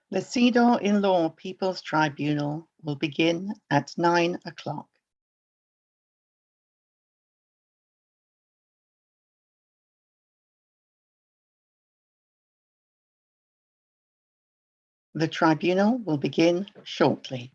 The Cedar-in-Law People's Tribunal will begin at 9 o'clock. The tribunal will begin shortly.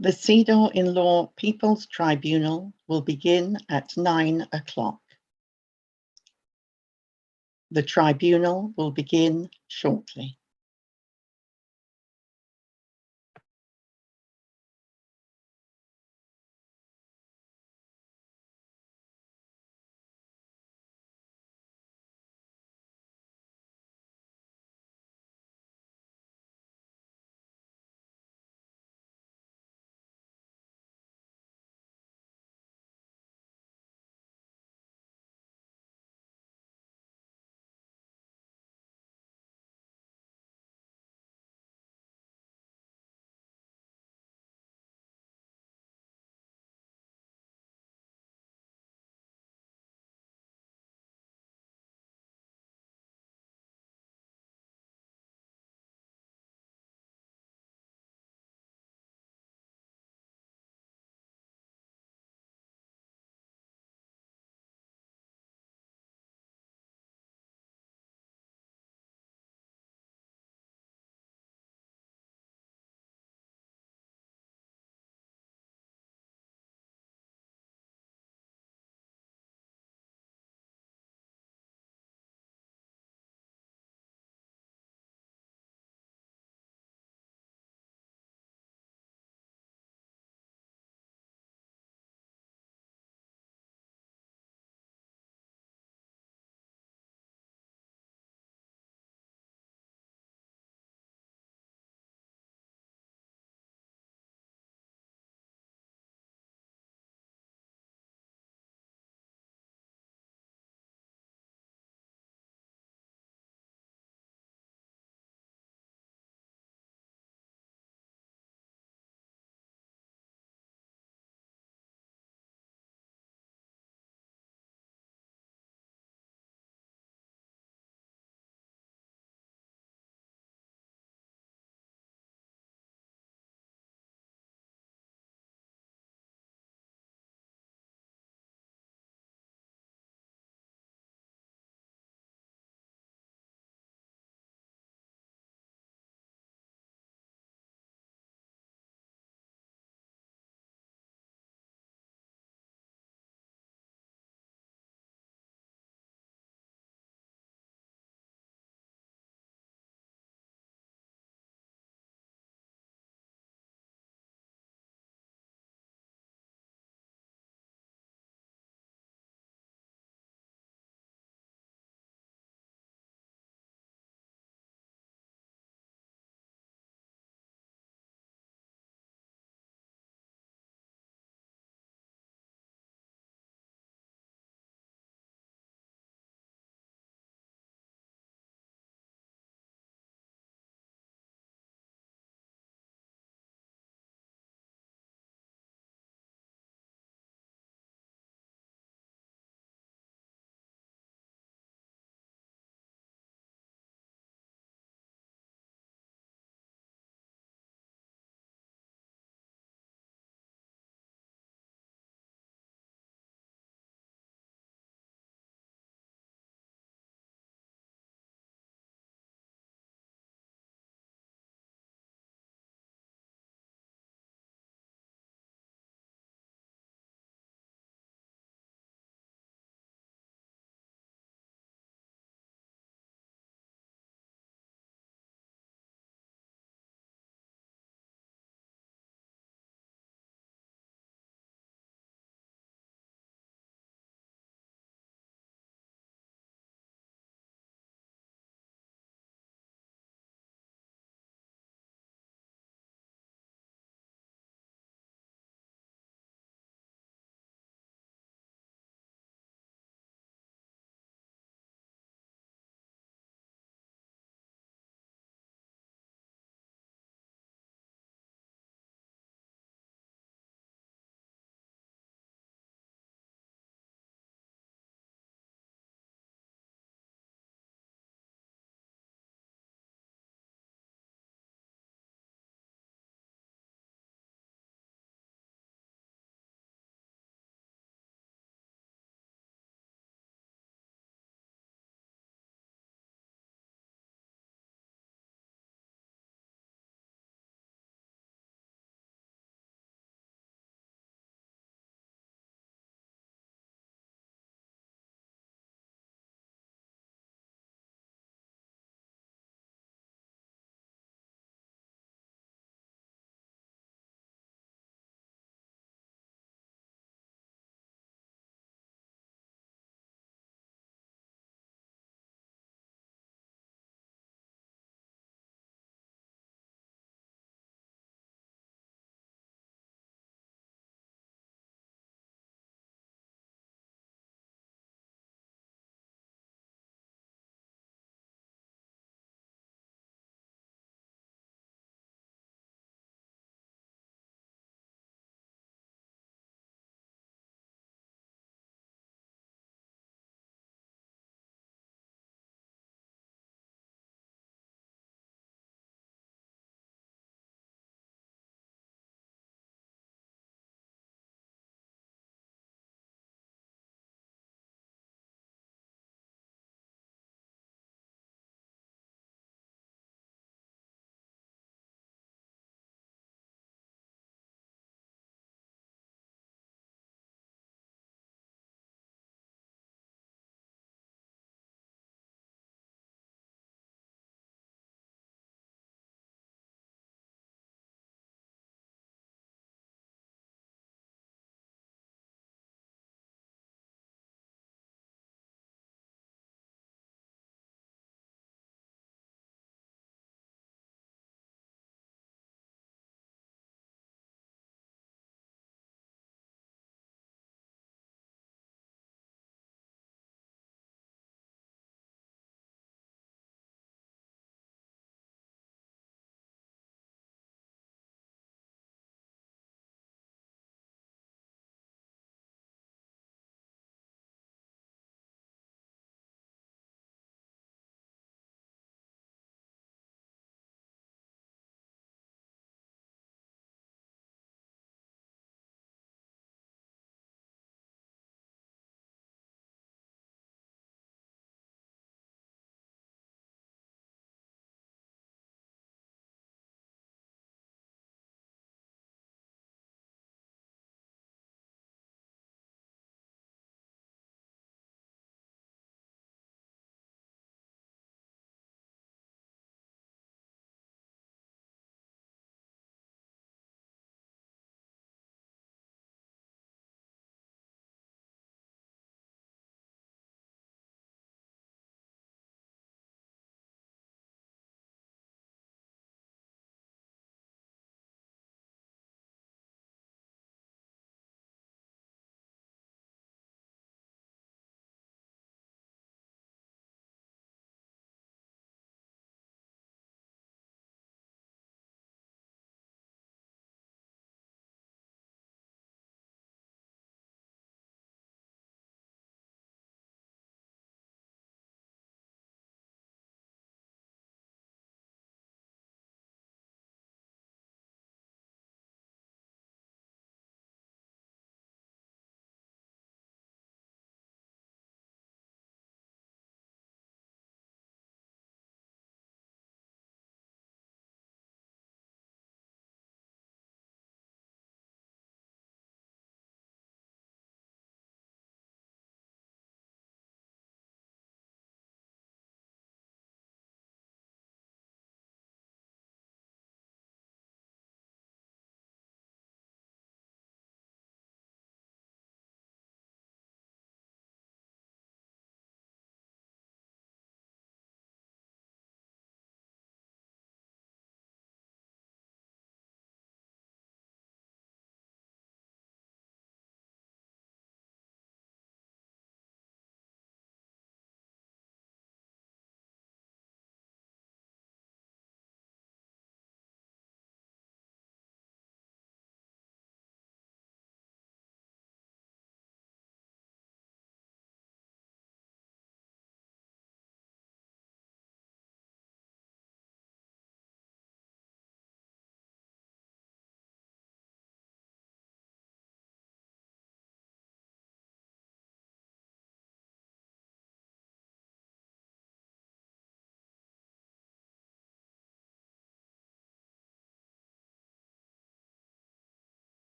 The Cedar-in-Law People's Tribunal will begin at 9 o'clock. The tribunal will begin shortly.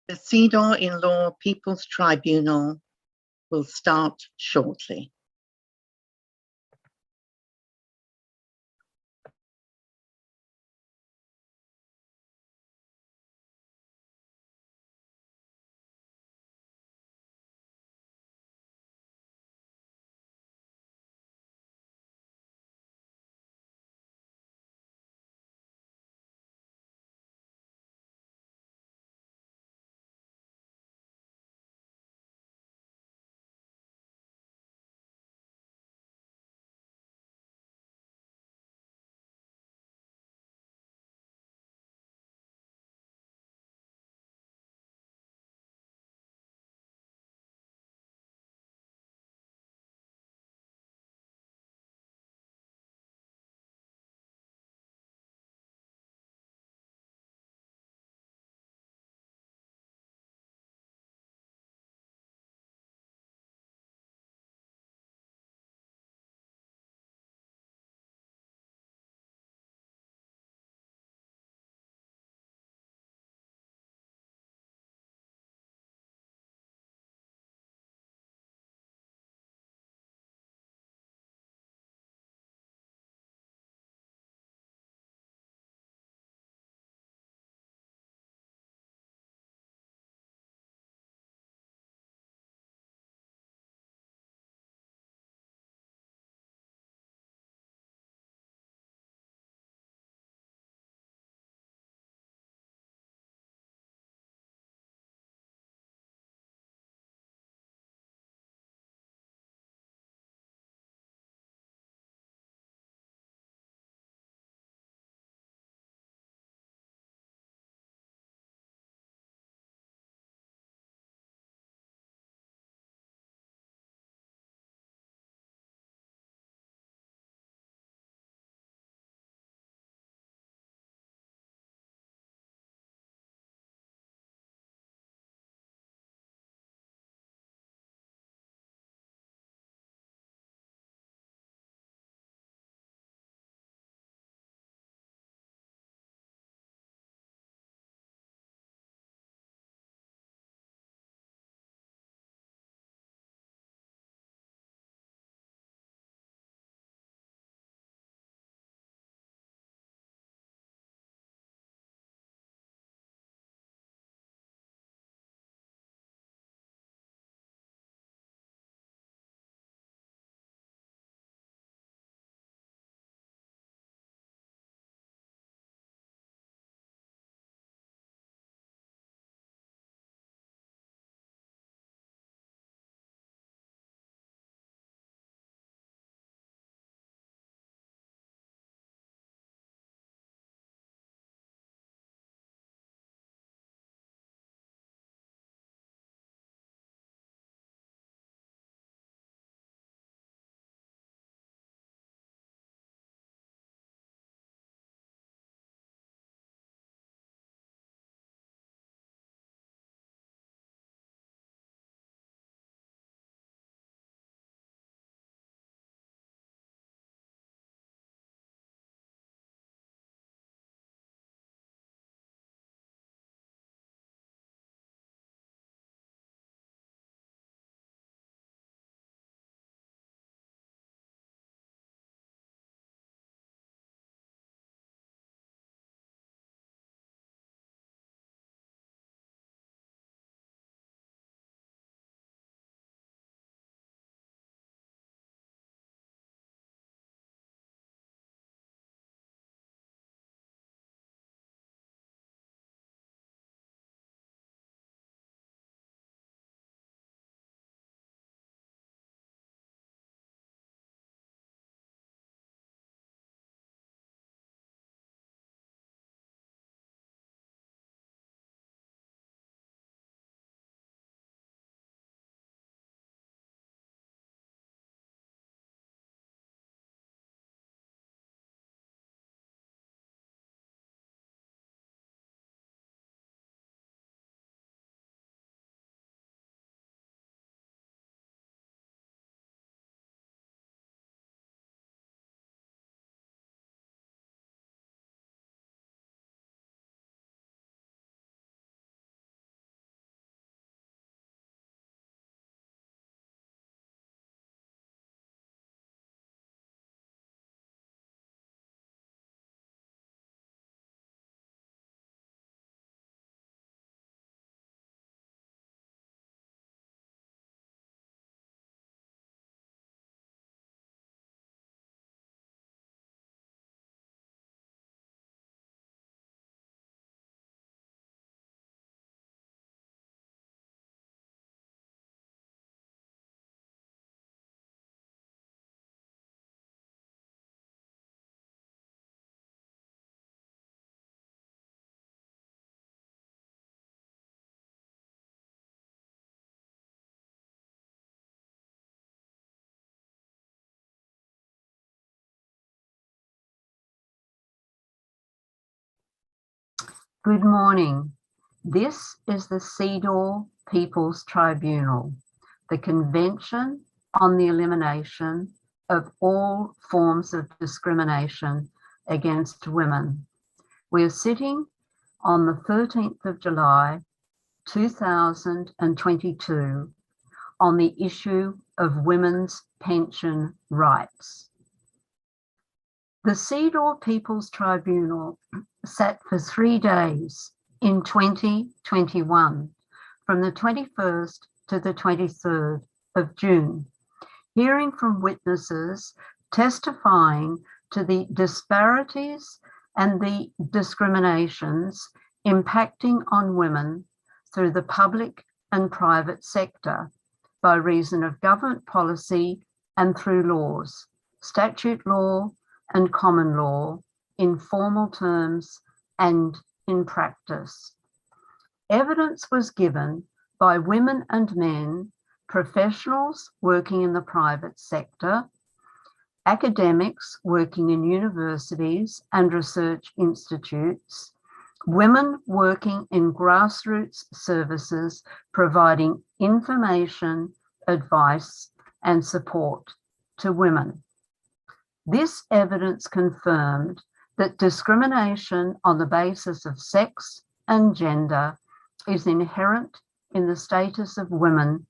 The Senior-in-Law People's Tribunal will start shortly. Good morning. This is the CEDAW People's Tribunal, the Convention on the Elimination of All Forms of Discrimination against Women. We are sitting on the 13th of July, 2022 on the issue of women's pension rights. The CEDAW People's Tribunal sat for 3 days in 2021, from the 21st to the 23rd of June, hearing from witnesses testifying to the disparities and the discriminations impacting on women through the public and private sector by reason of government policy and through laws, statute law and common law, in formal terms and in practice. Evidence was given by women and men, professionals working in the private sector, academics working in universities and research institutes, women working in grassroots services providing information, advice, and support to women. This evidence confirmed that discrimination on the basis of sex and gender is inherent in the status of women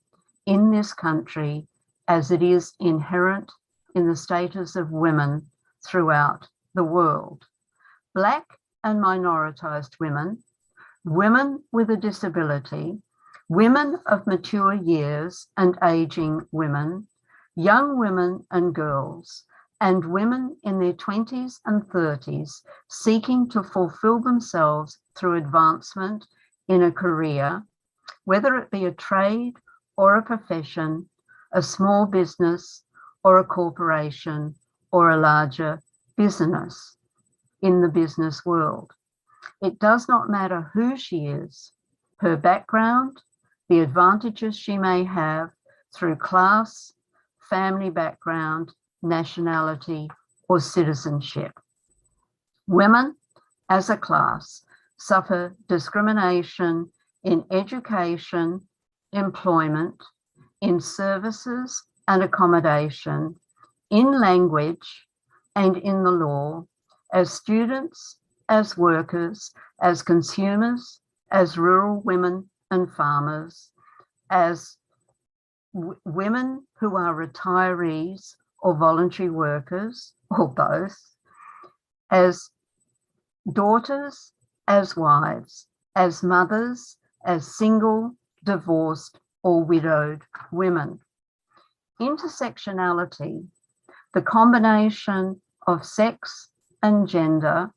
in this country, as it is inherent in the status of women throughout the world. Black and minoritized women, women with a disability, women of mature years and aging women, young women and girls, and women in their 20s and 30s seeking to fulfill themselves through advancement in a career, whether it be a trade or a profession, a small business or a corporation or a larger business in the business world. It does not matter who she is, her background, the advantages she may have through class, family background, nationality, or citizenship. Women, as a class, suffer discrimination in education, employment, in services and accommodation, in language, and in the law, as students, as workers, as consumers, as rural women and farmers, as women who are retirees or voluntary workers, or both, as daughters, as wives, as mothers, as single, divorced, or widowed women. Intersectionality, the combination of sex and gender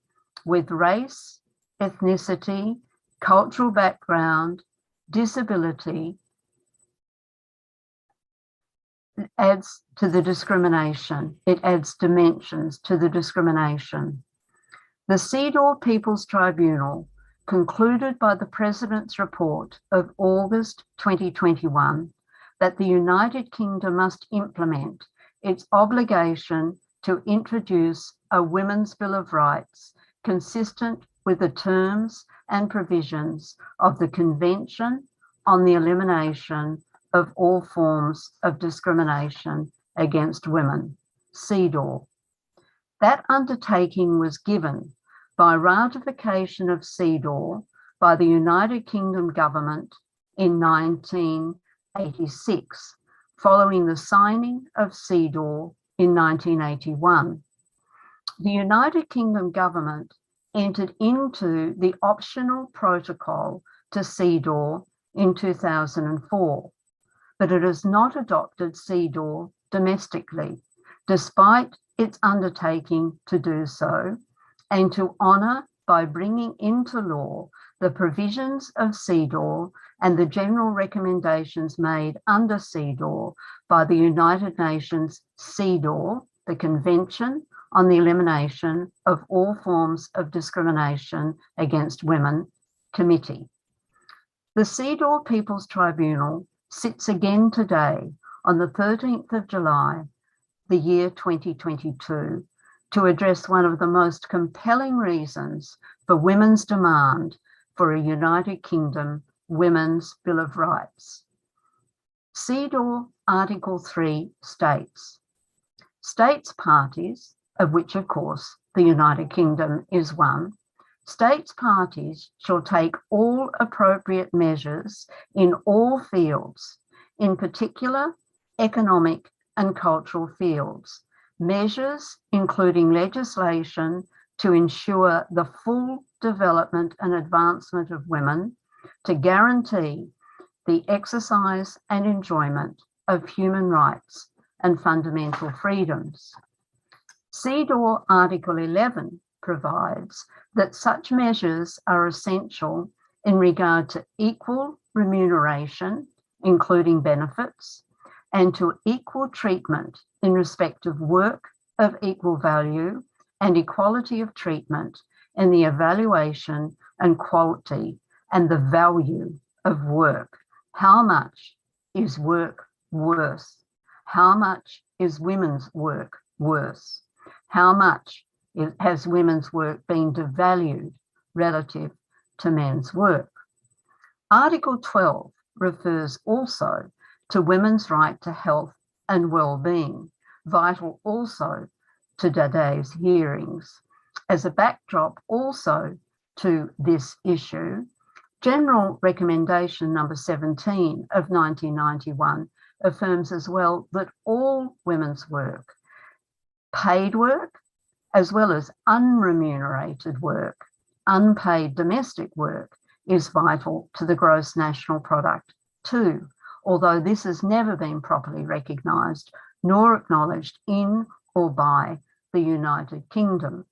with race, ethnicity, cultural background, disability, adds to the discrimination. It adds dimensions to the discrimination. The CEDAW People's Tribunal concluded by the President's report of August 2021 that the United Kingdom must implement its obligation to introduce a Women's Bill of Rights consistent with the terms and provisions of the Convention on the Elimination of All Forms of Discrimination against Women, CEDAW. That undertaking was given by ratification of CEDAW by the United Kingdom government in 1986, following the signing of CEDAW in 1981. The United Kingdom government entered into the optional protocol to CEDAW in 2004, but it has not adopted CEDAW domestically, despite its undertaking to do so, and to honour by bringing into law the provisions of CEDAW and the general recommendations made under CEDAW by the United Nations CEDAW, the Convention on the Elimination of All Forms of Discrimination against Women Committee. The CEDAW People's Tribunal sits again today on the 13th of July, the year 2022, to address one of the most compelling reasons for women's demand for a United Kingdom Women's Bill of Rights. CEDAW Article 3 states, states parties, of which of course the United Kingdom is one, states parties shall take all appropriate measures in all fields, in particular economic and cultural fields, measures including legislation to ensure the full development and advancement of women, to guarantee the exercise and enjoyment of human rights and fundamental freedoms. CEDAW Article 11 provides that such measures are essential in regard to equal remuneration, including benefits, and to equal treatment in respect of work of equal value and equality of treatment in the evaluation and quality and the value of work. How much is work worth? How much is women's work worth? How much has women's work been devalued relative to men's work? Article 12 refers also to women's right to health and well-being, vital also to today's hearings. As a backdrop also to this issue, General Recommendation number 17 of 1991 affirms as well that all women's work, paid work, as well as unremunerated work, unpaid domestic work, is vital to the gross national product too, although this has never been properly recognised nor acknowledged in or by the United Kingdom.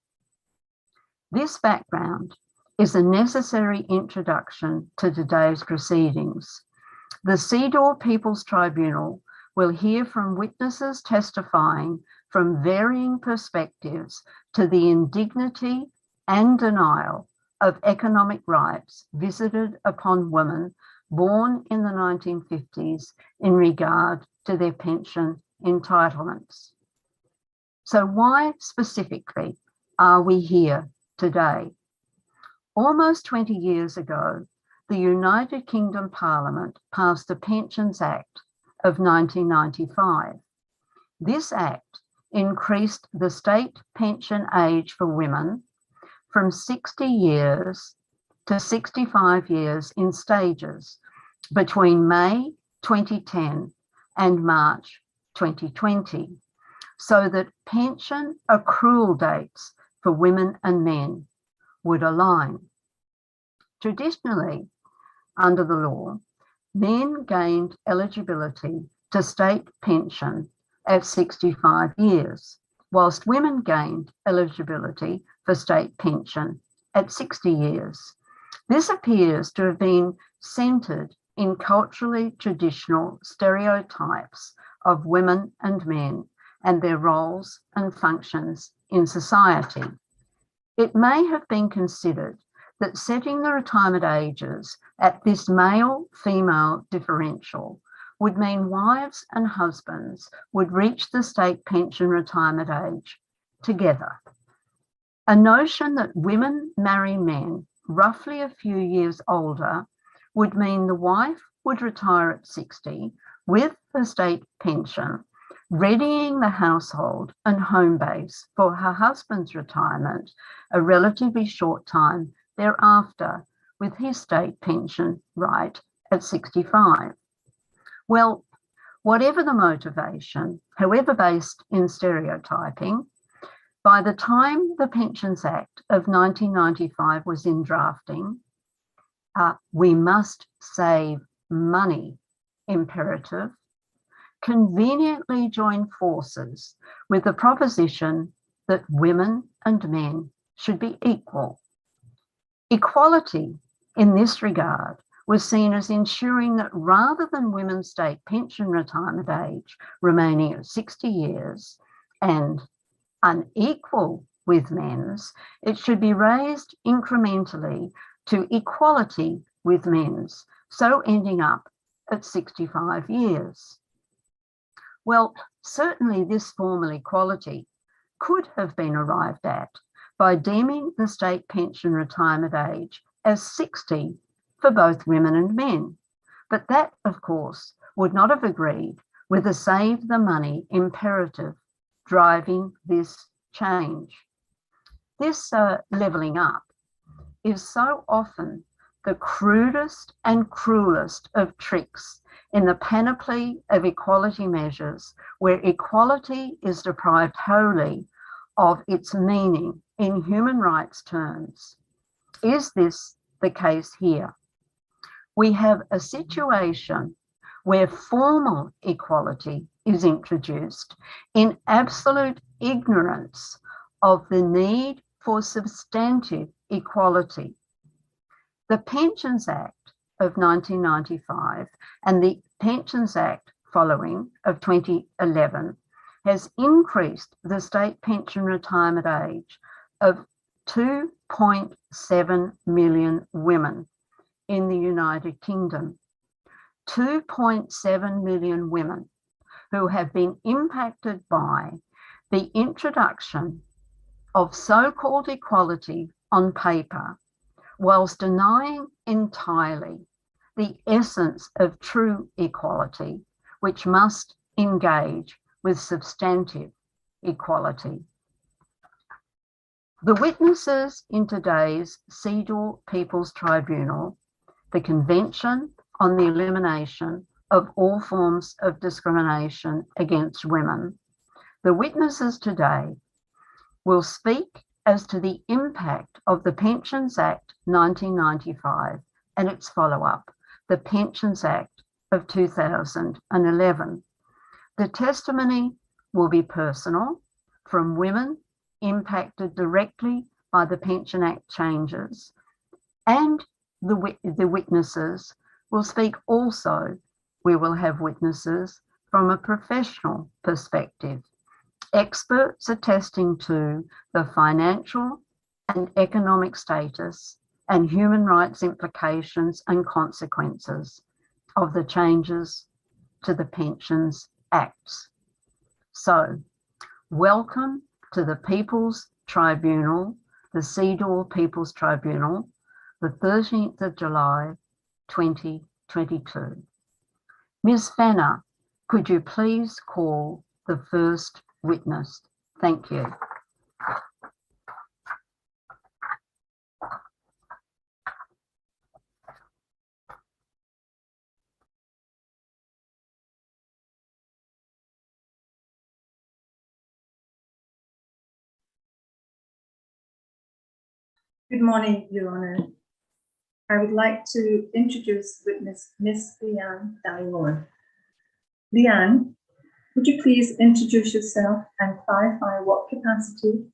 This background is a necessary introduction to today's proceedings. The CEDAW People's Tribunal will hear from witnesses testifying from varying perspectives to the indignity and denial of economic rights visited upon women born in the 1950s in regard to their pension entitlements. So why specifically are we here today? Almost 20 years ago, the United Kingdom Parliament passed the Pensions Act of 1995. This act increased the state pension age for women from 60 years to 65 years in stages between May 2010 and March 2020, so that pension accrual dates for women and men would align. Traditionally, under the law, men gained eligibility to state pension at 65 years, whilst women gained eligibility for state pension at 60 years. This appears to have been centred in culturally traditional stereotypes of women and men and their roles and functions in society. It may have been considered that setting the retirement ages at this male-female differential would mean wives and husbands would reach the state pension retirement age together. A notion that women marry men roughly a few years older would mean the wife would retire at 60 with the state pension, readying the household and home base for her husband's retirement a relatively short time thereafter, with his state pension right at 65. Well, whatever the motivation, however based in stereotyping, by the time the Pensions Act of 1995 was in drafting, we must save money imperative conveniently joined forces with the proposition that women and men should be equal. Equality in this regard was seen as ensuring that rather than women's state pension retirement age remaining at 60 years and unequal with men's, it should be raised incrementally to equality with men's, so ending up at 65 years. Well, certainly this formal equality could have been arrived at by deeming the state pension retirement age as 60 for both women and men. But that, of course, would not have agreed with the save the money imperative driving this change. This levelling up is so often the crudest and cruelest of tricks in the panoply of equality measures, where equality is deprived wholly of its meaning in human rights terms. Is this the case here? We have a situation where formal equality is introduced in absolute ignorance of the need for substantive equality. The Pensions Act of 1995 and the Pensions Act following of 2011 has increased the state pension retirement age of 2.7 million women in the United Kingdom. 2.7 million women who have been impacted by the introduction of so-called equality on paper, whilst denying entirely the essence of true equality, which must engage with substantive equality. The witnesses in today's CEDAW People's Tribunal, the Convention on the Elimination of All Forms of Discrimination Against Women, the witnesses today will speak as to the impact of the Pensions Act 1995 and its follow-up, the Pensions Act of 2011. The testimony will be personal from women impacted directly by the Pension Act changes, and the witnesses will speak also. We will have witnesses from a professional perspective, experts attesting to the financial and economic status and human rights implications and consequences of the changes to the Pensions Acts. So, welcome to the People's Tribunal, the CEDAW People's Tribunal, the 13th of July, 2022. Ms. Fenner, could you please call the first witness? Thank you. Good morning, Your Honour. I would like to introduce witness Miss Leanne Dallimore. Leanne, would you please introduce yourself and clarify what capacity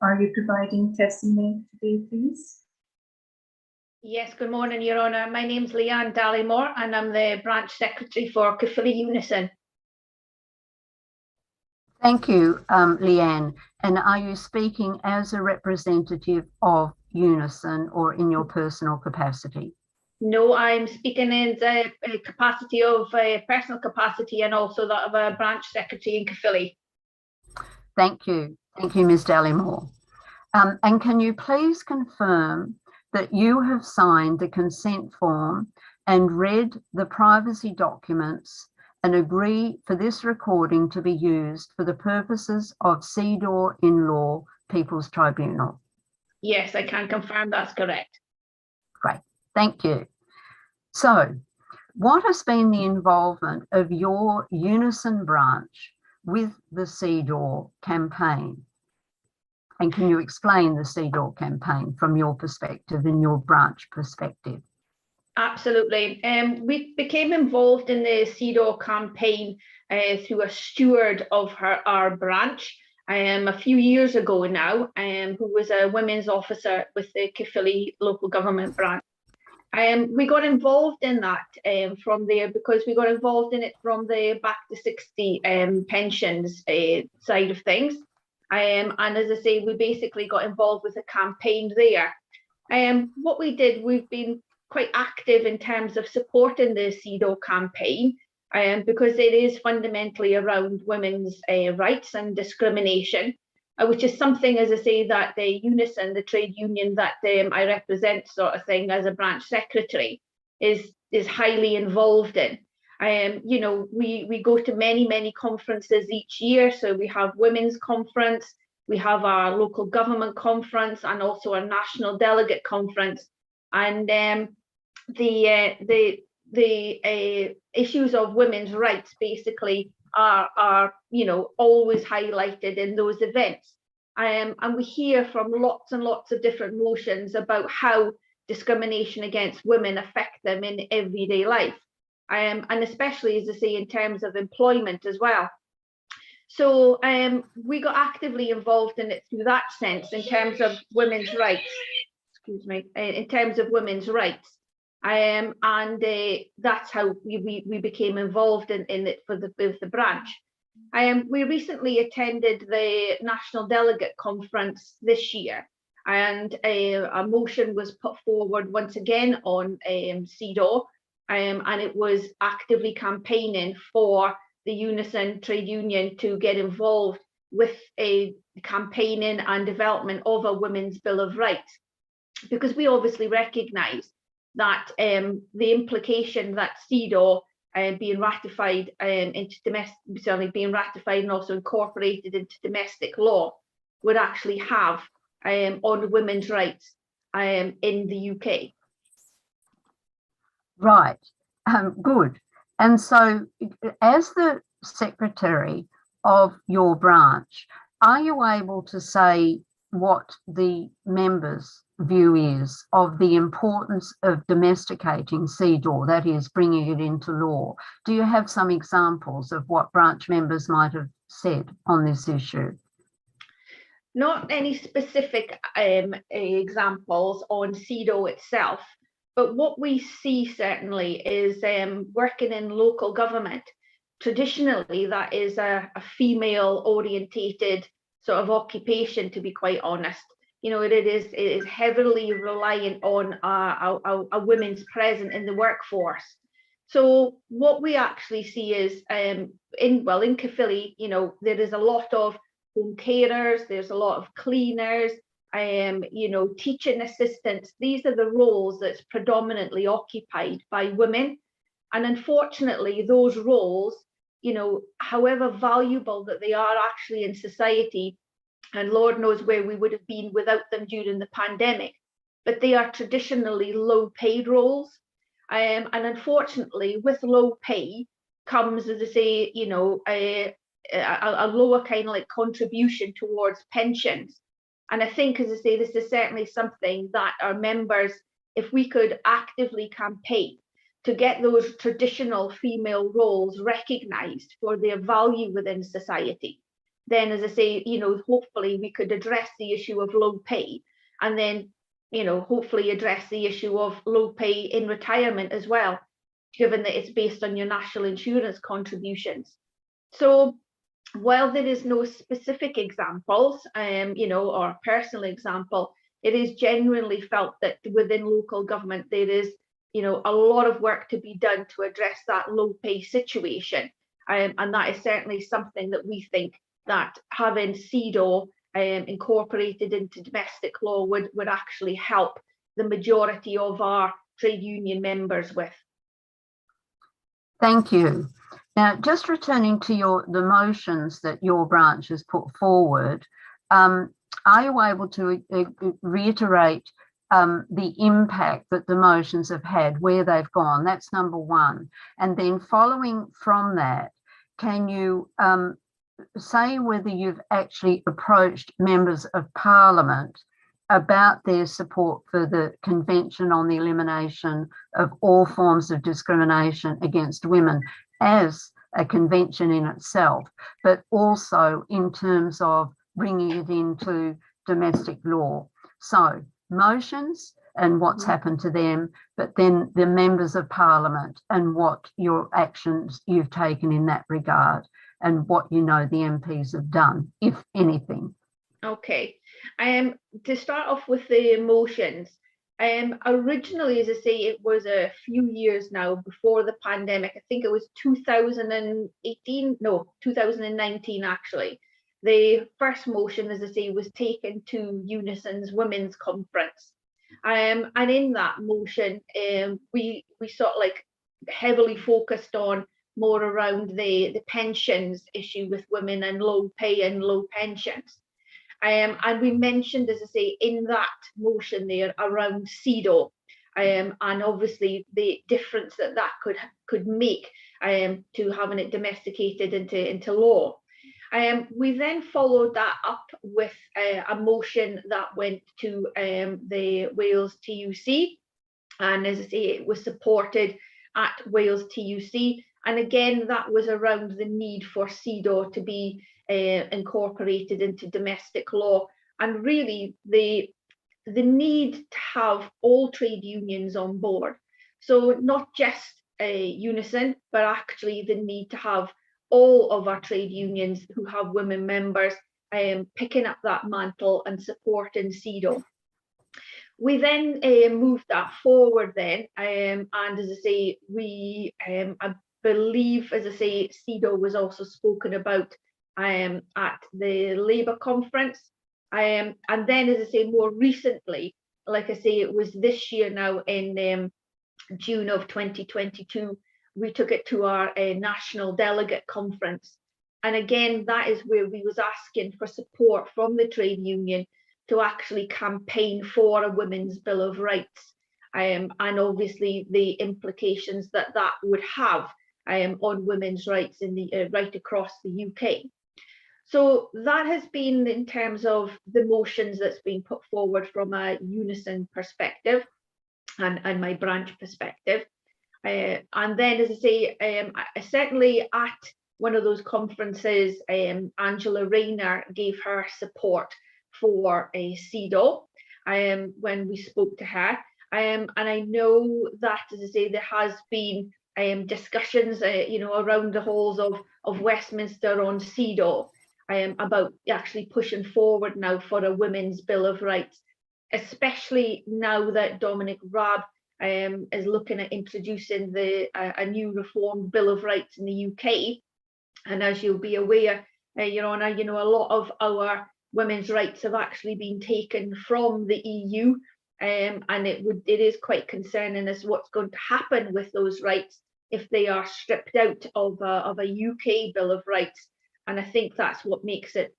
are you providing testimony today, please? Yes, good morning, Your Honour. My name's Leanne Dallimore and I'm the branch secretary for Caerphilly Unison. Thank you, Leanne. And are you speaking as a representative of Unison or in your personal capacity? No, I'm speaking in the capacity of personal capacity and also that of a branch secretary in Caerphilly. Thank you. Thank you, Ms. Dallimore. And can you please confirm that you have signed the consent form and read the privacy documents and agree for this recording to be used for the purposes of CEDAW in Law People's Tribunal? Yes, I can confirm that's correct. Great, thank you. So, what has been the involvement of your Unison branch with the CEDAW campaign? And can you explain the CEDAW campaign from your perspective and your branch perspective? Absolutely. We became involved in the CEDAW campaign through a steward of our branch a few years ago now, who was a women's officer with the Caerphilly local government branch. We got involved in that from there because we got involved in it from the back to 60 pensions side of things. And as I say, we basically got involved with a campaign there. What we did, we've been quite active in terms of supporting the CEDAW campaign because it is fundamentally around women's rights and discrimination. which is something, as I say, that the Unison, the trade union that I represent, sort of thing, as a branch secretary, is highly involved in. You know, we go to many conferences each year. So we have women's conference, we have our local government conference, and also our national delegate conference. And the issues of women's rights basically are you know, always highlighted in those events. And we hear from lots and lots of different motions about how discrimination against women affect them in everyday life. And especially, as I say, in terms of employment as well. So we got actively involved in it through that sense, in terms of women's rights, excuse me, in terms of women's rights. And that's how we became involved in it with the branch. We recently attended the National Delegate Conference this year, and a motion was put forward once again on CEDAW, and it was actively campaigning for the Unison trade union to get involved with a campaigning and development of a women's Bill of Rights, because we obviously recognise that the implication that CEDAW being ratified into domestic, certainly being ratified and also incorporated into domestic law, would actually have on women's rights in the UK. Right, good. And so as the secretary of your branch, are you able to say what the members' view is of the importance of domesticating CEDAW, that is, bringing it into law? Do you have some examples of what branch members might have said on this issue? Not any specific examples on CEDAW itself, but what we see certainly is working in local government. Traditionally, that is a female orientated sort of occupation, to be quite honest. You know, it is heavily reliant on a women's presence in the workforce. So what we actually see is in Caerphilly, you know, there is a lot of home carers, there's a lot of cleaners, you know, teaching assistants. These are the roles that's predominantly occupied by women. And unfortunately, those roles, you know, however valuable that they are actually in society, and Lord knows where we would have been without them during the pandemic, but they are traditionally low paid roles. And unfortunately, with low pay comes, as I say, you know, a lower kind of like contribution towards pensions. And I think, as I say, this is certainly something that our members, if we could actively campaign to get those traditional female roles recognised for their value within society, then, as I say, you know, hopefully we could address the issue of low pay, and then, you know, hopefully address the issue of low pay in retirement as well, given that it's based on your national insurance contributions. So while there is no specific examples, you know, or personal example, it is genuinely felt that within local government there is, you know, a lot of work to be done to address that low pay situation, and that is certainly something that we think that having CEDAW incorporated into domestic law would actually help the majority of our trade union members with. Thank you. Now, just returning to the motions that your branch has put forward, are you able to reiterate the impact that the motions have had, where they've gone? That's number one. And then following from that, can you say whether you've actually approached members of Parliament about their support for the Convention on the Elimination of All Forms of Discrimination against Women as a convention in itself, but also in terms of bringing it into domestic law? So motions and what's happened to them, but then the members of Parliament and what your actions you've taken in that regard, and what you know the MPs have done, if anything. Okay. To start off with the motions, originally, as I say, it was a few years now before the pandemic. I think it was 2019 actually. the first motion, as I say, was taken to Unison's Women's Conference. And in that motion, we sort of like heavily focused on more around the pensions issue with women and low pay and low pensions. And we mentioned, as I say, in that motion there around CEDAW, and obviously the difference that could make to having it domesticated into law. We then followed that up with a motion that went to the Wales TUC, and as I say, it was supported at Wales TUC. And again, that was around the need for CEDAW to be incorporated into domestic law, and really the need to have all trade unions on board. So not just Unison, but actually the need to have all of our trade unions who have women members picking up that mantle and supporting CEDAW. We then moved that forward then, and as I say, I believe, as I say, CEDAW was also spoken about at the Labour conference. And then, as I say, more recently, like I say, it was this year now in June of 2022, we took it to our national delegate conference. And again, that is where we was asking for support from the trade union to actually campaign for a women's Bill of Rights, and obviously the implications that would have on women's rights in the right across the UK. So that has been in terms of the motions that's been put forward from a Unison perspective and my branch perspective. And then, as I say, certainly at one of those conferences, Angela Rayner gave her support for a CEDAW when we spoke to her. And I know that, as I say, there has been discussions, around the halls of Westminster on CEDAW about actually pushing forward now for a women's Bill of Rights, especially now that Dominic Raab is looking at introducing a new reformed Bill of Rights in the UK. And as you'll be aware, Your Honour, a lot of our women's rights have actually been taken from the EU, and it is quite concerning as what's going to happen with those rights if they are stripped out of a UK Bill of Rights. And I think that's what makes it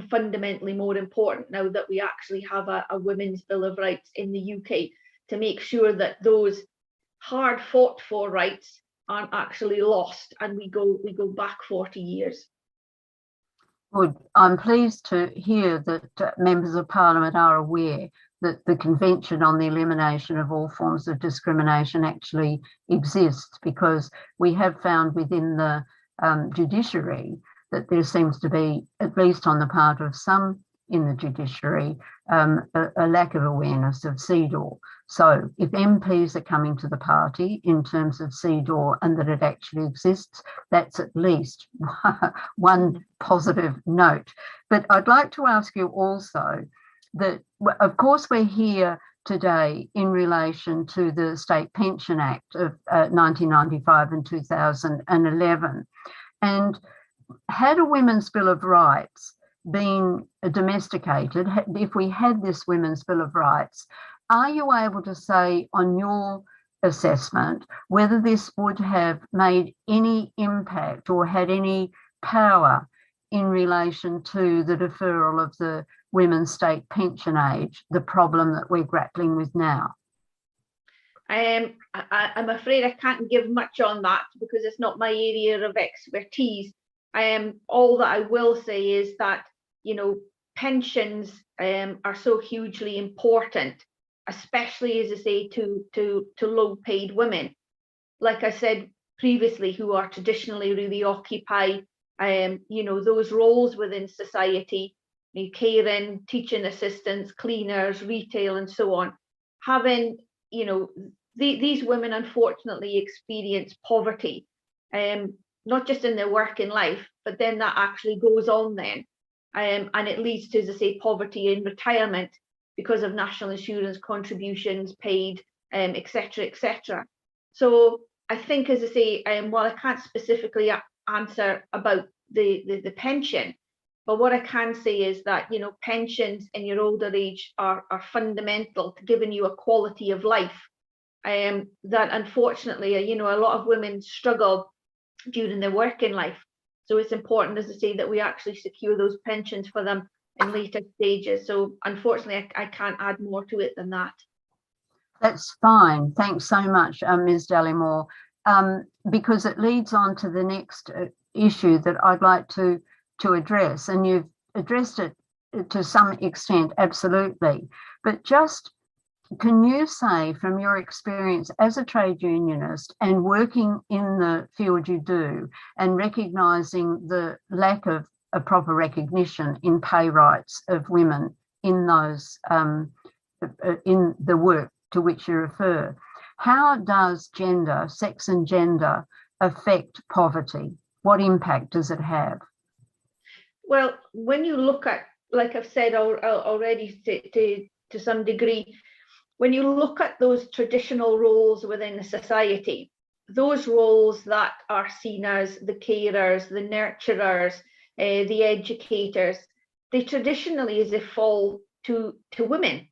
fundamentally more important now that we actually have a women's Bill of Rights in the UK, to make sure that those hard fought for rights aren't actually lost and we go back 40 years. Good. I'm pleased to hear that members of Parliament are aware that the Convention on the Elimination of All Forms of Discrimination actually exists, because we have found within the judiciary that there seems to be, at least on the part of some in the judiciary, a lack of awareness of CEDAW. So if MPs are coming to the party in terms of CEDAW and that it actually exists, that's at least one positive note. But I'd like to ask you also that, of course, we're here today in relation to the State Pension Act of 1995 and 2011. And had a Women's Bill of Rights been domesticated, if we had this Women's Bill of Rights, are you able to say on your assessment whether this would have made any impact or had any power in relation to the deferral of the women's state pension age, the problem that we're grappling with now? I'm afraid I can't give much on that because it's not my area of expertise. All that I will say is that, pensions are so hugely important, especially, as I say, to low paid women, like I said previously, who are traditionally really occupy those roles within society, caring, teaching assistants, cleaners, retail, and so on. Having, these women unfortunately experience poverty, not just in their working life, but then that actually goes on then, and it leads to, as I say, poverty in retirement because of national insurance contributions paid, etc., etc. So I think, as I say, while I can't specifically answer about the pension, But what I can say is that, you know, pensions in your older age are fundamental to giving you a quality of life. That unfortunately, you know, a lot of women struggle during their working life. So it's important, as I say, that we actually secure those pensions for them in later stages. So unfortunately, I can't add more to it than that. That's fine. Thanks so much, Ms. Dallimore, because it leads on to the next issue that I'd like to address, and you've addressed it to some extent, absolutely. But just, can you say from your experience as a trade unionist and working in the field you do, and recognising the lack of a proper recognition in pay rights of women in those in the work to which you refer, how does gender, sex and gender, affect poverty? What impact does it have? Well, when you look at, like I've said already to some degree, when you look at those traditional roles within a society, those roles that are seen as the carers, the nurturers, the educators, they traditionally as they fall to women.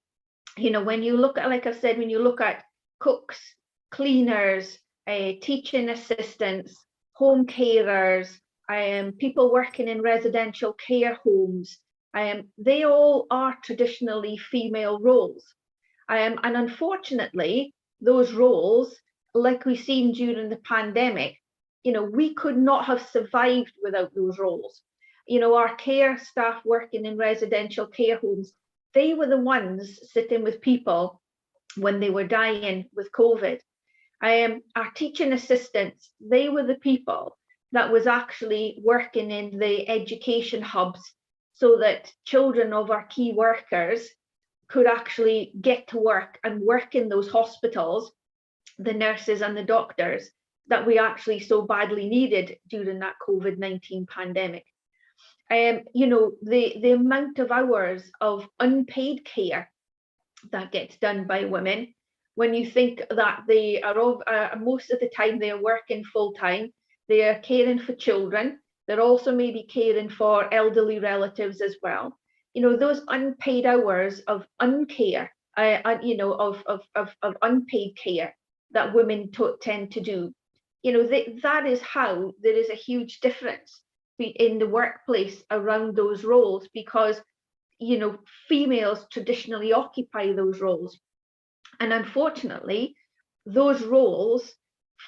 You know, when you look at, like I've said, when you look at cooks, cleaners, teaching assistants, home carers, people working in residential care homes, they all are traditionally female roles. And unfortunately, those roles, like we've seen during the pandemic, you know, we could not have survived without those roles. You know, our care staff working in residential care homes, they were the ones sitting with people when they were dying with COVID. Our teaching assistants, they were the people that was actually working in the education hubs so that children of our key workers could actually get to work and work in those hospitals, the nurses and the doctors that we actually so badly needed during that COVID-19 pandemic. You know, the amount of hours of unpaid care that gets done by women, when you think that they are most of the time they are working full time, they are caring for children, they're also maybe caring for elderly relatives as well. You know, those unpaid hours of uncare, you know, of unpaid care that women tend to do, you know, that is how there is a huge difference in the workplace around those roles, because, you know, females traditionally occupy those roles. And unfortunately, those roles,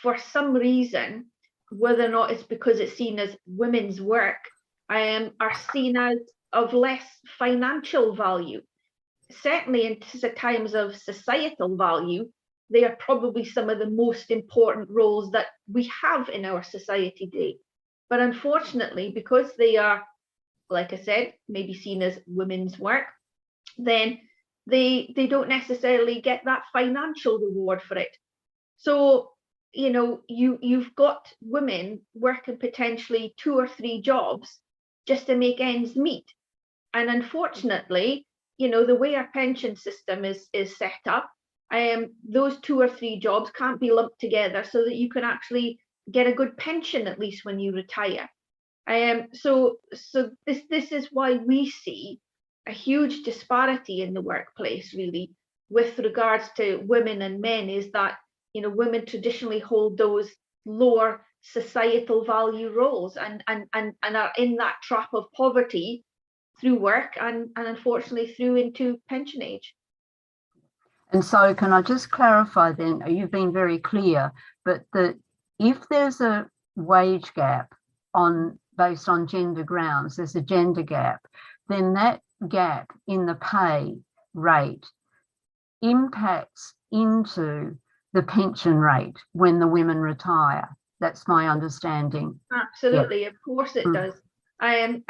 for some reason, whether or not it's because it's seen as women's work, are seen as of less financial value. Certainly in times of societal value, they are probably some of the most important roles that we have in our society today. But unfortunately, because they are, like I said, maybe seen as women's work, then they don't necessarily get that financial reward for it. So, you know, you've got women working potentially 2 or 3 jobs just to make ends meet. And unfortunately, you know, the way our pension system is set up, those 2 or 3 jobs can't be lumped together so that you can actually get a good pension at least when you retire. So this is why we see a huge disparity in the workplace, really, with regards to women and men, is that, you know, women traditionally hold those lower societal value roles and are in that trap of poverty through work and unfortunately through into pension age. And so can I just clarify then, you've been very clear, but that if there's a wage gap based on gender grounds, there's a gender gap, then that gap in the pay rate impacts into the pension rate when the women retire. That's my understanding. Absolutely, yeah. Of course it does. And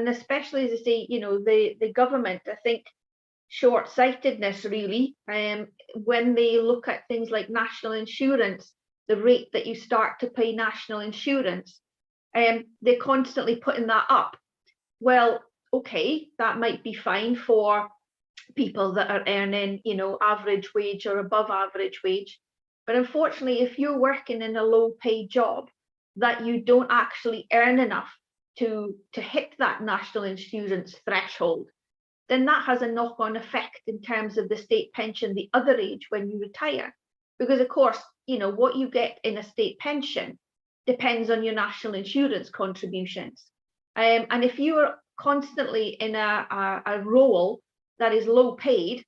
especially, as I say, you know, the government, I think, short-sightedness really, when they look at things like national insurance, the rate that you start to pay national insurance, they're constantly putting that up. Well, okay, that might be fine for people that are earning, you know, average wage or above average wage. But unfortunately, if you're working in a low-paid job that you don't actually earn enough to hit that national insurance threshold, then that has a knock-on effect in terms of the state pension, the other age when you retire. Because of course, you know, what you get in a state pension depends on your national insurance contributions. And if you are constantly in a role that is low paid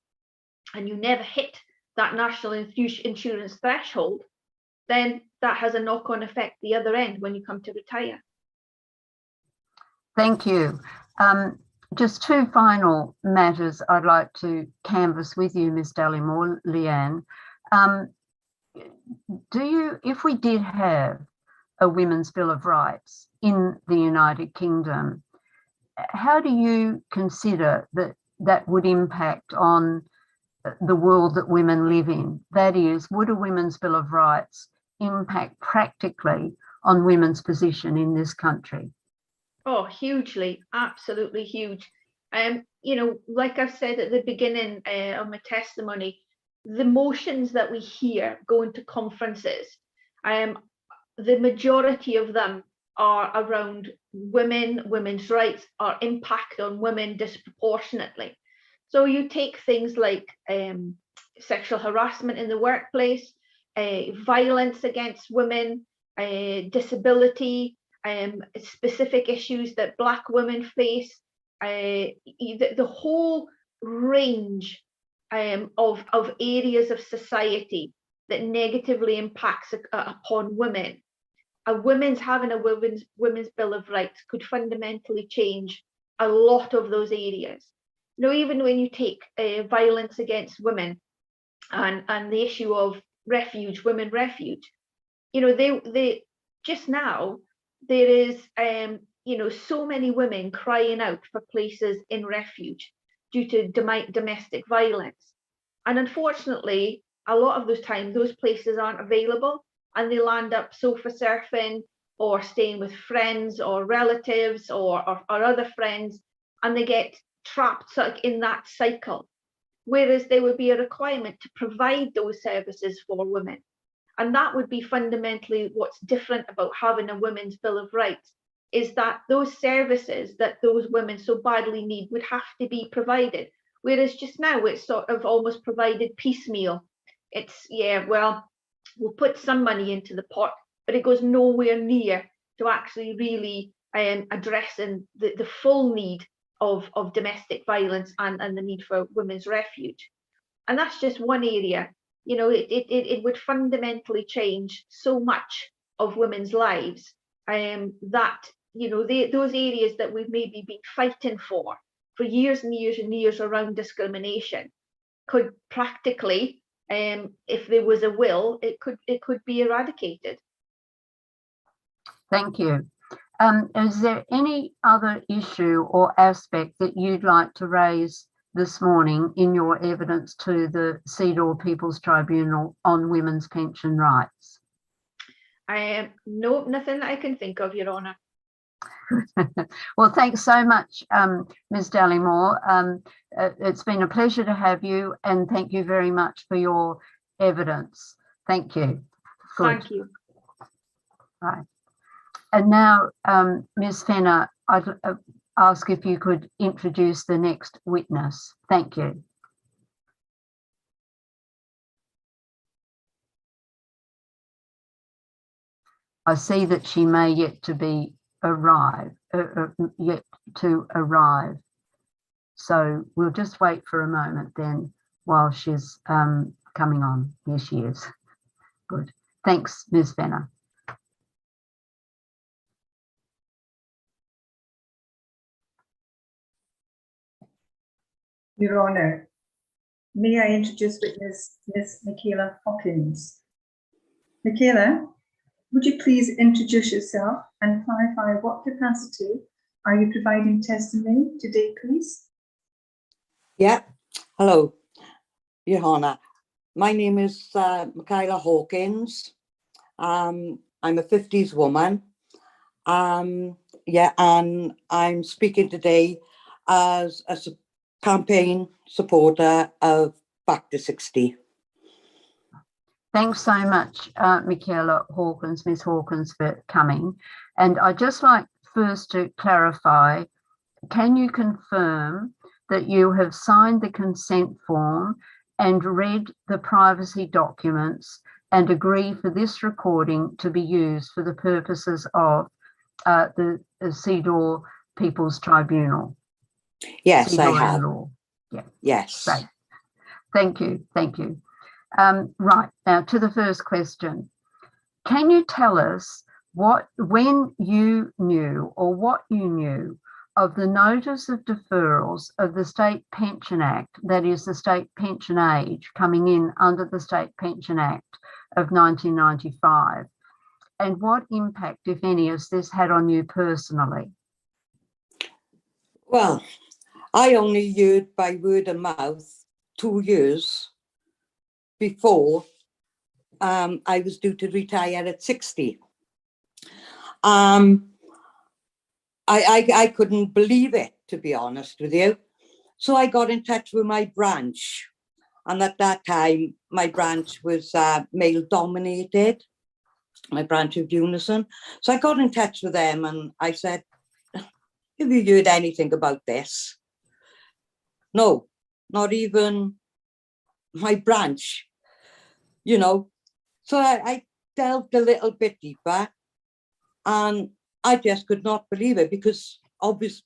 and you never hit that national insurance threshold, then that has a knock-on effect the other end when you come to retire. Thank you. Just two final matters I'd like to canvass with you, Ms. Dallimore, Leanne. If we did have a Women's Bill of Rights in the United Kingdom, how do you consider that that would impact on the world that women live in? That is, would a Women's Bill of Rights impact practically on women's position in this country? Oh, hugely, absolutely huge. You know, like I've said at the beginning of my testimony, the motions that we hear going to conferences, the majority of them are around women, women's rights, our impact on women disproportionately. So you take things like sexual harassment in the workplace, violence against women, disability, specific issues that Black women face, the whole range of areas of society that negatively impacts upon women. Having a women's Bill of Rights could fundamentally change a lot of those areas. You know, even when you take violence against women and the issue of refuge, women refuge, you know, they just now there is you know, so many women crying out for places in refuge due to domestic violence, and unfortunately a lot of those times those places aren't available, and they land up sofa surfing or staying with friends or relatives or other friends, and they get trapped in that cycle, whereas there would be a requirement to provide those services for women. And that would be fundamentally what's different about having a Women's Bill of Rights, is that those services that those women so badly need would have to be provided, whereas just now it's sort of almost provided piecemeal. It's, yeah, well, we'll put some money into the pot, but it goes nowhere near to actually really addressing the full need of domestic violence and the need for women's refuge. And that's just one area. You know, it would fundamentally change so much of women's lives, that, you know, those areas that we've maybe been fighting for years and years and years around discrimination could practically, if there was a will, it could be eradicated. Thank you. Is there any other issue or aspect that you'd like to raise this morning in your evidence to the CEDAW People's Tribunal on women's pension rights? No, nothing that I can think of, Your Honour. Well, thanks so much, Ms. Dallimore. It's been a pleasure to have you, and thank you very much for your evidence. Thank you. Good. Thank you. Right. And now, Ms. Fenner, I'd ask if you could introduce the next witness. Thank you. I see that she may yet to arrive. So we'll just wait for a moment then while she's coming on. Here she is. Good. Thanks, Ms. Fenner. Your Honour, may I introduce witness Ms. Michaela Hawkins. Michaela, would you please introduce yourself and clarify what capacity are you providing testimony today, please? Yeah, hello, Your Honour. My name is Michaela Hawkins. I'm a 50s woman. Yeah, and I'm speaking today as a campaign supporter of Back to 60. Thanks so much, Michaela Hawkins, Ms. Hawkins, for coming. And I'd just like, first to clarify, can you confirm that you have signed the consent form and read the privacy documents and agree for this recording to be used for the purposes of the CEDAW People's Tribunal? Yes, I CEDAW have. and law. Yeah. Yes. Great. Thank you. Thank you. Right, now to the first question. Can you tell us when you knew or what you knew of the notice of deferrals of the State Pension Act, that is the state pension age coming in under the State Pension Act of 1995, and what impact, if any, has this had on you personally? Well, I only heard by word of mouth 2 years before I was due to retire at 60. I couldn't believe it, to be honest with you. So I got in touch with my branch. And at that time, my branch was male dominated, my branch of Unison. So I got in touch with them and I said, have you heard anything about this? No, not even my branch, you know. So I delved a little bit deeper and I just could not believe it, because obviously,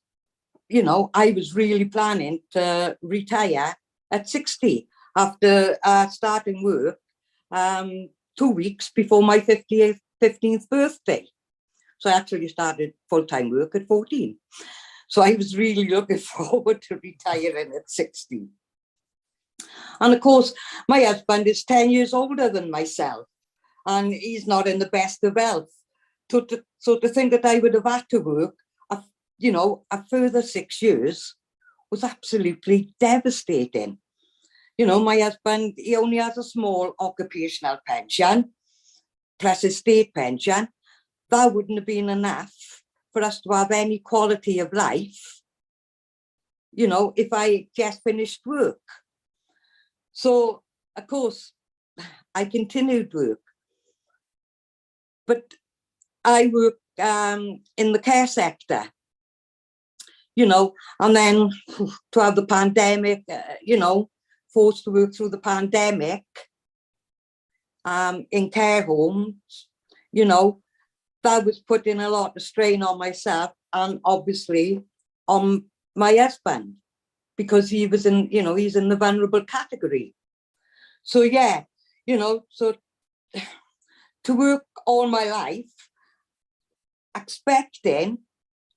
you know, I was really planning to retire at 60 after starting work 2 weeks before my 15th birthday. So I actually started full-time work at 14. So I was really looking forward to retiring at 60. And of course, my husband is 10 years older than myself, and he's not in the best of health. So to think that I would have had to work, you know, a further 6 years was absolutely devastating. You know, my husband, he only has a small occupational pension, plus his state pension. That wouldn't have been enough for us to have any quality of life, you know, if I just finished work. So, of course, I continued work. But I work in the care sector, you know, and then to have the pandemic, you know, forced to work through the pandemic in care homes, you know, that was putting a lot of strain on myself and obviously on my husband, because he was in, you know, he's in the vulnerable category. So yeah, you know, so to work all my life, expecting,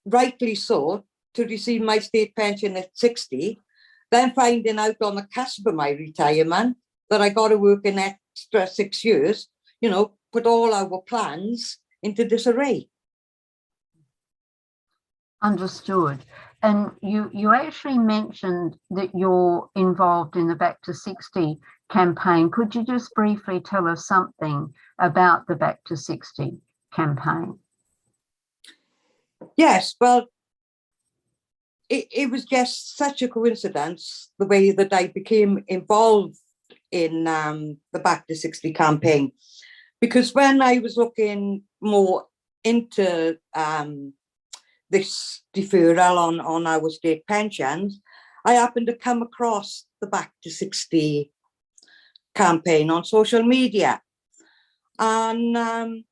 rightly so, to receive my state pension at 60, then finding out on the cusp of my retirement that I got to work an extra 6 years, you know, put all our plans into disarray. Understood. And you actually mentioned that you're involved in the Back to 60 campaign. Could you just briefly tell us something about the Back to 60 campaign? Yes, well, it was just such a coincidence, the way that I became involved in the Back to 60 campaign, because when I was looking more into this deferral on our state pensions, I happened to come across the Back to 60 campaign on social media. And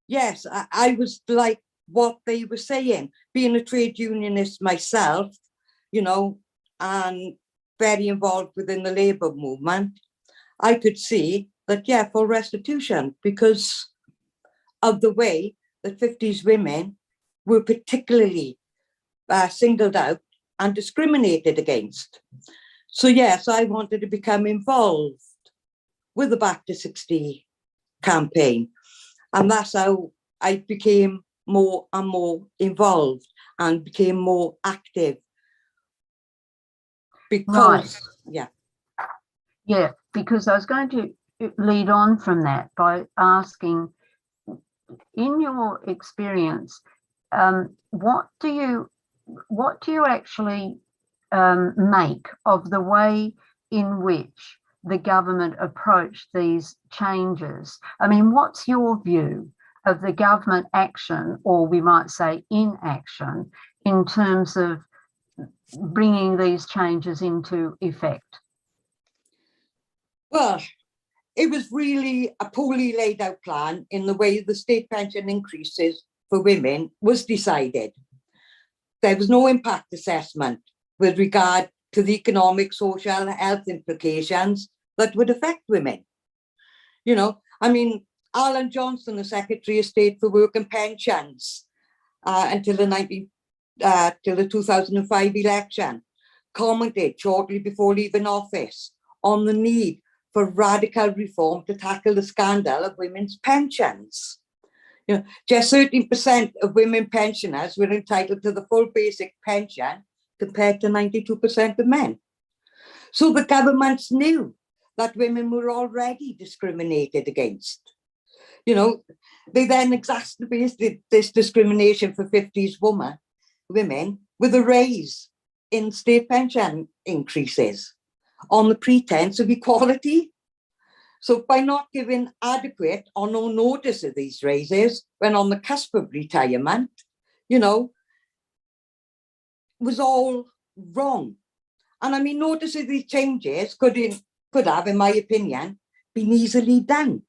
yes, I was like what they were saying, being a trade unionist myself, you know, and very involved within the labour movement. I could see that, yeah, full restitution, because of the way that 50s women were particularly singled out and discriminated against. So yes, I wanted to become involved with the Back to 60 campaign. And that's how I became more and more involved and became more active. Because, right. Yeah, because I was going to lead on from that by asking, in your experience, what do you actually make of the way in which the government approached these changes? I mean, what's your view of the government action, or we might say inaction, in terms of bringing these changes into effect? Well, it was really a poorly laid out plan in the way the state pension increases for women was decided. There was no impact assessment with regard to the economic, social, health implications that would affect women. You know, I mean, Alan Johnson, the Secretary of State for Work and Pensions, until the 2005 election, commented shortly before leaving office on the need for radical reform to tackle the scandal of women's pensions. You know, just 13% of women pensioners were entitled to the full basic pension compared to 92% of men. So the governments knew that women were already discriminated against. You know, they then exacerbated this discrimination for 50s women with a raise in state pension increases on the pretense of equality. So by not giving adequate or no notice of these raises when on the cusp of retirement, you know, was all wrong. And I mean, notice of these changes could have, in my opinion, been easily done.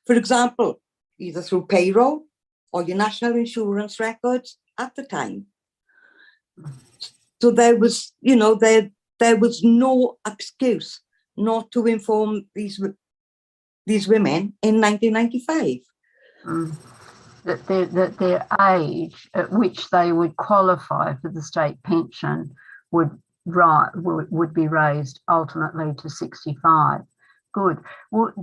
For example, either through payroll or your national insurance records at the time. So there was, you know, there was no excuse not to inform these women in 1995. That their age at which they would qualify for the state pension would be raised ultimately to 65. Good. Well,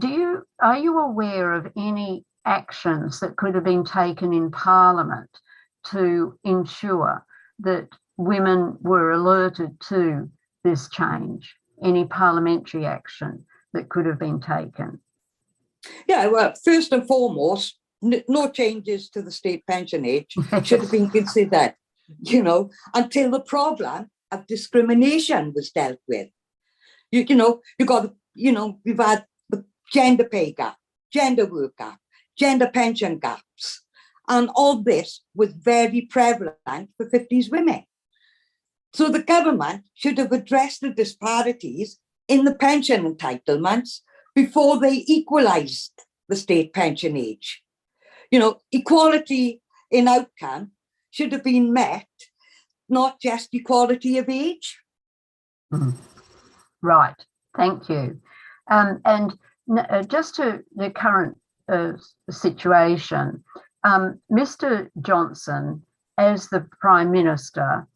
are you aware of any actions that could have been taken in Parliament to ensure that women were alerted to this change? Any parliamentary action that could have been taken? Yeah, well, first and foremost, no changes to the state pension age should have been considered, you know, until the problem of discrimination was dealt with. We've had the gender pay gap, gender work gap, gender pension gaps, and all this was very prevalent for 50s women. So the government should have addressed the disparities in the pension entitlements before they equalised the state pension age. You know, equality in outcome should have been met, not just equality of age. Right, thank you. And just to the current situation, Mr. Johnson, as the Prime Minister,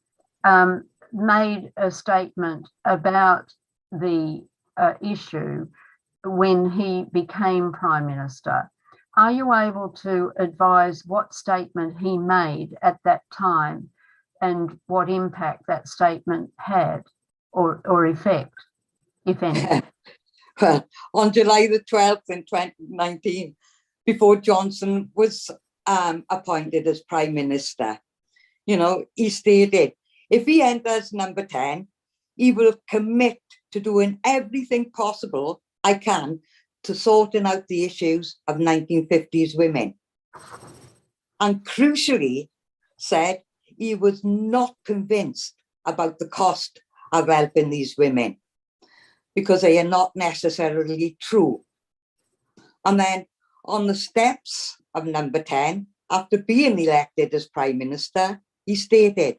made a statement about the issue when he became Prime Minister. Are you able to advise what statement he made at that time and what impact that statement had or effect, if any? Well, on July the 12th in 2019, before Johnson was appointed as Prime Minister, you know, he stated, if he enters number 10, he will commit to doing everything possible I can to sorting out the issues of 1950s women. And crucially said he was not convinced about the cost of helping these women because they are not necessarily true. And then on the steps of number 10, after being elected as Prime Minister, he stated,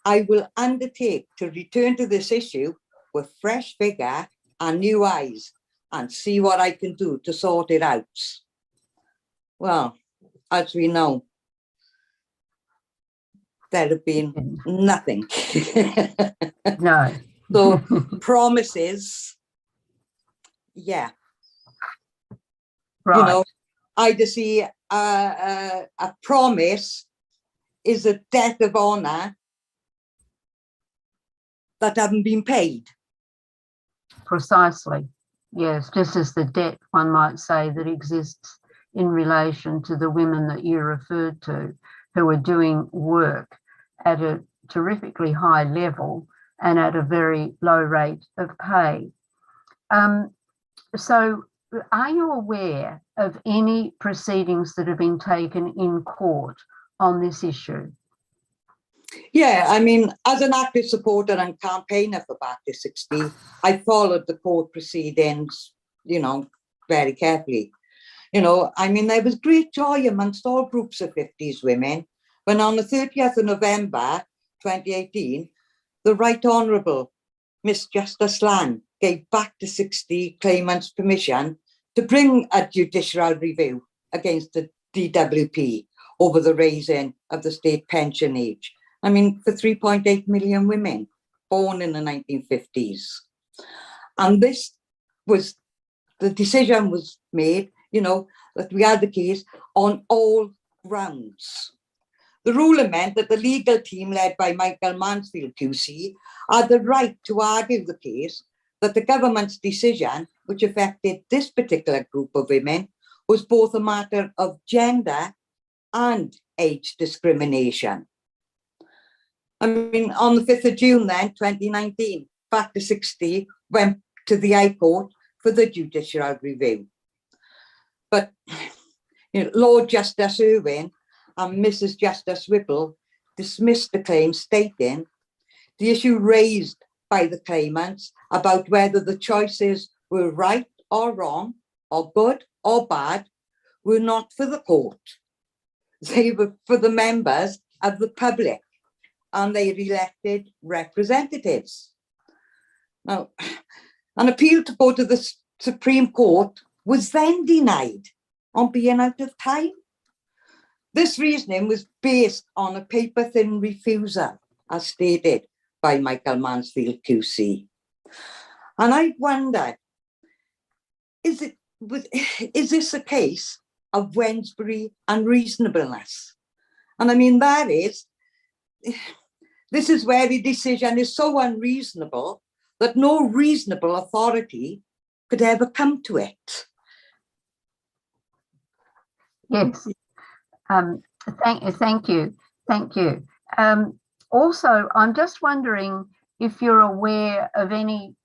I will undertake to return to this issue with fresh vigour and new eyes and see what I can do to sort it out. Well, as we know, there have been nothing. No. So promises, yeah. Right. You know, I just see a promise is a debt of honour that haven't been paid. Precisely. Yes, just as the debt, one might say, that exists in relation to the women that you referred to, who are doing work at a terrifically high level and at a very low rate of pay. So are you aware of any proceedings that have been taken in court on this issue? Yeah, I mean, as an active supporter and campaigner for Back to 60, I followed the court proceedings, very carefully. I mean, there was great joy amongst all groups of 50s women when on the 30th of November 2018, the Right Honourable Miss Justice Lan gave Back to 60 claimants permission to bring a judicial review against the DWP over the raising of the state pension age. I mean, for 3.8 million women born in the 1950s. And the decision was made, that we had the case on all grounds. The ruling meant that the legal team led by Michael Mansfield QC had the right to argue the case that the government's decision, which affected this particular group of women, was both a matter of gender and age discrimination. I mean, on the 5th of June then, 2019, Back to 60 went to the High Court for the judicial review. But Lord Justice Irwin and Mrs. Justice Whipple dismissed the claim, stating the issue raised by the claimants about whether the choices were right or wrong, or good or bad, were not for the court. They were for the members of the public and their elected representatives. Now, an appeal to go to the Supreme Court was then denied on being out of time. This reasoning was based on a paper-thin refusal, as stated by Michael Mansfield QC. And I wondered, is this a case of Wednesbury unreasonableness? And I mean, this is where the decision is so unreasonable that no reasonable authority could ever come to it. Yes. Thank you. Also, I'm just wondering if you're aware of any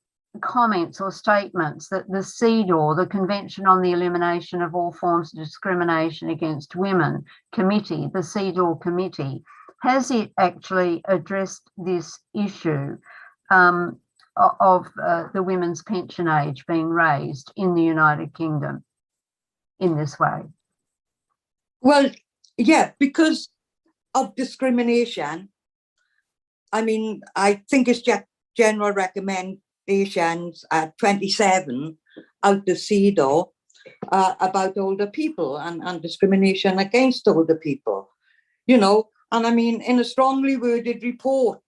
comments or statements that the CEDAW, the Convention on the Elimination of All Forms of Discrimination Against Women committee, the CEDAW committee, has it actually addressed this issue of the women's pension age being raised in the United Kingdom in this way? Well, yeah, because of discrimination. I mean, I think it's just general recommendations at 27 out of CEDAW about older people and discrimination against older people, and I mean, in a strongly worded report,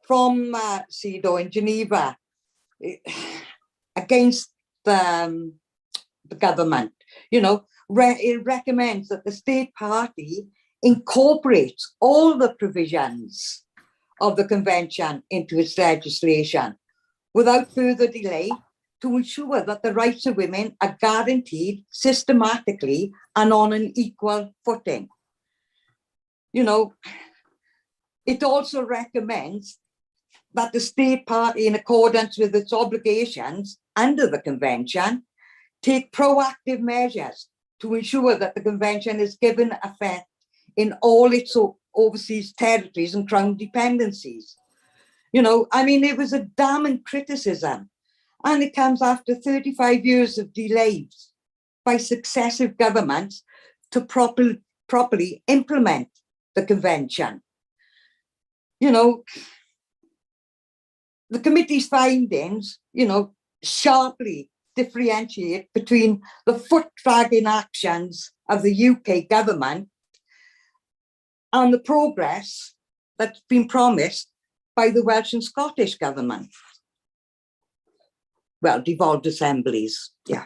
from CEDAW in Geneva against the government, it recommends that the state party incorporates all the provisions of the convention into its legislation without further delay to ensure that the rights of women are guaranteed systematically and on an equal footing. It also recommends that the state party, in accordance with its obligations under the convention, take proactive measures to ensure that the convention is given effect in all its overseas territories and crown dependencies. I mean, it was a damning criticism, and it comes after 35 years of delays by successive governments to properly implement the convention. The committee's findings, sharply differentiate between the foot-dragging actions of the UK government and the progress that's been promised by the Welsh and Scottish government. Well, devolved assemblies, yeah.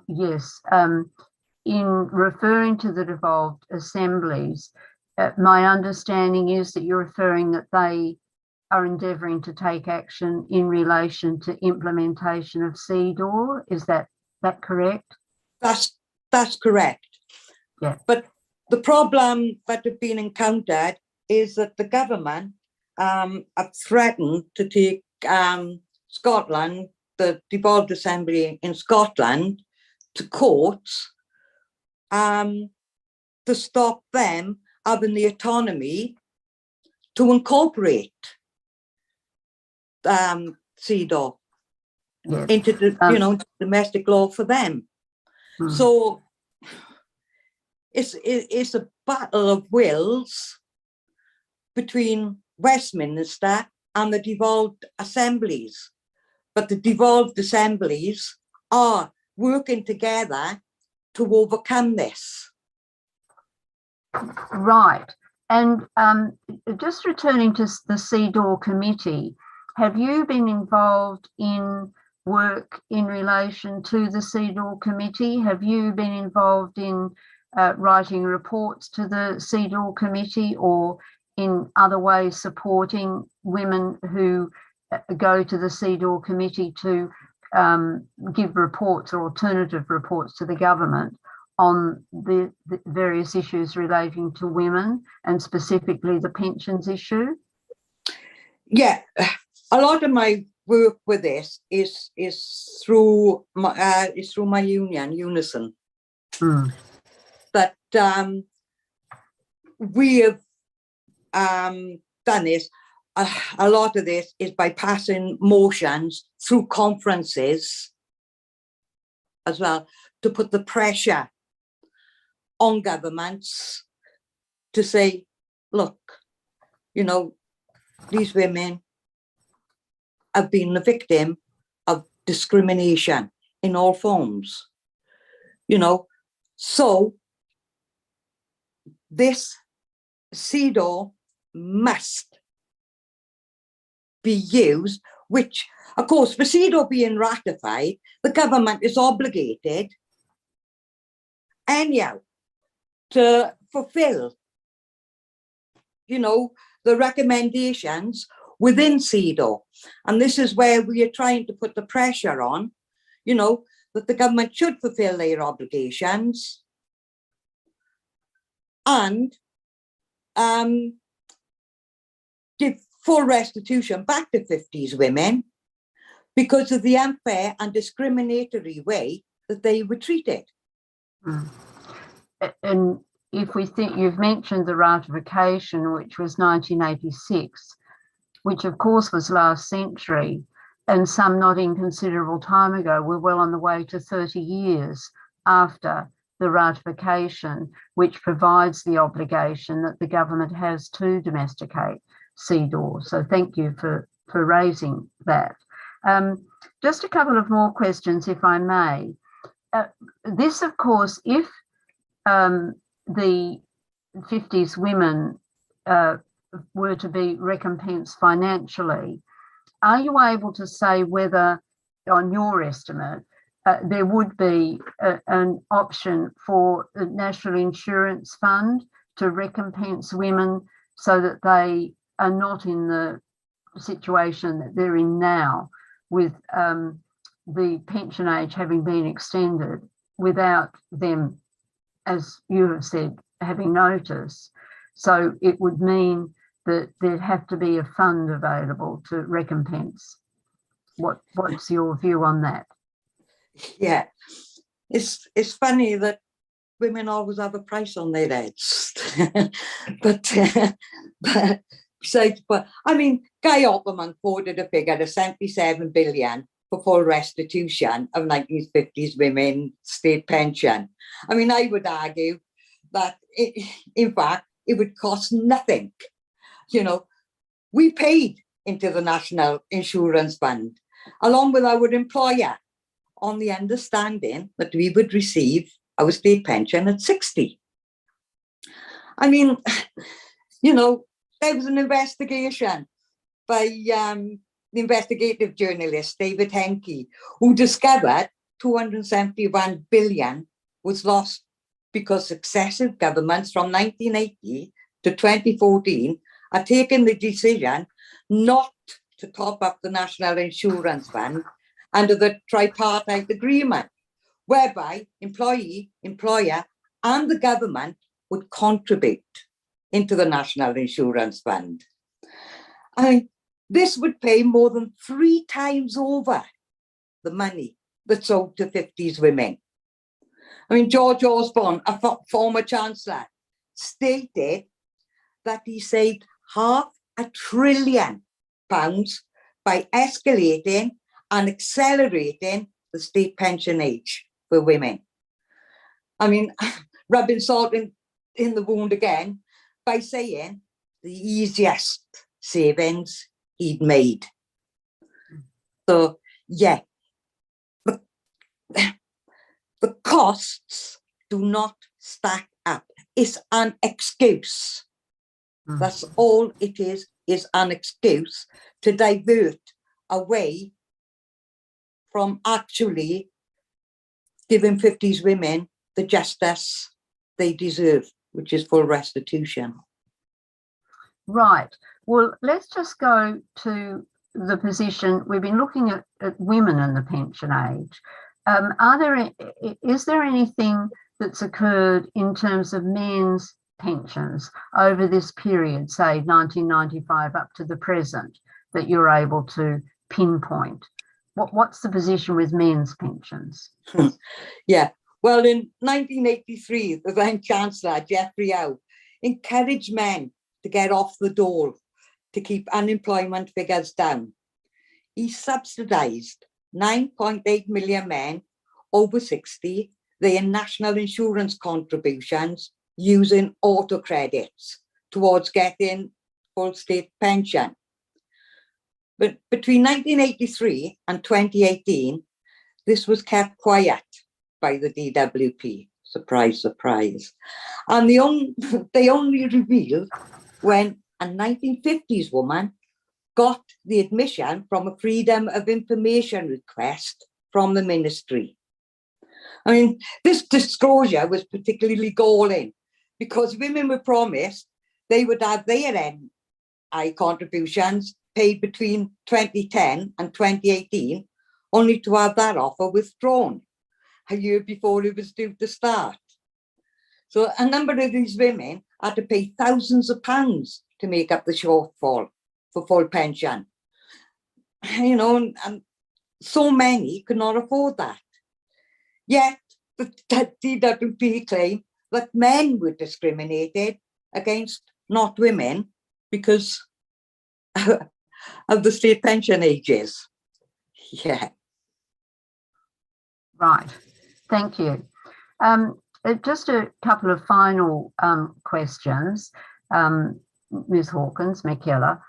Yes, in referring to the devolved assemblies, my understanding is that you're referring that they are endeavouring to take action in relation to implementation of CEDAW. Is that correct? That's correct. Yeah. But the problem that have been encountered is that the government have threatened to take Scotland, the devolved assembly in Scotland, to courts to stop them having the autonomy to incorporate CEDAW Yes. into the, domestic law for them. So it's a battle of wills between Westminster and the devolved assemblies. But the devolved assemblies are working together to overcome this. Right. And just returning to the CEDAW committee, have you been involved in work in relation to the CEDAW committee? Have you been involved in writing reports to the CEDAW committee, or in other ways supporting women who go to the CEDAW committee to give reports or alternative reports to the government on the various issues relating to women, and specifically the pensions issue? Yeah, a lot of my work with this is through my union, Unison. But we have done this. A lot of this is by passing motions through conferences as well, to put the pressure on governments to say, look, these women have been the victim of discrimination in all forms, so this CEDAW must be used, which, of course, for CEDAW being ratified, the government is obligated anyhow to fulfill, the recommendations within CEDAW. And this is where we are trying to put the pressure on, that the government should fulfill their obligations and give full restitution back to 50s women because of the unfair and discriminatory way that they were treated. And if we think, you've mentioned the ratification, which was 1986, which of course was last century, and some not inconsiderable time ago. We're well on the way to 30 years after the ratification, which provides the obligation that the government has to domesticate CEDAW. So thank you for raising that. Just a couple of more questions, if I may. This, of course, if the 50s women were to be recompensed financially, are you able to say whether, on your estimate, there would be an option for the National Insurance Fund to recompense women so that they are not in the situation that they're in now, with the pension age having been extended without them, as you have said, having notice? So it would mean that there'd have to be a fund available to recompense. What's your view on that? Yeah, it's funny that women always have a price on their heads. but besides, I mean, Guy Opperman quoted a figure of 77 billion for full restitution of 1950s women state pension. I mean, I would argue that in fact, it would cost nothing. We paid into the National Insurance Fund along with our employer on the understanding that we would receive our state pension at 60. I mean, there was an investigation by the investigative journalist David Henke, who discovered 271 billion was lost because successive governments from 1980 to 2014 are taking the decision not to top up the National Insurance Fund under the tripartite agreement, whereby employee, employer, and the government would contribute into the National Insurance Fund. This would pay more than 3 times over the money that's owed to 50s women. George Osborne, a former Chancellor, stated that he saved £500 billion by escalating and accelerating the state pension age for women. Rubbing salt in the wound again by saying the easiest savings he'd made. So, yeah, the costs do not stack up. It's an excuse. That's all it is an excuse to divert away from actually giving 50s women the justice they deserve, which is full restitution. Right. Well, let's just go to the position. We've been looking at women and the pension age. Is there anything that's occurred in terms of men's pensions over this period, say 1995 up to the present, that you're able to pinpoint? What's the position with men's pensions? Yeah, well, in 1983, the then Chancellor, Geoffrey Howe, encouraged men to get off the dole to keep unemployment figures down. He subsidised 9.8 million men over 60 their national insurance contributions using auto credits towards getting full state pension. But between 1983 and 2018, this was kept quiet by the DWP. Surprise, surprise. And they only revealed when a 1950s woman got the admission from a Freedom of Information request from the ministry. This disclosure was particularly galling because women were promised they would have their NI contributions paid between 2010 and 2018, only to have that offer withdrawn a year before it was due to start. So a number of these women had to pay thousands of pounds to make up the shortfall for full pension. And so many could not afford that. Yet the DWP claim that men were discriminated against, not women, because of the state pension ages. Yeah. Right. Thank you. Just a couple of final questions. Ms. Hawkins, McKellar,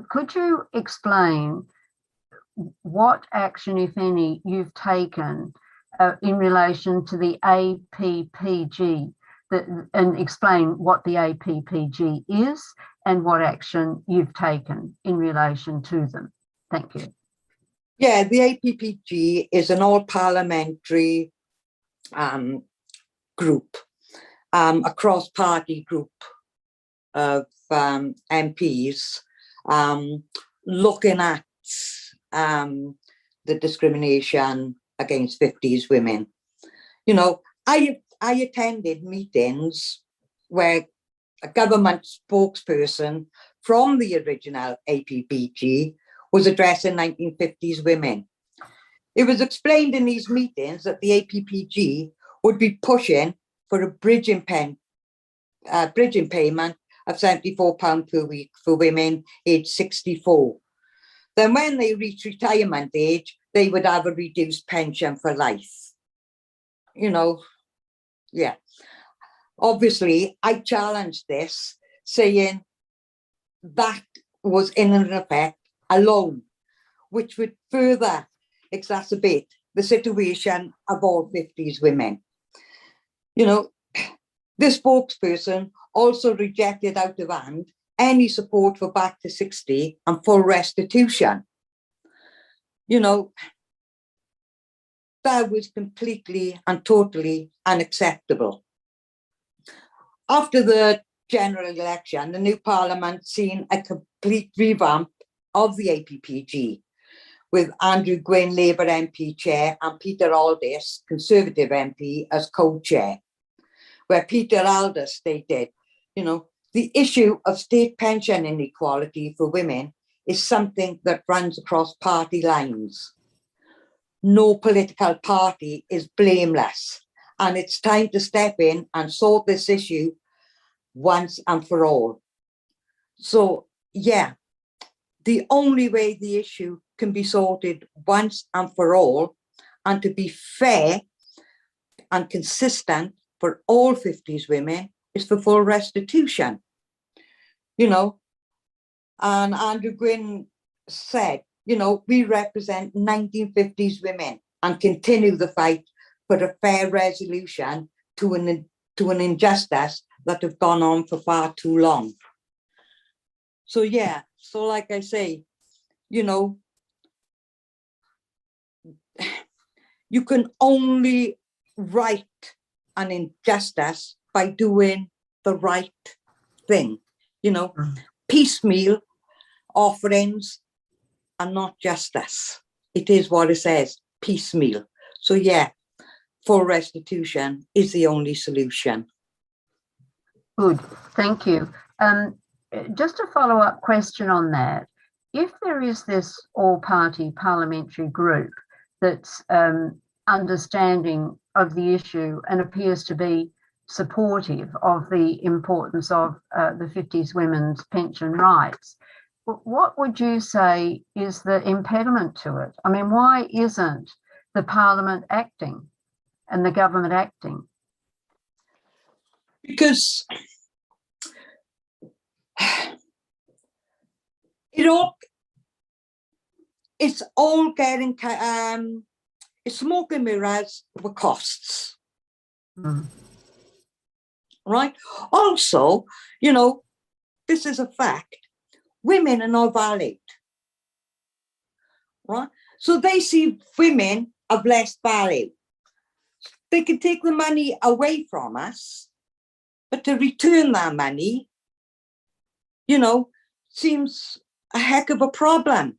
could you explain what action, if any, you've taken in relation to the APPG, and explain what the APPG is and what action you've taken in relation to them? Thank you. Yeah, the APPG is an all-parliamentary group, a cross-party group of MPs looking at the discrimination against 50s women. I attended meetings where a government spokesperson from the original APPG was addressing 1950s women. It was explained in these meetings that the APPG would be pushing for a bridging payment of £74 per week for women aged 64. Then when they reach retirement age, they would have a reduced pension for life. Yeah. Obviously, I challenged this, saying that was in effect alone, which would further exacerbate the situation of all 50s women. This spokesperson also rejected out of hand any support for back to 60 and full restitution. That was completely and totally unacceptable. After the general election, the new parliament seen a complete revamp of the APPG, with Andrew Gwynn, Labour MP chair, and Peter Aldis, Conservative MP, as co-chair, where Peter Aldis stated, the issue of state pension inequality for women is something that runs across party lines. No political party is blameless, and it's time to step in and sort this issue once and for all. So, yeah, the only way the issue can be sorted once and for all, and to be fair and consistent for all 50s women, is for full restitution. You know, and Andrew Gwynn said, you know, we represent 1950s women and continue the fight for a fair resolution to an injustice that have gone on for far too long. So, yeah, so like I say, you know, you can only right an injustice by doing the right thing, you know, piecemeal offerings and not justice. It is what it says, piecemeal. So yeah, full restitution is the only solution. Good, thank you. Just a follow-up question on that. If there is this all-party parliamentary group that's understanding of the issue and appears to be supportive of the importance of the 50s women's pension rights, what would you say is the impediment to it? I mean, why isn't the Parliament acting and the government acting? Because it's all getting, it's smoke and mirrors with costs. Right? Also, you know, this is a fact. Women are not valued, right? So they see women of less value. They can take the money away from us, but to return that money, you know, seems a heck of a problem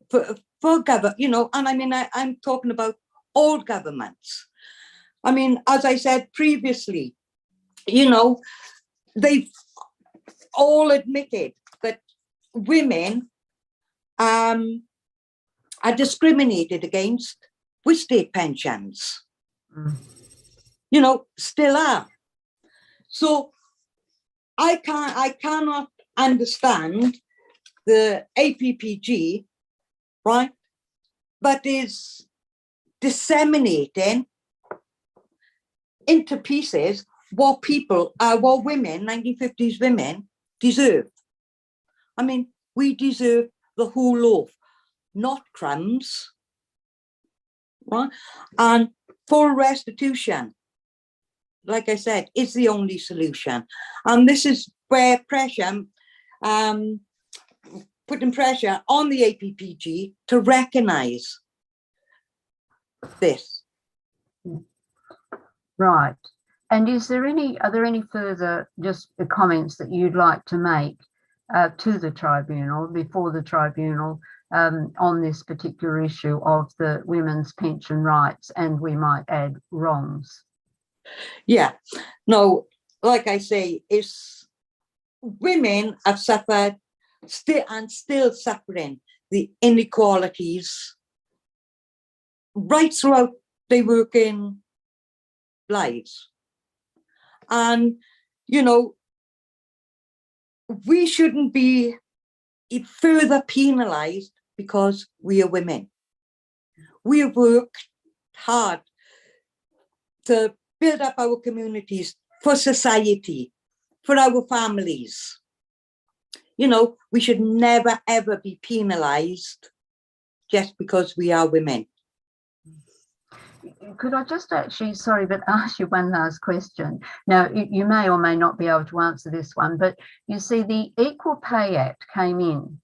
for government, you know, and I mean, I'm talking about all governments. I mean, as I said previously, you know, they've all admitted that women are discriminated against with state pensions. You know, still are. So I cannot understand the APPG, right, that is disseminating into pieces what women, 1950s women, deserve. I mean, we deserve the whole loaf, not crumbs, right? And full restitution, like I said, is the only solution. And this is where pressure, putting pressure on the APPG to recognise this. Right. And are there any further just comments that you'd like to make to the tribunal, before the tribunal, on this particular issue of the women's pension rights, and we might add wrongs? Yeah, no, like I say, it's women have suffered still suffering the inequalities right throughout their working lives. And, you know, we shouldn't be further penalised because we are women. We have worked hard to build up our communities, for society, for our families. You know, we should never, ever be penalised just because we are women. Could I just actually, sorry, but ask you one last question? Now, you may or may not be able to answer this one, but you see, the Equal Pay Act came in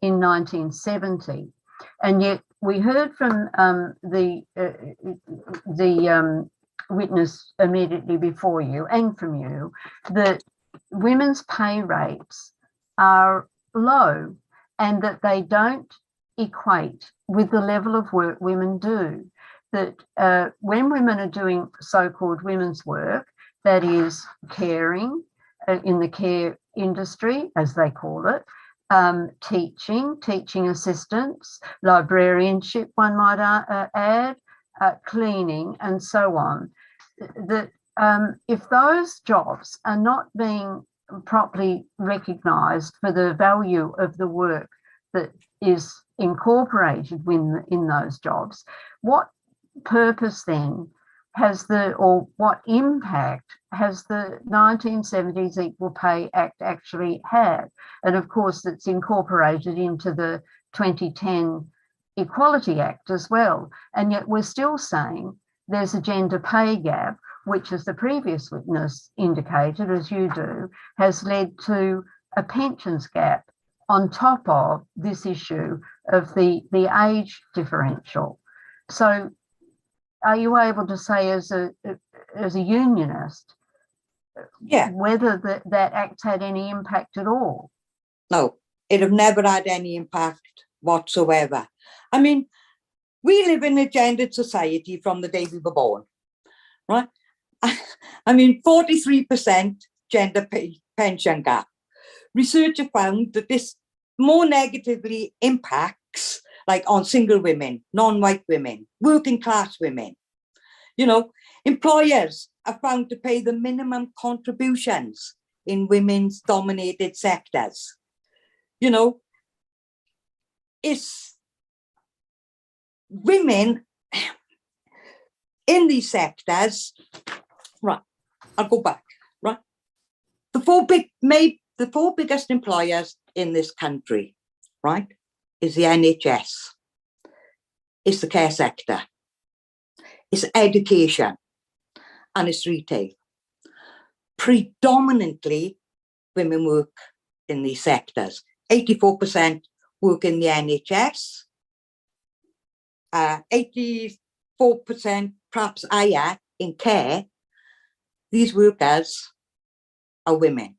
1970, and yet we heard from the witness immediately before you and from you that women's pay rates are low and that they don't equate with the level of work women do. That when women are doing so-called women's work, that is caring, in the care industry, as they call it, teaching assistants, librarianship, one might add, cleaning, and so on. That if those jobs are not being properly recognised for the value of the work that is incorporated in those jobs, what purpose then has what impact has the 1970s Equal Pay Act actually had? And of course, it's incorporated into the 2010 Equality Act as well. And yet we're still saying there's a gender pay gap, which, as the previous witness indicated, as you do, has led to a pensions gap on top of this issue of the age differential. So are you able to say, as a unionist, whether that act had any impact at all? No, it have never had any impact whatsoever. I mean, we live in a gendered society from the day we were born, right? I mean, 43% gender pension gap. Research have found that this more negatively impacts like on single women, non-white women, working class women. You know, employers are found to pay the minimum contributions in women's dominated sectors. You know, it's women in these sectors, right, I'll go back, right? The four biggest employers in this country, right, is the NHS, it's the care sector, it's education, and it's retail. Predominantly, women work in these sectors. 84% work in the NHS, 84%, perhaps higher, in care. These workers are women.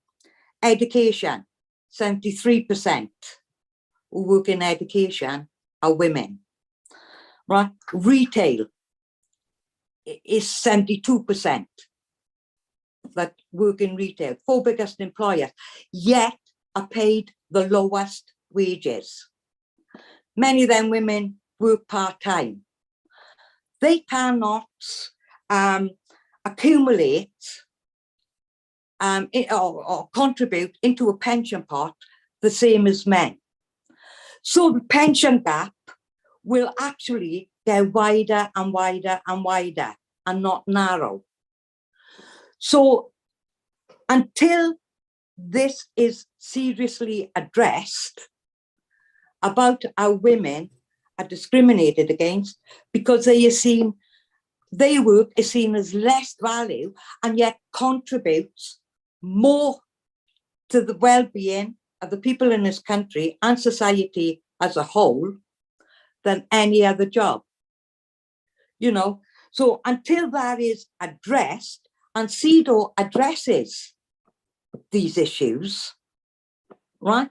Education, 73% who work in education are women. Right? Retail is 72% that work in retail. Four biggest employers, yet are paid the lowest wages. Many of them women work part-time. They cannot accumulate or contribute into a pension pot the same as men. So the pension gap will actually get wider and wider and wider and not narrow. So until this is seriously addressed about how women are discriminated against because their work is seen as less value and yet contributes more to the well-being of the people in this country and society as a whole than any other job. You know, so until that is addressed and CEDAW addresses these issues, right,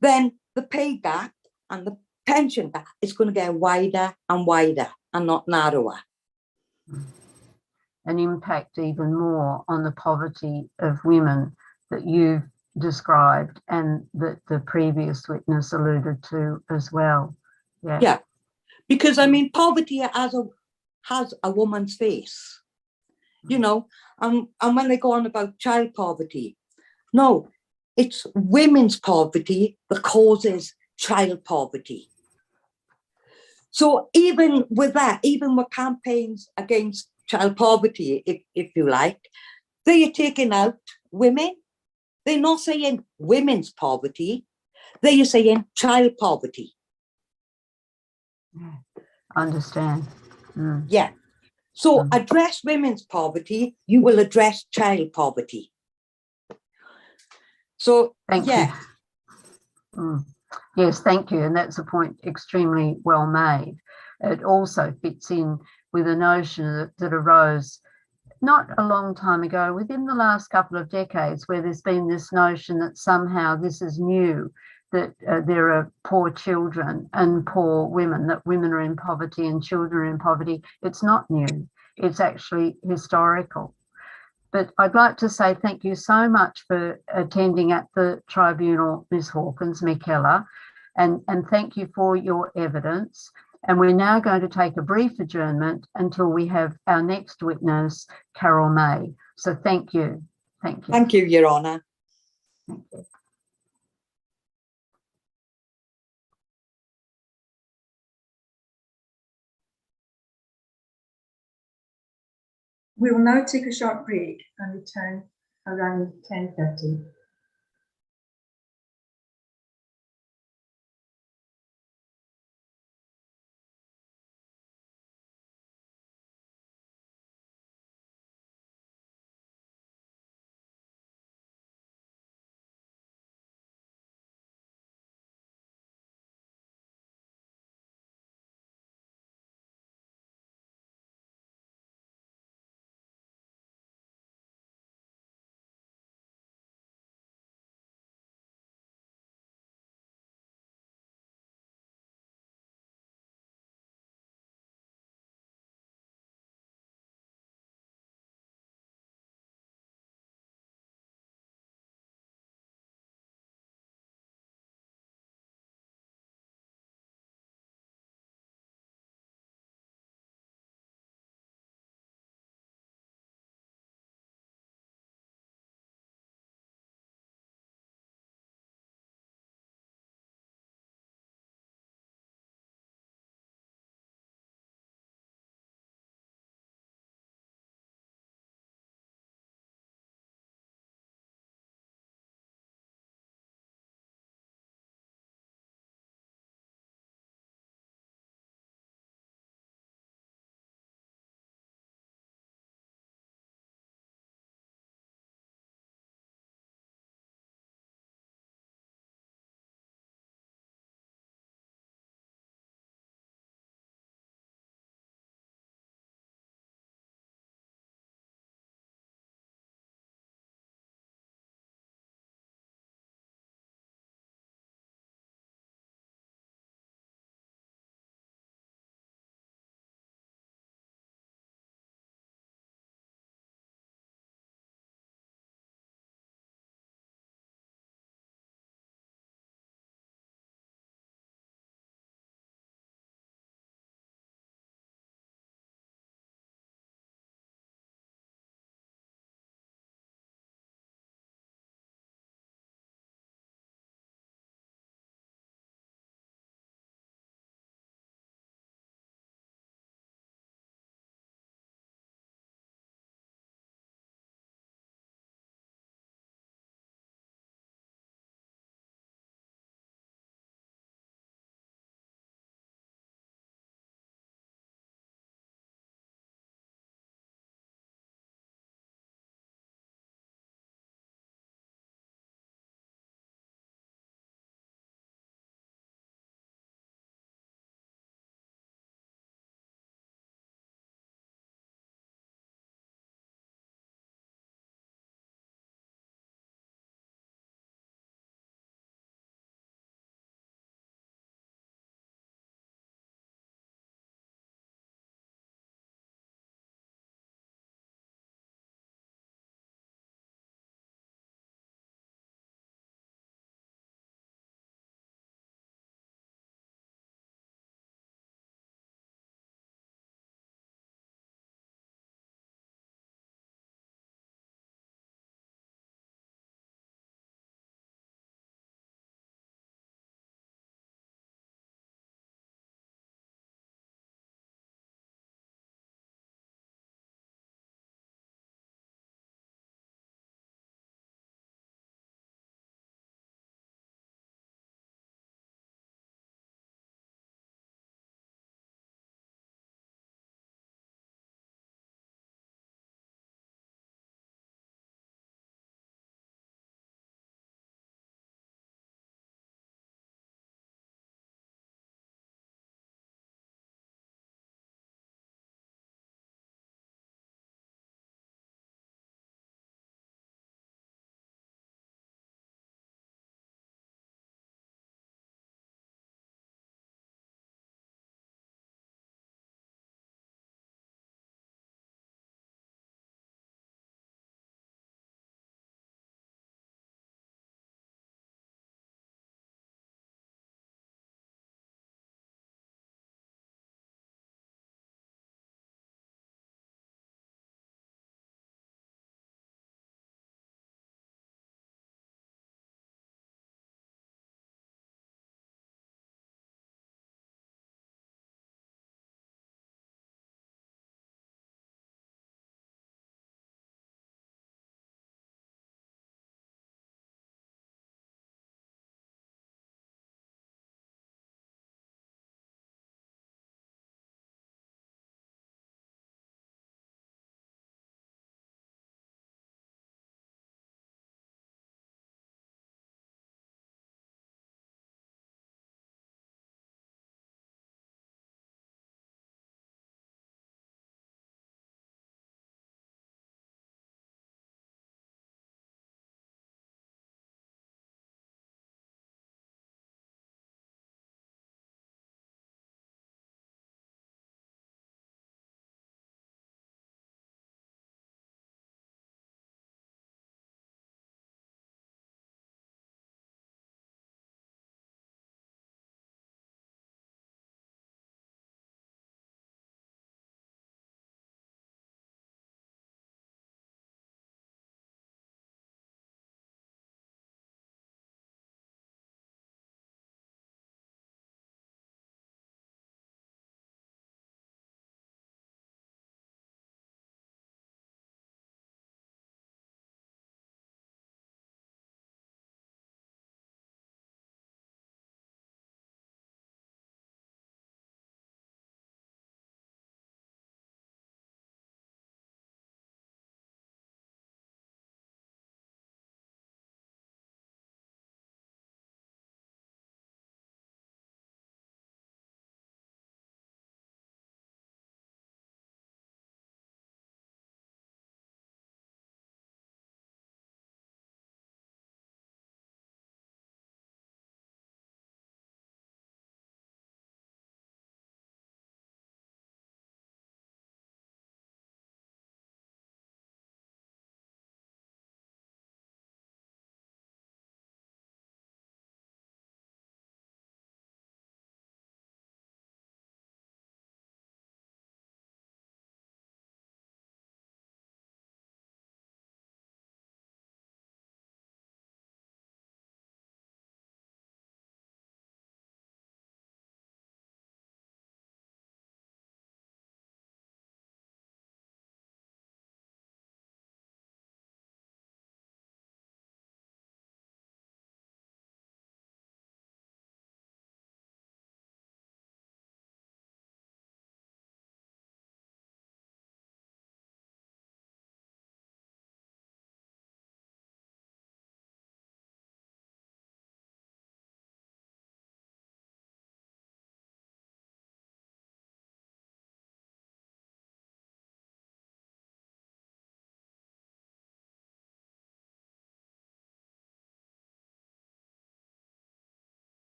then the pay gap and the pension gap is going to get wider and wider and not narrower. And impact even more on the poverty of women that you've described and that the previous witness alluded to as well. Yeah, because I mean, poverty has a woman's face, you know, and when they go on about child poverty, no, it's women's poverty that causes child poverty. So even with that, even with campaigns against child poverty, if you like, they are taking out women. They're not saying women's poverty, they are saying child poverty. Understand. Yeah. So address women's poverty, you will address child poverty. So thank you. Yes, thank you. And that's a point extremely well made. It also fits in with a notion that arose not a long time ago, within the last couple of decades, where there's been this notion that somehow this is new, that there are poor children and poor women, that women are in poverty and children are in poverty. It's not new. It's actually historical. But I'd like to say thank you so much for attending at the tribunal, Ms. Hawkins, Michaela, and thank you for your evidence. And we're now going to take a brief adjournment until we have our next witness, Carol May. So thank you. Thank you. Thank you, Your Honour. Thank you. We will now take a short break and return around 10:30.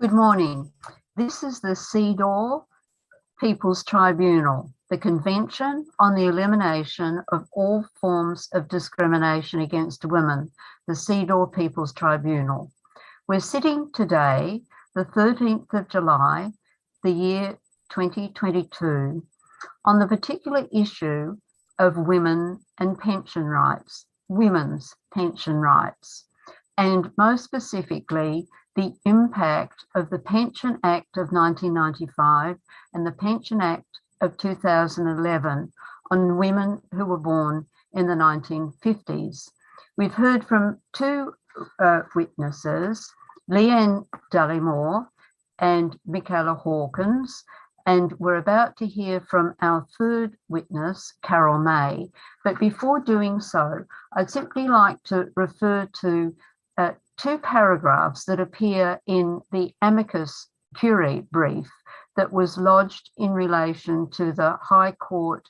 Good morning. This is the CEDAW People's Tribunal, the Convention on the Elimination of All Forms of Discrimination Against Women, the CEDAW People's Tribunal. We're sitting today, the 13th of July, the year 2022, on the particular issue of women and pension rights, women's pension rights, and most specifically, the impact of the Pension Act of 1995 and the Pension Act of 2011 on women who were born in the 1950s. We've heard from two witnesses, Leanne Dallimore and Michaela Hawkins, and we're about to hear from our third witness, Carol May. But before doing so, I'd simply like to refer to two paragraphs that appear in the amicus curiae brief that was lodged in relation to the High Court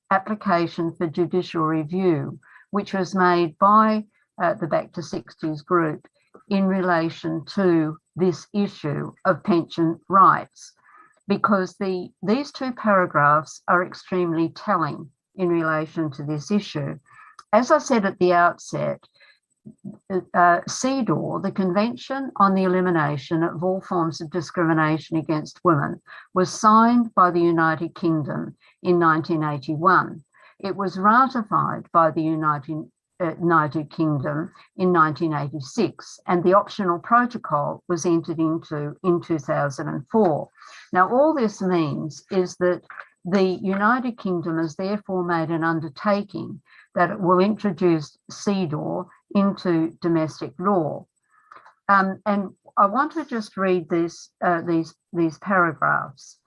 application for judicial review, which was made by the Back to 60s group in relation to this issue of pension rights, because these two paragraphs are extremely telling in relation to this issue. As I said at the outset, CEDAW, the Convention on the Elimination of All Forms of Discrimination Against Women, was signed by the United Kingdom in 1981. It was ratified by the United Kingdom in 1986, and the optional protocol was entered into in 2004. Now, all this means is that the United Kingdom has therefore made an undertaking that it will introduce CEDAW into domestic law. And I want to just read these paragraphs.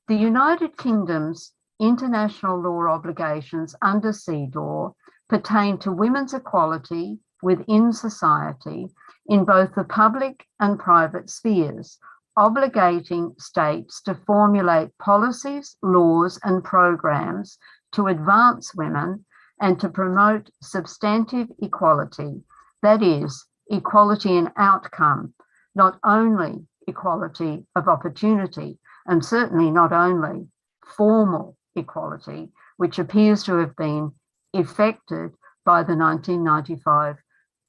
The United Kingdom's international law obligations under CEDAW pertain to women's equality within society in both the public and private spheres, obligating states to formulate policies, laws, and programs to advance women and to promote substantive equality, that is, equality in outcome, not only equality of opportunity, and certainly not only formal equality, which appears to have been effected by the 1995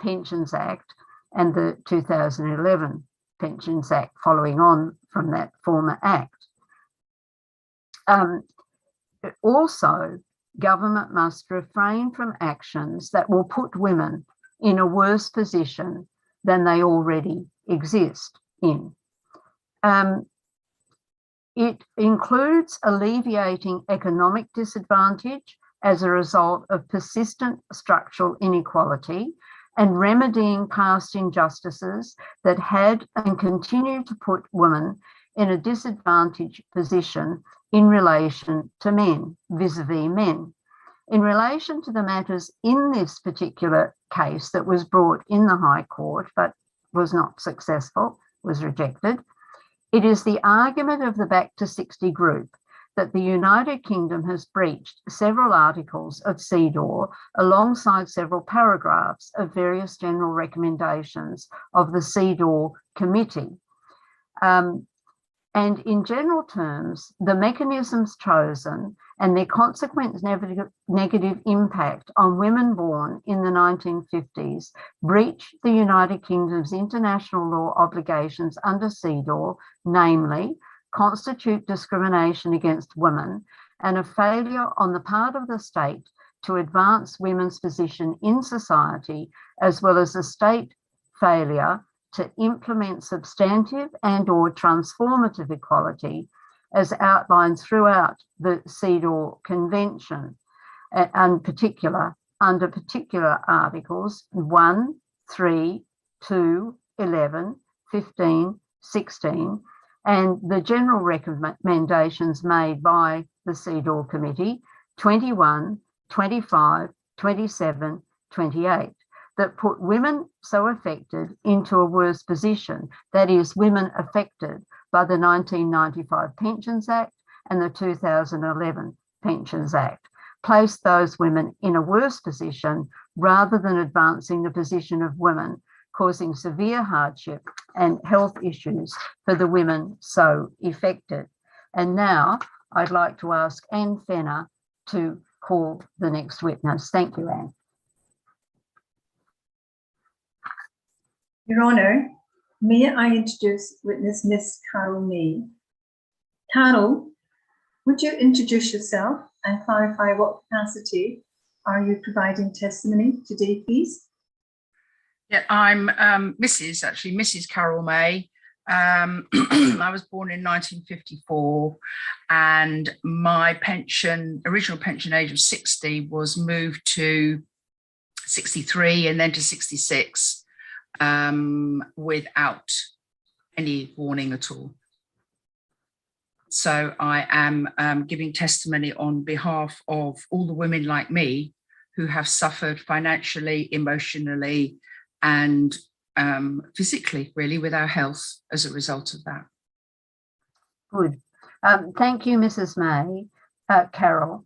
Pensions Act and the 2011 Pensions Act following on from that former act. Also, government must refrain from actions that will put women in a worse position than they already exist in. It includes alleviating economic disadvantage as a result of persistent structural inequality and remedying past injustices that had and continue to put women in a disadvantaged position in relation to men, vis-a-vis men. In relation to the matters in this particular case that was brought in the High Court but was not successful, was rejected, it is the argument of the Back to 60 group that the United Kingdom has breached several articles of CEDAW alongside several paragraphs of various general recommendations of the CEDAW committee. And in general terms, the mechanisms chosen and their consequent negative impact on women born in the 1950s breach the United Kingdom's international law obligations under CEDAW, namely, constitute discrimination against women and a failure on the part of the state to advance women's position in society, as well as a state failure to implement substantive and or transformative equality as outlined throughout the CEDAW Convention, and under particular articles 1, 3, 2, 11, 15, 16, and the general recommendations made by the CEDAW Committee 21, 25, 27, 28, that put women so affected into a worse position, that is, women affected by the 1995 Pensions Act and the 2011 Pensions Act, placed those women in a worse position rather than advancing the position of women causing severe hardship and health issues for the women so affected. And now I'd like to ask Anne Fenner to call the next witness. Thank you, Anne. Your Honour, may I introduce witness Miss Carol May. Carol, would you introduce yourself and clarify what capacity are you providing testimony today, please? Yeah, I'm Mrs. Carol May. I was born in 1954, and my original pension age of 60 was moved to 63 and then to 66 without any warning at all. So I am giving testimony on behalf of all the women like me who have suffered financially, emotionally, and physically, really, with our health as a result of that. Good. Thank you, Mrs. May. Carol,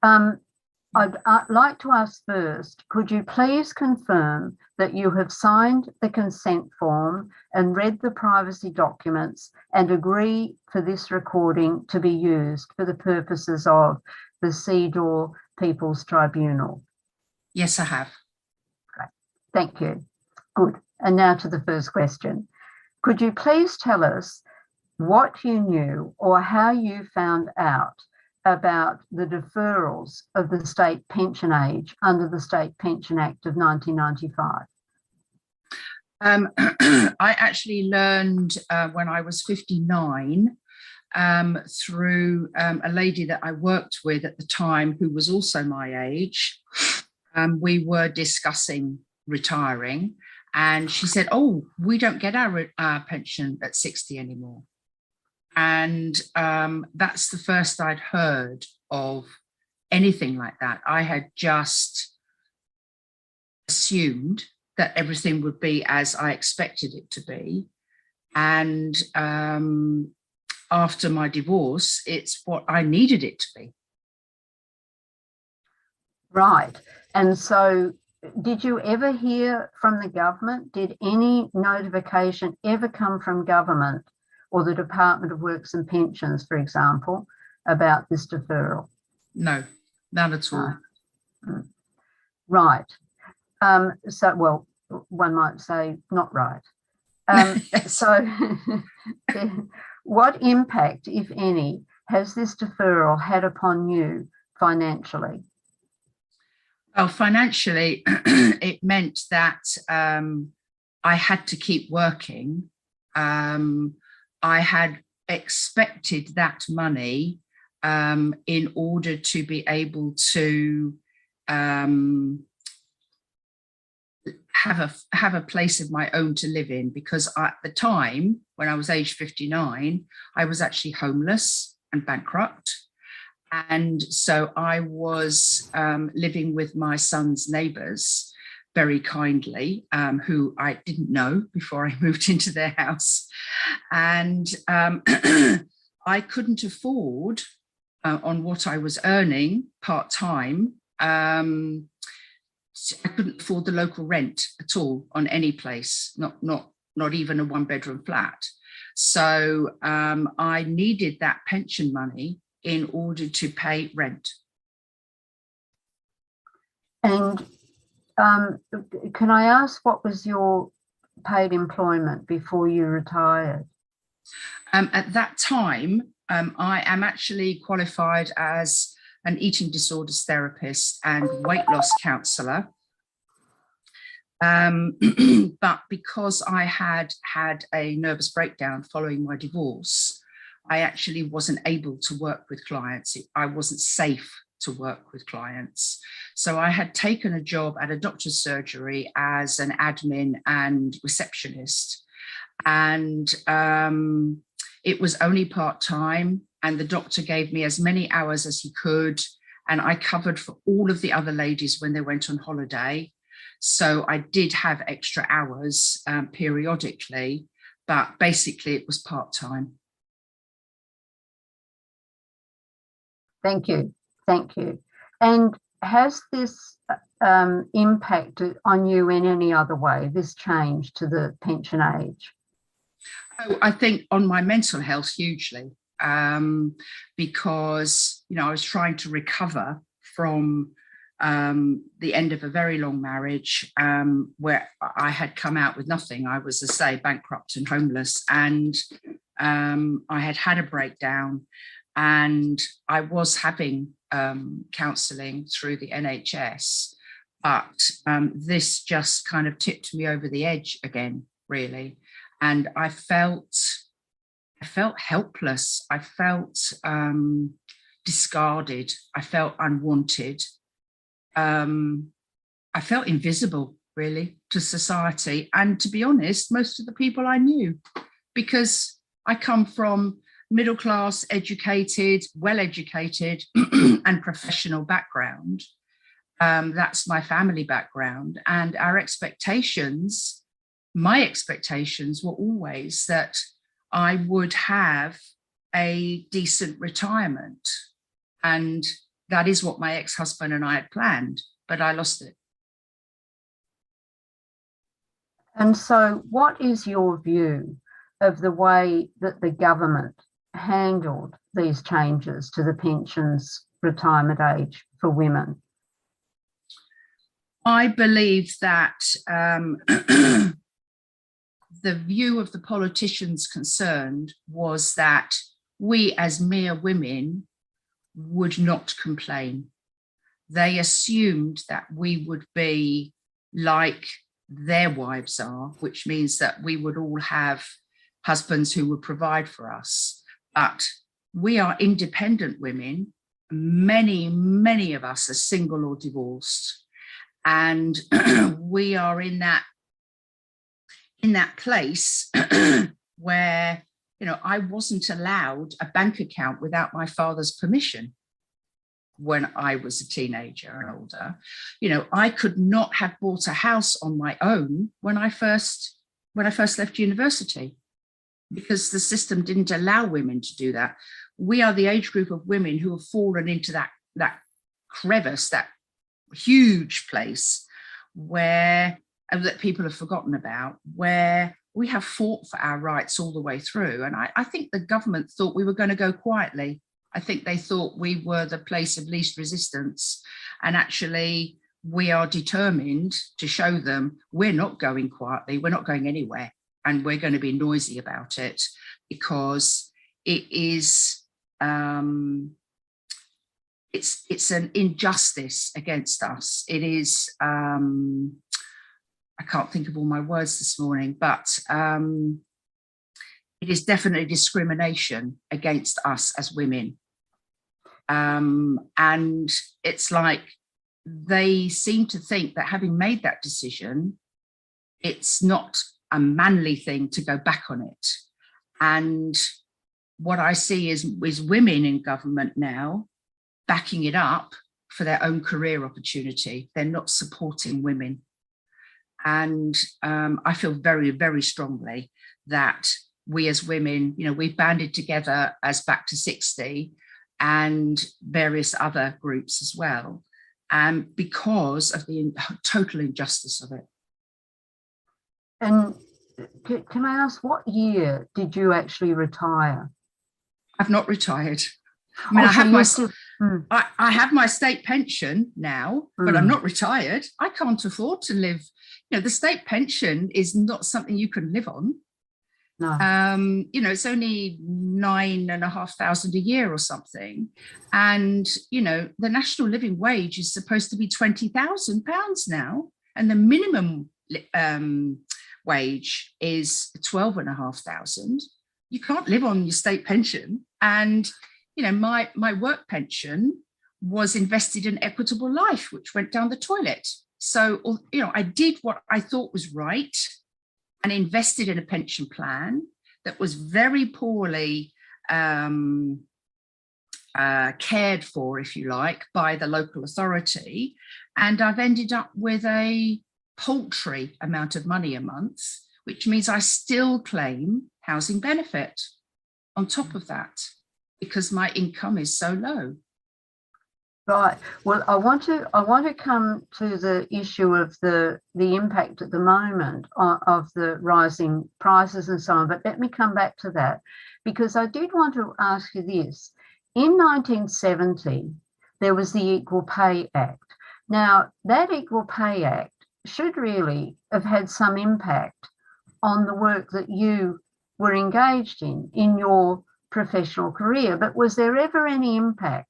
I'd like to ask first, could you please confirm that you have signed the consent form and read the privacy documents and agree for this recording to be used for the purposes of the CEDAW People's Tribunal? Yes, I have. Great. Thank you. Good. And now to the first question. Could you please tell us what you knew or how you found out about the deferrals of the state pension age under the State Pension Act of 1995? I actually learned when I was 59 through a lady that I worked with at the time who was also my age. We were discussing retiring, and she said, "Oh, we don't get our pension at 60 anymore." And that's the first I'd heard of anything like that. I had just assumed that everything would be as I expected it to be. And after my divorce, it's what I needed it to be. Right. And so did you ever hear from the government? Did any notification ever come from government or the Department of Works and Pensions, for example, about this deferral? No, none at all. No. Right. So, well, one might say not right. So what impact, if any, has this deferral had upon you financially? Well, financially, it meant that I had to keep working. I had expected that money in order to be able to have a place of my own to live in, because at the time when I was age 59, I was actually homeless and bankrupt. And so I was living with my son's neighbours very kindly, who I didn't know before I moved into their house. And I couldn't afford, on what I was earning part-time, I couldn't afford the local rent at all on any place, not even a one-bedroom flat. So I needed that pension money in order to pay rent. And can I ask, what was your paid employment before you retired? At that time, I am actually qualified as an eating disorders therapist and weight loss counsellor. But because I had a nervous breakdown following my divorce, I actually wasn't able to work with clients. I wasn't safe to work with clients. So I had taken a job at a doctor's surgery as an admin and receptionist. And it was only part-time, and the doctor gave me as many hours as he could. And I covered for all of the other ladies when they went on holiday. So I did have extra hours periodically, but basically it was part-time. Thank you. Thank you. And has this impact on you in any other way, this change to the pension age? Oh, I think on my mental health hugely, because I was trying to recover from the end of a very long marriage, where I had come out with nothing. I was, as I say, bankrupt and homeless, and I had had a breakdown, and I was having counselling through the NHS, but this just kind of tipped me over the edge again, really. And I felt helpless. I felt discarded. I felt unwanted. I felt invisible, really, to society. And to be honest, most of the people I knew, because I come from middle class, educated, well-educated and professional background. That's my family background. And our expectations, my expectations were always that I would have a decent retirement. And that is what my ex-husband and I had planned, but I lost it. And so what is your view of the way that the government handled these changes to the pensions retirement age for women? I believe that the view of the politicians concerned was that we as mere women would not complain. They assumed that we would be like their wives are, which means that we would all have husbands who would provide for us. But we are independent women. Many, many of us are single or divorced. And we are in that place where, I wasn't allowed a bank account without my father's permission when I was a teenager and older. I could not have bought a house on my own when I first left university, because the system didn't allow women to do that. We are the age group of women who have fallen into that crevice, that huge place that people have forgotten about, where we have fought for our rights all the way through. And I think the government thought we were going to go quietly. I think they thought we were the place of least resistance. And actually, we are determined to show them we're not going quietly, we're not going anywhere, and we're going to be noisy about it, because it is it's an injustice against us. It is I can't think of all my words this morning, but it is definitely discrimination against us as women. And it's like they seem to think that having made that decision, it's not a manly thing to go back on it. And what I see is women in government now backing it up for their own career opportunity. They're not supporting women. And I feel very, very strongly that we as women, we've banded together as Back to 60 and various other groups as well, because of the total injustice of it. And can I ask, what year did you actually retire? I've not retired. I mean, I have my state pension now, but I'm not retired. I can't afford to live. The state pension is not something you can live on. No. It's only $9,500 a year or something. And, the national living wage is supposed to be £20,000 now. And the minimum wage is $12,500. You can't live on your state pension. And, my work pension was invested in Equitable Life, which went down the toilet. So, I did what I thought was right and invested in a pension plan that was very poorly cared for, if you like, by the local authority. And I've ended up with a paltry amount of money a month, which means I still claim housing benefit on top of that, because my income is so low. Right. Well, I want to come to the issue of the impact at the moment of the rising prices and so on. But let me come back to that, because I did want to ask you this. In 1970, there was the Equal Pay Act. Now, that Equal Pay Act should really have had some impact on the work that you were engaged in your professional career. But was there ever any impact,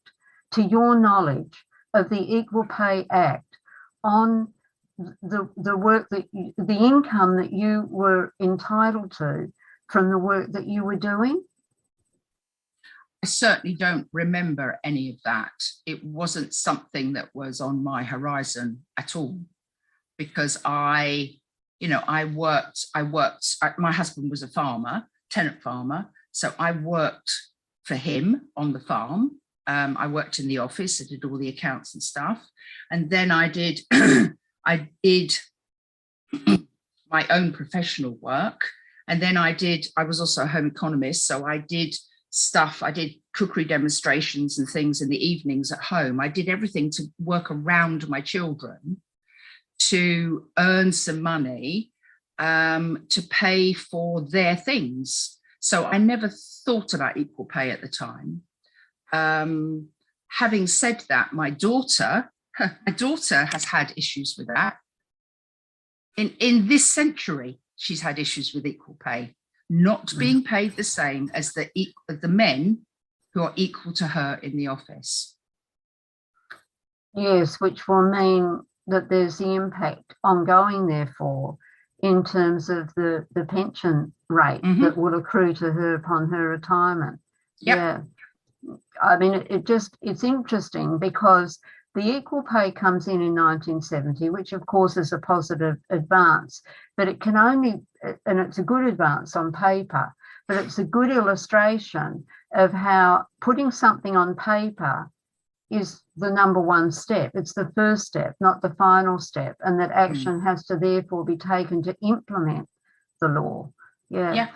to your knowledge, of the Equal Pay Act on the work that the income that you were entitled to from the work that you were doing? I certainly don't remember any of that. It wasn't something that was on my horizon at all, because I worked, my husband was a farmer, tenant farmer. So I worked for him on the farm. I worked in the office, I did all the accounts and stuff. And then I did, I did my own professional work. And then I was also a home economist. So I did cookery demonstrations and things in the evenings at home. I did everything to work around my children to earn some money to pay for their things. So I never thought about equal pay at the time. Having said that, my daughter has had issues with that. In this century, she's had issues with equal pay, not being paid the same as the men who are equal to her in the office. Yes, which will mean that there's the impact ongoing, therefore, in terms of the pension rate that will accrue to her upon her retirement. Yep. Yeah. I mean, it's interesting because the equal pay comes in 1970, which of course is a positive advance, but it can only, and it's a good advance on paper, but it's a good illustration of how putting something on paper is the number one step. It's the first step, not the final step, and that action has to therefore be taken to implement the law. Yeah.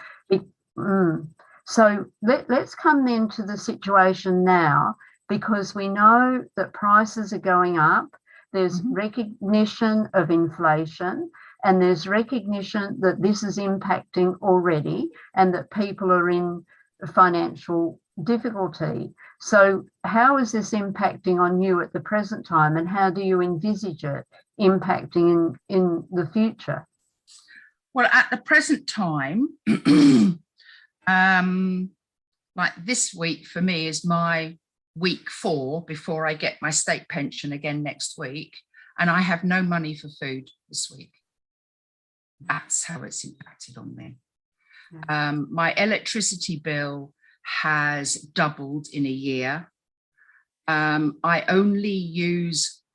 So let's come then to the situation now, because we know that prices are going up. There's recognition of inflation, and there's recognition that this is impacting already and that people are in financial difficulty. So how is this impacting on you at the present time, and how do you envisage it impacting in the future? Well, at the present time, like this week for me is my week 4 before I get my state pension again next week, and I have no money for food this week. That's how it's impacted on me. My electricity bill has doubled in a year. I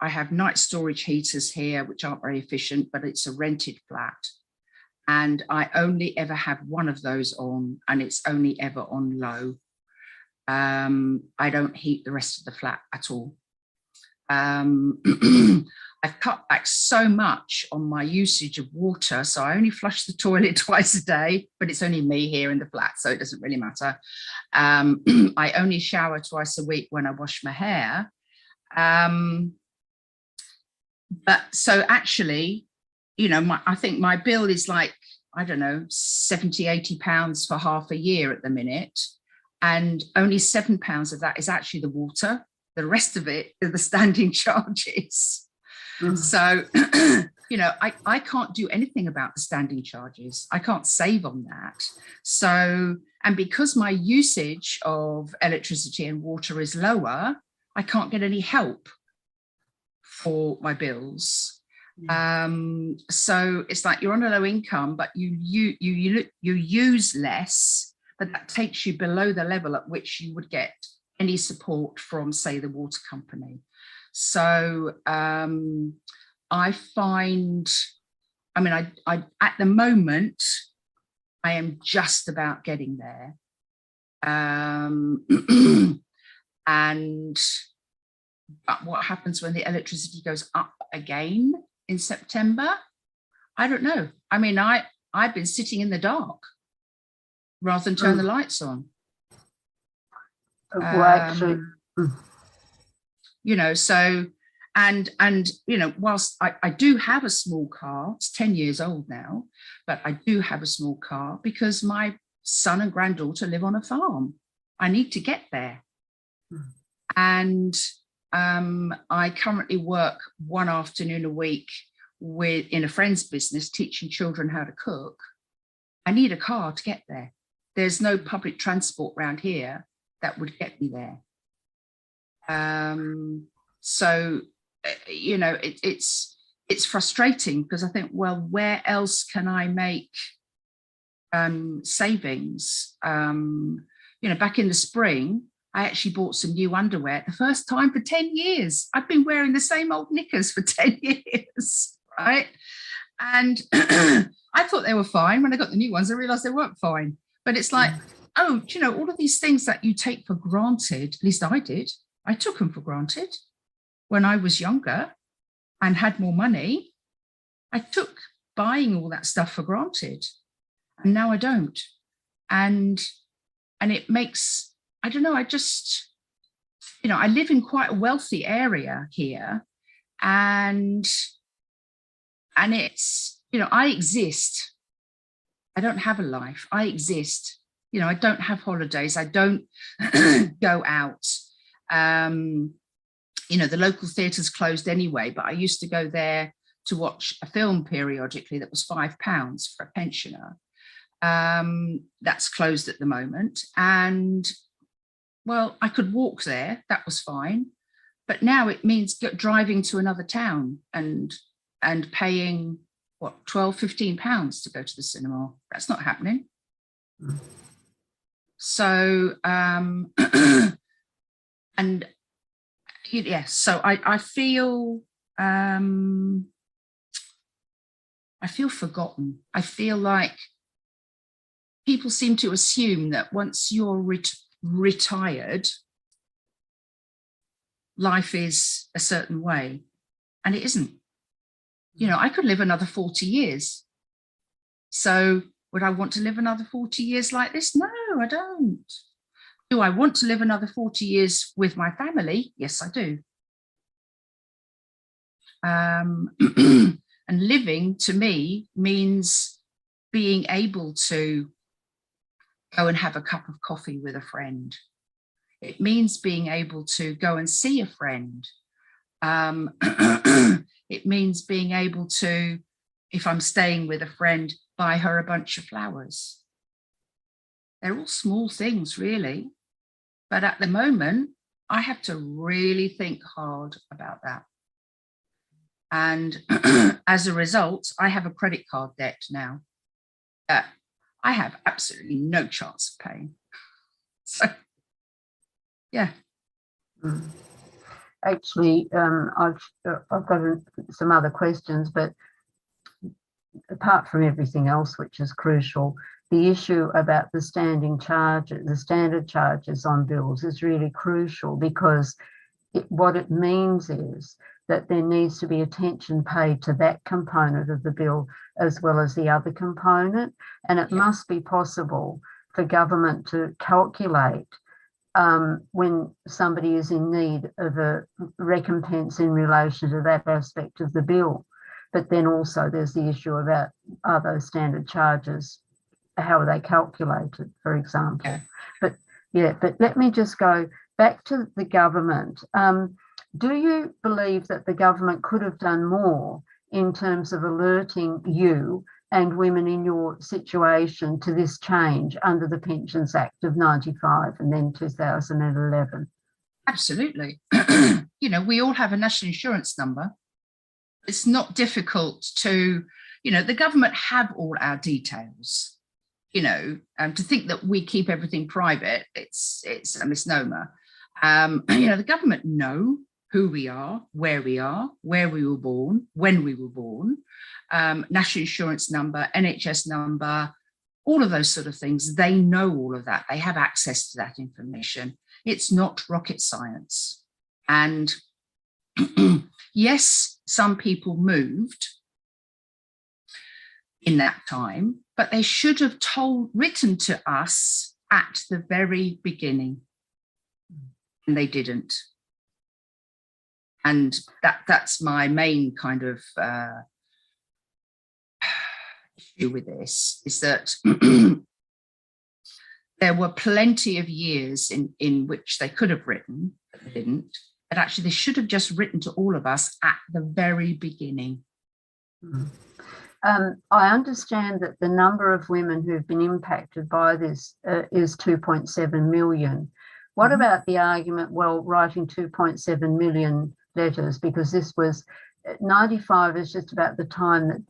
have night storage heaters here, which aren't very efficient, but it's a rented flat. And I only ever have one of those on, and it's only ever on low. I don't heat the rest of the flat at all. I've cut back so much on my usage of water, so I only flush the toilet twice a day, but it's only me here in the flat, so it doesn't really matter. I only shower twice a week when I wash my hair. But so actually, you know, I think my bill is like, I don't know, 70, 80 pounds for half a year at the minute. And only £7 of that is actually the water. The rest of it are the standing charges. So, you know, I can't do anything about the standing charges. I can't save on that. So, and because my usage of electricity and water is lower, I can't get any help for my bills. So it's like you're on a low income, but you use less, but that takes you below the level at which you would get any support from, say, the water company. So I find, I mean, I at the moment, I am just about getting there. But what happens when the electricity goes up again in September? I don't know. I mean, I've been sitting in the dark rather than turn the lights on. Well, actually, you know, so, and, you know, whilst I do have a small car, it's 10 years old now, but I do have a small car because my son and granddaughter live on a farm. I need to get there. And I currently work one afternoon a week in a friend's business, teaching children how to cook. I need a car to get there. There's no public transport around here that would get me there. So, you know, it's frustrating because I think, well, where else can I make savings? You know, back in the spring, I actually bought some new underwear, the first time for 10 years. I've been wearing the same old knickers for 10 years, right? And I thought they were fine. When I got the new ones, I realized they weren't fine. But it's like, oh, you know, all of these things that you take for granted, at least I did, I took them for granted. When I was younger and had more money, I took buying all that stuff for granted. And now I don't. And it makes, I don't know, I just, you know, I live in quite a wealthy area here, and it's, you know, I exist. I don't have a life. I exist. You know, I don't have holidays. I don't go out. You know, the local theatre's closed anyway, but I used to go there to watch a film periodically that was £5 for a pensioner. That's closed at the moment. And well, I could walk there, that was fine. But now it means driving to another town and paying, what, £12–15 to go to the cinema. That's not happening. So, and yeah, so I feel forgotten. I feel like people seem to assume that once you're retired, life is a certain way, and it isn't. You know, I could live another 40 years. So would I want to live another 40 years like this? No, I don't. Do I want to live another 40 years with my family? Yes, I do. And living to me means being able to go and have a cup of coffee with a friend. It means being able to go and see a friend. It means being able to, if I'm staying with a friend, buy her a bunch of flowers. They're all small things, really. But at the moment, I have to really think hard about that. And as a result, I have a credit card debt now that I have absolutely no chance of paying. So, yeah. Actually, I've got some other questions, but apart from everything else, which is crucial, the issue about the standing charges, the standard charges on bills is really crucial, because what it means is that there needs to be attention paid to that component of the bill as well as the other component. And it must be possible for government to calculate when somebody is in need of a recompense in relation to that aspect of the bill. But then also there's the issue about, are those standard charges, how are they calculated, for example? But let me just go back to the government. Do you believe that the government could have done more in terms of alerting you and women in your situation to this change under the Pensions Act of 95 and then 2011? Absolutely. You know, we all have a national insurance number. It's not difficult to, you know, the government have all our details, you know, to think that we keep everything private, it's a misnomer. You know, the government know who we are, where we were born, when we were born, national insurance number, NHS number, all of those sort of things. They know all of that. They have access to that information. It's not rocket science. And yes, some people moved in that time, but they should have written to us at the very beginning. And they didn't. And that's my main kind of issue with this, is that there were plenty of years in which they could have written, but they didn't. But actually, they should have just written to all of us at the very beginning. I understand that the number of women who've been impacted by this is 2.7 million. What about the argument, well, writing 2.7 million letters, because this was 95 is just about the time that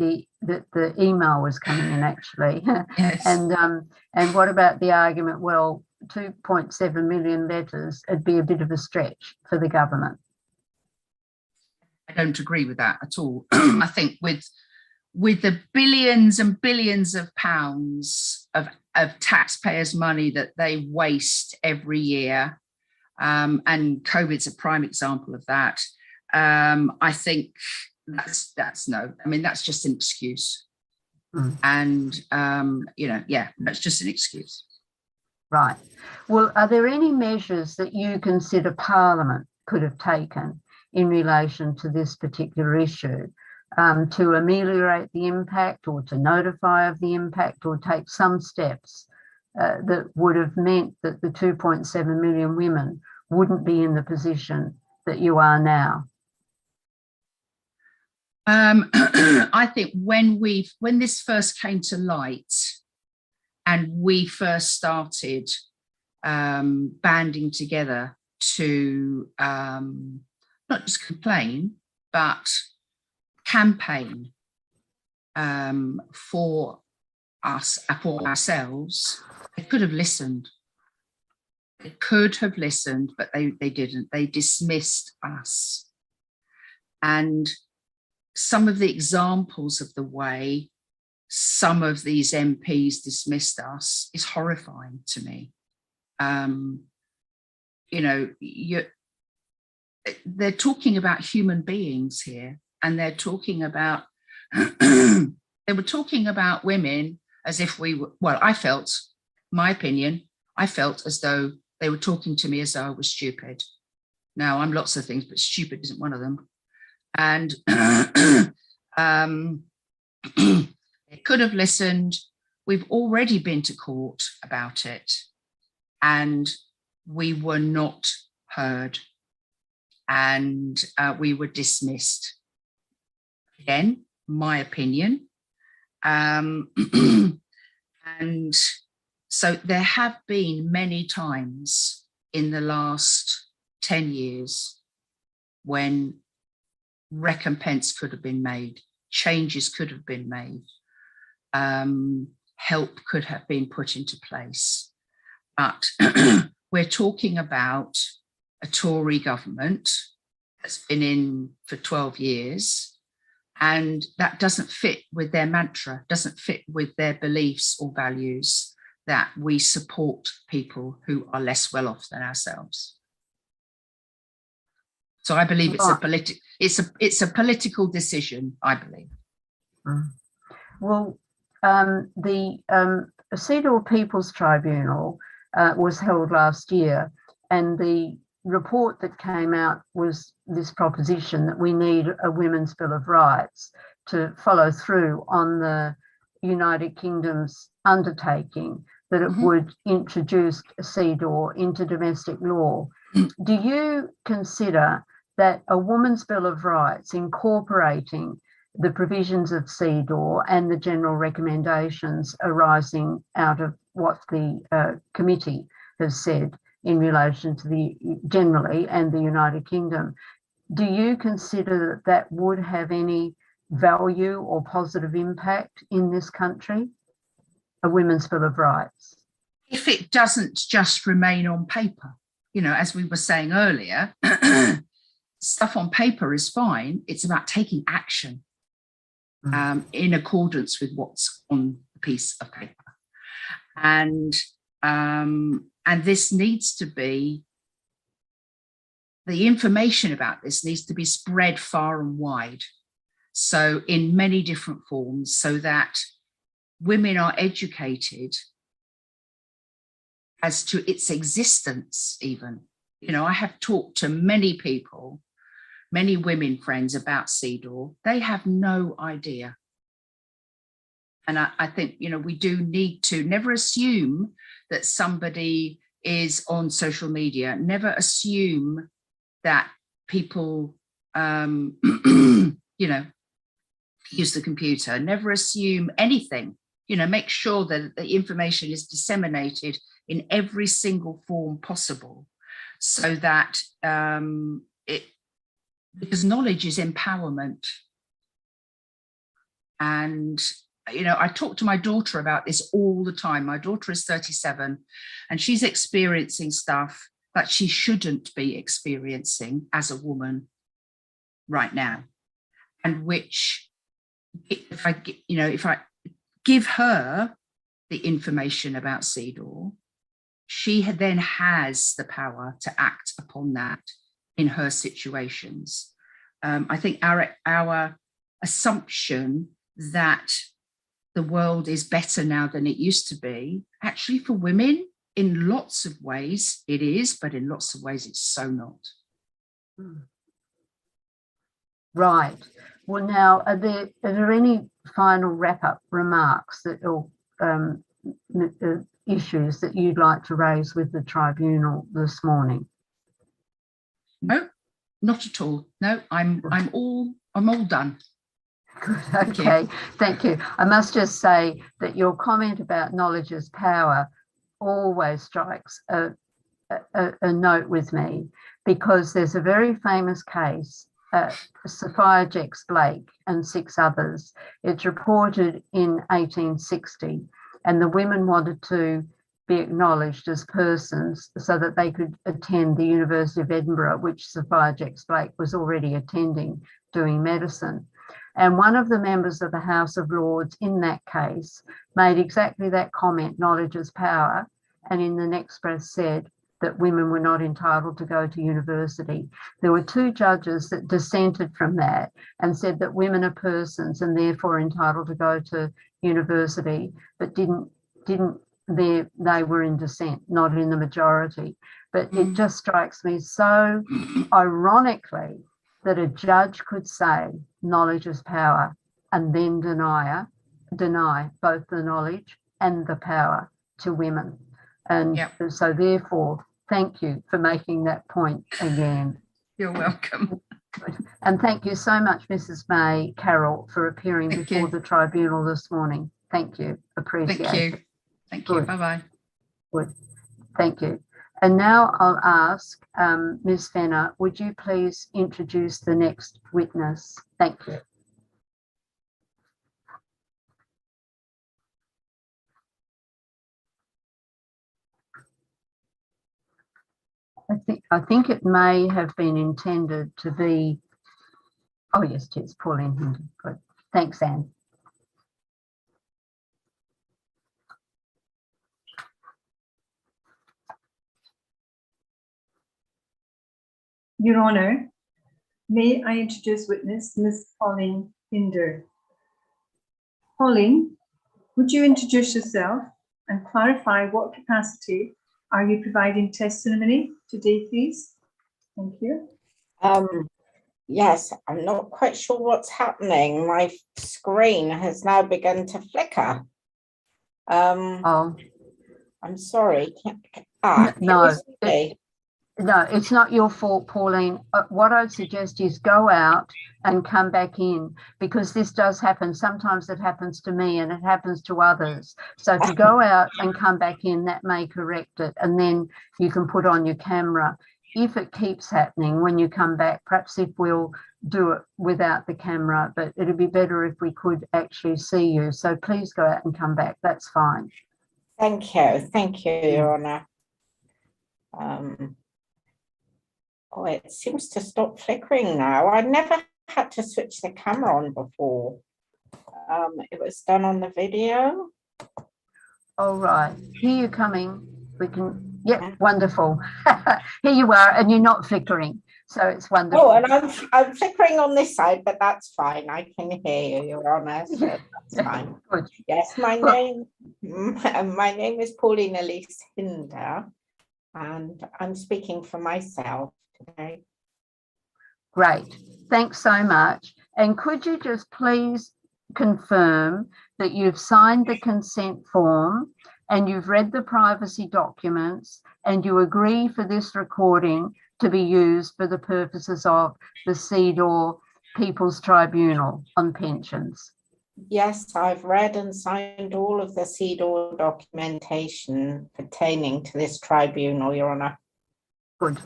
the email was coming in, actually. Yes. And what about the argument, well, 2.7 million letters, it'd be a bit of a stretch for the government? I don't agree with that at all. I think with the billions and billions of pounds of taxpayers' money that they waste every year, and COVID's a prime example of that, I think that's no. I mean, that's just an excuse. And, that's just an excuse. Right. Well, are there any measures that you consider Parliament could have taken in relation to this particular issue to ameliorate the impact, or to notify of the impact, or take some steps that would have meant that the 2.7 million women wouldn't be in the position that you are now? I think when this first came to light and we first started banding together to not just complain, but campaign for ourselves, they could have listened. They could have listened, but they didn't. They dismissed us. And some of the examples of the way some of these MPs dismissed us is horrifying to me. They're talking about human beings here, and they're talking about, they were talking about women as if we were, well, I felt, my opinion, I felt as though they were talking to me as though I was stupid. Now, I'm lots of things, but stupid isn't one of them. And they could have listened. We've already been to court about it, and we were not heard, and we were dismissed. Again, my opinion. And so there have been many times in the last 10 years when recompense could have been made, changes could have been made, help could have been put into place. But we're talking about a Tory government that's been in for 12 years, and that doesn't fit with their mantra, doesn't fit with their beliefs or values that we support people who are less well off than ourselves. So I believe it's a political decision, I believe. Well, the Cedar People's Tribunal was held last year, and the report that came out was this proposition that we need a Women's Bill of Rights to follow through on the United Kingdom's undertaking that it would introduce CEDAW into domestic law. Do you consider that a Woman's Bill of Rights incorporating the provisions of CEDAW and the general recommendations arising out of what the committee has said in relation to the generally and the United Kingdom, do you consider that that would have any value or positive impact in this country, a Women's Bill of Rights? If it doesn't just remain on paper, as we were saying earlier, stuff on paper is fine. It's about taking action in accordance with what's on the piece of paper. And this needs to be, the information about this needs to be spread far and wide. So in many different forms, so that women are educated as to its existence even. I have talked to many people many women friends about CEDAW, they have no idea. And I think, you know, we do need to never assume that somebody is on social media, never assume that people, you know, use the computer, never assume anything, you know, make sure that the information is disseminated in every single form possible, so that because knowledge is empowerment. And, you know, I talk to my daughter about this all the time. My daughter is 37 and she's experiencing stuff that she shouldn't be experiencing as a woman right now, and which, if I give her the information about CEDAW, she then has the power to act upon that in her situations. I think our assumption that the world is better now than it used to be, actually for women, in lots of ways it is, but in lots of ways it's so not. Right. Well, now, are there any final wrap-up remarks that, or issues that you'd like to raise with the tribunal this morning? No, not at all. No, I'm all done. Good. Okay, thank you. I must just say that your comment about knowledge is power always strikes a note with me, because there's a very famous case, Sophia Jex-Blake and 6 others. It's reported in 1860, and the women wanted to be acknowledged as persons so that they could attend the University of Edinburgh, which Sophia Jex-Blake was already attending, doing medicine. And one of the members of the House of Lords in that case made exactly that comment, knowledge is power, and in the next breath said that women were not entitled to go to university. There were 2 judges that dissented from that and said that women are persons and therefore entitled to go to university, but they were in dissent, not in the majority. But it just strikes me so ironically that a judge could say knowledge is power and then deny both the knowledge and the power to women. And so therefore, thank you for making that point again. You're welcome. And thank you so much, Mrs. May Carroll, for appearing before the tribunal this morning. Thank you. Appreciate it. Thank you. Bye-bye. Good. Thank you. And now I'll ask Ms. Fenner, would you please introduce the next witness? Thank you. I think it may have been intended to be, oh yes, it's Pauline Hinton. Good. Thanks, Anne. Your Honour, may I introduce witness Ms. Pauline Hinder. Pauline, would you introduce yourself and clarify what capacity are you providing testimony today, please? Thank you. Yes, I'm not quite sure what's happening. My screen has now begun to flicker. I'm sorry. No, it's not your fault, Pauline. What I'd suggest is go out and come back in, because this does happen. Sometimes it happens to me and it happens to others. So if you go out and come back in, that may correct it. And then you can put on your camera. If it keeps happening when you come back, perhaps if we'll do it without the camera, but it'd be better if we could actually see you. So please go out and come back. That's fine. Thank you. Thank you, Your Honour. Oh, it seems to stop flickering now. I never had to switch the camera on before. It was done on the video. All right, here you're coming. We can, yep, wonderful. Here you are, and you're not flickering, so it's wonderful. Oh, and I'm flickering on this side, but that's fine. I can hear you, Your Honour, so that's fine. Good. Yes, my name is Pauline Elise Hinder, and I'm speaking for myself today. Great. Thanks so much. And could you just please confirm that you've signed the consent form and you've read the privacy documents and you agree for this recording to be used for the purposes of the CEDAW People's Tribunal on pensions? Yes, I've read and signed all of the CEDAW documentation pertaining to this tribunal, Your Honour. Good.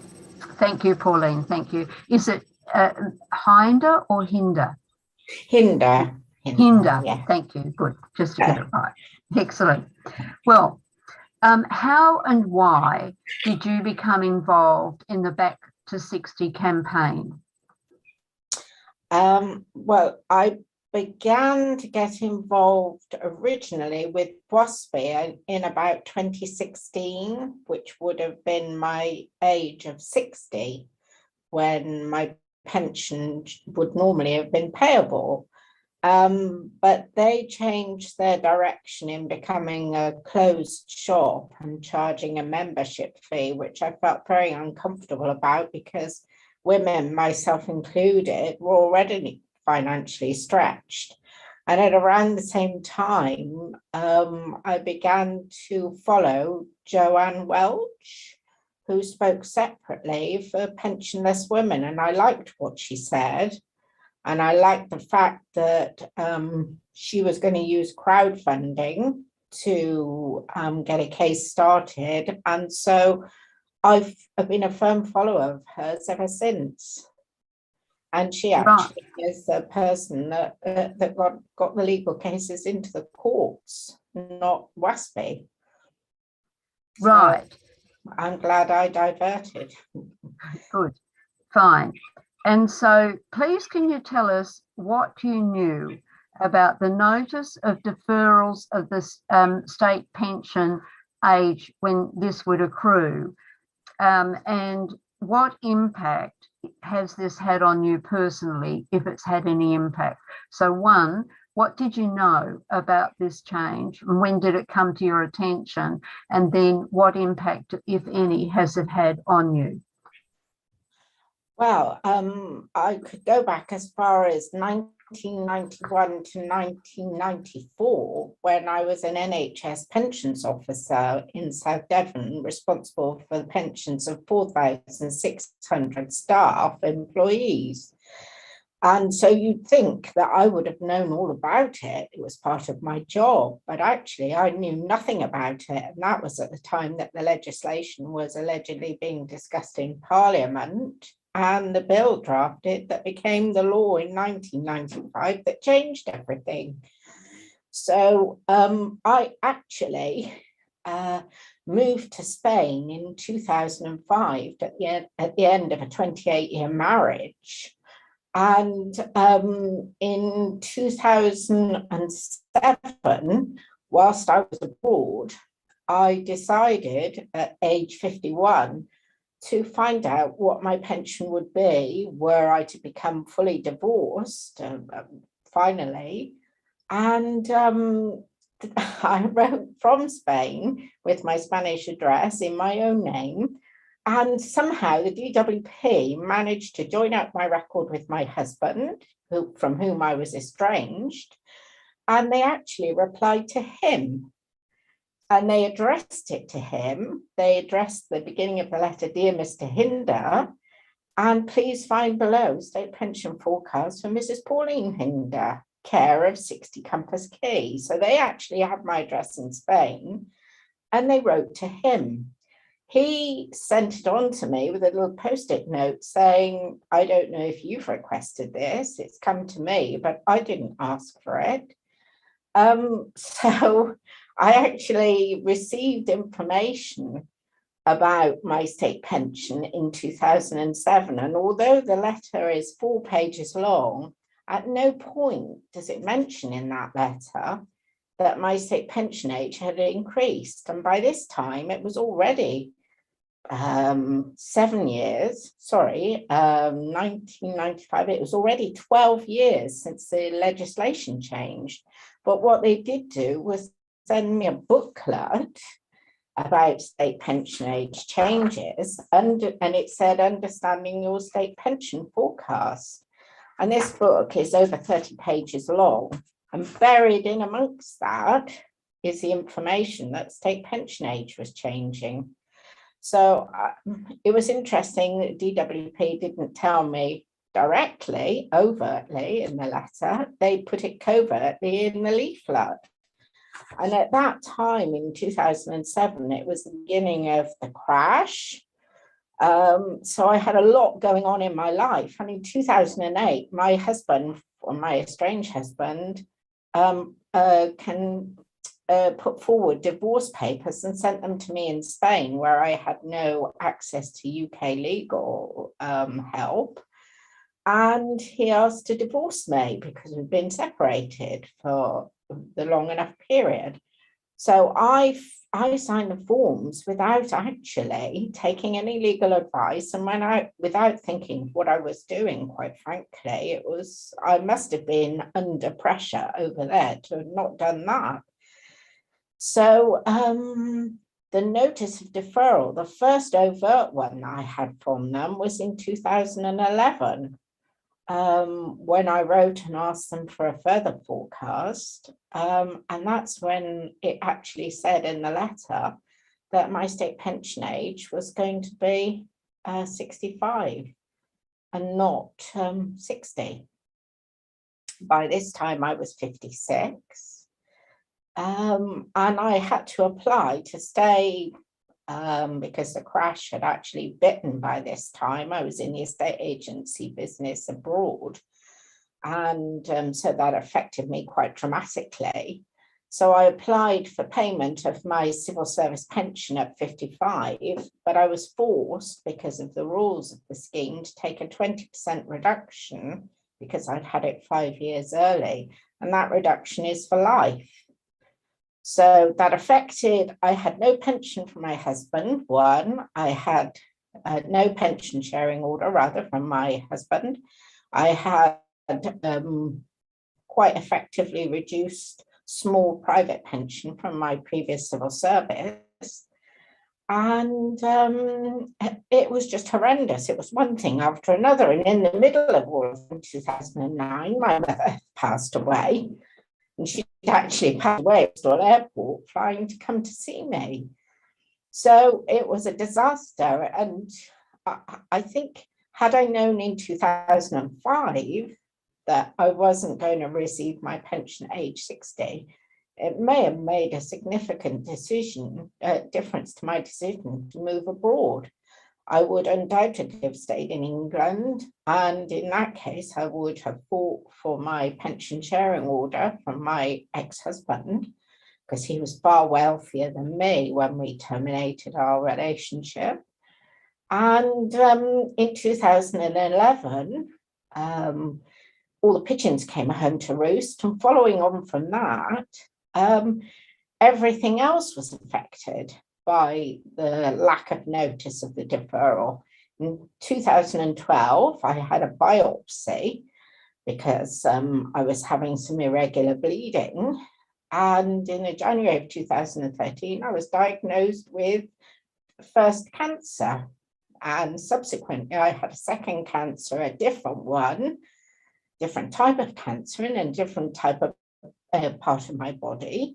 Thank you, Pauline. Thank you. Is it Hinder or Hinder? Hinder. Hinder. Yeah. Thank you. Good. Just to get it right. Excellent. Well, how and why did you become involved in the Back to 60 campaign? Well, I began to get involved originally with WASPI in about 2016, which would have been my age of 60 when my pension would normally have been payable. But they changed their direction in becoming a closed shop and charging a membership fee, which I felt very uncomfortable about because women, myself included, were already financially stretched. And at around the same time, I began to follow Joanne Welch, who spoke separately for pensionless women. And I liked what she said. And I liked the fact that she was going to use crowdfunding to get a case started. And so I've been a firm follower of hers ever since. And she actually is the person that got the legal cases into the courts, not WASPI. Right. So I'm glad I diverted. Good. Fine. And so please can you tell us what you knew about the notice of deferrals of the state pension age when this would accrue, and what impact has this had on you personally, if it's had any impact? So one, what did you know about this change? And when did it come to your attention? And then what impact, if any, has it had on you? Well, I could go back as far as 1991 to 1994, when I was an NHS pensions officer in South Devon, responsible for the pensions of 4,600 staff employees. And so you'd think that I would have known all about it. It was part of my job, but actually I knew nothing about it. And that was at the time that the legislation was allegedly being discussed in Parliament, and the bill drafted that became the law in 1995 that changed everything. So I actually moved to Spain in 2005 at the end of a 28-year marriage. And in 2007, whilst I was abroad, I decided at age 51 to find out what my pension would be were I to become fully divorced, finally. And I wrote from Spain with my Spanish address in my own name. And somehow the DWP managed to join up my record with my husband, from whom I was estranged. And they actually replied to him. And they addressed it to him. They addressed the beginning of the letter, "Dear Mr. Hinder, and please find below state pension forecast for Mrs. Pauline Hinder, care of 60 Compass Quay." So they actually have my address in Spain, and they wrote to him. He sent it on to me with a little post-it note saying, "I don't know if you've requested this, it's come to me, but I didn't ask for it." So I actually received information about my state pension in 2007. And although the letter is 4 pages long, at no point does it mention in that letter that my state pension age had increased. And by this time, it was already 7 years, 1995, it was already 12 years since the legislation changed. But what they did do was send me a booklet about state pension age changes, and it said Understanding Your State Pension Forecast. And this book is over 30 pages long, and buried in amongst that is the information that state pension age was changing. So it was interesting that DWP didn't tell me directly, overtly in the letter. They put it covertly in the leaflet. And at that time in 2007, it was the beginning of the crash. So I had a lot going on in my life. And in 2008, my husband, or my estranged husband, put forward divorce papers and sent them to me in Spain, where I had no access to UK legal help. And he asked to divorce me because we'd been separated for the long enough period. So I signed the forms without actually taking any legal advice, and without thinking what I was doing, quite frankly. I must have been under pressure over there to have not done that. So the notice of deferral, the first overt one I had from them was in 2011, when I wrote and asked them for a further forecast. And that's when it actually said in the letter that my state pension age was going to be 65 and not 60. By this time I was 56. And I had to apply to stay because the crash had actually bitten by this time. I was in the estate agency business abroad. And so that affected me quite dramatically. So I applied for payment of my civil service pension at 55, but I was forced, because of the rules of the scheme, to take a 20% reduction because I'd had it 5 years early. And that reduction is for life. So that affected, I had no pension from my husband, one. I had no pension sharing order, rather, from my husband. I had quite effectively reduced small private pension from my previous civil service. And it was just horrendous. It was one thing after another. And in the middle of all of 2009, my mother passed away. And she actually passed away at Bristol Airport, flying to come to see me. So it was a disaster. And I think, had I known in 2005 that I wasn't going to receive my pension at age 60, it may have made a significant difference to my decision to move abroad. I would undoubtedly have stayed in England, and in that case, I would have fought for my pension sharing order from my ex-husband, because he was far wealthier than me when we terminated our relationship. And in 2011, all the pigeons came home to roost, and following on from that, everything else was affected by the lack of notice of the deferral. In 2012, I had a biopsy because I was having some irregular bleeding. And in January of 2013, I was diagnosed with first cancer. And subsequently, I had a second cancer, a different one, different type of cancer in a different type of part of my body.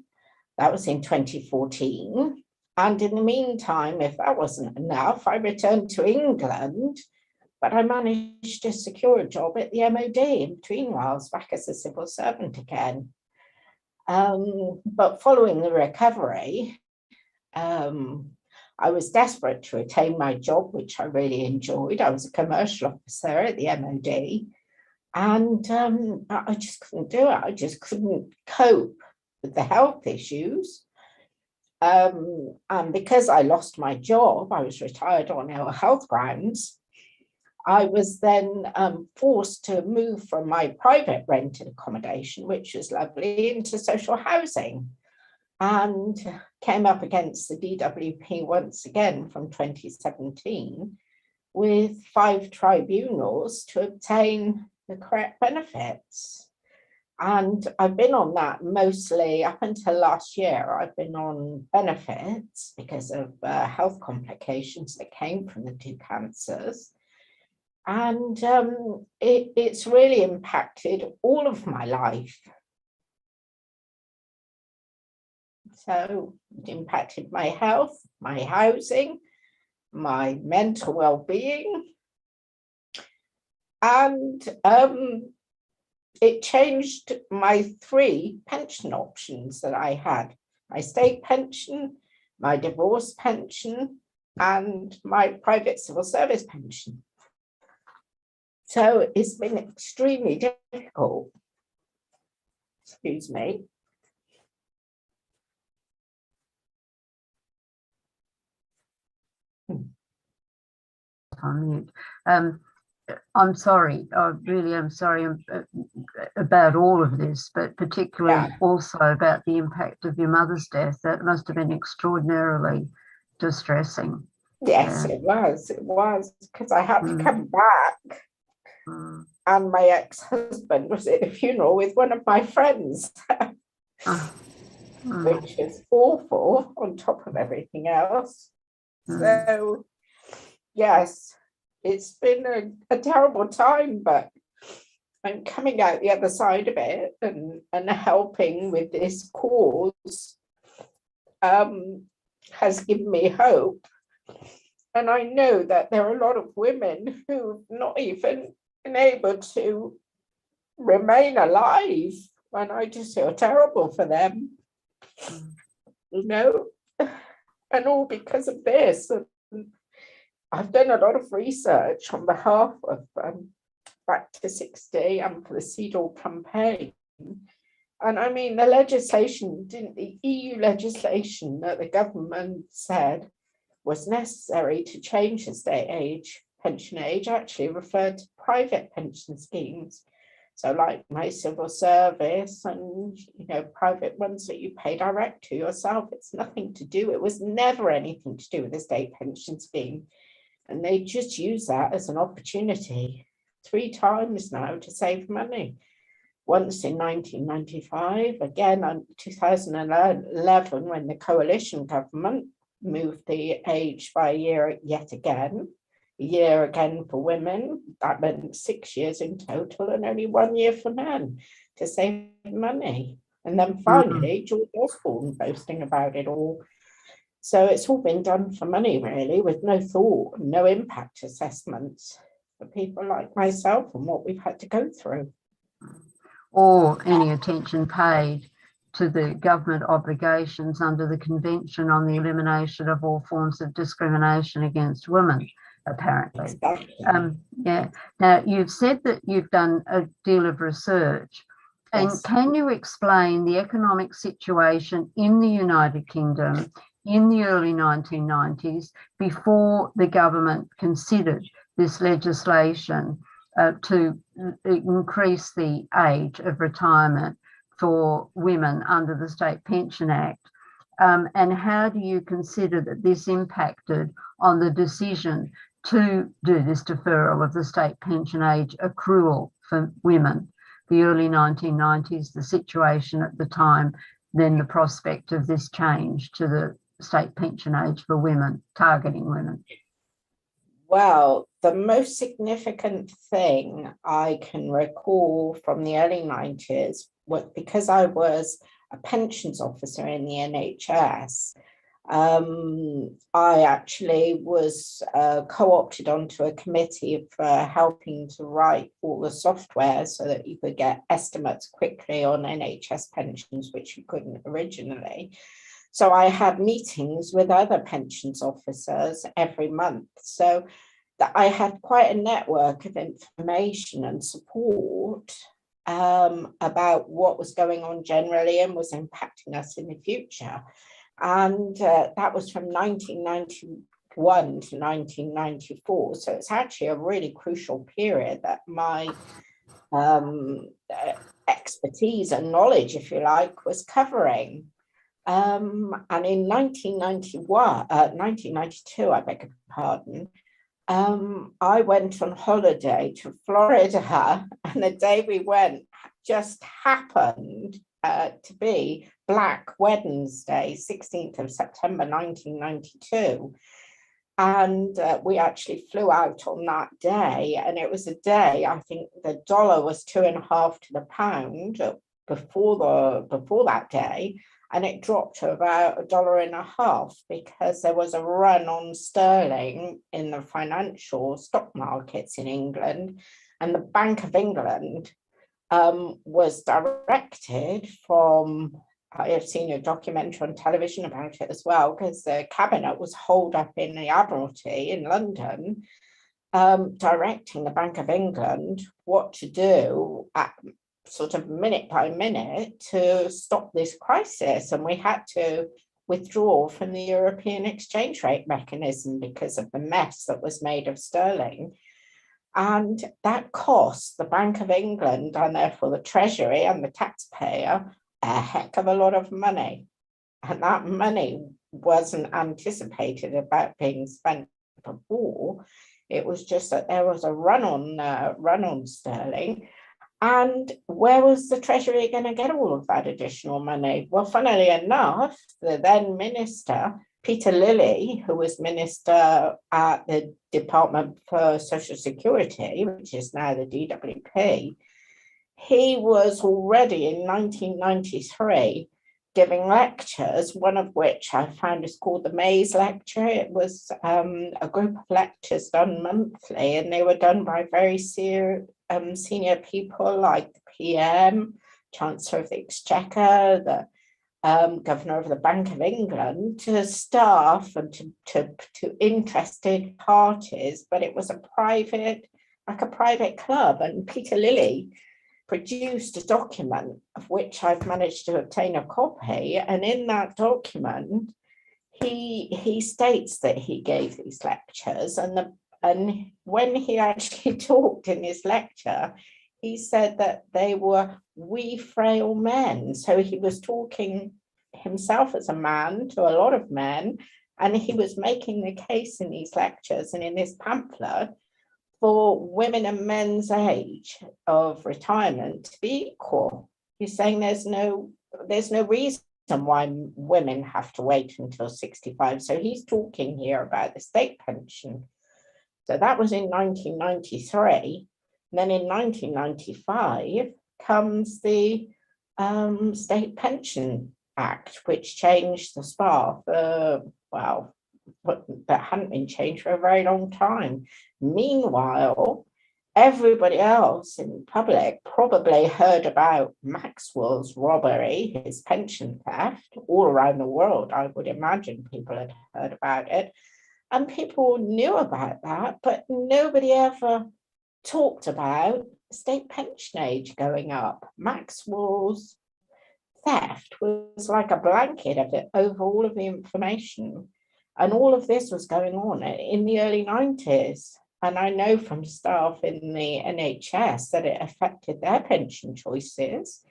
That was in 2014. And in the meantime, if that wasn't enough, I returned to England, but I managed to secure a job at the MOD in between whiles, back as a civil servant again. But following the recovery, I was desperate to retain my job, which I really enjoyed. I was a commercial officer at the MOD, and I just couldn't do it. I just couldn't cope with the health issues. And because I lost my job, I was retired on ill health grounds. I was then forced to move from my private rented accommodation, which was lovely, into social housing, and came up against the DWP once again from 2017 with 5 tribunals to obtain the correct benefits. And I've been on that mostly up until last year. I've been on benefits because of health complications that came from the 2 cancers. And it's really impacted all of my life. So it impacted my health, my housing, my mental well-being. And it changed my 3 pension options that I had: my state pension, my divorce pension, and my private civil service pension. So it's been extremely difficult. Excuse me. On mute. I'm sorry, I really am sorry about all of this, but particularly also about the impact of your mother's death. That must have been extraordinarily distressing. Yes, it was, because I had to come back. And my ex-husband was at a funeral with one of my friends, which is awful on top of everything else. So, yes, it's been a terrible time, but I'm coming out the other side of it and helping with this cause has given me hope. And I know that there are a lot of women who've not even been able to remain alive, and I just feel terrible for them, you know, and all because of this. And I've done a lot of research on behalf of Back to 60 and for the CEDAW campaign. And I mean, the EU legislation that the government said was necessary to change the state pension age actually referred to private pension schemes. So like my civil service and, you know, private ones that you pay direct to yourself. It's nothing to do. It was never anything to do with the state pension scheme. And they just use that as an opportunity 3 times now to save money. Once in 1995, again in 2011, when the coalition government moved the age by a year yet again, a year again for women. That meant 6 years in total and only 1 year for men to save money. And then finally, George Osborne boasting about it all. So it's all been done for money, really, with no thought, no impact assessments for people like myself and what we've had to go through. Or any attention paid to the government obligations under the Convention on the Elimination of All Forms of Discrimination Against Women, apparently. Exactly. Now, you've said that you've done a deal of research. And Yes. Can you explain the economic situation in the United Kingdom in the early 1990s before the government considered this legislation to increase the age of retirement for women under the State Pension Act? And how do you consider that this impacted on the decision to do this deferral of the state pension age accrual for women? The early 1990s, the situation at the time, then the prospect of this change to the state pension age for women, targeting women. Well, the most significant thing I can recall from the early 90s was because I was a pensions officer in the NHS. I actually was co-opted onto a committee for helping to write all the software so that you could get estimates quickly on NHS pensions, which you couldn't originally. So I had meetings with other pensions officers every month. So that I had quite a network of information and support about what was going on generally and was impacting us in the future. And that was from 1991 to 1994. So it's actually a really crucial period that my expertise and knowledge, if you like, was covering. And in 1992, I beg your pardon, I went on holiday to Florida, and the day we went, just happened to be Black Wednesday, 16th of September 1992. And we actually flew out on that day. And it was a day, I think the dollar was 2.5 to the pound before that day. And it dropped to about $1.50 because there was a run on sterling in the financial stock markets in England. And the Bank of England was directed from, I have seen a documentary on television about it as well, because the cabinet was holed up in the Admiralty in London, directing the Bank of England what to do at sort of minute by minute to stop this crisis. And we had to withdraw from the European exchange rate mechanism because of the mess that was made of sterling. And that cost the Bank of England, and therefore the Treasury and the taxpayer, a heck of a lot of money. And that money wasn't anticipated about being spent before. It was just that there was a run on sterling. And where was the Treasury going to get all of that additional money? Well, funnily enough, the then minister, Peter Lilly, who was minister at the Department for Social Security, which is now the DWP, he was already in 1993 giving lectures, one of which I found is called the Mays Lecture. It was a group of lectures done monthly, and they were done by very senior people like the PM, Chancellor of the Exchequer, the Governor of the Bank of England, to staff and to interested parties. But it was a private club, and Peter Lilly produced a document of which I've managed to obtain a copy. And in that document, he states that he gave these lectures, and when he actually talked in his lecture, he said that they were we frail men. So he was talking himself as a man to a lot of men, and he was making the case in these lectures and in this pamphlet for women and men's age of retirement to be equal. He's saying there's no reason why women have to wait until 65. So he's talking here about the state pension. So that was in 1993. And then in 1995 comes the State Pension Act, which changed the SPA that hadn't been changed for a very long time. Meanwhile, everybody else in the public probably heard about Maxwell's robbery, his pension theft, all around the world. I would imagine people had heard about it. And people knew about that, but nobody ever talked about state pension age going up. Maxwell's theft was like a blanket of it over all of the information. And all of this was going on in the early 90s. And I know from staff in the NHS that it affected their pension choices.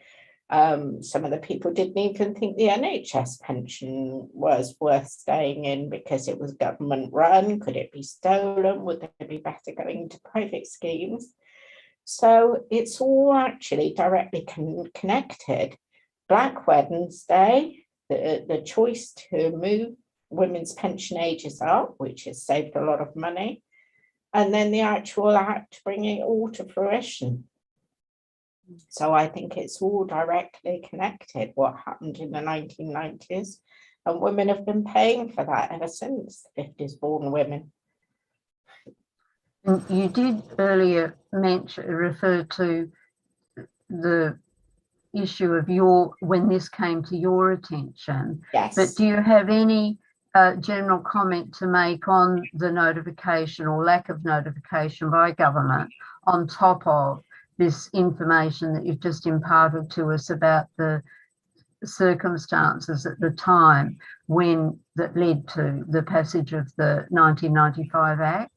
Some of the people didn't even think the NHS pension was worth staying in because it was government run. Could it be stolen? Would they be better going to private schemes? So it's all actually directly connected. Black Wednesday, the choice to move women's pension ages up, which has saved a lot of money, and then the actual act bringing it all to fruition. So I think it's all directly connected, what happened in the 1990s, and women have been paying for that ever since, the 50s born women. And you did earlier refer to the issue of when this came to your attention. Yes. But do you have any general comment to make on the notification or lack of notification by government on top of this information that you've just imparted to us about the circumstances at the time that led to the passage of the 1995 Act?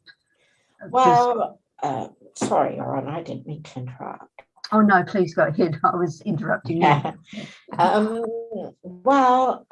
Well, sorry, Lauren, I didn't mean to interrupt. Oh, no, please go ahead. I was interrupting you. Well,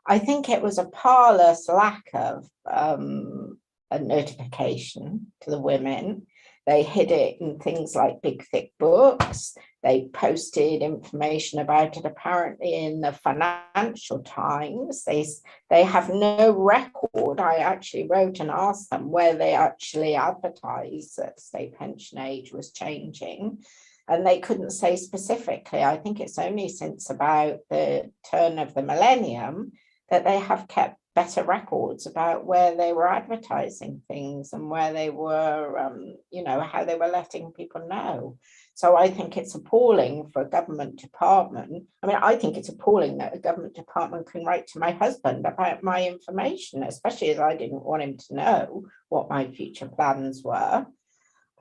I think it was a parlous lack of a notification to the women. They hid it in things like big, thick books. They posted information about it apparently in the Financial Times. They have no record. I actually wrote and asked them where they actually advertised that state pension age was changing. And they couldn't say specifically. I think it's only since about the turn of the millennium that they have kept better records about where they were advertising things and where they were, you know, how they were letting people know. So I think it's appalling for a government department. I mean, I think it's appalling that a government department can write to my husband about my information, especially as I didn't want him to know what my future plans were.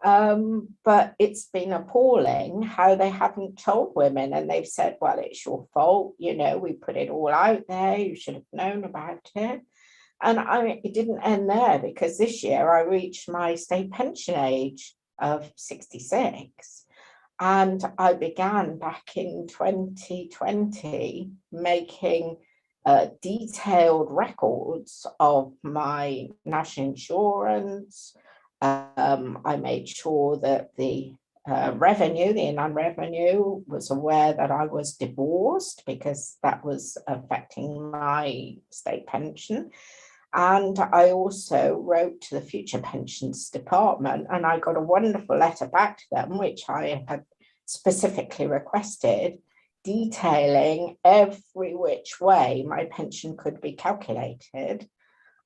But it's been appalling how they haven't told women, and they've said, well, it's your fault, you know, we put it all out there, you should have known about it. And it didn't end there, because this year I reached my state pension age of 66. And I began back in 2020 making detailed records of my national insurance. I made sure that the revenue, the inland revenue, was aware that I was divorced, because that was affecting my state pension. And I also wrote to the Future Pensions Department, and I got a wonderful letter back to them, which I had specifically requested, detailing every which way my pension could be calculated.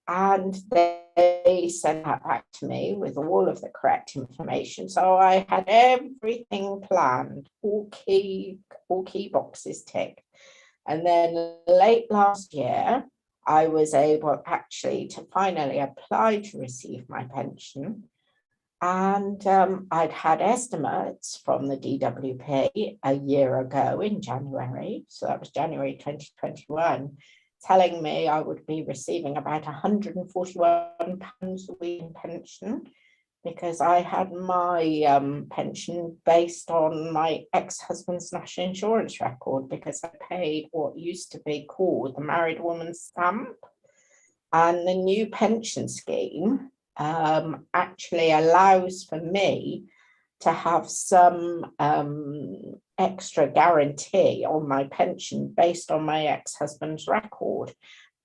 And they sent that back to me with all of the correct information. So I had everything planned, all key boxes ticked. And then late last year, I was able actually to finally apply to receive my pension. And I'd had estimates from the DWP a year ago in January. So that was January 2021. Telling me I would be receiving about £141 a week in pension, because I had my pension based on my ex-husband's national insurance record, because I paid what used to be called the married woman's stamp. And the new pension scheme actually allows for me to have some extra guarantee on my pension based on my ex-husband's record.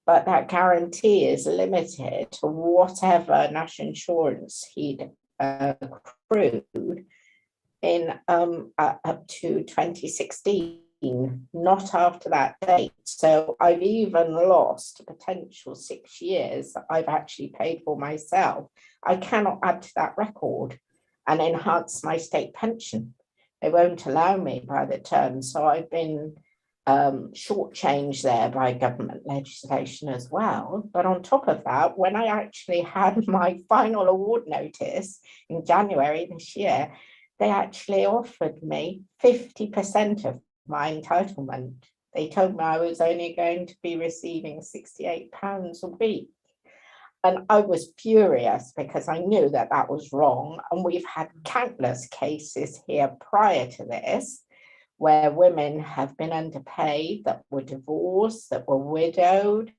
But that guarantee is limited to whatever national insurance he'd accrued in up to 2016, not after that date. So I've even lost a potential 6 years that I've actually paid for myself. I cannot add to that record and enhance my state pension. They won't allow me by the terms. So I've been shortchanged there by government legislation as well. But on top of that, when I actually had my final award notice in January this year, they actually offered me 50% of my entitlement. They told me I was only going to be receiving £68 a week. And I was furious, because I knew that that was wrong. And we've had countless cases here prior to this, where women have been underpaid, that were divorced, that were widowed,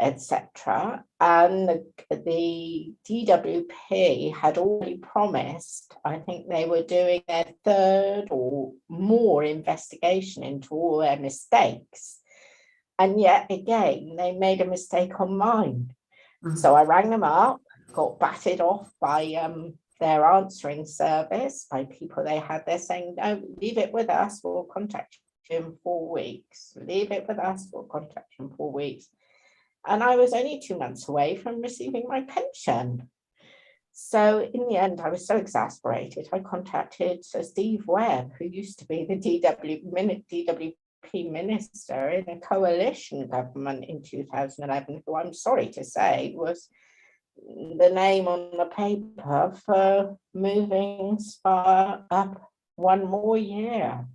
etc. And the DWP had already promised, I think they were doing their third or more investigation into all their mistakes. And yet again, they made a mistake on mine. So I rang them up, got batted off by their answering service, by people they had there saying, no, leave it with us, we'll contact you in 4 weeks. Leave it with us, we'll contact you in 4 weeks. And I was only 2 months away from receiving my pension. So in the end, I was so exasperated, I contacted Sir Steve Webb, who used to be the DWP minister in a coalition government in 2011, who I'm sorry to say was the name on the paper for moving SPA up 1 more year.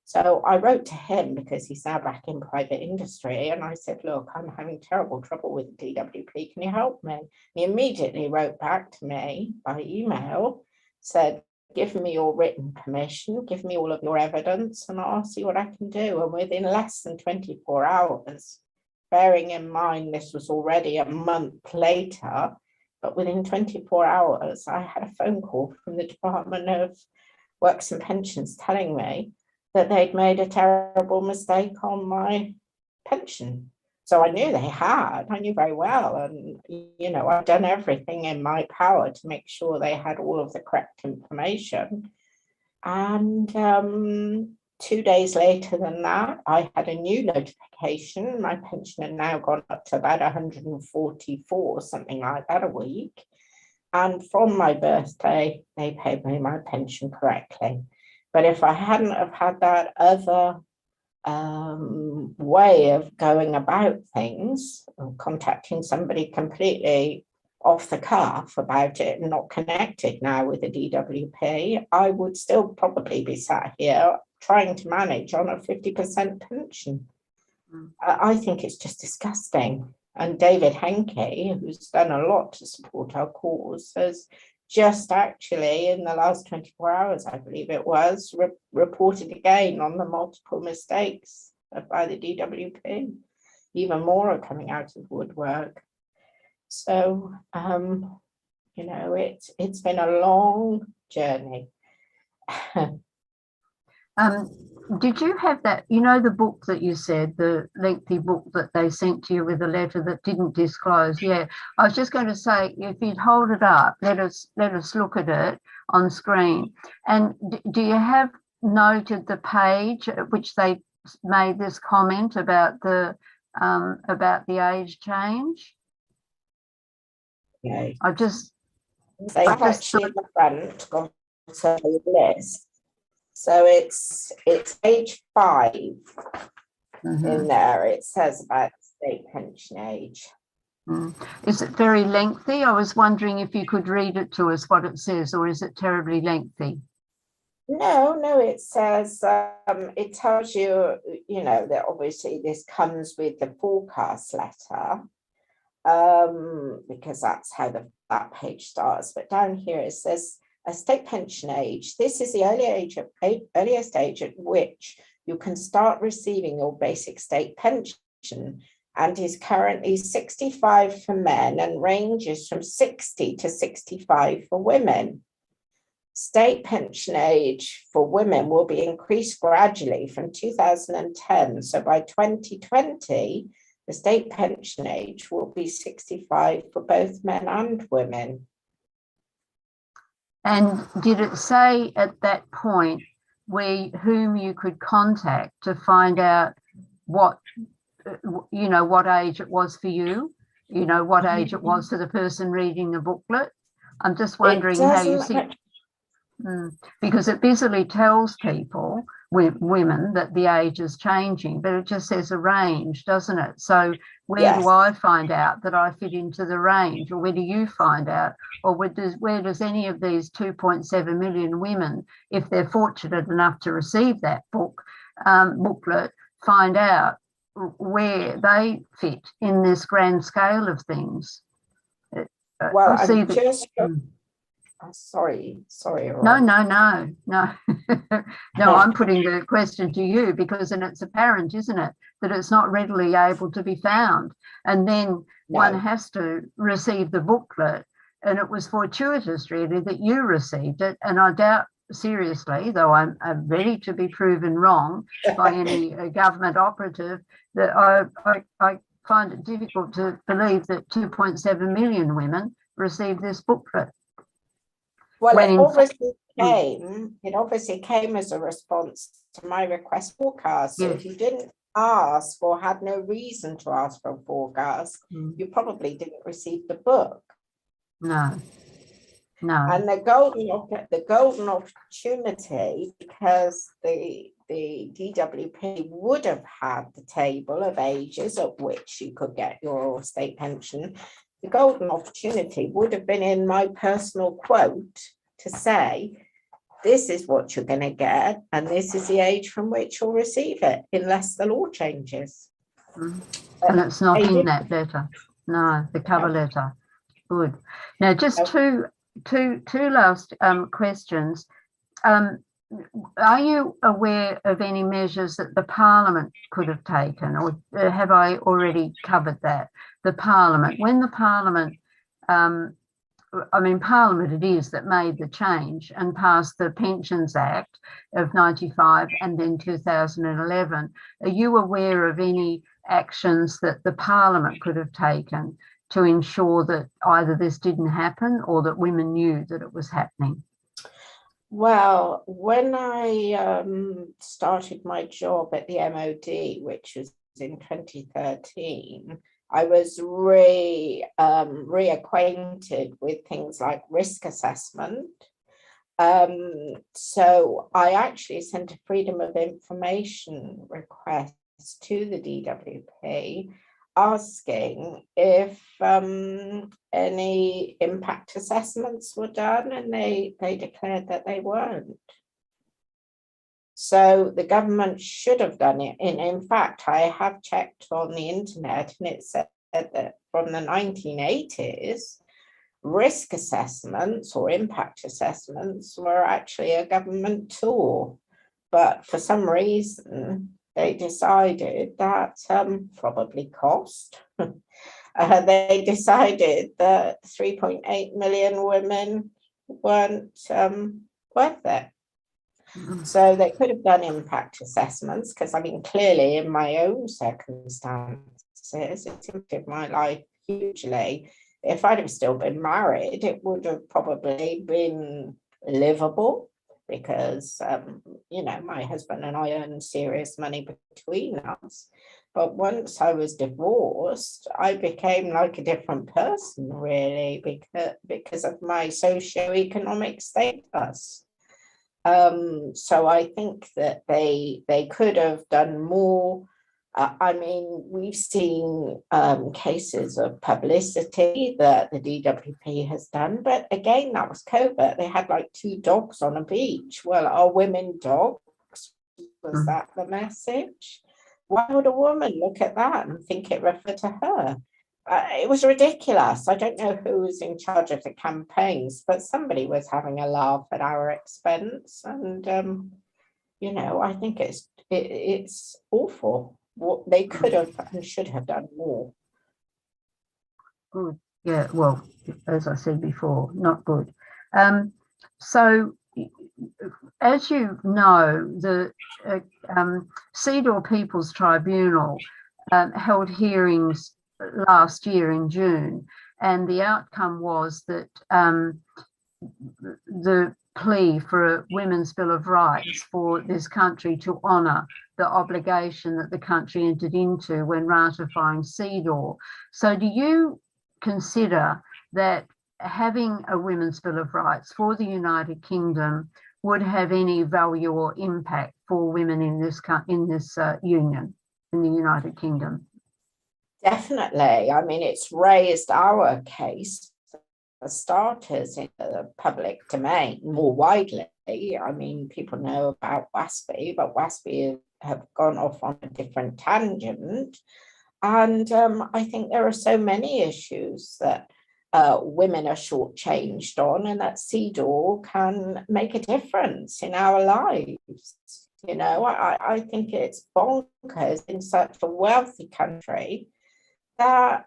So I wrote to him, because he's now back in private industry, and I said, look, I'm having terrible trouble with the DWP, can you help me? He immediately wrote back to me by email, said, give me your written permission, give me all of your evidence, and I'll see what I can do. And within less than 24 hours, bearing in mind this was already a month later, but within 24 hours, I had a phone call from the Department of Works and Pensions telling me that they'd made a terrible mistake on my pension. So I knew they had, I knew very well. And, you know, I've done everything in my power to make sure they had all of the correct information. And 2 days later than that, I had a new notification. My pension had now gone up to about 144, something like that a week. And from my birthday, they paid me my pension correctly. But if I hadn't have had that other way of going about things, contacting somebody completely off the cuff about it and not connected now with the DWP, I would still probably be sat here trying to manage on a 50% pension. I think it's just disgusting. And David Henke, who's done a lot to support our cause, has just actually in the last 24 hours, I believe it was, reported again on the multiple mistakes by the DWP. Even more are coming out of woodwork. So, you know, it's been a long journey. Did you have that, you know, the book that you said, the lengthy book that they sent to you with a letter that didn't disclose? Yeah, I was just going to say, if you'd hold it up, let us look at it on screen. And do you have noted the page at which they made this comment about the age change? Yeah. They have actually at the front got a list. So it's age 5 in there. It says about state pension age. Is it very lengthy? I was wondering if you could read it to us, what it says, or is it terribly lengthy? No, it says, it tells you, you know, that obviously this comes with the forecast letter, because that's how that page starts. But down here it says, a state pension age. This is the earliest age at which you can start receiving your basic state pension, and is currently 65 for men and ranges from 60 to 65 for women. State pension age for women will be increased gradually from 2010. So by 2020, the state pension age will be 65 for both men and women. And did it say at that point whom you could contact to find out what, you know, what age it was for you? You know, what age it was for the person reading the booklet? I'm just wondering how you see. Because it basically tells people, women, that the age is changing, but it just says a range, doesn't it? So where do I find out that I fit into the range, or where do you find out, or where does any of these 2.7 million women, if they're fortunate enough to receive that booklet, find out where they fit in this grand scale of things? Well, I'm just sorry. No. No, I'm putting the question to you because then it's apparent, isn't it, that it's not readily able to be found. And then one has to receive the booklet, and it was fortuitous really that you received it. And I doubt seriously, though I'm ready to be proven wrong by any government operative, that I find it difficult to believe that 2.7 million women received this booklet. Well, it obviously came as a response to my request forecast. So if you didn't ask or had no reason to ask for a forecast, you probably didn't receive the book. No. And the golden opportunity, because the DWP would have had the table of ages at which you could get your state pension. The golden opportunity would have been in my personal quote to say, this is what you're going to get, and this is the age from which you'll receive it, unless the law changes. And it's not in that letter. No, the cover letter. Good. Now, just two last questions. Are you aware of any measures that the Parliament could have taken, or have I already covered that? The Parliament, when the Parliament I mean, Parliament it is that made the change and passed the Pensions Act of 95 and then 2011. Are you aware of any actions that the Parliament could have taken to ensure that either this didn't happen or that women knew that it was happening? Well, when I started my job at the MOD, which was in 2013, I was reacquainted with things like risk assessment. So I actually sent a Freedom of Information request to the DWP asking if any impact assessments were done, and they declared that they weren't. So the government should have done it. And in fact, I have checked on the internet, and it said that from the 1980s, risk assessments or impact assessments were actually a government tool. But for some reason, they decided that probably cost. They decided that 3.8 million women weren't worth it. So they could have done impact assessments, because I mean, clearly in my own circumstances, it impacted my life hugely. If I'd have still been married, it would have probably been livable, because, you know, my husband and I earned serious money between us. But once I was divorced, I became like a different person, really, because of my socioeconomic status. So I think that they could have done more. I mean, we've seen cases of publicity that the DWP has done, but again, that was covert. They had like 2 dogs on a beach. Well, are women dogs? Was that the message? Why would a woman look at that and think it referred to her? It was ridiculous. I don't know who was in charge of the campaigns, but somebody was having a laugh at our expense. And, you know, I think it's awful. What they could have and should have done more. Good. Yeah, well, as I said before, not good. So, as you know, the Cedar People's Tribunal held hearings last year in June, and the outcome was that the plea for a Women's Bill of Rights for this country to honour the obligation that the country entered into when ratifying CEDAW. So do you consider that having a Women's Bill of Rights for the United Kingdom would have any value or impact for women in this union, in the United Kingdom? Definitely. I mean, it's raised our case for starters in the public domain more widely. I mean, people know about WASPI, but WASPI have gone off on a different tangent. And I think there are so many issues that women are shortchanged on, and that CEDAW can make a difference in our lives. You know, I think it's bonkers in such a wealthy country that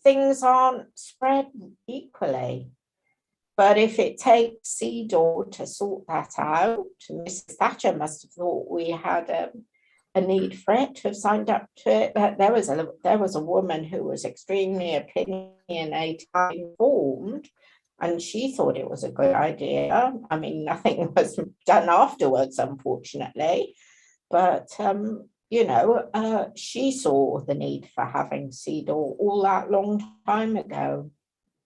things aren't spread equally. But if it takes CEDAW to sort that out, Mrs. Thatcher must have thought we had a need for it to have signed up to it. There was a woman who was extremely opinionated, informed, and she thought it was a good idea. I mean, nothing was done afterwards, unfortunately, but you know, she saw the need for having CEDAW all that long time ago.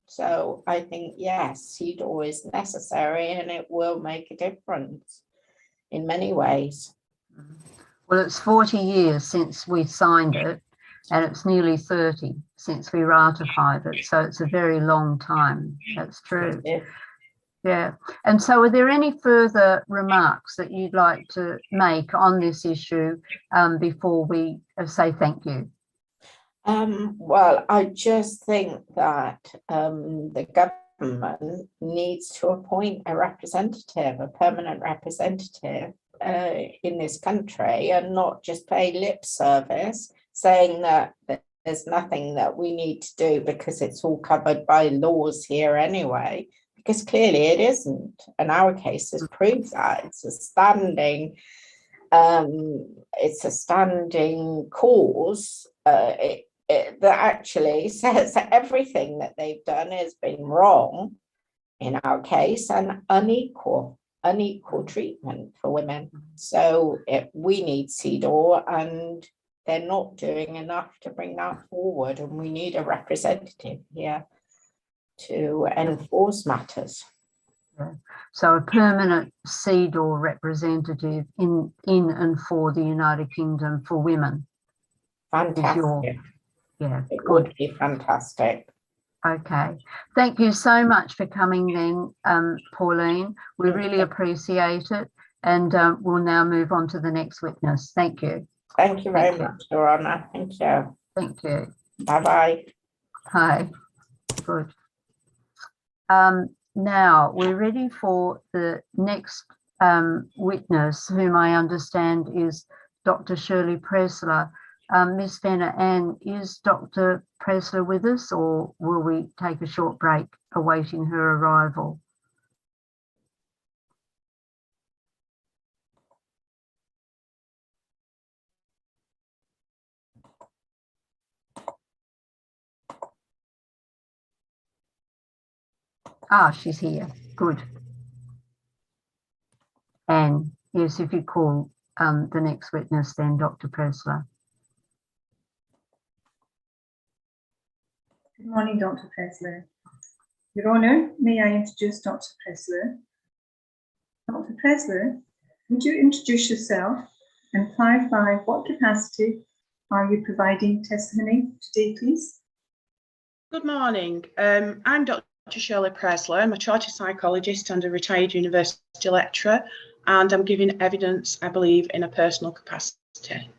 So I think, yes, CEDAW is necessary, and it will make a difference in many ways. Well, it's 40 years since we signed it, and it's nearly 30 since we ratified it. So it's a very long time. That's true. Yeah. And so are there any further remarks that you'd like to make on this issue before we say thank you? Well, I just think that the government needs to appoint a representative, a permanent representative in this country, and not just pay lip service saying that there's nothing that we need to do because it's all covered by laws here anyway, because clearly it isn't. And our cases prove that. It's a standing cause that actually says that everything that they've done has been wrong in our case and unequal treatment for women. So we need CEDAW, and they're not doing enough to bring that forward, and we need a representative here to enforce matters. So a permanent CEDAW representative in and for the United Kingdom for women. Fantastic. Yeah, It good. would be fantastic. Okay, thank you so much for coming then, Pauline. We really appreciate it, and we'll now move on to the next witness. Thank you. Thank you very much, Your Honour. Thank you. Thank you. Bye-bye. Hi, good. Now we're ready for the next witness, whom I understand is Dr. Shirley Pressler. Ms. Fenner, Anne, is Dr. Pressler with us, or will we take a short break awaiting her arrival? Ah, she's here. Good. Anne, yes, if you call the next witness, then Dr. Pressler. Good morning, Dr. Pressler. Your Honour, may I introduce Dr. Pressler? Dr. Pressler, would you introduce yourself and clarify what capacity are you providing testimony today, please? Good morning. I'm Dr. Shirley Pressler. I'm a chartered psychologist and a retired university lecturer, and I'm giving evidence, I believe, in a personal capacity.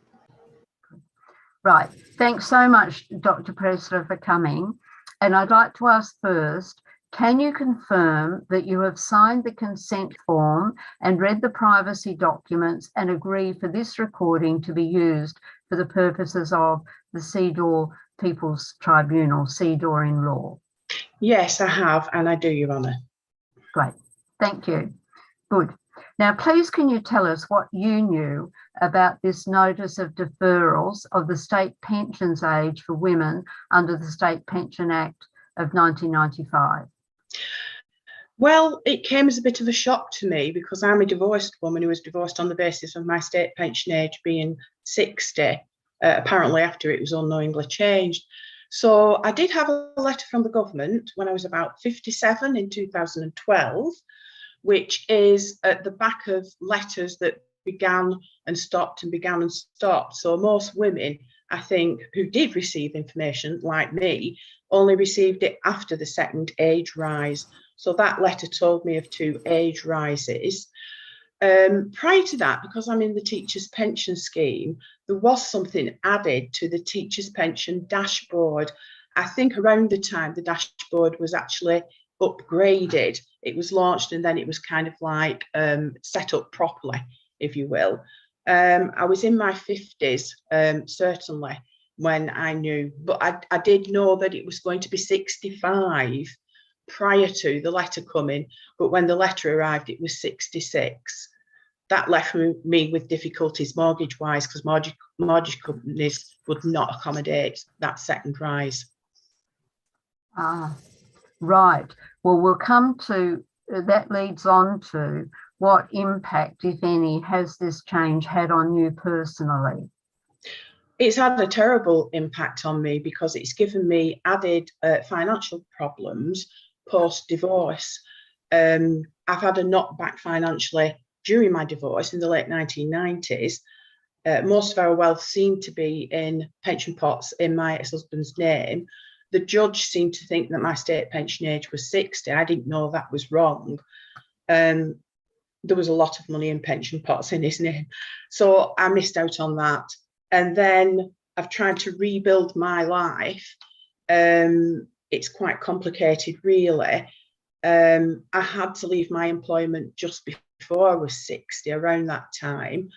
Right. Thanks so much, Dr. Pressler, for coming. And I'd like to ask first, can you confirm that you have signed the consent form and read the privacy documents and agree for this recording to be used for the purposes of the CEDAW People's Tribunal, CEDAW in law? Yes, I have, and I do, Your Honour. Great. Thank you. Good. Now, please, can you tell us what you knew about this notice of deferrals of the state pensions age for women under the State Pension Act of 1995? Well, it came as a bit of a shock to me because I'm a divorced woman who was divorced on the basis of my state pension age being 60, apparently after it was unknowingly changed. So I did have a letter from the government when I was about 57 in 2012, which is at the back of letters that began and stopped and began and stopped. So most women, I think, who did receive information like me, only received it after the second age rise. So that letter told me of 2 age rises. Prior to that, because I'm in the teachers' pension scheme, there was something added to the teachers' pension dashboard. I think around the time the dashboard was actually upgraded, it was launched and then it was kind of like set up properly, if you will. I was in my 50s, certainly, when I knew, but I did know that it was going to be 65 prior to the letter coming, but when the letter arrived, it was 66. That left me with difficulties mortgage-wise because mortgage companies would not accommodate that second rise. Ah, right. Well, we'll come to, that leads on to what impact, if any, has this change had on you personally? It's had a terrible impact on me because it's given me added financial problems post-divorce. I've had a knockback financially during my divorce in the late 1990s. Most of our wealth seemed to be in pension pots in my ex-husband's name. The judge seemed to think that my state pension age was 60. I didn't know that was wrong. There was a lot of money in pension pots in his name. So I missed out on that. And then I've tried to rebuild my life. It's quite complicated, really. I had to leave my employment just before I was 60, around that time.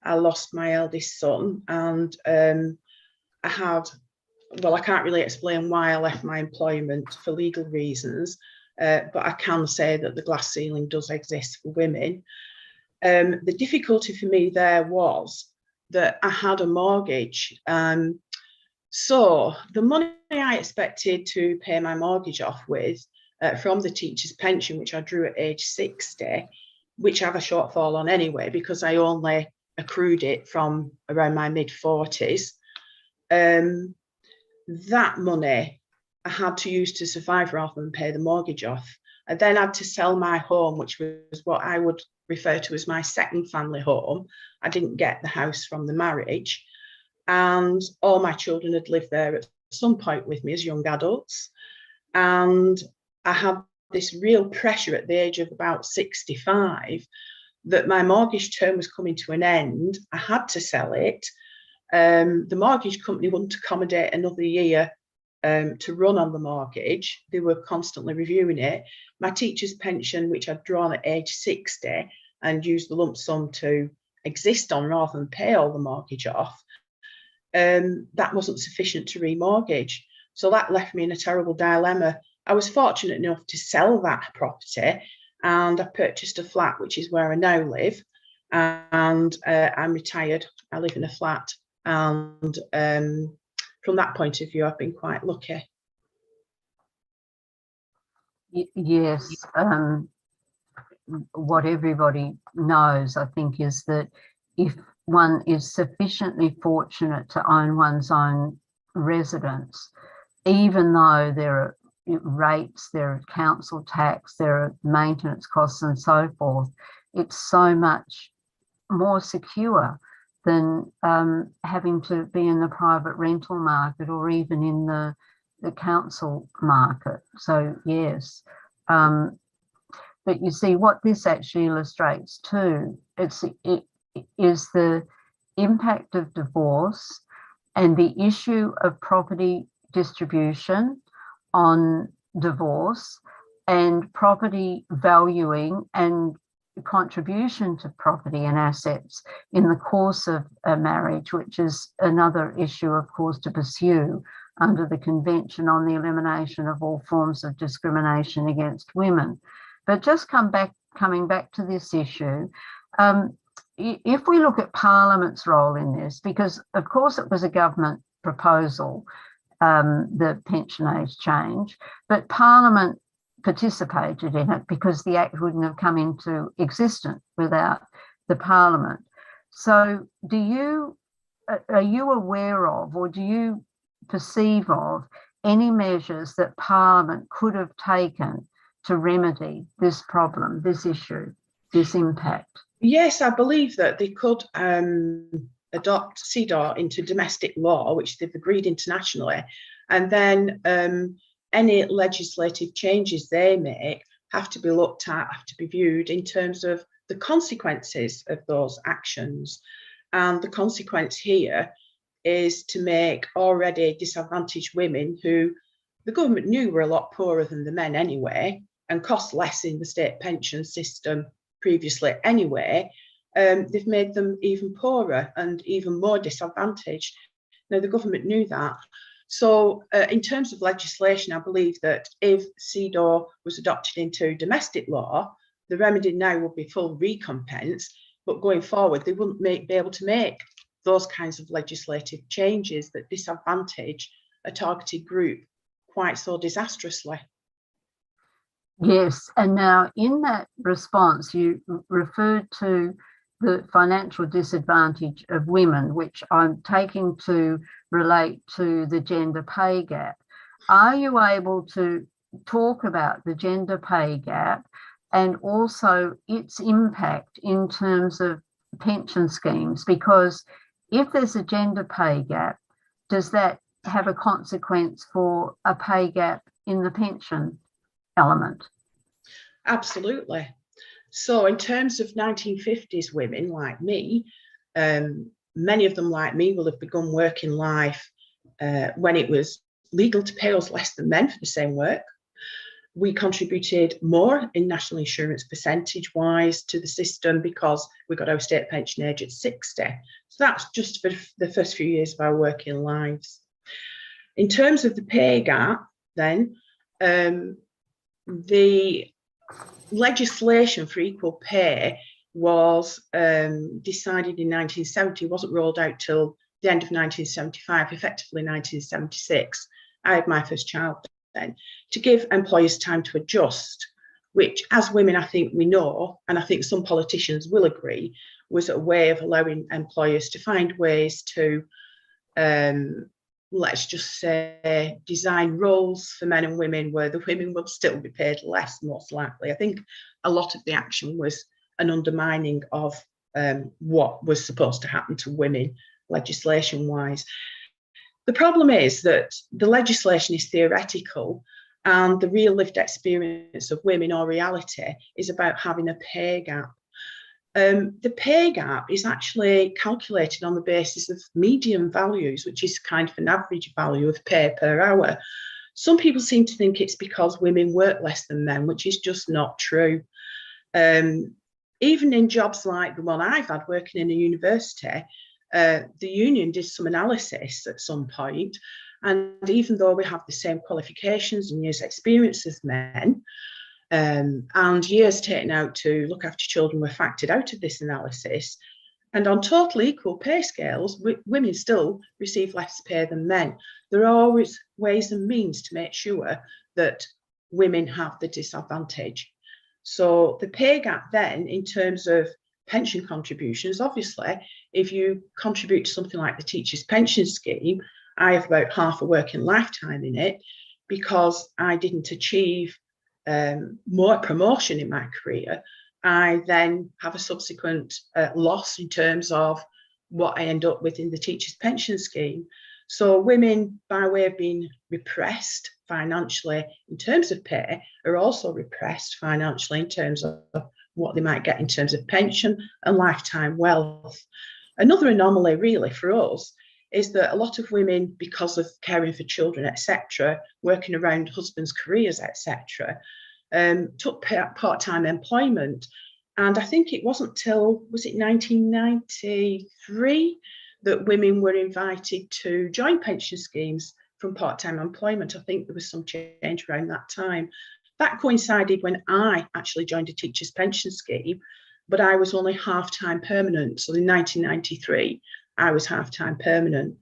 I lost my eldest son, and I had well, I can't really explain why I left my employment for legal reasons, but I can say that the glass ceiling does exist for women. The difficulty for me there was that I had a mortgage. So the money I expected to pay my mortgage off with from the teacher's pension, which I drew at age 60, which I have a shortfall on anyway, because I only accrued it from around my mid-40s. That money I had to use to survive rather than pay the mortgage off. I then had to sell my home, which was what I would refer to as my second family home. I didn't get the house from the marriage, and all my children had lived there at some point with me as young adults. And I had this real pressure at the age of about 65 that my mortgage term was coming to an end. I had to sell it. The mortgage company wouldn't accommodate another year to run on the mortgage. They were constantly reviewing it. My teacher's pension, which I'd drawn at age 60 and used the lump sum to exist on rather than pay all the mortgage off, that wasn't sufficient to remortgage. So that left me in a terrible dilemma. I was fortunate enough to sell that property, and I purchased a flat, which is where I now live. And I'm retired. I live in a flat. And from that point of view, I've been quite lucky. Yes. What everybody knows, I think, is that if one is sufficiently fortunate to own one's own residence, even though there are rates, there are council tax, there are maintenance costs and so forth, it's so much more secure than having to be in the private rental market or even in the council market. So yes, but you see what this actually illustrates too, it is the impact of divorce and the issue of property distribution on divorce and property valuing and contribution to property and assets in the course of a marriage, which is another issue, of course, to pursue under the Convention on the Elimination of All Forms of Discrimination Against Women. But just coming back to this issue, if we look at Parliament's role in this, because of course it was a government proposal, the pension age change, but Parliament participated in it because the Act wouldn't have come into existence without the Parliament. So are you aware of, or do you perceive of any measures that Parliament could have taken to remedy this problem, this issue, this impact? Yes, I believe that they could adopt CEDAW into domestic law, which they've agreed internationally, and then any legislative changes they make have to be looked at, have to be viewed in terms of the consequences of those actions. And the consequence here is to make already disadvantaged women, who the government knew were a lot poorer than the men anyway, and cost less in the state pension system previously anyway, they've made them even poorer and even more disadvantaged. Now, the government knew that. So in terms of legislation, I believe that if CEDAW was adopted into domestic law, the remedy now would be full recompense, but going forward, they wouldn't be able to make those kinds of legislative changes that disadvantage a targeted group quite so disastrously. Yes, and now in that response, you referred to the financial disadvantage of women, which I'm taking to relate to the gender pay gap. Are you able to talk about the gender pay gap and also its impact in terms of pension schemes? Because if there's a gender pay gap, does that have a consequence for a pay gap in the pension element? Absolutely. So in terms of 1950s women like me, many of them like me will have begun working life when it was legal to pay us less than men for the same work. We contributed more in national insurance percentage-wise to the system because we got our state pension age at 60. So that's just for the first few years of our working lives. In terms of the pay gap, then, the legislation for equal pay was decided in 1970, wasn't rolled out till the end of 1975, effectively 1976. I had my first child then, to give employers time to adjust, which as women, I think we know, and I think some politicians will agree, was a way of allowing employers to find ways to, let's just say, design roles for men and women where the women will still be paid less, most likely. I think a lot of the action was an undermining of what was supposed to happen to women legislation-wise. The problem is that the legislation is theoretical, and the real lived experience of women or reality is about having a pay gap. The pay gap is actually calculated on the basis of median values, which is kind of an average value of pay per hour. Some people seem to think it's because women work less than men, which is just not true. Even in jobs like the one I've had working in a university, the union did some analysis at some point, and even though we have the same qualifications and years experience as men, and years taken out to look after children were factored out of this analysis, and on total equal pay scales, women still receive less pay than men. There are always ways and means to make sure that women have the disadvantage. So the pay gap then, in terms of pension contributions, obviously, if you contribute to something like the teacher's pension scheme, I have about half a working lifetime in it because I didn't achieve more promotion in my career. I then have a subsequent loss in terms of what I end up with in the teacher's pension scheme. So women, by way of being repressed financially in terms of pay, are also repressed financially in terms of what they might get in terms of pension and lifetime wealth. Another anomaly really for us is that a lot of women, because of caring for children, etc., working around husbands' careers, etc., took part-time employment. And I think it wasn't till, was it 1993, that women were invited to join pension schemes from part-time employment. I think there was some change around that time. That coincided when I actually joined a teacher's pension scheme, but I was only half-time permanent. So in 1993, I was half-time permanent.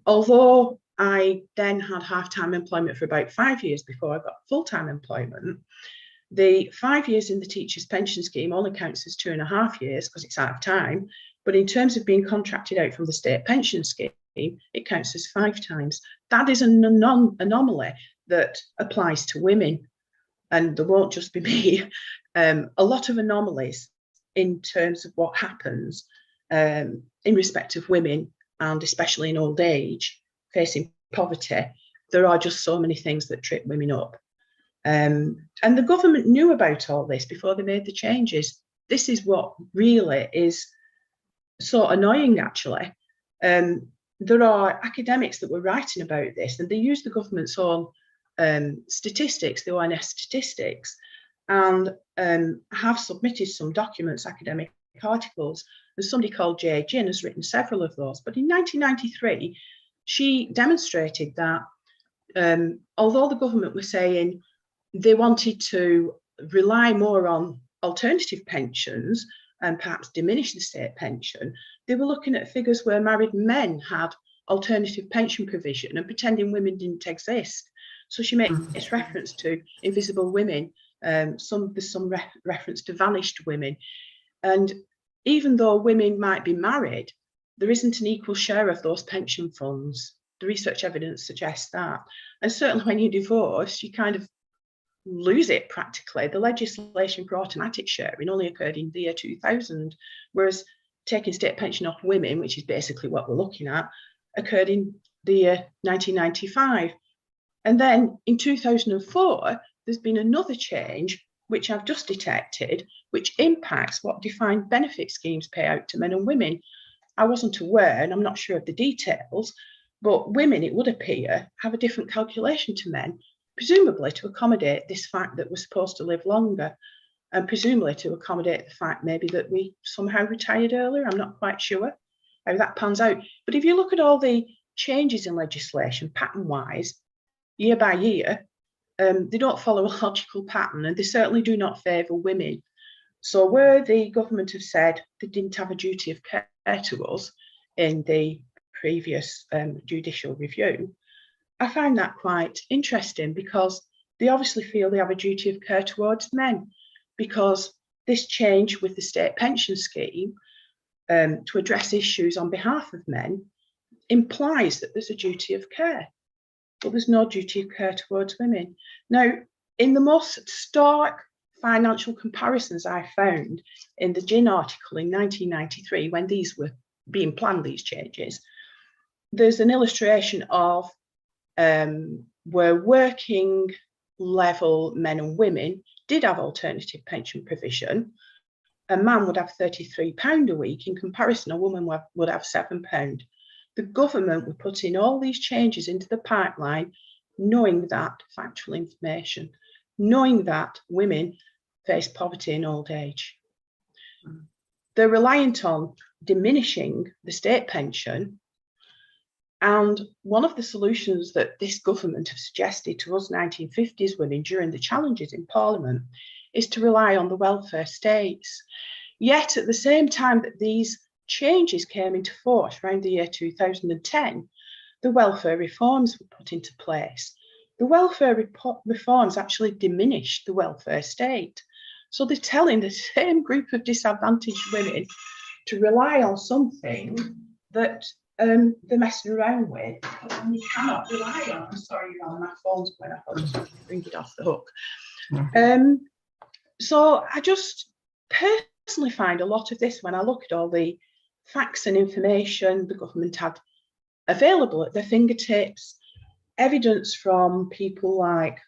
Although I then had half-time employment for about 5 years before I got full-time employment, the 5 years in the teacher's pension scheme only counts as 2.5 years because it's out of time. But in terms of being contracted out from the state pension scheme, it counts as 5 times. That is an anomaly that applies to women. And there won't just be me. A lot of anomalies in terms of what happens in respect of women, and especially in old age, facing poverty. There are just so many things that trip women up. And the government knew about all this before they made the changes. This is what really is so annoying, actually. There are academics that were writing about this, and they use the government's own statistics, the ONS statistics, and have submitted some documents, academic articles. And somebody called J. Ginn has written several of those. But in 1993, she demonstrated that although the government was saying they wanted to rely more on alternative pensions and perhaps diminish the state pension, they were looking at figures where married men had alternative pension provision and pretending women didn't exist. So she makes reference to invisible women. There's some reference to vanished women. And even though women might be married, there isn't an equal share of those pension funds. The research evidence suggests that. And certainly when you divorce, you kind of lose it practically. The legislation for automatic sharing only occurred in the year 2000, whereas taking state pension off women, which is basically what we're looking at, occurred in the year 1995. And then in 2004, there's been another change, which I've just detected, which impacts what defined benefit schemes pay out to men and women. I wasn't aware, and I'm not sure of the details, but women, it would appear, have a different calculation to men, presumably to accommodate this fact that we're supposed to live longer, and presumably to accommodate the fact maybe that we somehow retired earlier. I'm not quite sure how that pans out. But if you look at all the changes in legislation pattern-wise, year by year, they don't follow a logical pattern, and they certainly do not favour women. So where the government have said they didn't have a duty of care to us in the previous judicial review, I find that quite interesting, because they obviously feel they have a duty of care towards men, because this change with the state pension scheme to address issues on behalf of men implies that there's a duty of care, but there's no duty of care towards women. Now, in the most stark financial comparisons I found in the Gin article in 1993, when these were being planned, these changes, there's an illustration of where working level men and women did have alternative pension provision. A man would have £33 a week. In comparison, a woman would have £7. The government were putting all these changes into the pipeline, knowing that factual information, knowing that women face poverty in old age. They're reliant on diminishing the state pension. And one of the solutions that this government have suggested to us 1950s women during the challenges in Parliament is to rely on the welfare states. Yet at the same time that these changes came into force around the year 2010, the welfare reforms were put into place. The welfare reforms actually diminished the welfare state. So they're telling the same group of disadvantaged women to rely on something that they're messing around with, and you cannot rely on. I'm sorry, my phone's going off. I'll just bring it off the hook. So I just personally find a lot of this, when I look at all the facts and information the government had available at their fingertips, evidence from people like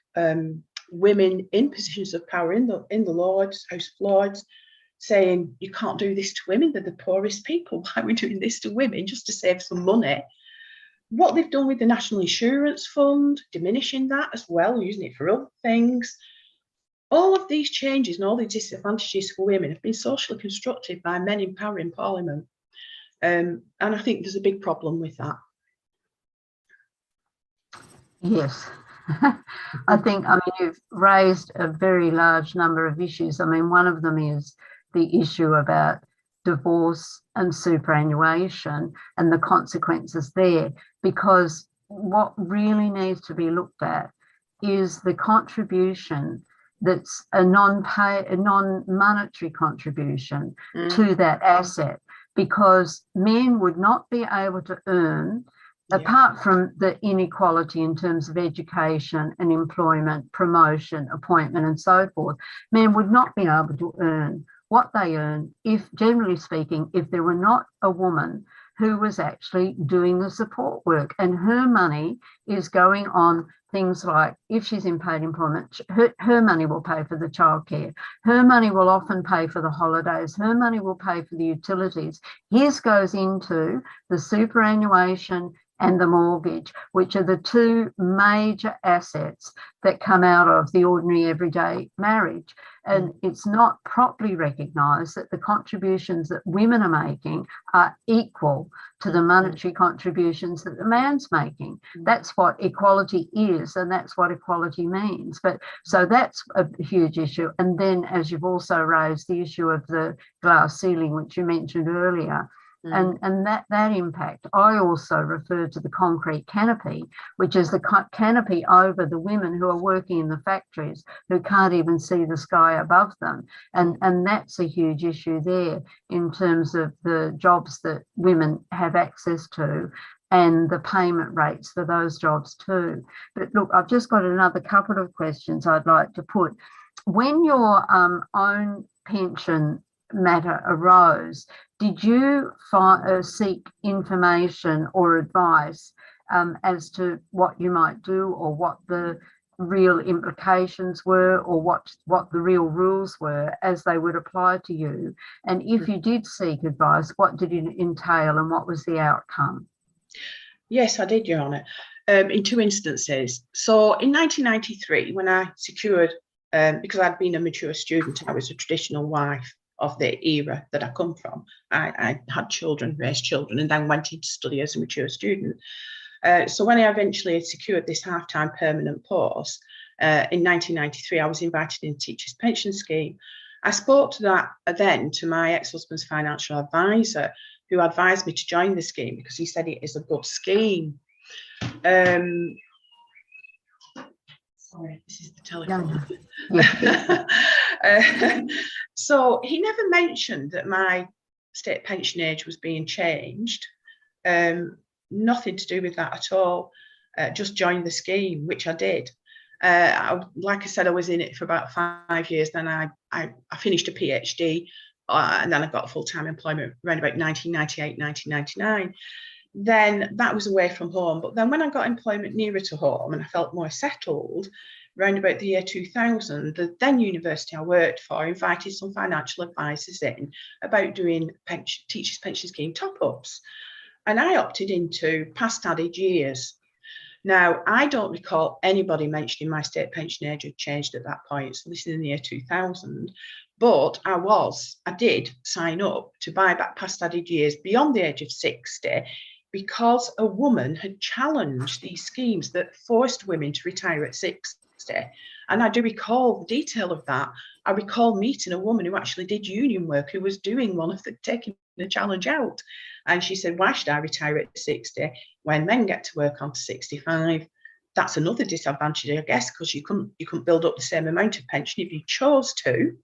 women in positions of power in the Lords, House of Lords, saying you can't do this to women, they're the poorest people, why are we doing this to women just to save some money? What they've done with the National Insurance Fund, diminishing that as well, using it for other things. All of these changes and all these disadvantages for women have been socially constructed by men in power in Parliament. And I think there's a big problem with that. Yes. I mean, you've raised a very large number of issues. I mean, one of them is the issue about divorce and superannuation and the consequences there, because what really needs to be looked at is the contribution that's a non-monetary contribution to that asset, because men would not be able to earn, apart from the inequality in terms of education and employment, promotion, appointment and so forth, men would not be able to earn what they earn, if, generally speaking, if there were not a woman who was actually doing the support work, and her money is going on things like, if she's in paid employment, her money will pay for the childcare, her money will often pay for the holidays, her money will pay for the utilities. His goes into the superannuation and the mortgage, which are the two major assets that come out of the ordinary everyday marriage. And it's not properly recognised that the contributions that women are making are equal to the monetary contributions that the man's making. That's what equality is, and that's what equality means. But so that's a huge issue. And then, as you've also raised, the issue of the glass ceiling, which you mentioned earlier. And that impact, I also refer to the concrete canopy, which is the canopy over the women who are working in the factories, who can't even see the sky above them. And that's a huge issue there in terms of the jobs that women have access to and the payment rates for those jobs too. But look, I've just got another couple of questions I'd like to put. When your own pension matter arose, did you seek information or advice as to what you might do, or what the real implications were, or what the real rules were as they would apply to you? And if you did seek advice, what did it entail and what was the outcome? Yes, I did, Your Honour, in two instances. So in 1993, when I secured, because I'd been a mature student, I was a traditional wife of the era that I come from. I had children, raised children, and then went into study as a mature student. So when I eventually secured this half-time permanent post in 1993, I was invited in Teachers' Pension Scheme. I spoke to my ex-husband's financial advisor, who advised me to join the scheme because he said it is a good scheme. Sorry, this is the telephone. So he never mentioned that my state pension age was being changed. Nothing to do with that at all. Just joined the scheme, which I did. Like I said, I was in it for about 5 years. Then I finished a PhD, and then I got full-time employment around about 1998, 1999. Then that was away from home. But then when I got employment nearer to home and I felt more settled, around about the year 2000, the then university I worked for invited some financial advisors in about doing teachers' pension scheme top-ups. And I opted into past added years. Now, I don't recall anybody mentioning my state pension age had changed at that point. So this is in the year 2000. But I did sign up to buy back past added years beyond the age of 60 because a woman had challenged these schemes that forced women to retire at 60. And I do recall the detail of that. I recall meeting a woman who actually did union work, who was taking the challenge out. And she said, why should I retire at 60 when men get to work on to 65? That's another disadvantage, I guess, because you couldn't build up the same amount of pension if you chose to.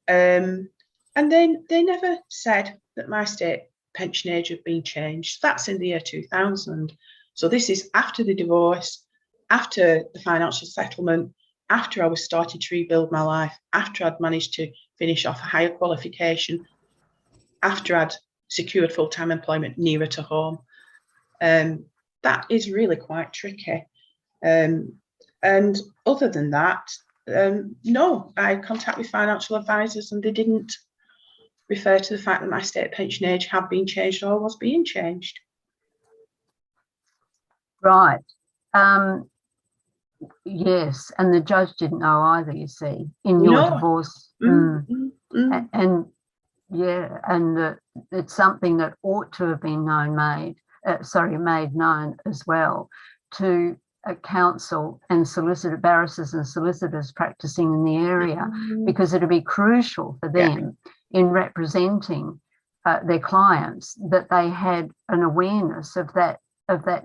And then they never said that my state pension age had been changed. That's in the year 2000. So this is after the divorce, after the financial settlement, after I was starting to rebuild my life, after I'd managed to finish off a higher qualification, after I'd secured full-time employment nearer to home. That is really quite tricky. And other than that, no, I had contact with financial advisors and they didn't refer to the fact that my state pension age had been changed or was being changed. Right. Yes, and the judge didn't know either, you see, in your divorce. And yeah, and it's something that ought to have been made known as well to counsel and barristers and solicitors practicing in the area, because it'd be crucial for them in representing their clients that they had an awareness of that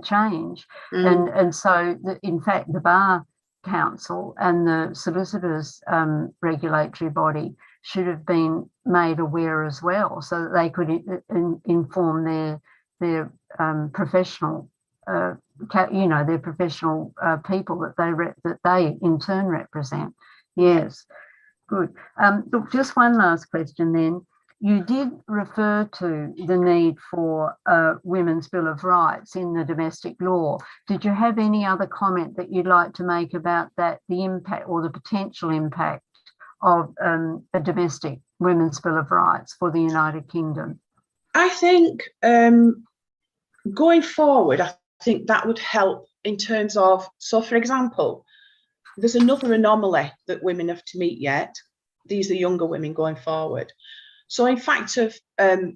change. And so in fact the Bar Council and the solicitors regulatory body should have been made aware as well, so that they could inform their professional their professional people that they in turn represent. Yes, good. Look, just one last question then. You did refer to the need for a Women's Bill of Rights in the domestic law. Did you have any other comment that you'd like to make about that, the impact or the potential impact of a domestic Women's Bill of Rights for the United Kingdom? I think going forward, I think that would help in terms of, so for example, there's another anomaly that women have to meet yet. These are younger women going forward. So in fact, of the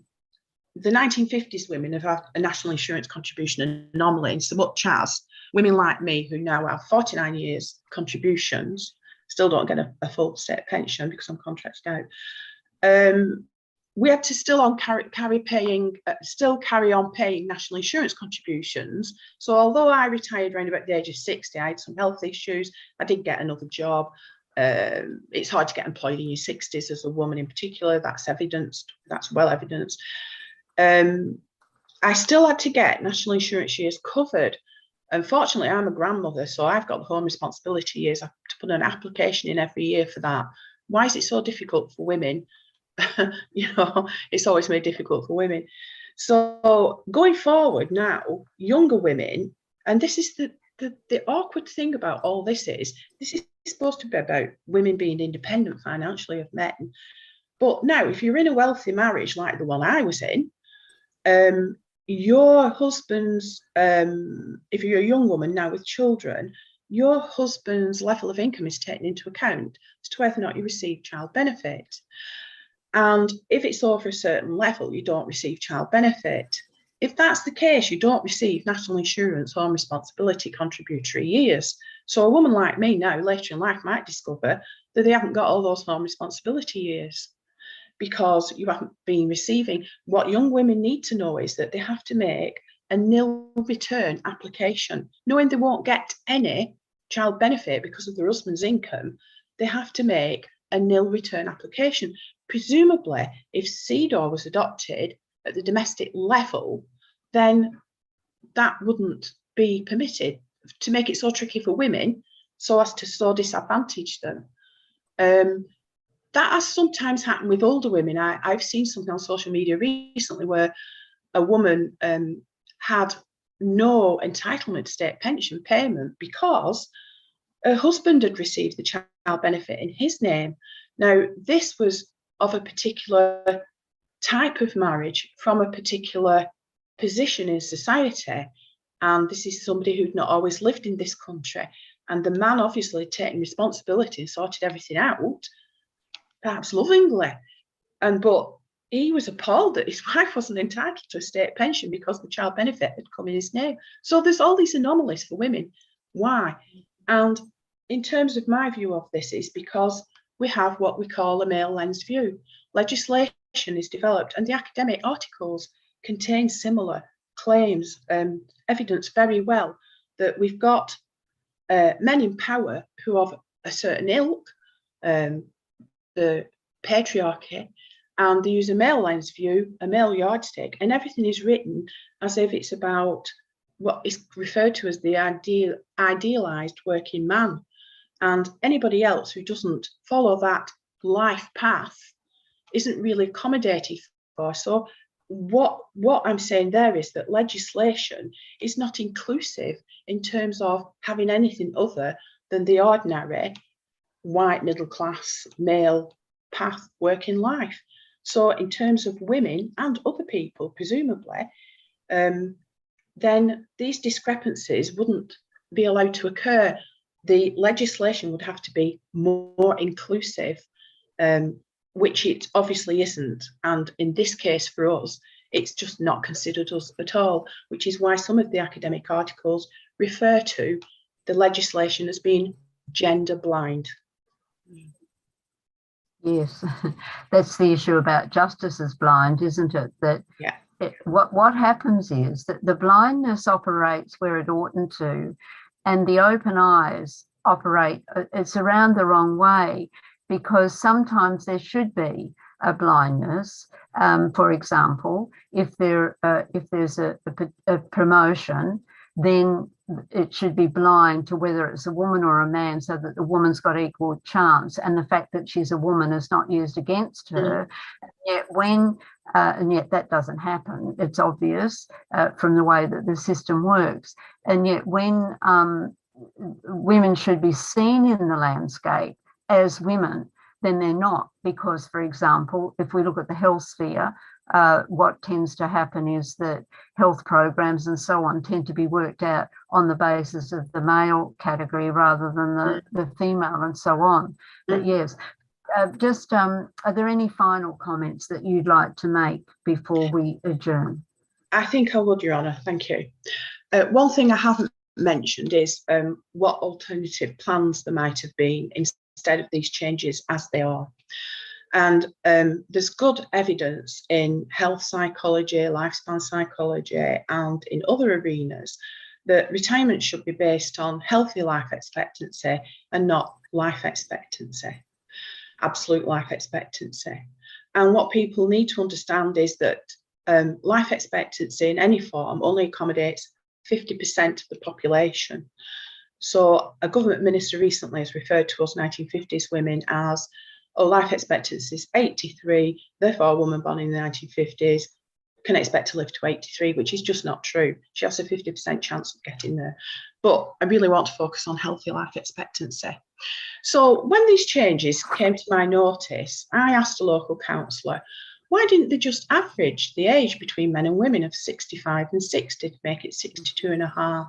1950s women have had a national insurance contribution anomaly, in so much as women like me who now have 49 years contributions still don't get a full state pension because I'm contracted out. We had to still carry on paying national insurance contributions. So although I retired around about the age of 60, I had some health issues. I did get another job. It's hard to get employed in your 60s as a woman in particular. That's evidenced. That's well evidenced. I still had to get national insurance years covered. Unfortunately, I'm a grandmother, so I've got the home responsibility years. I have to put an application in every year for that. Why is it so difficult for women? It's always made difficult for women. So going forward now, younger women, and this is the awkward thing about all this is supposed to be about women being independent financially of men. But now, if you're in a wealthy marriage like the one I was in, your husband's, if you're a young woman now with children, your husband's level of income is taken into account as to whether or not you receive child benefit. And if it's over a certain level, you don't receive child benefit. If that's the case, you don't receive national insurance home responsibility contributory years. So a woman like me now, later in life, might discover that they haven't got all those home responsibility years because you haven't been receiving. What young women need to know is that they have to make a nil return application, knowing they won't get any child benefit because of their husband's income. They have to make a nil return application. Presumably, if CEDAW was adopted at the domestic level, then that wouldn't be permitted, to make it so tricky for women so as to so disadvantage them. That has sometimes happened with older women. I've seen something on social media recently where a woman had no entitlement to state pension payment because her husband had received the child benefit in his name. Now, this was of a particular type of marriage from a particular position in society. And this is somebody who'd not always lived in this country. And the man obviously taken responsibility and sorted everything out, perhaps lovingly. But he was appalled that his wife wasn't entitled to a state pension because the child benefit had come in his name. So there's all these anomalies for women. Why? And in terms of my view of this, is because we have what we call a male lens view. Legislation is developed and the academic articles contain similar claims, evidence very well that we've got men in power who have a certain ilk, the patriarchy, and they use a male lens view, a male yardstick, and everything is written as if it's about what is referred to as the idealized working man. And anybody else who doesn't follow that life path isn't really accommodated for. So what I'm saying there is that legislation is not inclusive in terms of having anything other than the ordinary white middle class male path working life. So in terms of women and other people, presumably, then these discrepancies wouldn't be allowed to occur. The legislation would have to be more inclusive, which it obviously isn't. And in this case for us, it's just not considered us at all, which is why some of the academic articles refer to the legislation as being gender blind. Yes, that's the issue about justice is blind, isn't it? That yeah. What happens is that the blindness operates where it oughtn't to, and the open eyes operate, it's around the wrong way, because sometimes there should be a blindness. For example, if there's a promotion, then it should be blind to whether it's a woman or a man, so that the woman's got equal chance. And the fact that she's a woman is not used against her. And yet that doesn't happen. It's obvious from the way that the system works. And yet when women should be seen in the landscape as women, then they're not. Because, for example, if we look at the health sphere, what tends to happen is that health programs and so on tend to be worked out on the basis of the male category rather than the female and so on. But yes, are there any final comments that you'd like to make before we adjourn? I think I would, Your Honour. Thank you. One thing I haven't mentioned is what alternative plans there might have been instead of these changes as they are. And there's good evidence in health psychology, lifespan psychology, and in other arenas that retirement should be based on healthy life expectancy and not life expectancy, absolute life expectancy. And what people need to understand is that life expectancy in any form only accommodates 50% of the population. So a government minister recently has referred to us 1950s women as, oh, life expectancy is 83, therefore a woman born in the 1950s can expect to live to 83, which is just not true. She has a 50% chance of getting there. But I really want to focus on healthy life expectancy. So when these changes came to my notice, I asked a local councillor, why didn't they just average the age between men and women of 65 and 60 to make it 62 and a half?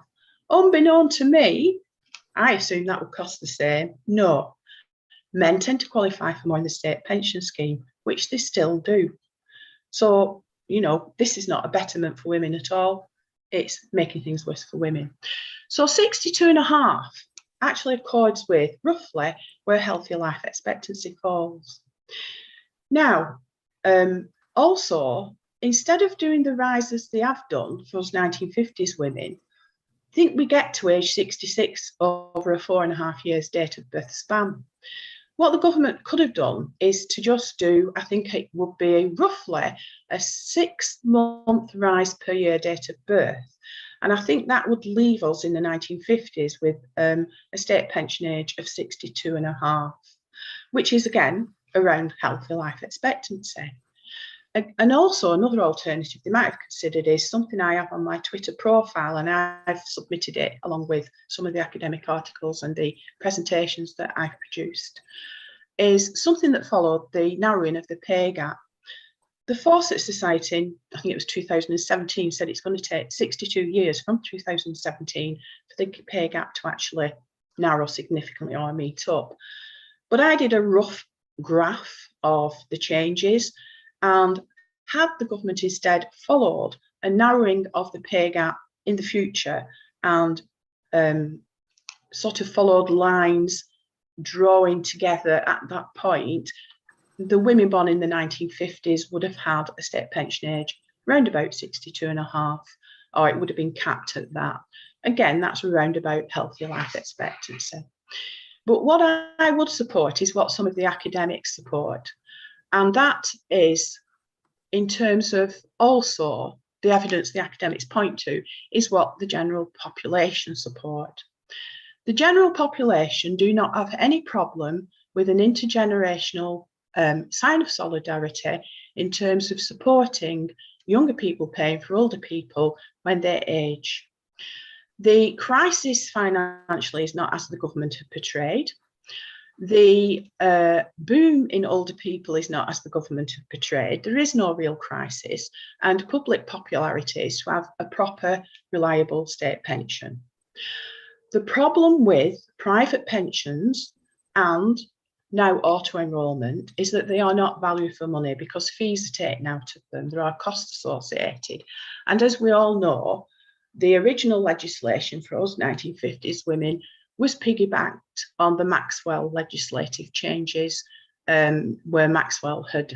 Unbeknown to me, I assumed that would cost the same. No. Men tend to qualify for more in the state pension scheme, which they still do. So you know, this is not a betterment for women at all. It's making things worse for women. So 62.5 actually accords with roughly where healthy life expectancy falls. Now, also, instead of doing the rise as they have done for us 1950s women, I think we get to age 66 over a 4.5 years date of birth span. What the government could have done is to just do, I think it would be roughly a 6-month rise per year date of birth. And I think that would leave us in the 1950s with a state pension age of 62.5, which is again around healthy life expectancy. And also another alternative they might have considered is something I have on my Twitter profile, and I've submitted it along with some of the academic articles and the presentations that I've produced, is something that followed the narrowing of the pay gap. The Fawcett Society, in, I think it was 2017, said it's going to take 62 years from 2017 for the pay gap to actually narrow significantly or meet up. But I did a rough graph of the changes, and had the government instead followed a narrowing of the pay gap in the future and sort of followed lines drawing together at that point, the women born in the 1950s would have had a state pension age around about 62.5, or it would have been capped at that. Again, that's around about healthy life expectancy. But what I would support is what some of the academics support, and that is, in terms of also the evidence the academics point to, is what the general population support. The general population do not have any problem with an intergenerational sign of solidarity in terms of supporting younger people paying for older people when they age. The crisis financially is not as the government have portrayed. The boom in older people is not as the government have portrayed. There is no real crisis, and public popularity is to have a proper, reliable state pension. The problem with private pensions and now auto-enrolment is that they are not value for money because fees are taken out of them. There are costs associated. And as we all know, the original legislation for us 1950s women was piggybacked on the Maxwell legislative changes, where Maxwell had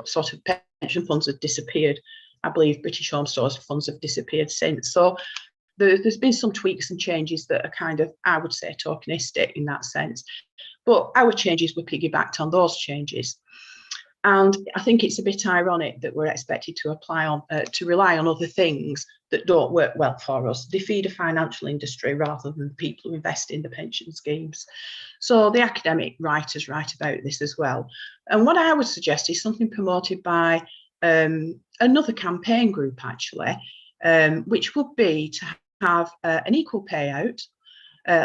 sort of pension funds had disappeared. I believe British Home Stores funds have disappeared since. So there's been some tweaks and changes that are kind of, I would say, tokenistic in that sense. But our changes were piggybacked on those changes. And I think it's a bit ironic that we're expected to rely on other things that don't work well for us. They feed a financial industry rather than the people who invest in the pension schemes. So the academic writers write about this as well. And what I would suggest is something promoted by another campaign group, actually, which would be to have an equal payout,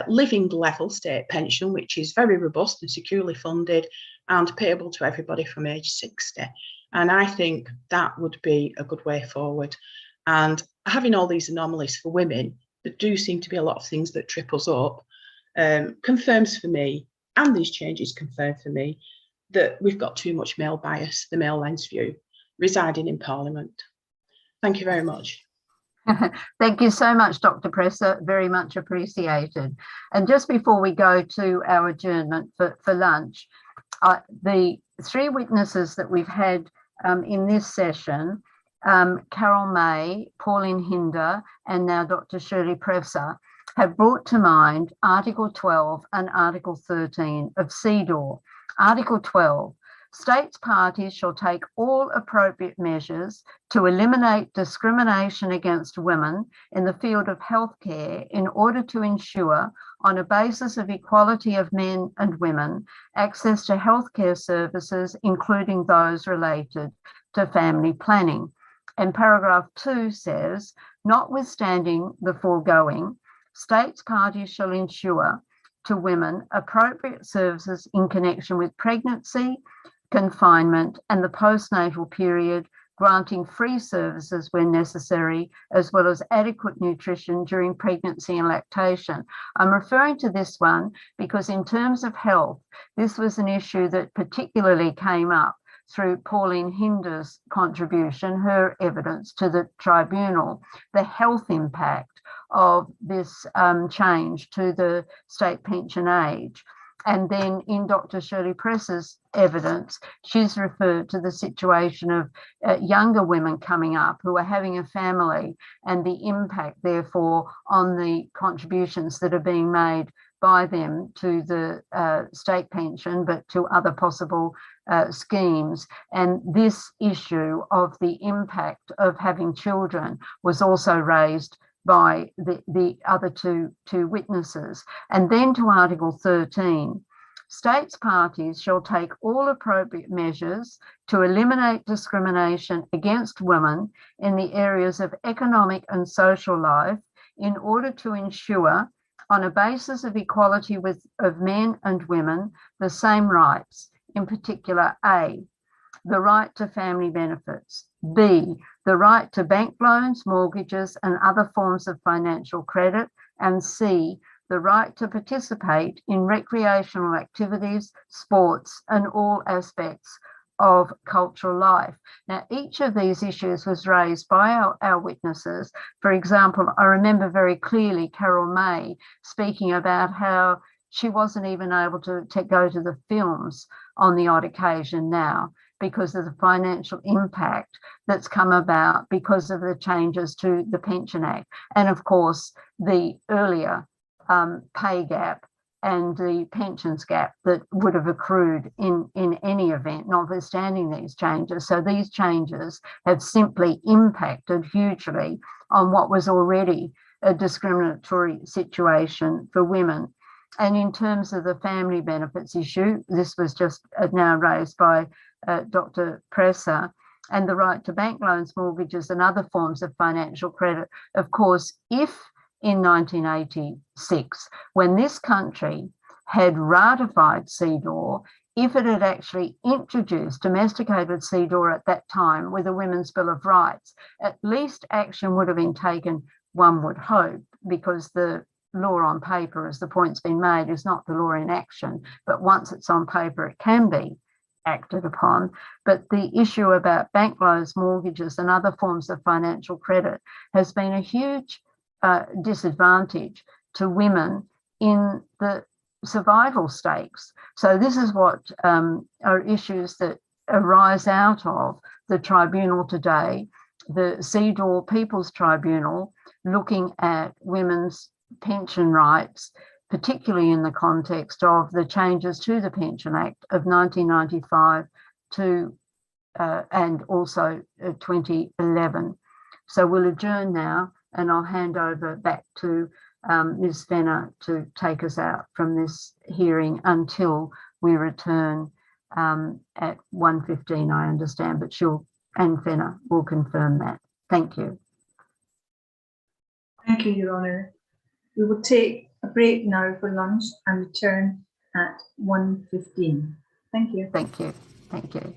living level state pension, which is very robust and securely funded and payable to everybody from age 60. And I think that would be a good way forward. And having all these anomalies for women, that do seem to be a lot of things that trip us up, confirms for me, and these changes confirm for me, that we've got too much male bias, the male lens view, residing in Parliament. Thank you very much. Thank you so much, Dr. Presser, very much appreciated. And just before we go to our adjournment for lunch, the three witnesses that we've had in this session, Carol May, Pauline Hinder, and now Dr. Shirley Presser, have brought to mind Article 12 and Article 13 of CEDAW. Article 12, states parties shall take all appropriate measures to eliminate discrimination against women in the field of healthcare in order to ensure, on a basis of equality of men and women, access to healthcare services, including those related to family planning. And paragraph 2 says, notwithstanding the foregoing, states parties shall ensure to women appropriate services in connection with pregnancy, confinement, and the postnatal period, granting free services when necessary, as well as adequate nutrition during pregnancy and lactation. I'm referring to this one because in terms of health, this was an issue that particularly came up through Pauline Hinder's contribution, her evidence to the tribunal, the health impact of this change to the state pension age. And then in Dr. Shirley Press's evidence, she's referred to the situation of younger women coming up who are having a family and the impact, therefore, on the contributions that are being made by them to the state pension, but to other possible schemes. And this issue of the impact of having children was also raised by the other two witnesses. And then to Article 13, states parties shall take all appropriate measures to eliminate discrimination against women in the areas of economic and social life in order to ensure, on a basis of equality of men and women, the same rights, in particular, A, the right to family benefits, B, the right to bank loans, mortgages, and other forms of financial credit, and C, the right to participate in recreational activities, sports, and all aspects of cultural life. Now, each of these issues was raised by our witnesses. For example, I remember very clearly Carol May speaking about how she wasn't even able to go to the films on the odd occasion now, because of the financial impact that's come about because of the changes to the Pension Act. And of course, the earlier pay gap and the pensions gap that would have accrued in any event, notwithstanding these changes. So these changes have simply impacted hugely on what was already a discriminatory situation for women. And in terms of the family benefits issue, this was just now raised by Dr. Presser, and the right to bank loans, mortgages, and other forms of financial credit. Of course, if in 1986, when this country had ratified CEDAW, if it had actually introduced domesticated CEDAW at that time with a Women's Bill of Rights, at least action would have been taken, one would hope, because the law on paper, as the point's been made, is not the law in action, but once it's on paper, it can be acted upon. But the issue about bank loans, mortgages, and other forms of financial credit has been a huge disadvantage to women in the survival stakes. So this is what are issues that arise out of the tribunal today, the CEDAW People's Tribunal, looking at women's pension rights, particularly in the context of the changes to the Pension Act of 1995 to and also 2011. So we'll adjourn now, and I'll hand over back to Ms. Fenner to take us out from this hearing until we return at 1:15, I understand, but Anne Fenner will confirm that. Thank you. Thank you, Your Honour. We will take a break now for lunch and return at 1:15. Thank you. Thank you. Thank you.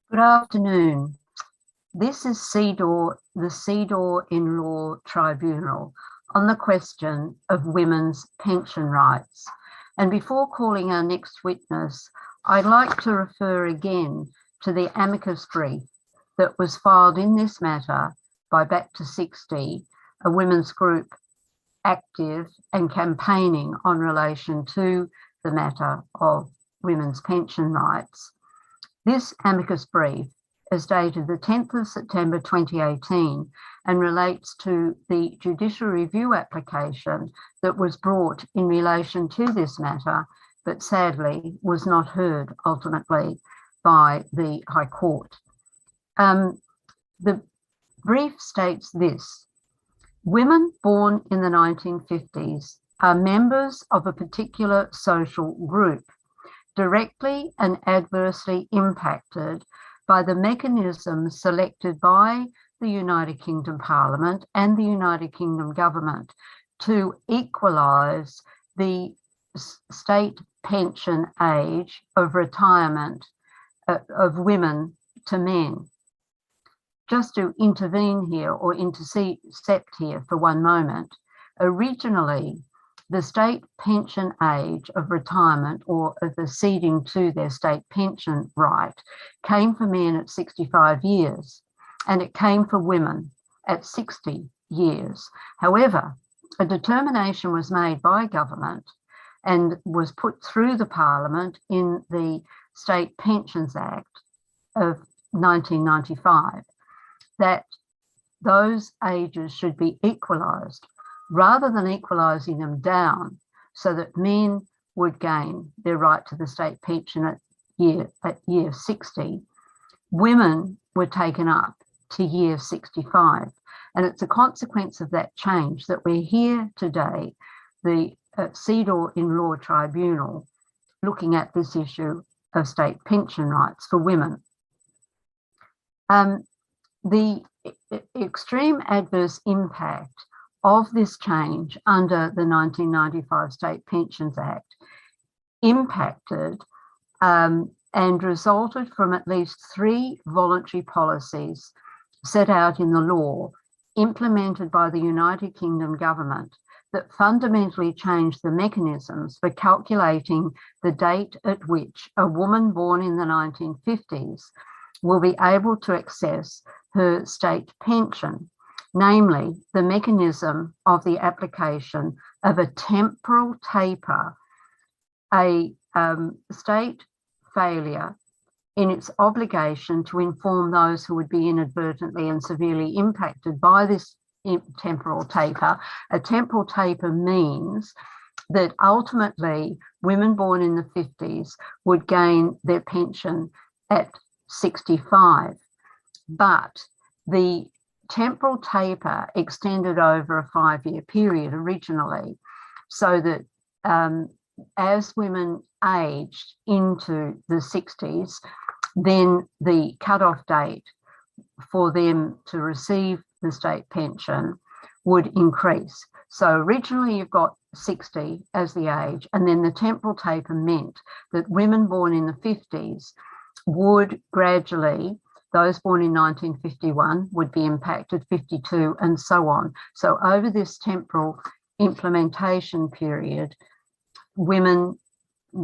Good afternoon. This is the CEDAW In-Law Tribunal on the question of women's pension rights. And before calling our next witness, I'd like to refer again to the amicus brief that was filed in this matter by Back to 60, a women's group active and campaigning on relation to the matter of women's pension rights. This amicus brief is dated the 10th of September 2018 and relates to the judicial review application that was brought in relation to this matter, but sadly was not heard ultimately by the High Court. The brief states this: women born in the 1950s are members of a particular social group, directly and adversely impacted by the mechanisms selected by the United Kingdom Parliament and the United Kingdom Government to equalise the state pension age of retirement of women to men. Just to intervene here or intercept here for one moment, originally, the state pension age of retirement or of acceding to their state pension right came for men at 65 years and it came for women at 60 years. However, a determination was made by government and was put through the Parliament in the State Pensions Act of 1995 that those ages should be equalised, rather than equalising them down so that men would gain their right to the state pension at year 60, women were taken up to year 65. And it's a consequence of that change that we're here today, the CEDAW In-Law Tribunal, looking at this issue of state pension rights for women. The extreme adverse impact of this change under the 1995 State Pensions Act impacted and resulted from at least 3 voluntary policies set out in the law implemented by the United Kingdom government that fundamentally changed the mechanisms for calculating the date at which a woman born in the 1950s will be able to access her state pension, namely the mechanism of the application of a temporal taper, a state failure in its obligation to inform those who would be inadvertently and severely impacted by this temporal taper. A temporal taper means that ultimately women born in the 50s would gain their pension at 65, but the temporal taper extended over a 5-year period originally, so that as women aged into the 60s, then the cutoff date for them to receive the state pension would increase. So originally you've got 60 as the age, and then the temporal taper meant that women born in the 50s would gradually, those born in 1951 would be impacted, 52 and so on. So over this temporal implementation period, women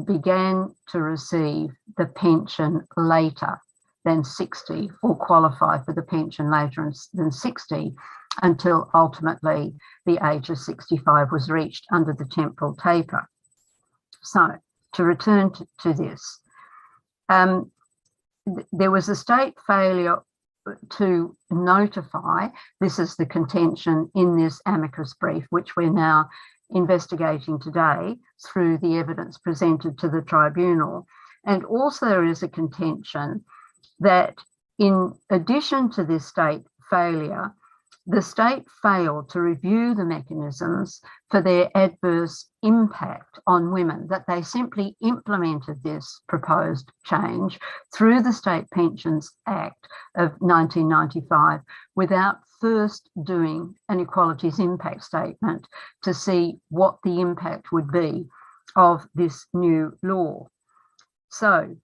began to receive the pension later than 60 or qualify for the pension later than 60 until ultimately the age of 65 was reached under the temporal taper. So to return to this, there was a state failure to notify, this is the contention in this amicus brief, which we're now investigating today through the evidence presented to the tribunal. And also there is a contention that in addition to this state failure, the state failed to review the mechanisms for their adverse impact on women, that they simply implemented this proposed change through the State Pensions Act of 1995 without first doing an equalities impact statement to see what the impact would be of this new law. So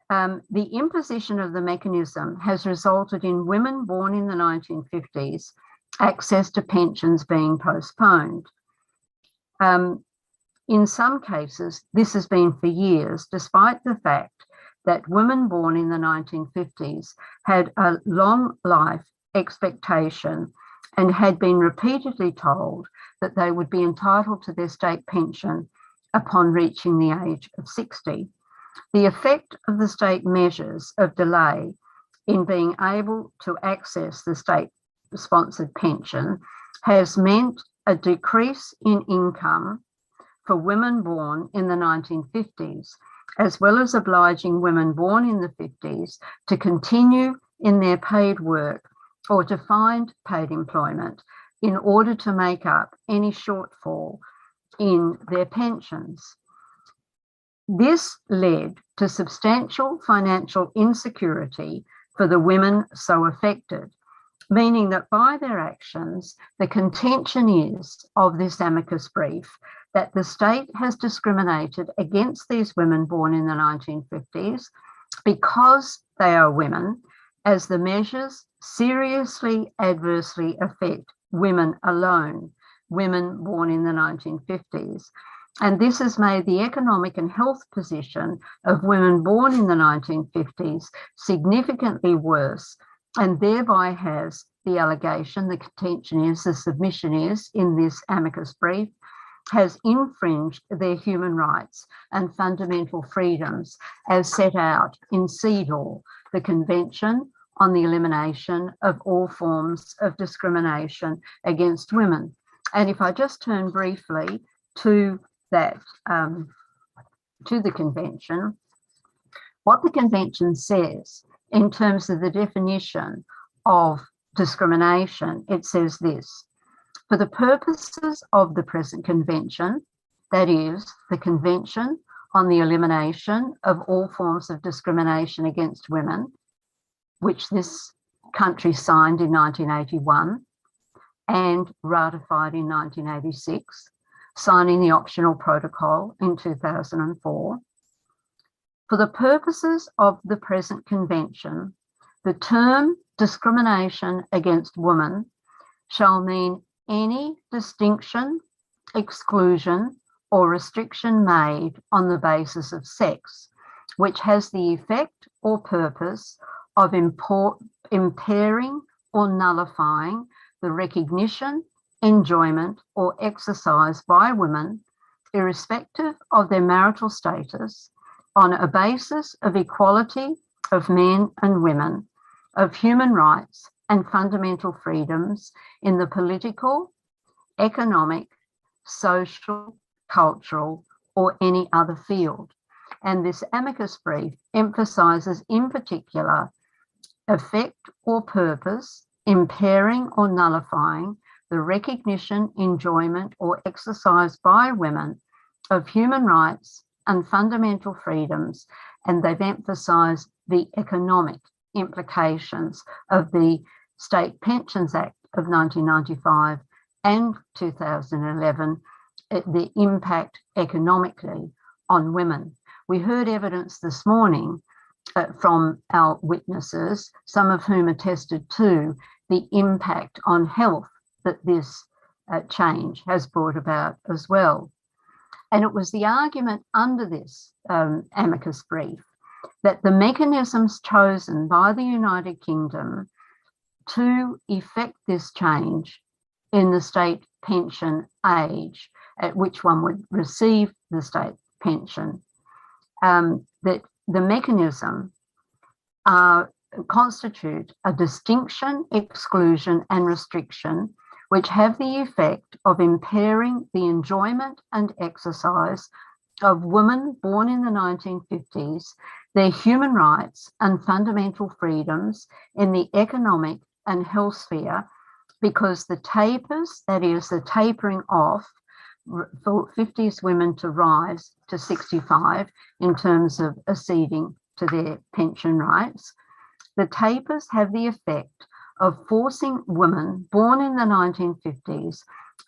The imposition of the mechanism has resulted in women born in the 1950s access to pensions being postponed. In some cases, this has been for years, despite the fact that women born in the 1950s had a long life expectation and had been repeatedly told that they would be entitled to their state pension upon reaching the age of 60. The effect of the state measures of delay in being able to access the state-sponsored pension has meant a decrease in income for women born in the 1950s, as well as obliging women born in the 50s to continue in their paid work or to find paid employment in order to make up any shortfall in their pensions. This led to substantial financial insecurity for the women so affected, meaning that by their actions, the contention is of this amicus brief that the state has discriminated against these women born in the 1950s because they are women, as the measures seriously adversely affect women alone, women born in the 1950s. And this has made the economic and health position of women born in the 1950s significantly worse, and thereby has the allegation, the contention is, the submission is in this amicus brief, has infringed their human rights and fundamental freedoms as set out in CEDAW, the Convention on the Elimination of All Forms of Discrimination Against Women. And if I just turn briefly to that, to the convention, what the convention says in terms of the definition of discrimination, it says this: for the purposes of the present convention, that is, the Convention on the Elimination of All Forms of Discrimination Against Women, which this country signed in 1981 and ratified in 1986, signing the optional protocol in 2004. For the purposes of the present convention, the term discrimination against women shall mean any distinction, exclusion, or restriction made on the basis of sex, which has the effect or purpose of impairing or nullifying the recognition, enjoyment, or exercise by women, irrespective of their marital status, on a basis of equality of men and women, of human rights and fundamental freedoms in the political, economic, social, cultural, or any other field. And this amicus brief emphasises in particular effect or purpose, impairing or nullifying the recognition, enjoyment, or exercise by women of human rights and fundamental freedoms, and they've emphasised the economic implications of the State Pensions Act of 1995 and 2011, the impact economically on women. We heard evidence this morning from our witnesses, some of whom attested to the impact on health that this change has brought about as well. And it was the argument under this amicus brief that the mechanisms chosen by the United Kingdom to effect this change in the state pension age at which one would receive the state pension, that the mechanism constitute a distinction, exclusion, and restriction which have the effect of impairing the enjoyment and exercise of women born in the 1950s, their human rights and fundamental freedoms in the economic and health sphere, because the tapers, that is the tapering off for 50s women to rise to 65 in terms of acceding to their pension rights, the tapers have the effect of forcing women born in the 1950s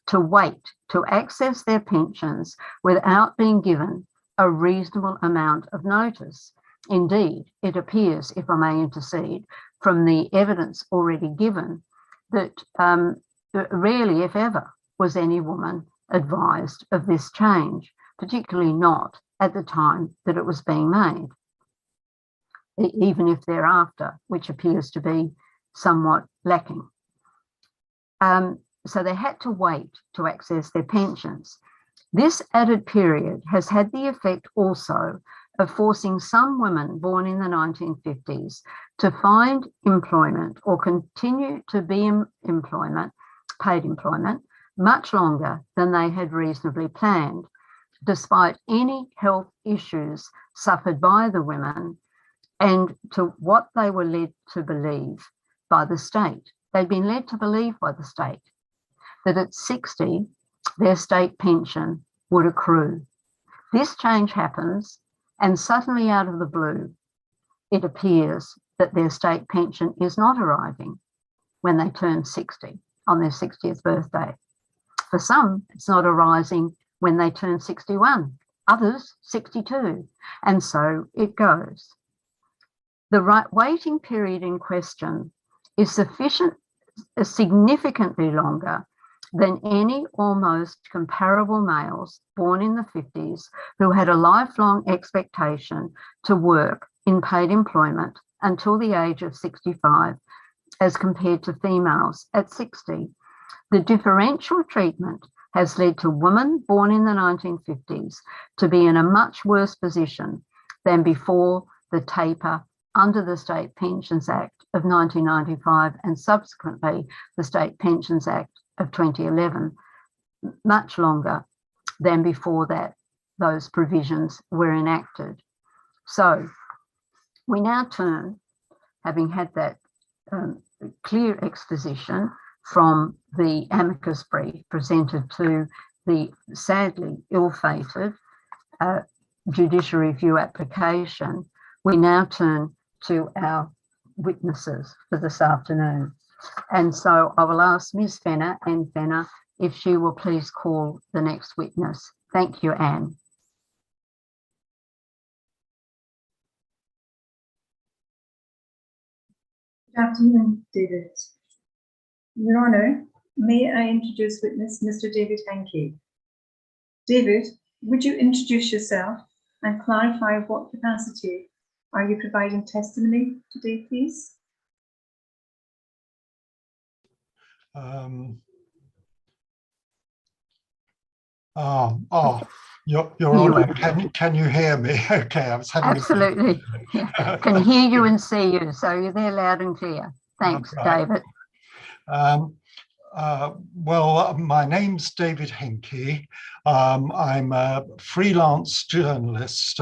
to wait to access their pensions without being given a reasonable amount of notice. Indeed, it appears, if I may intercede, from the evidence already given, that rarely, if ever, was any woman advised of this change, particularly not at the time that it was being made, even if thereafter, which appears to be somewhat lacking. So they had to wait to access their pensions. This added period has had the effect also of forcing some women born in the 1950s to find employment or continue to be in employment, paid employment, much longer than they had reasonably planned, despite any health issues suffered by the women and to what they were led to believe by the state. They'd been led to believe by the state that at 60, their state pension would accrue. This change happens, and suddenly out of the blue, it appears that their state pension is not arriving when they turn 60 on their 60th birthday. For some, it's not arising when they turn 61, others 62, and so it goes. The waiting period in question is significantly longer than any almost comparable males born in the 50s who had a lifelong expectation to work in paid employment until the age of 65, as compared to females at 60. The differential treatment has led to women born in the 1950s to be in a much worse position than before the taper under the State Pensions Act of 1995 and subsequently the State Pensions Act of 2011, much longer than before that those provisions were enacted. So we now turn, having had that clear exposition from the amicus brief presented to the sadly ill-fated judicial review application, we now turn to our witnesses for this afternoon. And so I will ask Ms. Fenner, Anne Fenner, if she will please call the next witness. Thank you, Anne. Good afternoon, David. Your Honour, may I introduce witness Mr. David Henke. David, would you introduce yourself and clarify what capacity are you providing testimony today, please? Your Honour, can you hear me? Okay, I was having absolutely. Yeah. Can hear you and see you, so you're there loud and clear. Thanks, right. David. Well, my name's David Henke. I'm a freelance journalist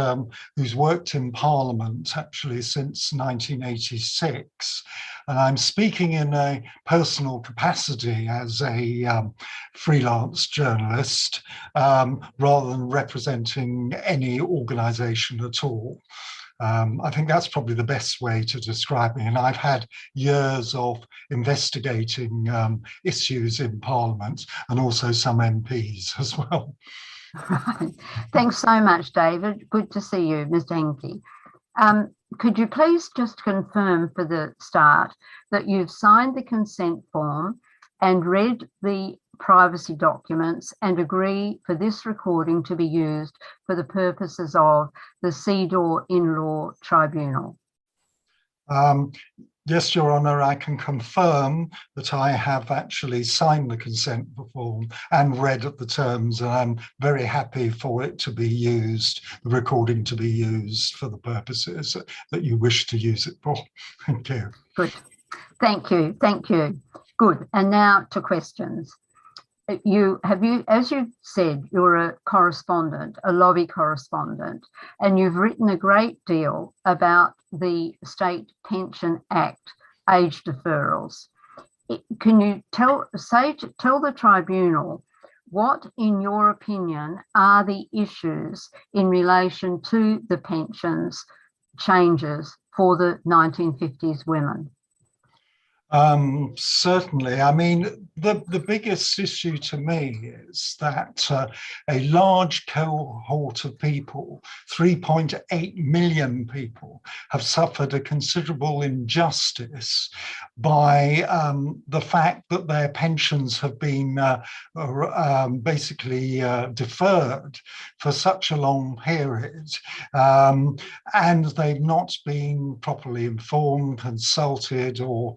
who's worked in Parliament actually since 1986. And I'm speaking in a personal capacity as a freelance journalist rather than representing any organisation at all. I think that's probably the best way to describe me. And I've had years of investigating issues in Parliament and also some MPs as well. Right. Thanks so much, David. Good to see you, Mr. Henke. Could you please just confirm for the start that you've signed the consent form and read the privacy documents and agree for this recording to be used for the purposes of the CEDAW in-law tribunal? Yes, Your Honour, I can confirm that I have actually signed the consent form and read the terms, and I'm very happy for it to be used, the recording to be used for the purposes that you wish to use it for. Thank you. Good. Thank you. Thank you. Good. And now to questions. As you said, you're a correspondent, a lobby correspondent, and you've written a great deal about the State Pension Act age deferrals. Can you tell the tribunal what, in your opinion, are the issues in relation to the pensions changes for the 1950s women? Certainly. I mean, the biggest issue to me is that a large cohort of people, 3.8 million people, have suffered a considerable injustice by the fact that their pensions have been basically deferred for such a long period, and they've not been properly informed, consulted, or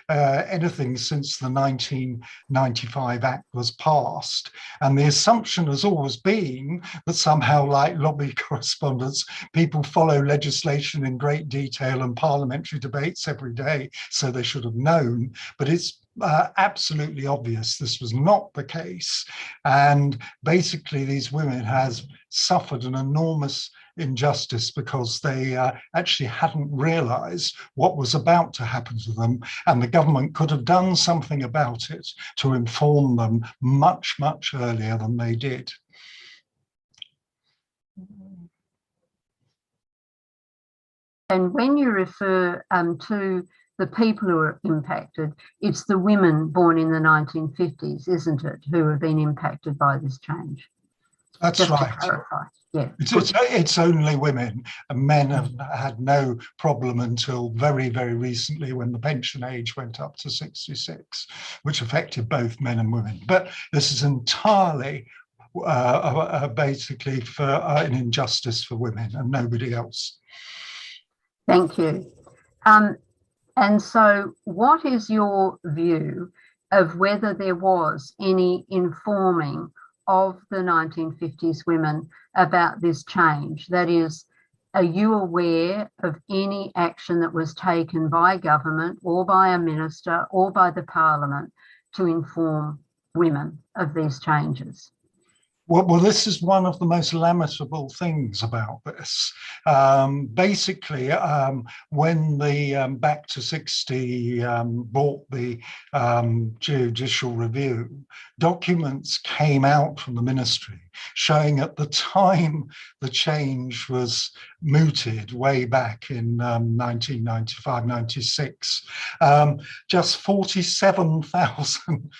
anything since the 1995 Act was passed. And the assumption has always been that somehow, like lobby correspondents, people follow legislation in great detail and parliamentary debates every day, so they should have known. But it's absolutely obvious this was not the case. And basically, these women has suffered an enormous injustice because they actually hadn't realized what was about to happen to them, and the government could have done something about it to inform them much, much earlier than they did. And when you refer to the people who are impacted, it's the women born in the 1950s, isn't it, who have been impacted by this change? That's just right. To clarify. Yeah. It's only women, and men have had no problem until very, very recently, when the pension age went up to 66, which affected both men and women. But this is entirely basically for an injustice for women and nobody else. Thank you. And so what is your view of whether there was any informing of the 1950s women about this change? That is, are you aware of any action that was taken by government or by a minister or by the parliament to inform women of these changes? Well, this is one of the most lamentable things about this. Basically, when the Back to 60 brought the judicial review, documents came out from the ministry showing at the time the change was mooted way back in 1995-96, just 47,000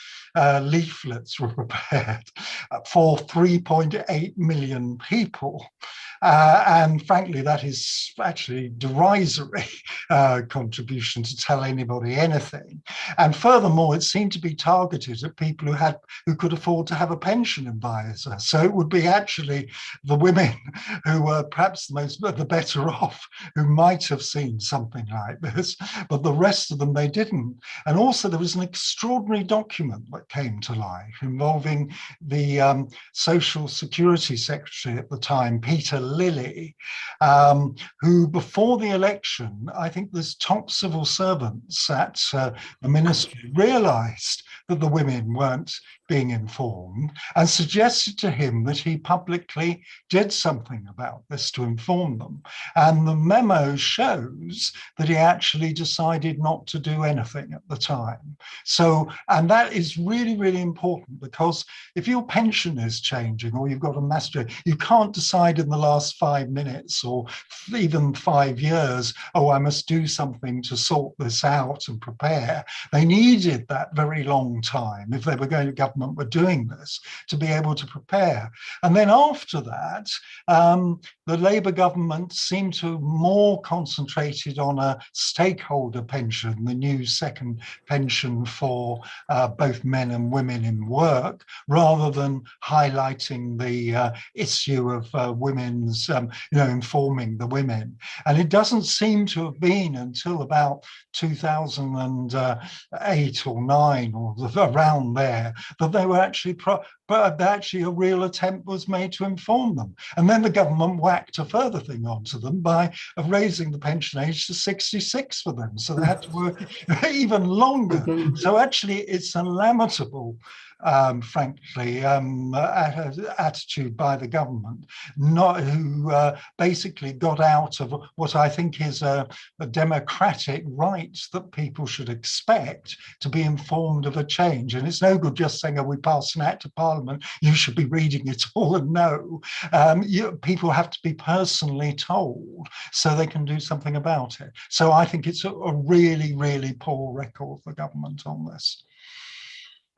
leaflets were prepared for 3.8 million people. And frankly, that is actually derisory contribution to tell anybody anything. And furthermore, it seemed to be targeted at people who could afford to have a pension advisor. So it would be actually the women who were perhaps the better off, who might have seen something like this, but the rest of them, they didn't. And also there was an extraordinary document that came to light involving the Social Security Secretary at the time, Peter Lilly, who before the election, I think the top civil servants at the ministry realized that the women weren't being informed and suggested to him that he publicly did something about this to inform them. And the memo shows that he actually decided not to do anything at the time. So, and that is really, really important, because if your pension is changing or you've got a master, you can't decide in the last 5 minutes or even 5 years, oh, I must do something to sort this out and prepare. They needed that very long time, if they were going to government were doing this, to be able to prepare. And then after that, the Labour government seemed to more concentrated on a stakeholder pension, the new second pension for both men and women in work, rather than highlighting the issue of women's, informing the women. And it doesn't seem to have been until about 2008 or 9 or around there that they were actually a real attempt was made to inform them. And then the government whacked a further thing onto them by raising the pension age to 66 for them. So they had to work even longer. So actually it's a lamentable, frankly, attitude by the government, who who basically got out of what I think is a democratic right that people should expect to be informed of a change. And it's no good just saying, oh, we passed an act of parliament, you should be reading it all and know. People have to be personally told so they can do something about it. So I think it's a really, really poor record for government on this.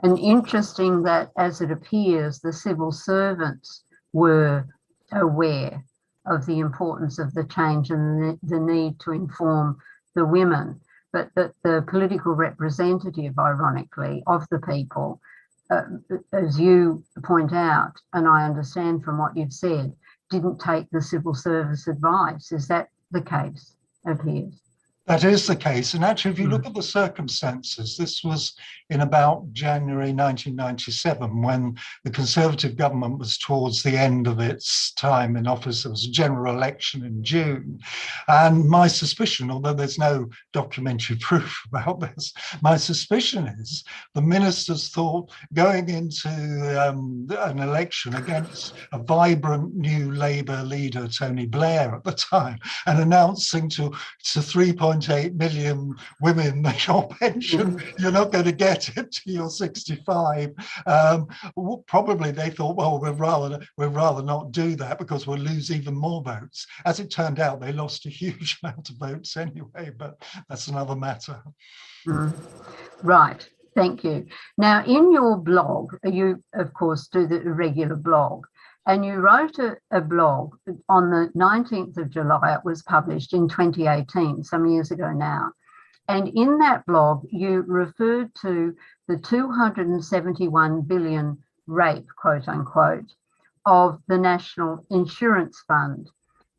And interesting that, as it appears, the civil servants were aware of the importance of the change and the need to inform the women, but that the political representative, ironically, of the people, as you point out, and I understand from what you've said, didn't take the civil service advice. Is that the case, appears? That is the case. And actually, if you look at the circumstances, this was in about January 1997, when the Conservative government was towards the end of its time in office. There was a general election in June. And my suspicion, although there's no documentary proof about this, my suspicion is the ministers thought going into an election against a vibrant new Labour leader, Tony Blair at the time, and announcing to 3.8 million women your pension, you're not going to get it till you're 65. Probably they thought, well, we'd rather not do that because we'll lose even more votes. As it turned out, they lost a huge amount of votes anyway, but that's another matter. Right, thank you. Now, in your blog, you, of course, do the regular blog, and you wrote a blog on the 19th of July. It was published in 2018, some years ago now. And in that blog, you referred to the 271 billion rate, quote unquote, of the National Insurance Fund.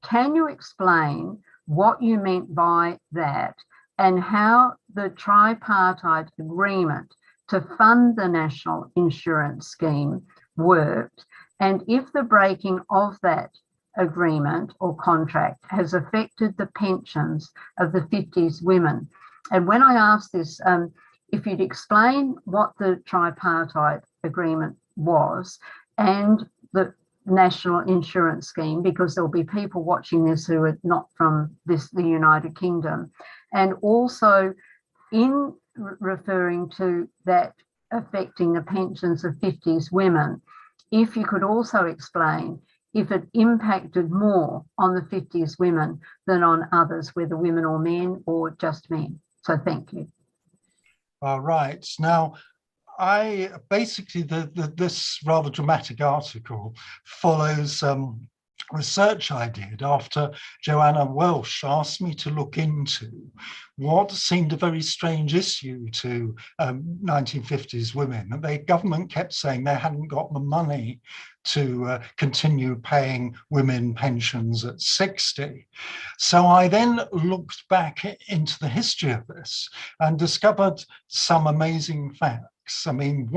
Can you explain what you meant by that and how the tripartite agreement to fund the National Insurance Scheme worked, and if the breaking of that agreement or contract has affected the pensions of the 50s women? And when I asked this, if you'd explain what the tripartite agreement was and the National Insurance Scheme, because there'll be people watching this who are not from the United Kingdom, and also in referring to that affecting the pensions of 50s women, if you could also explain if it impacted more on the 50s women than on others, whether women or men or just men. So thank you. All right. Now, I basically, this rather dramatic article follows research I did after Joanna Welsh asked me to look into what seemed a very strange issue to 1950s women. The government kept saying they hadn't got the money to continue paying women pensions at 60. So I then looked back into the history of this and discovered some amazing facts. I mean,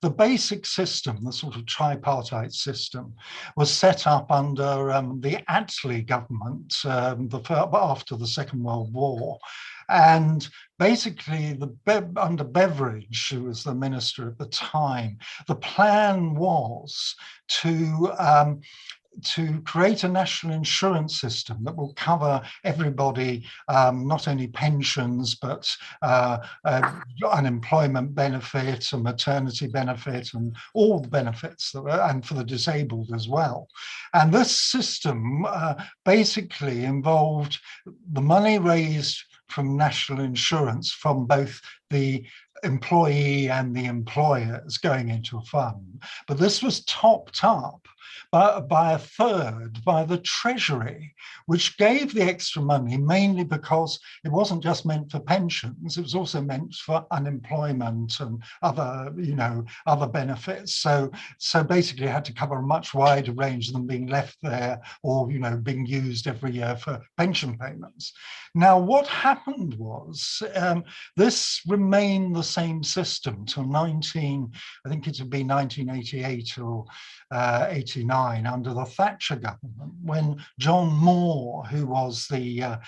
the basic system, the sort of tripartite system, was set up under the Attlee government after the Second World War. And basically, under Beveridge, who was the minister at the time, the plan was to create a national insurance system that will cover everybody, not only pensions, but unemployment benefit and maternity benefit and all the benefits, and for the disabled as well. And this system basically involved the money raised from national insurance from both the employee and the employers going into a fund. But this was topped up by a third by the Treasury, which gave the extra money mainly because it wasn't just meant for pensions, it was also meant for unemployment and other benefits. So basically it had to cover a much wider range than being left there or being used every year for pension payments. Now, what happened was this remained the same system till 1988 or 89 under the Thatcher government, when John Moore, who was the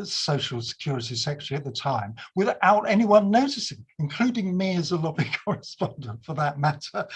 Social Security Secretary at the time, without anyone noticing, including me as a lobby correspondent for that matter,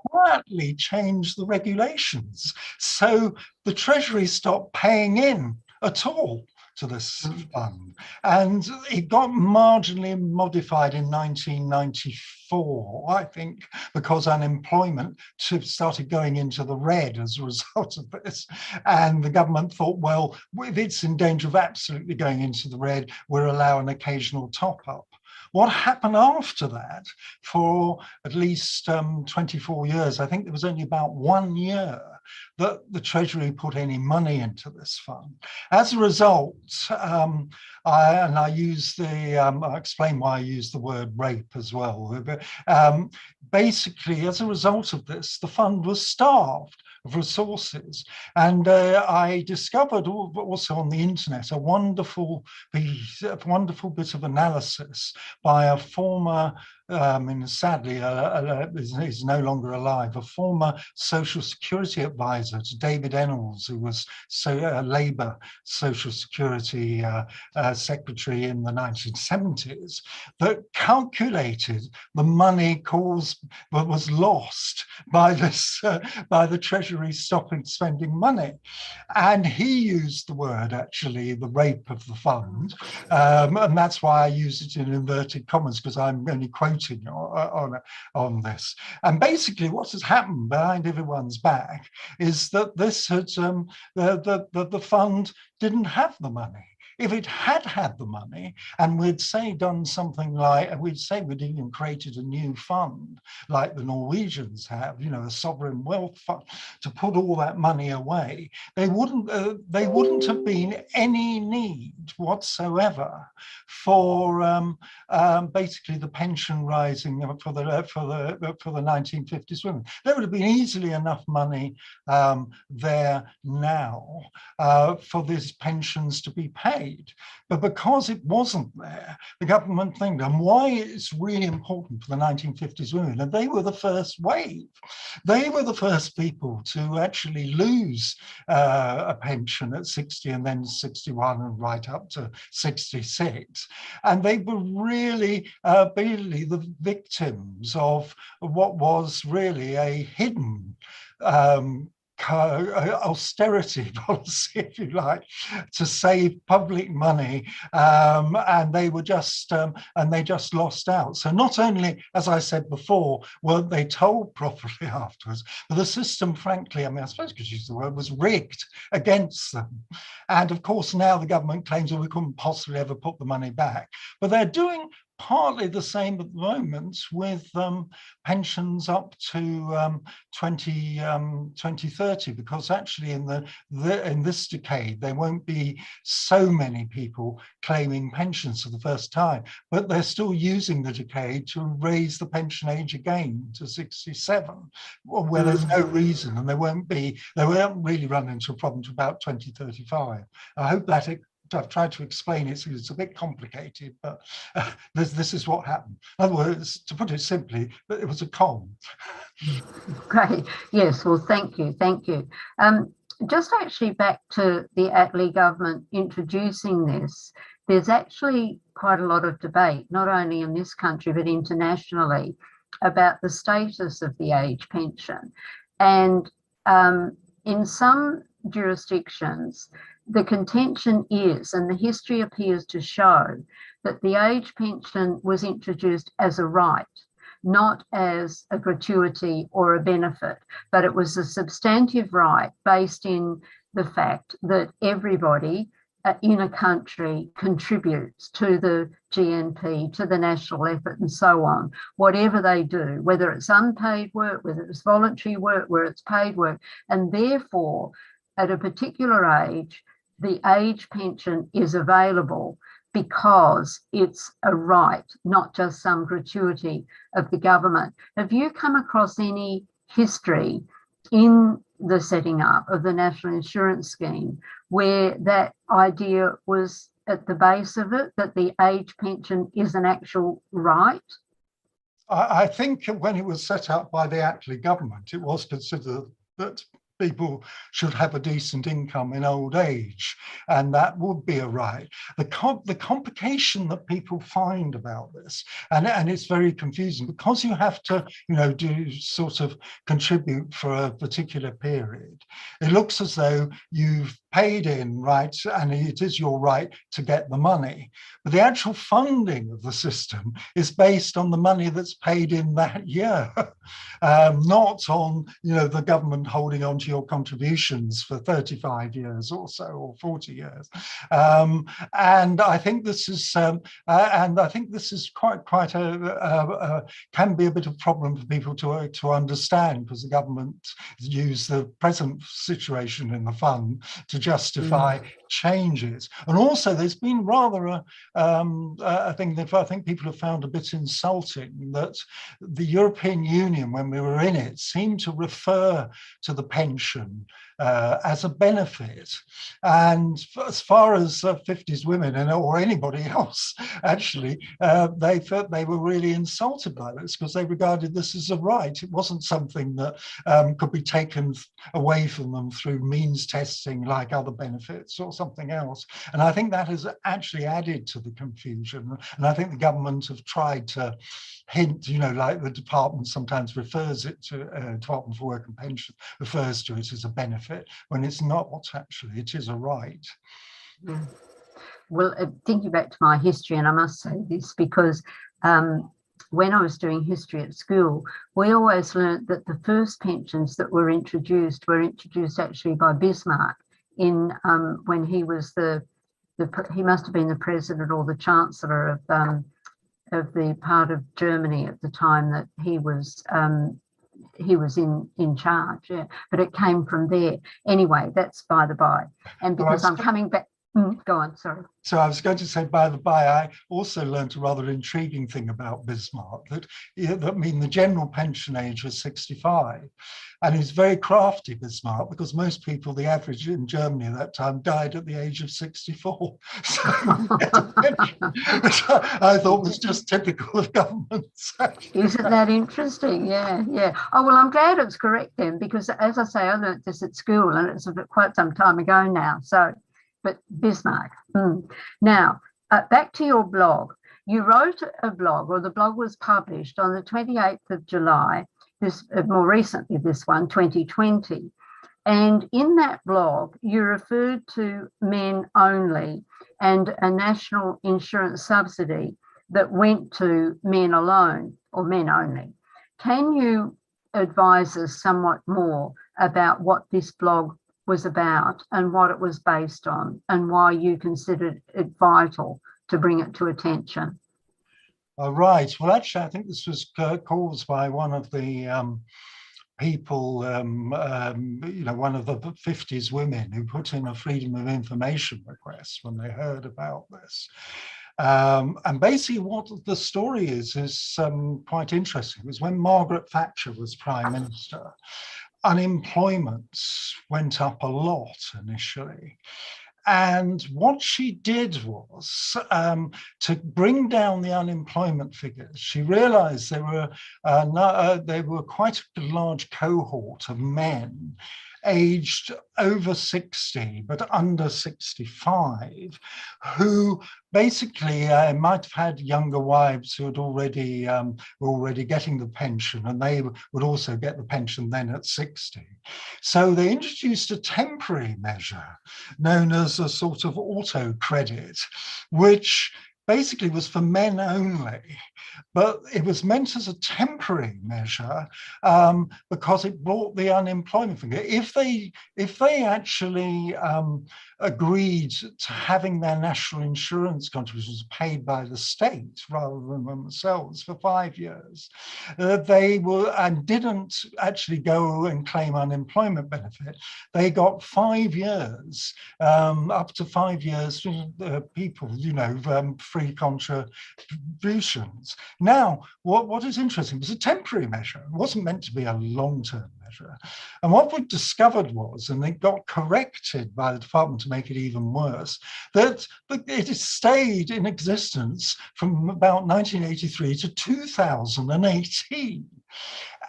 quietly changed the regulations. So the Treasury stopped paying in at all to this fund. And it got marginally modified in 1994, I think, because unemployment started going into the red as a result of this. And the government thought, well, if it's in danger of absolutely going into the red, we'll allow an occasional top up. What happened after that for at least 24 years, I think there was only about 1 year that the Treasury put any money into this fund. As a result, I use the, I'll explain why I use the word rape as well. Basically, as a result of this, the fund was starved of resources. And I discovered also on the internet a wonderful bit of analysis by a former, sadly is no longer alive, a former Social Security advisor to David Ennells, who was Labour Social Security Secretary in the 1970s, that calculated the money was lost by this by the Treasury stopping spending money. And he used the word, actually, the rape of the fund. And that's why I use it in inverted commas, because I'm only quoting on this. And basically what has happened behind everyone's back is that this had, the fund didn't have the money. If it had had the money, and we'd say done something like, we'd say we'd even created a new fund like the Norwegians have, you know, a sovereign wealth fund, to put all that money away, they wouldn't have been any need whatsoever for basically the pension rising for the 1950s women. There would have been easily enough money there now for these pensions to be paid. But because it wasn't there, the government think, and why it's really important for the 1950s women, and they were the first wave. They were the first people to actually lose a pension at 60 and then 61 and right up to 66. And they were really the victims of what was really a hidden austerity policy, if you like, to save public money, and they were just and they just lost out. So not only, as I said before, weren't they told properly afterwards, but the system, frankly, I mean, I suppose I could use the word, was rigged against them. And of course now the government claims, well, we couldn't possibly ever put the money back, but they're doing partly the same at the moment with pensions up to 2030, because actually in this decade there won't be so many people claiming pensions for the first time, but they're still using the decade to raise the pension age again to 67, where there's no reason, and they won't really run into a problem to about 2035. I hope that I've tried to explain it, so it's a bit complicated, but this is what happened. In other words, to put it simply, it was a con. Great. Yes, well, thank you. Just actually back to the Attlee government introducing this, there's actually quite a lot of debate, not only in this country, but internationally, about the status of the age pension. And in some jurisdictions, the contention is, and the history appears to show, that the age pension was introduced as a right, not as a gratuity or a benefit, but it was a substantive right based in the fact that everybody in a country contributes to the GNP, to the national effort, and so on, whatever they do, whether it's unpaid work, whether it's voluntary work, where it's paid work. And therefore, at a particular age, the age pension is available because it's a right, not just some gratuity of the government. Have you come across any history in the setting up of the National Insurance Scheme where that idea was at the base of it, that the age pension is an actual right? I think when it was set up by the Attlee government, it was considered that people should have a decent income in old age, and that would be a right. The complication that people find about this, and it's very confusing, because you have to, do sort of contribute for a particular period. It looks as though you've paid in, right, and it is your right to get the money. But the actual funding of the system is based on the money that's paid in that year, not on, the government holding on to your contributions for 35 years or so, or 40 years. And I think this is, quite a can be a bit of a problem for people to understand, because the government use the present situation in the fund to justify changes. And also there's been rather a thing that I think people have found a bit insulting, that the European Union, when we were in it, seemed to refer to the pension as a benefit. And as far as 50s women or anybody else, actually, they felt they were really insulted by this, because they regarded this as a right. It wasn't something that could be taken away from them through means testing like other benefits or something else. And I think that has actually added to the confusion. And I think the government have tried to hint, like the department sometimes refers it to, Department for Work and Pension refers to it as a benefit, when it's not actually, it is a right. Well, thinking back to my history, and I must say this because when I was doing history at school, we always learnt that the first pensions that were introduced actually by Bismarck in when he was he must have been the president or the chancellor of the part of Germany at the time that he was in charge. Yeah, but it came from there. Anyway, that's by the by. And because I'm coming back. Go on, sorry. So I was going to say, by the by, I also learned a rather intriguing thing about Bismarck, that the general pension age was 65. And he's very crafty, Bismarck, because most people, the average in Germany at that time, died at the age of 64. So which I thought was just typical of governments. Isn't that interesting? Yeah, yeah. Oh, well, I'm glad it's correct then, because as I say, I learnt this at school and it's quite some time ago now. So, but Bismarck. Now, back to your blog. You wrote a blog, or the blog was published on the 28th of July, more recently this one, 2020. And in that blog, you referred to men only and a national insurance subsidy that went to men alone, or men only. Can you advise us somewhat more about what this blog was about and what it was based on, and why you considered it vital to bring it to attention? Right. Well, actually, I think this was caused by one of the people, one of the 50s women who put in a Freedom of Information request when they heard about this. And basically what the story is quite interesting. It was when Margaret Thatcher was Prime Minister. Unemployment went up a lot initially. And what she did was to bring down the unemployment figures. She realized there were quite a large cohort of men aged over 60 but under 65 who basically might have had younger wives who had were already getting the pension, and they would also get the pension then at 60. So they introduced a temporary measure known as a sort of auto credit, which basically was for men only, but it was meant as a temporary measure because it brought the unemployment figure. If they actually agreed to having their national insurance contributions paid by the state rather than themselves for 5 years, they were and didn't actually go and claim unemployment benefit. They got 5 years, up to 5 years for people, free contributions. Now, what is interesting, it was a temporary measure. It wasn't meant to be a long-term measure. measure. And what we discovered was, and it got corrected by the department to make it even worse, that it has stayed in existence from about 1983 to 2018.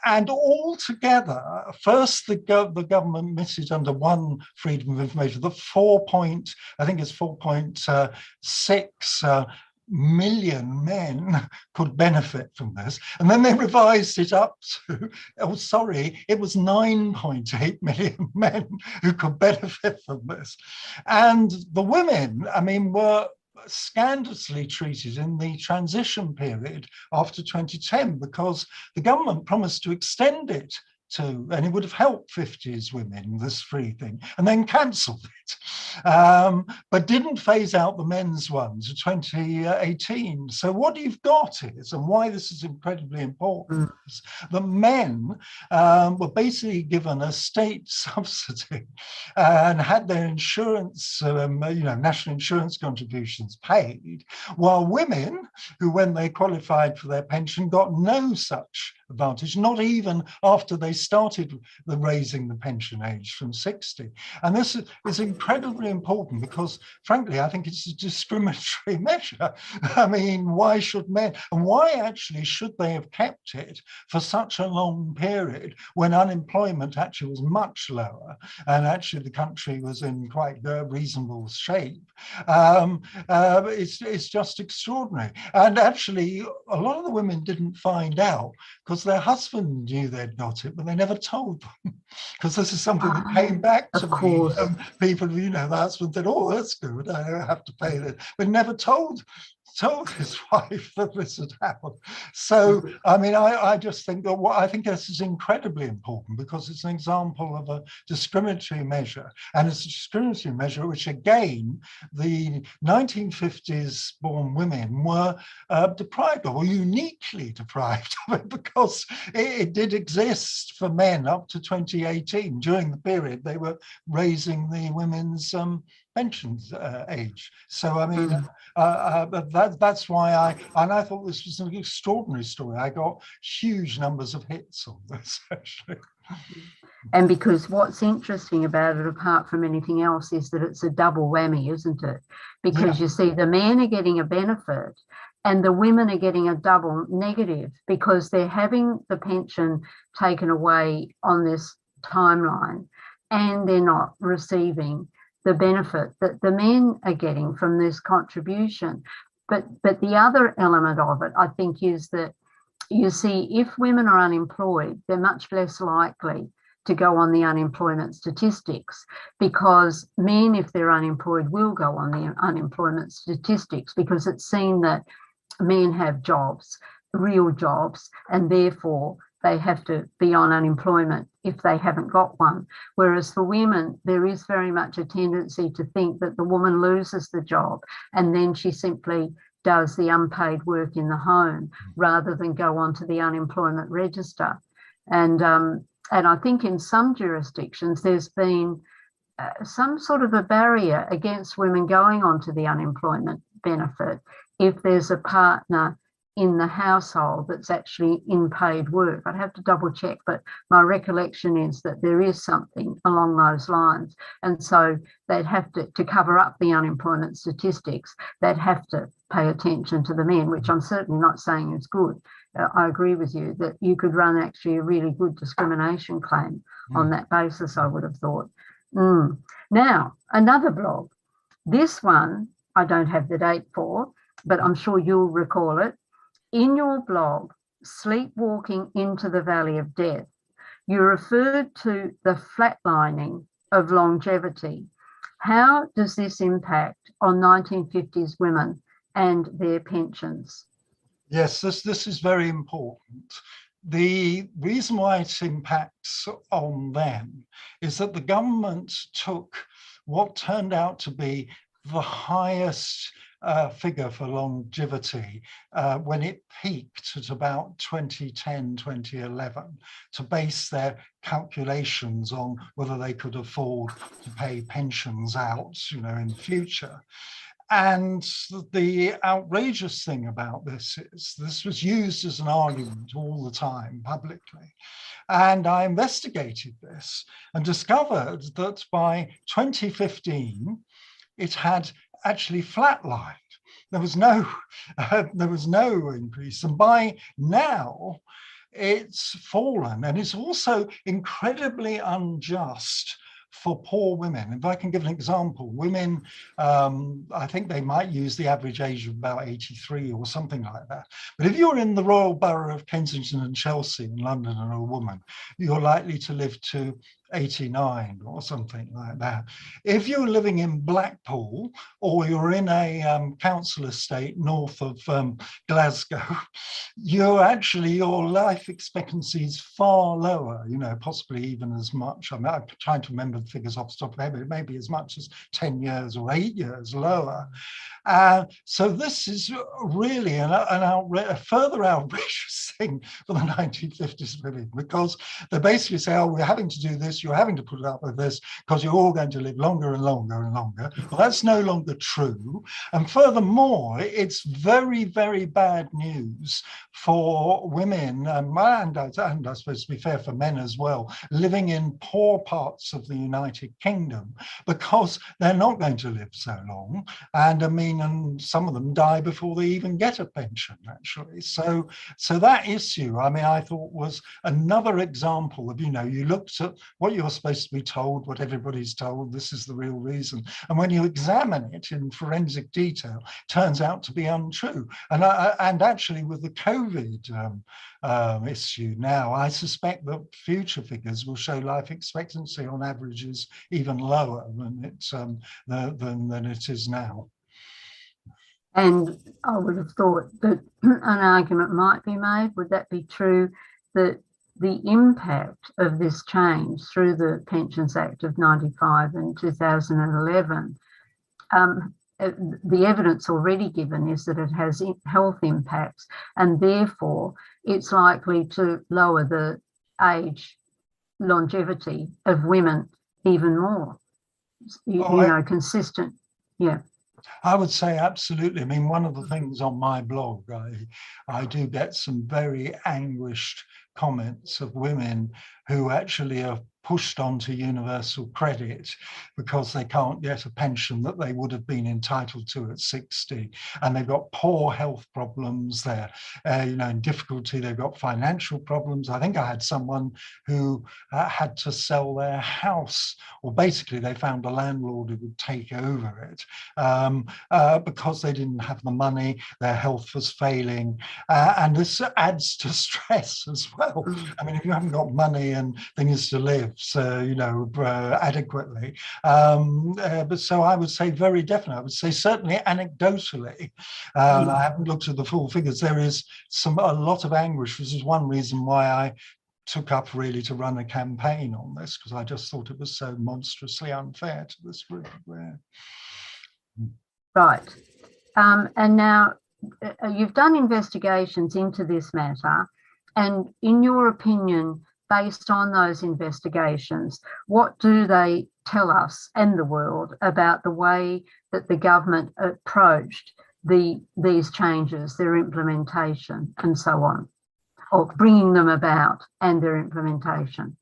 And altogether, first the government admitted under one freedom of information that 4.6 million men could benefit from this. And then they revised it up to, oh, sorry, it was 9.8 million men who could benefit from this. And the women, I mean, were scandalously treated in the transition period after 2010 because the government promised to extend it to, and it would have helped 50s women, this free thing, and then cancelled it, but didn't phase out the men's one to 2018. So what you've got is, and why this is incredibly important, is the men were basically given a state subsidy and had their insurance, national insurance contributions paid, while women, who when they qualified for their pension got no such advantage, not even after they started raising the pension age from 60. And this is incredibly important because, frankly, I think it's a discriminatory measure. I mean, why should men, and why actually should they have kept it for such a long period when unemployment actually was much lower and actually the country was in quite reasonable shape? It's just extraordinary. And actually, a lot of the women didn't find out because their husband knew they'd got it, but they never told them, because this is something that came back to me. People, the husband said, oh, that's good, I don't have to pay this, but never told his wife that this had happened. So, I mean, I just think that I think this is incredibly important because it's an example of a discriminatory measure, and it's a discriminatory measure which, again, the 1950s born women were deprived of, or uniquely deprived of it, because it did exist for men up to 2018. During the period they were raising the women's pensions age. So I mean, that's why I thought this was an extraordinary story. I got huge numbers of hits on this, actually. And because what's interesting about it, apart from anything else, is that it's a double whammy, isn't it? Because you see, the men are getting a benefit and the women are getting a double negative because they're having the pension taken away on this timeline and they're not receiving the benefit that the men are getting from this contribution. But the other element of it, I think, is that, you see, if women are unemployed, they're much less likely to go on the unemployment statistics, because men, if they're unemployed, will go on the unemployment statistics because it's seen that men have jobs, real jobs, and therefore they have to be on unemployment if they haven't got one. Whereas for women, there is very much a tendency to think that the woman loses the job and then she simply does the unpaid work in the home rather than go onto the unemployment register. And I think in some jurisdictions there's been some sort of a barrier against women going onto the unemployment benefit if there's a partner in the household that's actually in paid work. I'd have to double check, but my recollection is that there is something along those lines. And so they'd have to cover up the unemployment statistics, they'd have to pay attention to the men, which I'm certainly not saying is good. I agree with you that you could run actually a really good discrimination claim on that basis, I would have thought. Now, another blog. This one I don't have the date for, but I'm sure you'll recall it. In your blog, Sleepwalking into the Valley of Death, you referred to the flatlining of longevity. How does this impact on 1950s women and their pensions? Yes, this is very important. The reason why it impacts on them is that the government took what turned out to be the highest figure for longevity when it peaked at about 2010, 2011, to base their calculations on whether they could afford to pay pensions out, in the future. And the outrageous thing about this is this was used as an argument all the time publicly. And I investigated this and discovered that by 2015, it had actually flatlined. There was no increase. And by now, it's fallen. And it's also incredibly unjust for poor women. If I can give an example, women, I think they might use the average age of about 83 or something like that. But if you're in the Royal Borough of Kensington and Chelsea in London and a woman, you're likely to live to 89 or something like that. If you're living in Blackpool or you're in a council estate north of Glasgow, your life expectancy is far lower, you know, possibly even as much. I'm trying to remember the figures off the top of my head, but it may be as much as 10 years or 8 years lower. So this is really a further outrageous thing for the 1950s women, because they basically say, oh, we're having to do this, you're having to put up with this because you're all going to live longer and longer and longer. Well, that's no longer true. And furthermore, it's very, very bad news for women, and I suppose to be fair for men as well, living in poor parts of the United Kingdom, because they're not going to live so long. And I mean, and some of them die before they even get a pension, actually. So that issue, I mean, I thought was another example of, you know, you looked at what you're supposed to be told, what everybody's told, this is the real reason. And when you examine it in forensic detail, it turns out to be untrue. And actually with the COVID issue now, I suspect that future figures will show life expectancy on average is even lower than it is now. And I would have thought that an argument might be made, would that be true, that the impact of this change through the Pensions Act of 95 and 2011, the evidence already given is that it has health impacts, and therefore it's likely to lower the age longevity of women even more, you know, consistent. Yeah. I would say absolutely. I mean, one of the things on my blog, I do get some very anguished comments of women who actually are pushed onto universal credit because they can't get a pension that they would have been entitled to at 60, and they've got poor health problems, they're you know, in difficulty, they've got financial problems. I think I had someone who had to sell their house, or basically they found a landlord who would take over it because they didn't have the money, their health was failing, and this adds to stress as well. I mean, if you haven't got money and things to live, so, you know, adequately. But so I would say very definitely, I would say certainly anecdotally, I haven't looked at the full figures, there is a lot of anguish, which is one reason why I took up really to run a campaign on this, because I just thought it was so monstrously unfair to this group. Right. And now you've done investigations into this matter, and in your opinion, based on those investigations, what do they tell us and the world about the way that the government approached these changes, their implementation and so on, or bringing them about and their implementation?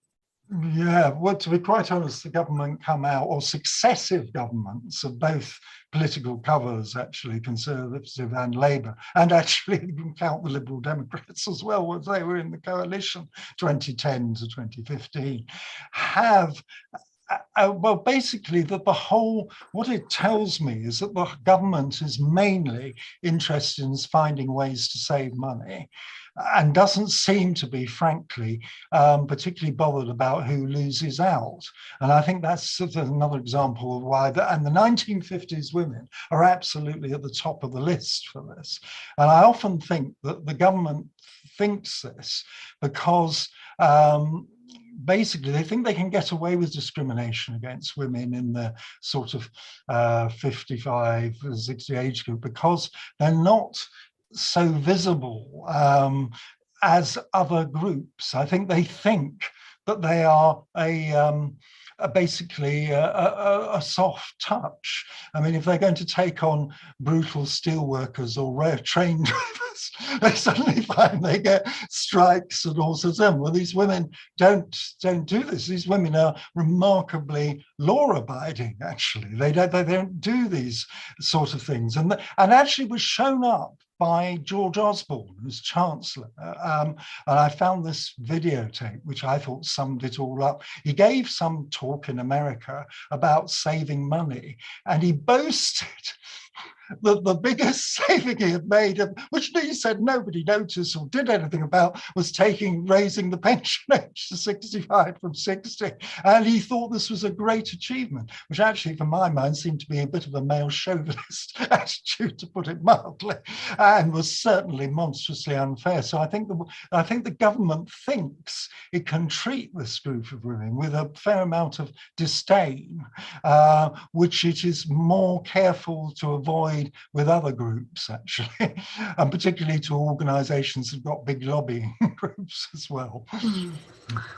Yeah, well, to be quite honest, the government come out, or successive governments of both political covers, actually, Conservative and Labour, and actually you can count the Liberal Democrats as well, as they were in the coalition 2010 to 2015, have well, basically, that the whole, what it tells me is that the government is mainly interested in finding ways to save money, and doesn't seem to be, frankly, particularly bothered about who loses out. And I think that's sort of another example of why, and the 1950s women are absolutely at the top of the list for this. And I often think that the government thinks this because basically they think they can get away with discrimination against women in the sort of 55, 60 age group because they're not so visible as other groups. I think they think that they are basically a soft touch. I mean, if they're going to take on brutal steel workers or rare train drivers, they suddenly find they get strikes and all sorts of them. Well, these women don't do this. These women are remarkably law-abiding. Actually, they don't do these sort of things, and actually was shown up by George Osborne, who's Chancellor. And I found this videotape, which I thought summed it all up. He gave some talk in America about saving money, and he boasted that the biggest saving he had made, which he said nobody noticed or did anything about, was raising the pension age to 65 from 60. And he thought this was a great achievement, which actually, for my mind, seemed to be a bit of a male chauvinist attitude, to put it mildly, and was certainly monstrously unfair. So I think the government thinks it can treat this group of women with a fair amount of disdain, which it is more careful to avoid with other groups, actually, and particularly to organisations who've got big lobbying groups as well.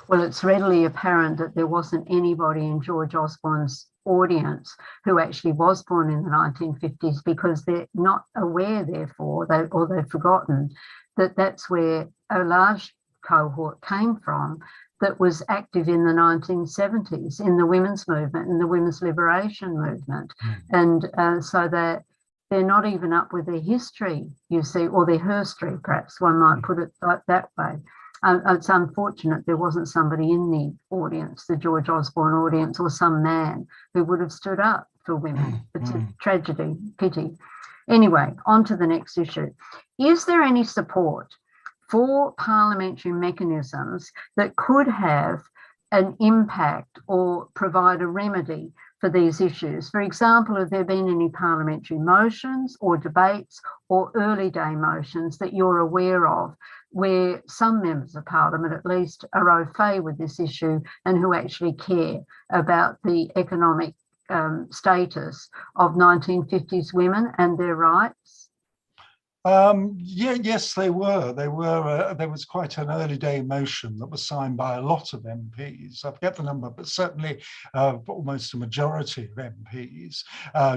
Well, it's readily apparent that there wasn't anybody in George Osborne's audience who actually was born in the 1950s, because they're not aware, therefore, they've forgotten that that's where a large cohort came from that was active in the 1970s in the women's movement and the women's liberation movement. And so they're not even up with their history, you see, or their herstory, perhaps one might put it like that way. It's unfortunate there wasn't somebody in the audience, the George Osborne audience, or some man who would have stood up for women. It's a tragedy, pity. Anyway, on to the next issue. Is there any support for parliamentary mechanisms that could have an impact or provide a remedy for these issues? For example, have there been any parliamentary motions or debates or early day motions that you're aware of where some members of parliament at least are au fait with this issue and who actually care about the economic status of 1950s women and their rights? Yes, they were. There was quite an early day motion that was signed by a lot of MPs. I forget the number, but certainly almost a majority of MPs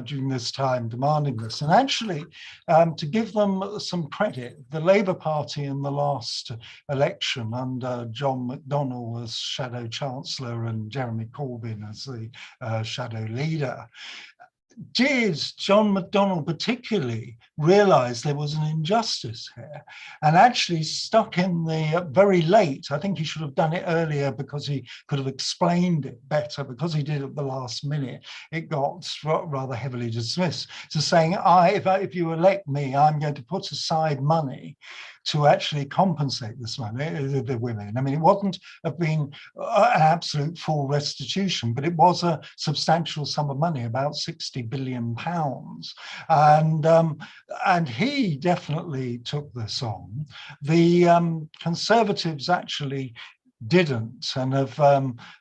during this time demanding this. And actually, to give them some credit, the Labour Party in the last election under John McDonnell as Shadow Chancellor and Jeremy Corbyn as the Shadow Leader, did John McDonnell particularly realise there was an injustice here, and actually stuck in the very late. I think he should have done it earlier because he could have explained it better. Because he did at the last minute, it got rather heavily dismissed. So saying, if you elect me, I'm going to put aside money to actually compensate this money, the women. I mean, it wasn't have been an absolute full restitution, but it was a substantial sum of money, about £60 billion. And he definitely took this on. The Conservatives actually didn't, and have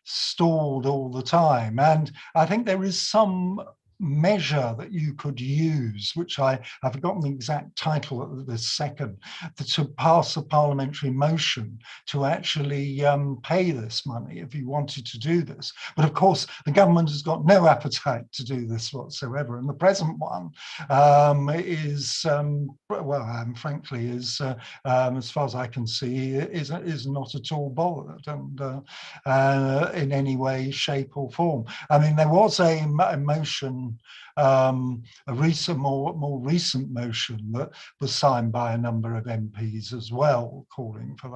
stalled all the time. And I think there is some measure that you could use, which I've forgotten the exact title at this second, to pass a parliamentary motion to actually pay this money if you wanted to do this. But of course, the government has got no appetite to do this whatsoever. And the present one frankly, as far as I can see, is not at all bothered and in any way, shape or form. I mean, there was a motion, a more recent motion that was signed by a number of MPs as well, calling for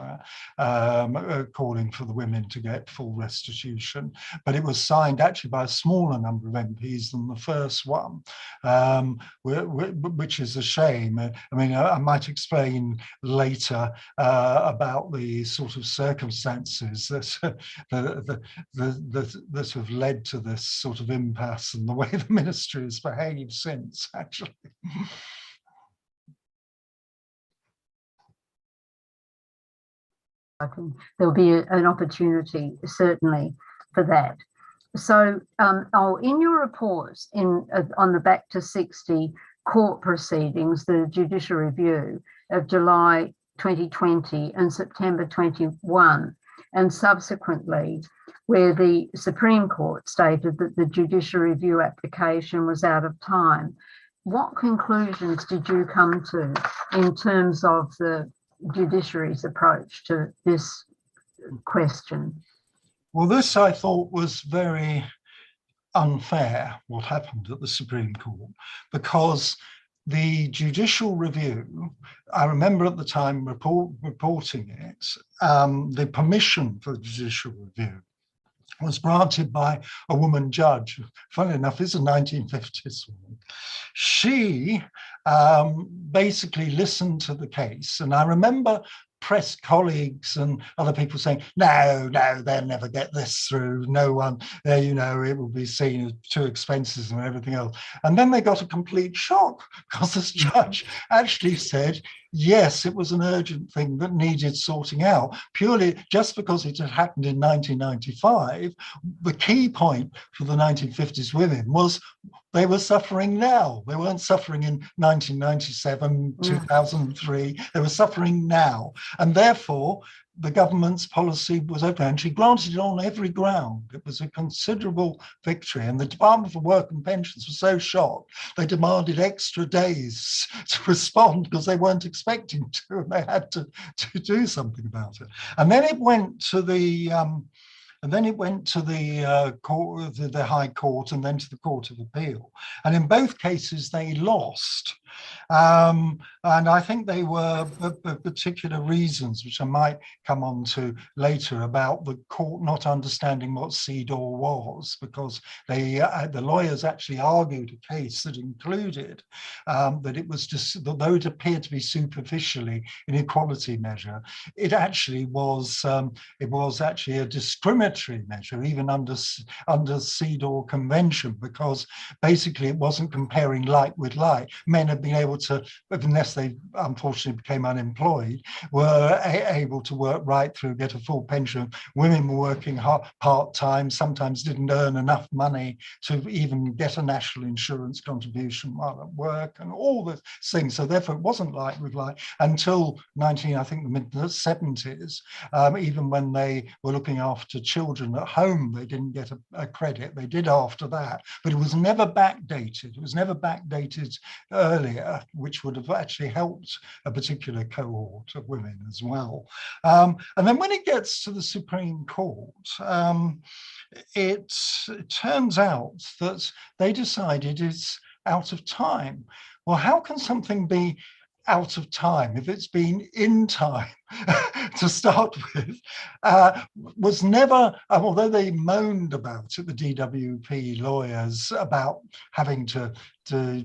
that, calling for the women to get full restitution. But it was signed actually by a smaller number of MPs than the first one, which is a shame. I mean, I might explain later about the sort of circumstances that have led to this sort of impasse and the way the ministry has behaved since, actually. I think there'll be an opportunity, certainly, for that. So, in your reports on the Back to 60 court proceedings, the judicial review of July 2020 and September 21, and subsequently, where the Supreme Court stated that the judicial review application was out of time. What conclusions did you come to in terms of the judiciary's approach to this question? Well, this I thought was very unfair, what happened at the Supreme Court, because the judicial review, I remember at the time reporting it, the permission for the judicial review was granted by a woman judge. Funnily enough, it's a 1950s woman. She basically listened to the case, and I remember press colleagues and other people saying, no, they'll never get this through. No one, you know, it will be seen as too expensive and everything else. And then they got a complete shock because this judge actually said, yes, it was an urgent thing that needed sorting out, purely just because it had happened in 1995. The key point for the 1950s women was they were suffering now. They weren't suffering in 1997, 2003. They were suffering now. And therefore, the government's policy was open, and she granted it on every ground. It was a considerable victory, and the Department for Work and Pensions was so shocked they demanded extra days to respond because they weren't expecting to, and they had to do something about it. And then it went to the court, the High Court, and then to the Court of Appeal. And in both cases, they lost. And I think they were particular reasons, which I might come on to later, about the court not understanding what CEDAW was, because the lawyers actually argued a case that included that it was just, though it appeared to be superficially an equality measure, it actually was actually a discriminatory measure, even under CEDAW convention, because basically it wasn't comparing like with like. Men had been able to, unless they unfortunately became unemployed, were able to work right through, get a full pension. Women were working part-time, sometimes didn't earn enough money to even get a national insurance contribution while at work, and all those things. So therefore it wasn't like with like until the mid-70s, even when they were looking after children at home, they didn't get a credit. They did after that, but it was never backdated. It was never backdated earlier, which would have actually helped a particular cohort of women as well. And then when it gets to the Supreme Court, it turns out that they decided it's out of time. Well, how can something be out of time if it's been in time to start with? Was never, although they moaned about it, the DWP lawyers, about having to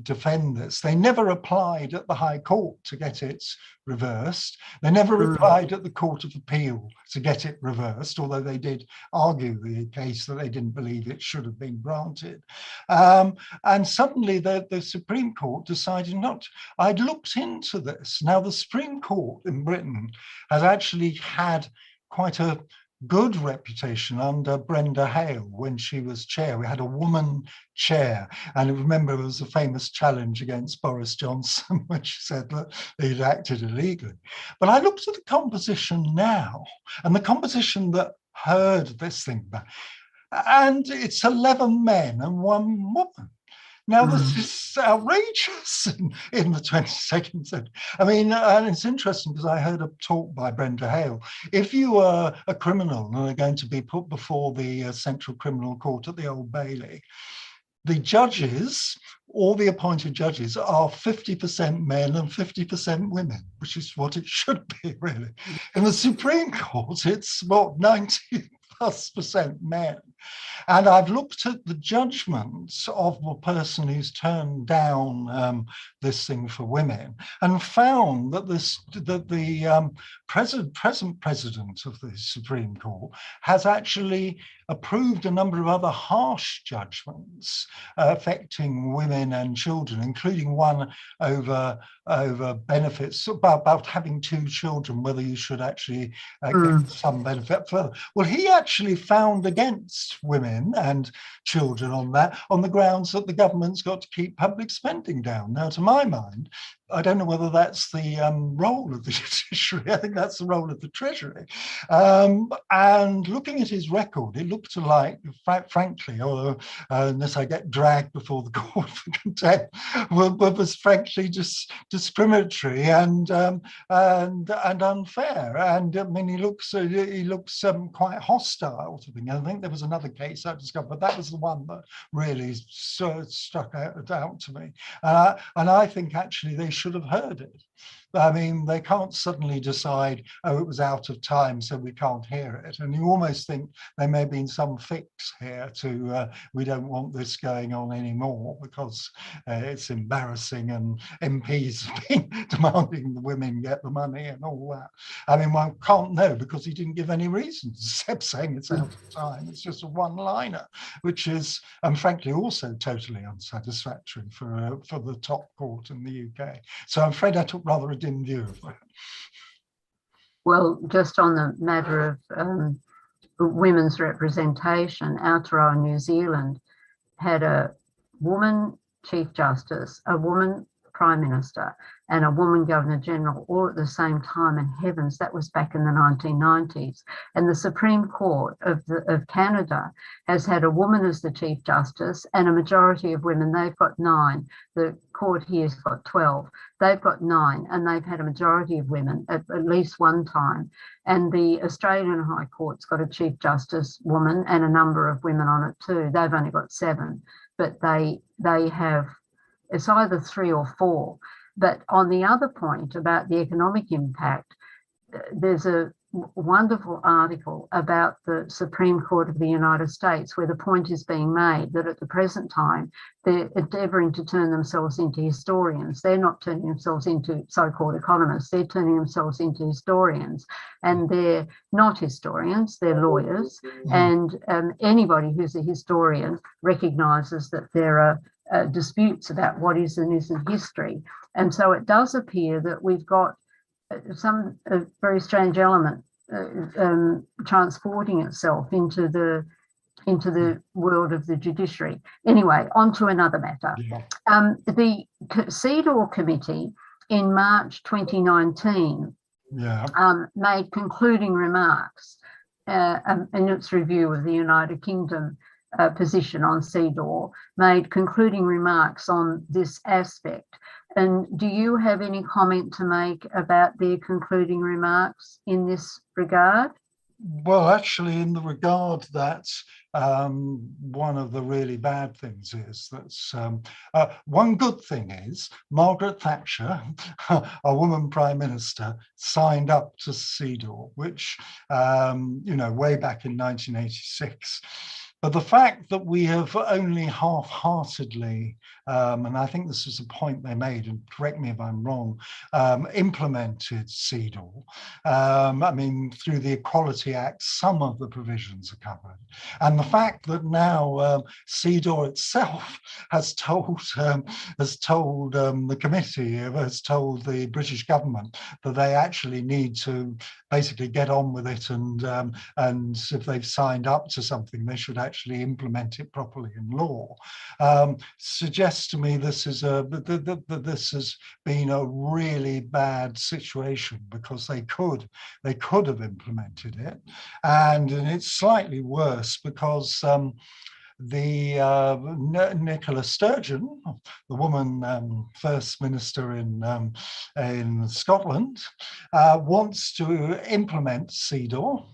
defend this, they never applied at the High Court to get it reversed. They never applied at the Court of Appeal to get it reversed, although they did argue the case that they didn't believe it should have been granted. And suddenly the Supreme Court decided not. I'd looked into this. Now, the Supreme Court in Britain has actually had quite a good reputation under Brenda Hale when she was chair. We had a woman chair, and remember there was a famous challenge against Boris Johnson when she said that he'd acted illegally. But I looked at the composition now, and the composition that heard this thing back, and it's 11 men and 1 woman. Now, this is outrageous in the 22nd century. I mean, and it's interesting because I heard a talk by Brenda Hale. If you are a criminal and are going to be put before the Central Criminal Court at the Old Bailey, the judges, all the appointed judges, are 50% men and 50% women, which is what it should be, really. In the Supreme Court, it's what, 90+% men. And I've looked at the judgments of the person who's turned down this thing for women, and found that the present president of the Supreme Court has actually approved a number of other harsh judgments affecting women and children, including one over benefits, about having 2 children, whether you should actually get some benefit further. Well, he actually found against women and children on that, on the grounds that the government's got to keep public spending down. Now, to my mind, I don't know whether that's the role of the judiciary. I think that's the role of the Treasury. And looking at his record, it looked like, frankly, or unless I get dragged before the court for contempt, was frankly just discriminatory and unfair. And I mean, he looks quite hostile to things. I think there was another case I discovered, but that was the one that really struck out to me. And I think actually they should have heard it. I mean, they can't suddenly decide, oh, it was out of time, so we can't hear it. And you almost think there may have been some fix here to, we don't want this going on anymore because it's embarrassing and MPs have been demanding the women get the money and all that. I mean, one can't know because he didn't give any reasons except saying it's out of time. It's just a one-liner, which is, and frankly, also totally unsatisfactory for the top court in the UK. So I'm afraid I took rather a dim view of that. Well, just on the matter of women's representation, Aotearoa, New Zealand had a woman Chief Justice, a woman Prime Minister, and a woman Governor General all at the same time. And heavens, that was back in the 1990s. And the Supreme Court of Canada has had a woman as the Chief Justice and a majority of women. They've got 9. The court here's got 12. They've got 9, and they've had a majority of women at least one time. And the Australian High Court's got a Chief Justice woman and a number of women on it too. They've only got 7, but they have, it's either 3 or 4. But on the other point about the economic impact, there's a wonderful article about the Supreme Court of the United States where the point is being made that at the present time, they're endeavouring to turn themselves into historians. They're not turning themselves into so-called economists. They're turning themselves into historians. And they're not historians, they're lawyers. And anybody who's a historian recognises that there are disputes about what is and isn't history. And so it does appear that we've got some very strange element transporting itself into the world of the judiciary. Anyway, on to another matter. Yeah. The CEDAW committee in March 2019 made concluding remarks in its review of the United Kingdom position on CEDAW, made concluding remarks on this aspect. And do you have any comment to make about their concluding remarks in this regard? Well, actually, in the regard that one of the really bad things is that one good thing is Margaret Thatcher, a woman Prime Minister, signed up to CEDAW, which, way back in 1986. But the fact that we have only half-heartedly, and I think this was a point they made, and correct me if I'm wrong, implemented CEDAW. I mean, through the Equality Act, some of the provisions are covered. And the fact that now CEDAW itself has told the committee, has told the British government that they actually need to basically get on with it, and if they've signed up to something, they should actually implement it properly in law. Suggests to me this is this has been a really bad situation because they could have implemented it, and it's slightly worse because Nicola Sturgeon, the woman First Minister in Scotland, wants to implement CEDAW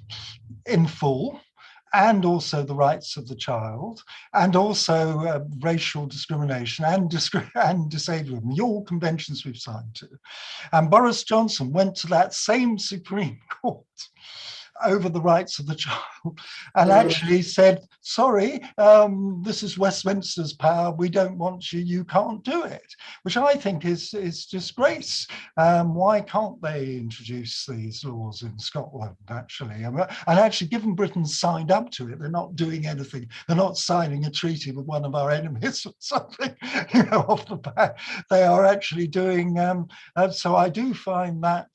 in full, and also the rights of the child, and also racial discrimination and disabled women, all conventions we've signed to. And Boris Johnson went to that same Supreme Court over the rights of the child and actually said, sorry, this is Westminster's power, we don't want you, you can't do it, which I think is disgrace. Why can't they introduce these laws in Scotland, actually? And actually, given Britain signed up to it, they're not doing anything. They're not signing a treaty with one of our enemies or something, off the back. They are actually doing, so I do find that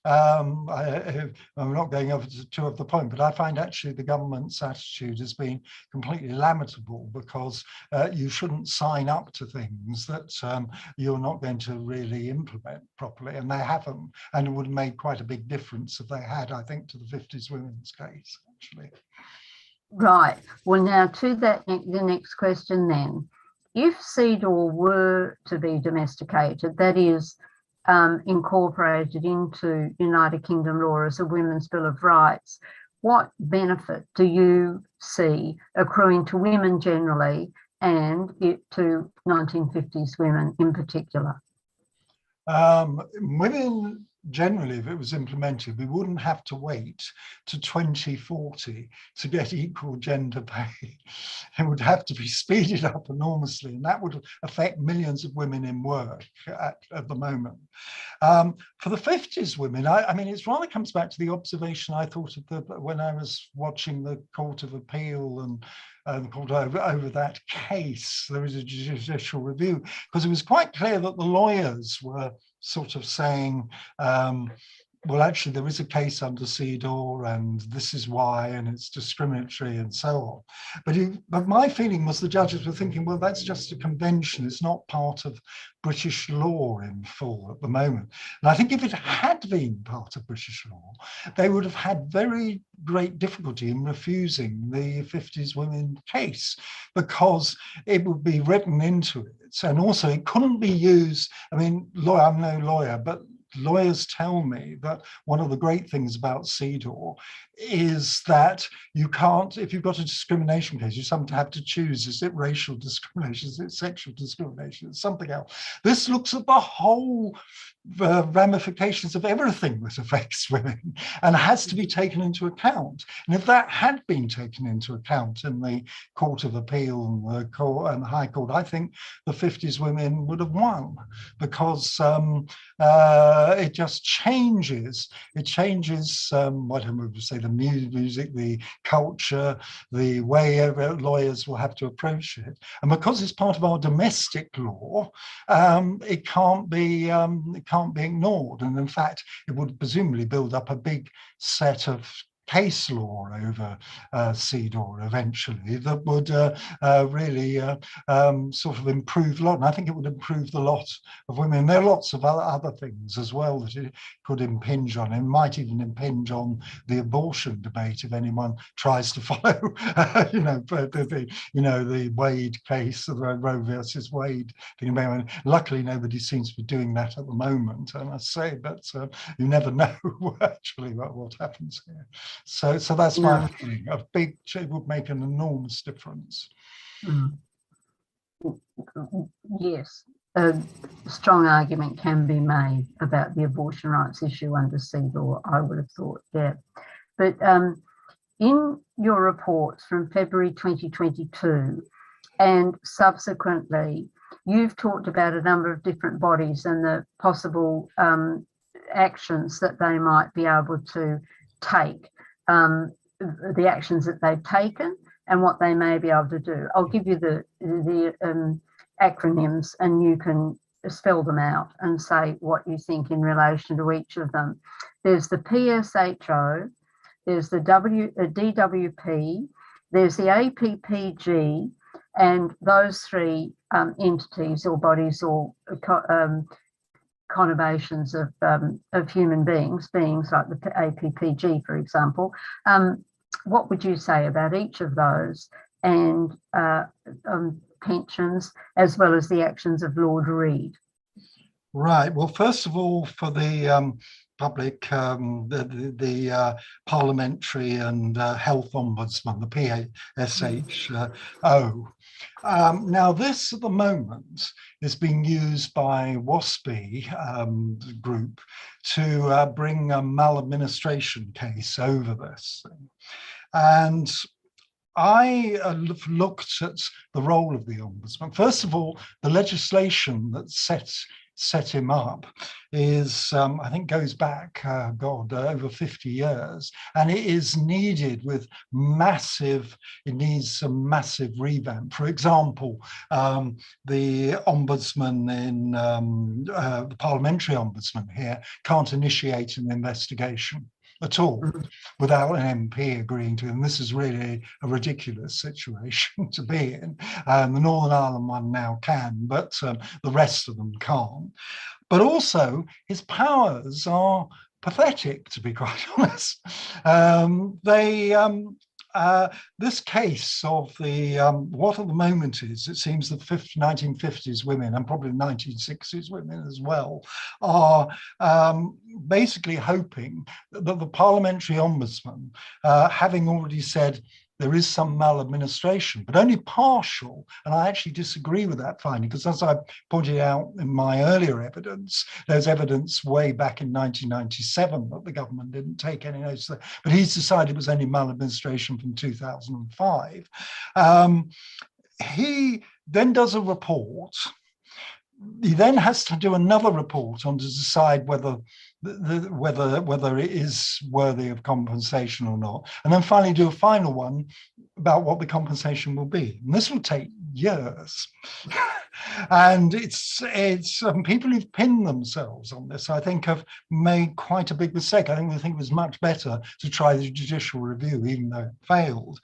I'm not going over to the point, but I find actually the government's attitude has been completely lamentable, because you shouldn't sign up to things that you're not going to really implement properly, and they haven't, and it would have made quite a big difference if they had, I think, to the 50s women's case, actually. Right. Well, now to that, the next question then. If CEDAW were to be domesticated, that is, incorporated into United Kingdom law as a Women's Bill of Rights, what benefit do you see accruing to women generally and to 1950s women in particular? Women generally, if it was implemented, we wouldn't have to wait to 2040 to get equal gender pay. It would have to be speeded up enormously, and that would affect millions of women in work at the moment. For the 50s women, I mean, it rather comes back to the observation I thought of when I was watching the Court of Appeal and over that case. There was a judicial review, because it was quite clear that the lawyers were sort of saying, well, actually, there is a case under CEDAW, and this is why, and it's discriminatory, and so on. But my feeling was the judges were thinking, well, that's just a convention. It's not part of British law in full at the moment. And I think if it had been part of British law, they would have had very great difficulty in refusing the 50s women case, because it would be written into it. And also it couldn't be used. I mean, I'm no lawyer, but lawyers tell me that one of the great things about CEDAW is that you can't, if you've got a discrimination case, you sometimes have to choose, is it racial discrimination, is it sexual discrimination, it's something else. This looks at the whole ramifications of everything that affects women and has to be taken into account. And if that had been taken into account in the Court of Appeal and the High Court, I think the 50s women would have won, because it just changes. It changes what I would say, the music, the culture, the way lawyers will have to approach it. And because it's part of our domestic law, it can't be ignored. And in fact, it would presumably build up a big set of case law over CEDAW eventually that would really sort of improve a lot. And I think it would improve the lot of women. There are lots of other things as well that it could impinge on. It might even impinge on the abortion debate if anyone tries to follow, the Wade case, the Roe versus Wade thing. Luckily, nobody seems to be doing that at the moment, I must say, but you never know actually what happens here. So that's my feeling. It would make an enormous difference. Yes, a strong argument can be made about the abortion rights issue under CEDAW, I would have thought, yeah. But in your reports from February 2022 and subsequently, you've talked about a number of different bodies and the possible actions that they might be able to take. The actions that they've taken and what they may be able to do. I'll give you the acronyms and you can spell them out and say what you think in relation to each of them. There's the PSHO, there's the DWP, there's the APPG, and those three entities or bodies or conurbations of human beings like the APPG, for example. What would you say about each of those and pensions, as well as the actions of Lord Reid? Right. Well, first of all, for the public, the Parliamentary and Health Ombudsman, the PSHO. Now, this at the moment is being used by WASPI group to bring a maladministration case over this. And I looked at the role of the Ombudsman. First of all, the legislation that sets set him up is, I think, goes back, over 50 years, and it is needed with it needs some massive revamp. For example, the ombudsman in the parliamentary ombudsman here can't initiate an investigation at all without an MP agreeing to it. And this is really a ridiculous situation to be in. The Northern Ireland one now can, but the rest of them can't. But also his powers are pathetic, to be quite honest. This case of the, what at the moment is, it seems the 1950s women and probably 1960s women as well, are basically hoping that the parliamentary ombudsman, having already said there is some maladministration, but only partial. And I actually disagree with that finding, because as I pointed out in my earlier evidence, there's evidence way back in 1997 that the government didn't take any notice of that, but he's decided it was only maladministration from 2005. He then does a report. He then has to do another report on to decide whether it is worthy of compensation or not, and then finally do a final one about what the compensation will be. And this will take years. And it's people who've pinned themselves on this, I think, have made quite a big mistake. I think they think it was much better to try the judicial review, even though it failed.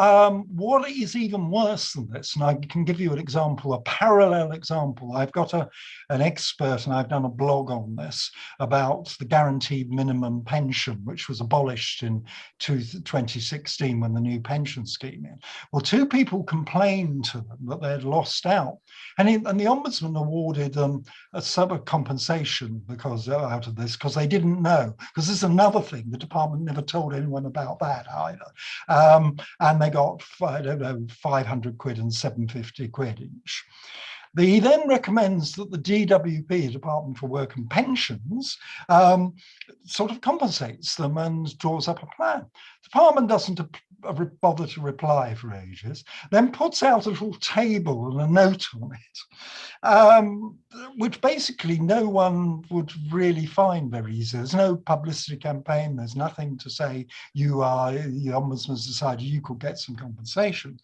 What is even worse than this, and I can give you an example, a parallel example. I've got an expert, and I've done a blog on this, about the guaranteed minimum pension, which was abolished in 2016 when the new pension scheme in. Well, two people complained to them that they had lost out, and the Ombudsman awarded them a sum of compensation out of this, because they didn't know, because this is another thing, the department never told anyone about that either. And they got, I don't know, 500 quid and 750 quid each. He then recommends that the DWP, Department for Work and Pensions, sort of compensates them and draws up a plan. The department doesn't bother to reply for ages, then puts out a little table and a note on it, which basically no one would really find very easy. There's no publicity campaign, there's nothing to say the Ombudsman's decided you could get some compensation.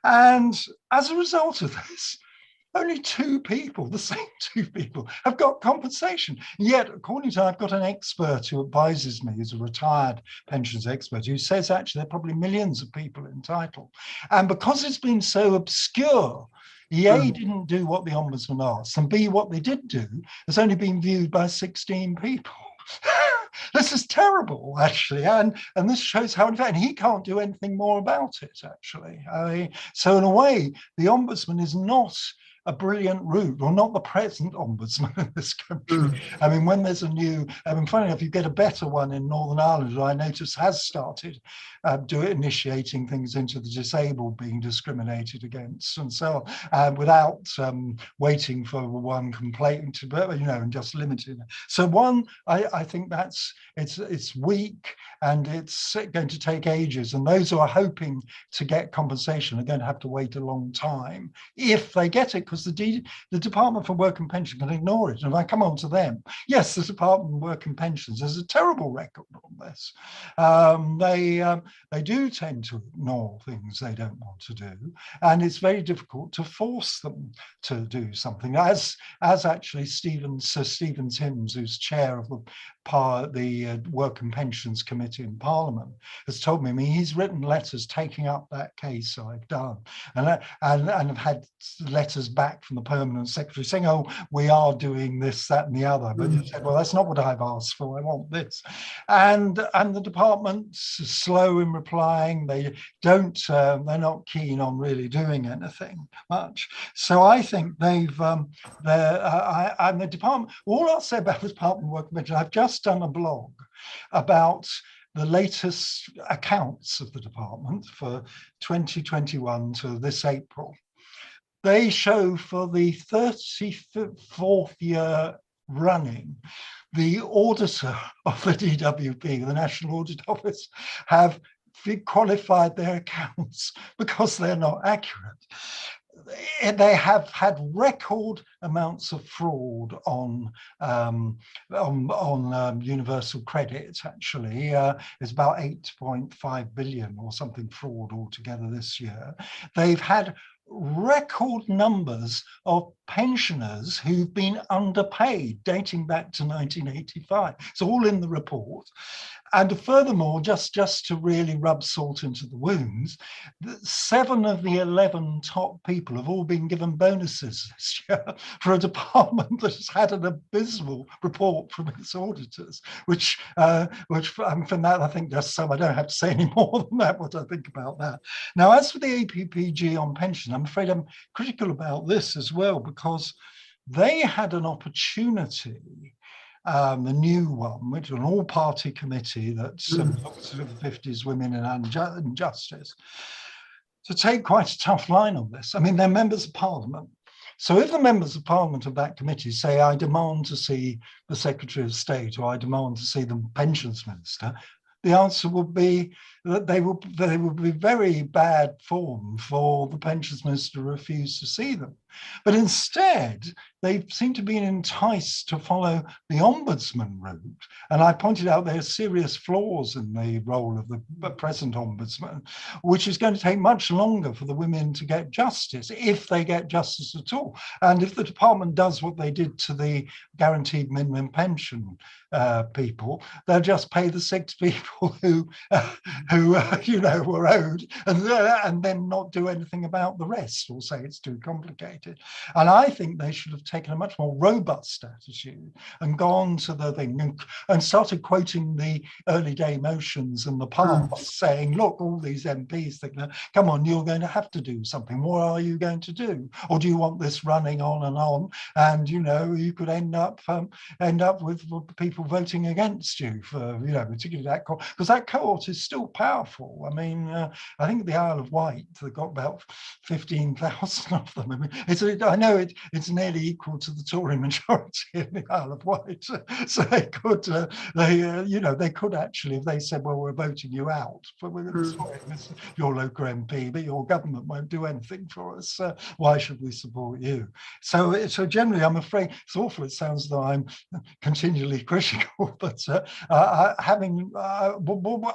And as a result of this, only two people, the same two people, have got compensation. Yet, according to, I've got an expert who advises me, who's a retired pensions expert, who says actually there are probably millions of people entitled. And because it's been so obscure, A, didn't do what the Ombudsman asked, and B, what they did do has only been viewed by 16 people. This is terrible, actually, and this shows how, in fact, and he can't do anything more about it, actually. So in a way, the Ombudsman is not a brilliant route, or not the present ombudsman in this country. I mean, when there's a new, funny enough, you get a better one in Northern Ireland, who I notice has started initiating things into the disabled being discriminated against, and so on, without waiting for one complaint to, and just limiting it. So one, I think it's weak, and it's going to take ages, and those who are hoping to get compensation are going to have to wait a long time if they get it, because the Department for Work and Pension can ignore it. And if I come on to them, yes, the Department of Work and Pensions has a terrible record on this. They do tend to ignore things they don't want to do, and it's very difficult to force them to do something. As actually Sir Stephen Timms, who's chair of the Work and Pensions Committee in Parliament, has told me, he's written letters taking up that case I've done, and have had letters back from the permanent secretary saying, oh, we are doing this, that, and the other. But he said, well, that's not what I've asked for. I want this. And the department's slow in replying. They don't, they're not keen on really doing anything much. So I think and the department, all I'll say about the Department of Work and Pension, I've just done a blog about the latest accounts of the department for 2021 to this April. They show for the 34th year running, the auditor of the DWP, the National Audit Office, have qualified their accounts because they're not accurate. they have had record amounts of fraud on universal credit. Actually, it's about 8.5 billion or something fraud altogether this year. They've had record numbers of pensioners who've been underpaid dating back to 1985. It's all in the report. And furthermore, just to really rub salt into the wounds, 7 of the 11 top people have all been given bonuses this year for a department that has had an abysmal report from its auditors, which from that, I think just so I don't have to say any more than that, what I think about that. Now, as for the APPG on pension, I'm afraid I'm critical about this as well, because they had an opportunity, the new one, which is an all-party committee that looks at the 50s women and injustice, to take quite a tough line on this. I mean, they're members of parliament. So if the members of parliament of that committee say, I demand to see the Secretary of State, or I demand to see the pensions minister, the answer would be that they would be very bad form for the pensions minister to refuse to see them. But instead, they seem to be enticed to follow the ombudsman route. And I pointed out there are serious flaws in the role of the present ombudsman, which is going to take much longer for the women to get justice, if they get justice at all. And if the department does what they did to the guaranteed minimum pension people, they'll just pay the 6 people who were owed, and then not do anything about the rest, or say it's too complicated. And I think they should have taken a much more robust attitude and gone to the thing and started quoting the early day motions in the past, saying, look, all these MPs think, come on, you're going to have to do something. What are you going to do? Or do you want this running on? And you could end up with people voting against you for particularly that court, because that court is still powerful. I mean, I think the Isle of Wight, they've got about 15,000 of them. I mean, I know it's nearly equal to the Tory majority in the Isle of Wight, so they could actually, if they said, well, we're voting you out, but sorry, your local MP, but your government won't do anything for us. Why should we support you? So generally, I'm afraid it's awful. It sounds as though I'm continually critical, but I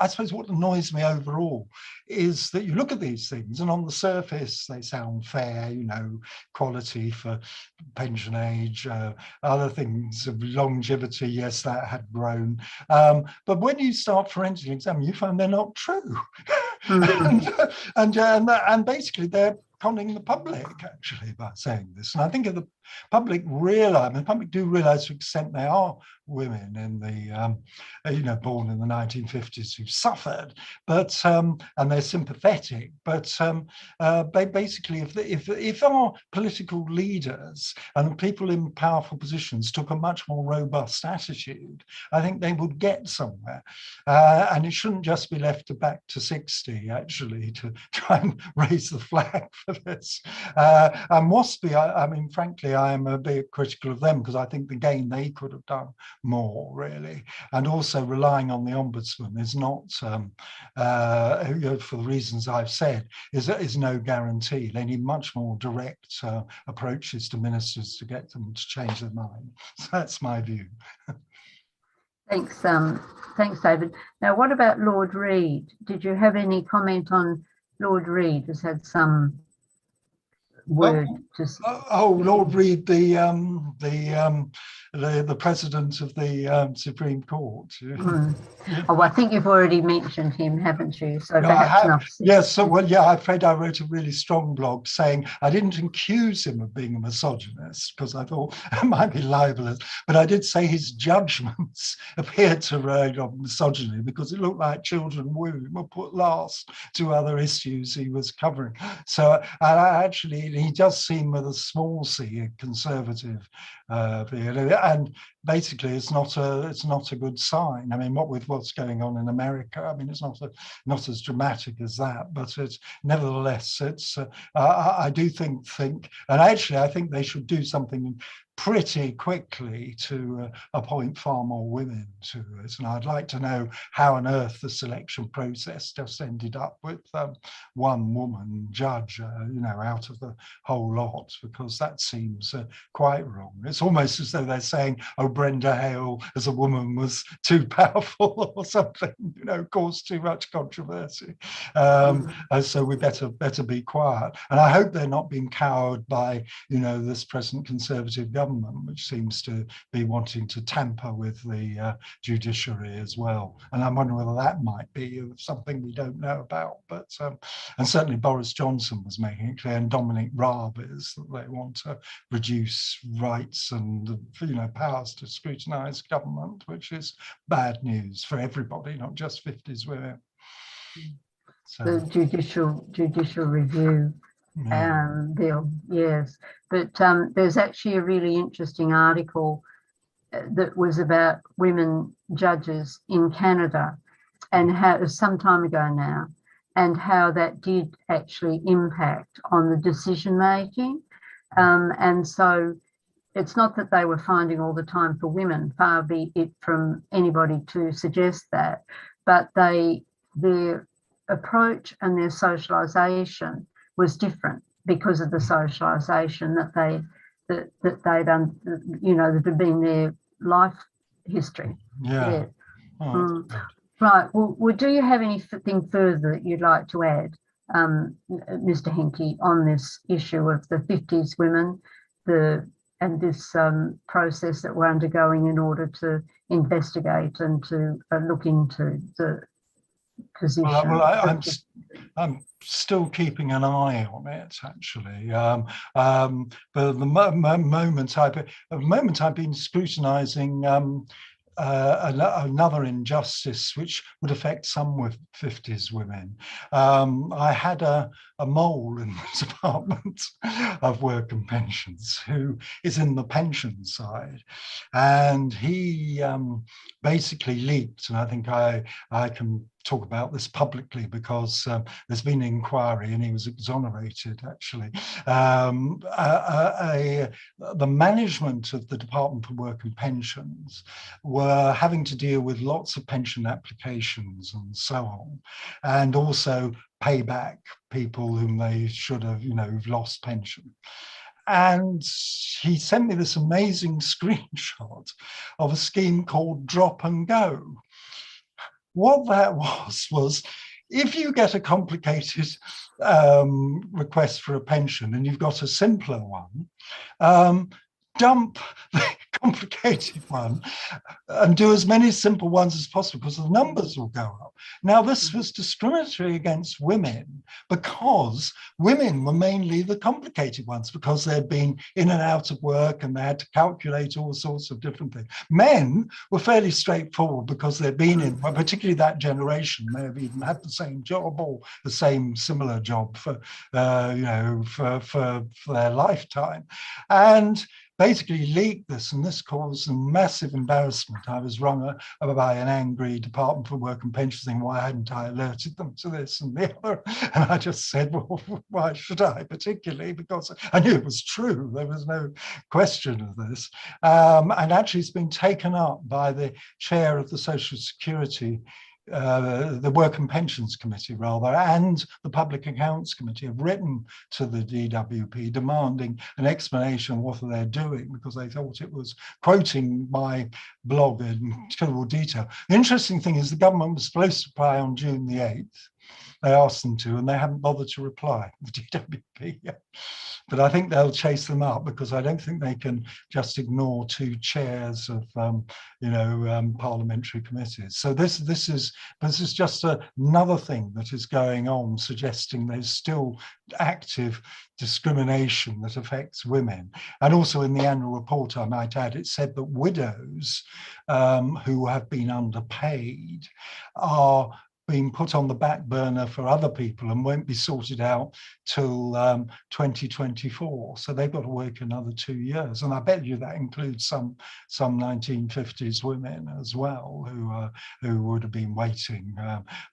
suppose what annoys me overall is that you look at these things, and on the surface they sound fair, quality for pension age, other things of longevity, yes, that had grown. But when you start forensically examining, you find they're not true. and basically they're conning the public, actually, by saying this. And I think if the public do realize to extent they are women in the, born in the 1950s who suffered, but and they're sympathetic. But basically, if our political leaders and people in powerful positions took a much more robust attitude, I think they would get somewhere. And it shouldn't just be left back to 60, actually, to try and raise the flag for this. And WASPI, I mean, frankly, I am a bit critical of them, because I think again they could have done more, really. And also relying on the ombudsman is not, for the reasons I've said, is no guarantee. They need much more direct approaches to ministers to get them to change their mind. So that's my view. Thanks, David. Now, what about Lord Reid? Did you have any comment on Lord Reid? Has had some word to say. Lord Reid, the president of the Supreme Court. I think you've already mentioned him, haven't you? So perhaps enough. Yes. So, I'm afraid I wrote a really strong blog saying I didn't accuse him of being a misogynist, because I thought it might be libelous, but I did say his judgments appeared to range on misogyny, because it looked like children were put last to other issues he was covering. So he does seem with a small c conservative, and basically it's not a good sign. I mean, what with what's going on in America, I mean, it's not as dramatic as that, but it's nevertheless, it's I do think, and actually I think they should do something pretty quickly to appoint far more women to it. And I'd like to know how on earth the selection process just ended up with one woman judge, out of the whole lot, because that seems quite wrong. It's almost as though they're saying, oh, Brenda Hale as a woman was too powerful or something, caused too much controversy. So we better be quiet. And I hope they're not being cowed by, this present Conservative government, which seems to be wanting to tamper with the judiciary as well. And I'm wondering whether that might be something we don't know about. But and certainly Boris Johnson was making it clear, and Dominic Raab is, that they want to reduce rights and powers to scrutinise government, which is bad news for everybody, not just 50s women. So, the judicial review bill, yes. But there's actually a really interesting article that was about women judges in Canada, and how it was some time ago now, and how that did actually impact on the decision making. And so it's not that they were finding all the time for women, far be it from anybody to suggest that, but their approach and their socialisation was different because of the socialisation that they'd done, that had been their life history. Yeah. Oh, right. Well, do you have anything further that you'd like to add, Mr. Henke, on this issue of the 50s women, and this process that we're undergoing in order to investigate and to look into the position? Well, I'm still keeping an eye on it, actually. But the moment I've been scrutinising another injustice which would affect some 50s women. I had a mole in the Department of Work and Pensions who is in the pension side, and he basically leaked, and I think I can talk about this publicly because there's been an inquiry and he was exonerated, actually. The management of the Department for Work and Pensions were having to deal with lots of pension applications and so on, and also pay back people whom they should have, who've lost pension. And he sent me this amazing screenshot of a scheme called Drop and Go. What that was if you get a complicated request for a pension and you've got a simpler one, dump the complicated one and do as many simple ones as possible because the numbers will go up. Now, this was discriminatory against women because women were mainly the complicated ones because they'd been in and out of work and they had to calculate all sorts of different things. Men were fairly straightforward because they'd been in, well, particularly that generation, may have even had the same job or the same similar job for their lifetime. And basically leaked this, and this caused some massive embarrassment. I was rung by an angry Department for Work and Pensions saying, why hadn't I alerted them to this and the other? And I just said, well, why should I, particularly because I knew it was true. There was no question of this. And actually it's been taken up by the chair of the Social Security, the Work and Pensions Committee rather, and the Public Accounts Committee have written to the DWP demanding an explanation of what they're doing because they thought it was quoting my blog in considerable detail. The interesting thing is the government was supposed to reply on June the 8th. They asked them to, and they haven't bothered to reply, the DWP. But I think they'll chase them up because I don't think they can just ignore two chairs of, parliamentary committees. So this is just another thing that is going on, suggesting there's still active discrimination that affects women. And also in the annual report, I might add, it said that widows who have been underpaid are been put on the back burner for other people and won't be sorted out till 2024. So they've got to work another 2 years. And I bet you that includes some 1950s women as well who would have been waiting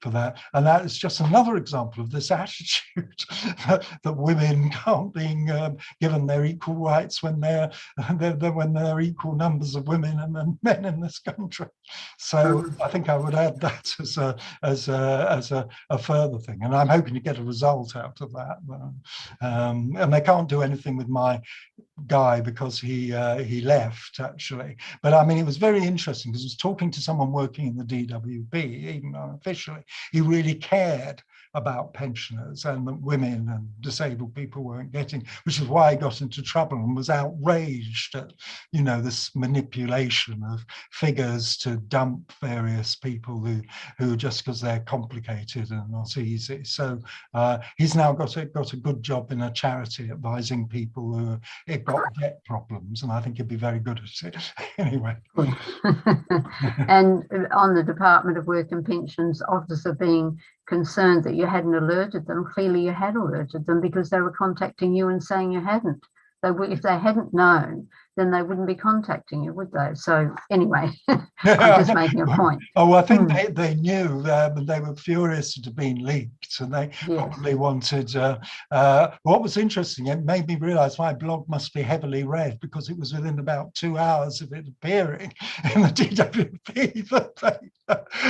for that. And that is just another example of this attitude that women can't be given their equal rights when they're equal numbers of women and men in this country. So I think I would add that as a further thing, and I'm hoping to get a result out of that. And they can't do anything with my guy because he left, actually. But I mean, it was very interesting because I was talking to someone working in the DWP, even unofficially. He really cared about pensioners and that women and disabled people weren't getting, which is why he got into trouble and was outraged at, you know, this manipulation of figures to dump various people who just because they're complicated and not easy. So he's now got a good job in a charity advising people who have got debt problems, and I think he'd be very good at it. Anyway. And on the Department of Work and Pensions officer being concerned that you hadn't alerted them, clearly you had alerted them because they were contacting you and saying you hadn't. If they hadn't known, then they wouldn't be contacting you, would they? So anyway, I'm just making a point. Oh, I think they knew, but they were furious it had been leaked, and they probably wanted. What was interesting, it made me realise my blog must be heavily read because it was within about 2 hours of it appearing in the DWP that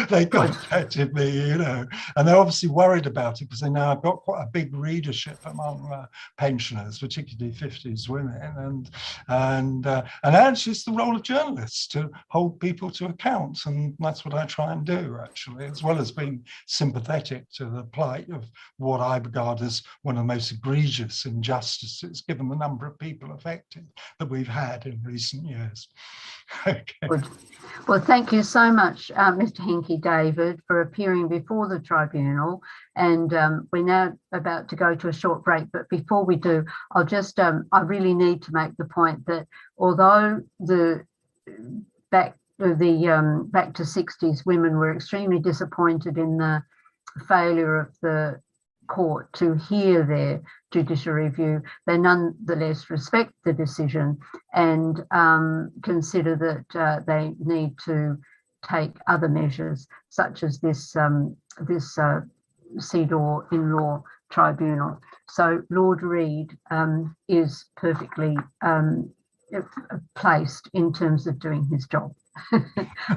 they contacted me, you know, and they're obviously worried about it because they now have got quite a big readership among pensioners, particularly 50s women, and actually it's the role of journalists to hold people to account, and that's what I try and do, actually, as well as being sympathetic to the plight of what I regard as one of the most egregious injustices, given the number of people affected that we've had in recent years. Okay. Good. Well, thank you so much, Mr. Henke David, for appearing before the tribunal. And we're now about to go to a short break. But before we do, I'll just, I really need to make the point that although the back to 60s women were extremely disappointed in the failure of the court to hear their judicial review, they nonetheless respect the decision and consider that they need to take other measures, such as this CEDAW in-law tribunal. So Lord Reid is perfectly placed in terms of doing his job.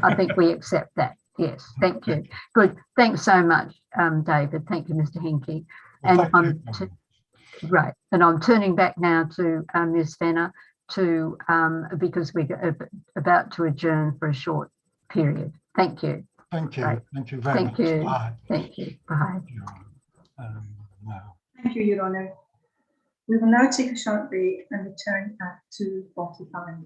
I think we accept that. Yes, thank you. Good. Thanks so much, David. Thank you, Mr. Henke. And right, and I'm turning back now to Ms. Fenner to because we're about to adjourn for a short period. Thank you. Thank you. Right. Thank you very much. Bye. Thank you. Bye. Thank you, Your Honour. We will now take a short break and return at 2:45.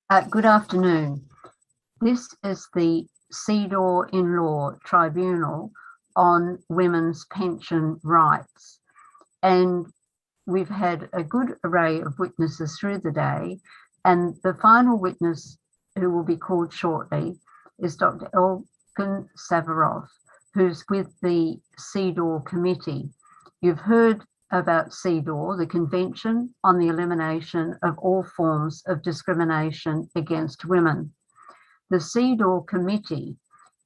Good afternoon. This is the CEDAW-in-Law Tribunal on Women's Pension Rights. And we've had a good array of witnesses through the day. And the final witness, who will be called shortly, is Dr. Elgin Savarov, who's with the CEDAW committee. You've heard about CEDAW, the Convention on the Elimination of All Forms of Discrimination Against Women. The CEDAW committee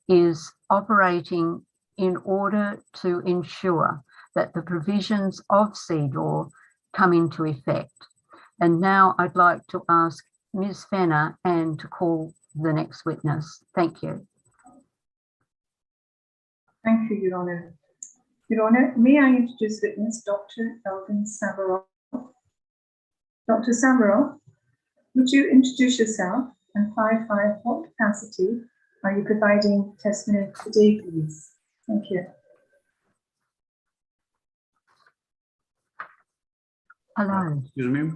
is operating in order to ensure that the provisions of CEDAW come into effect. And now I'd like to ask Ms. Fenner and to call the next witness. Thank you. Thank you, Your Honour. Your Honour, may I introduce witness Dr. Elgin Savarov? Dr. Savarov, would you introduce yourself and clarify what capacity are you providing testimony today, please? Thank you. Hello. Excuse me.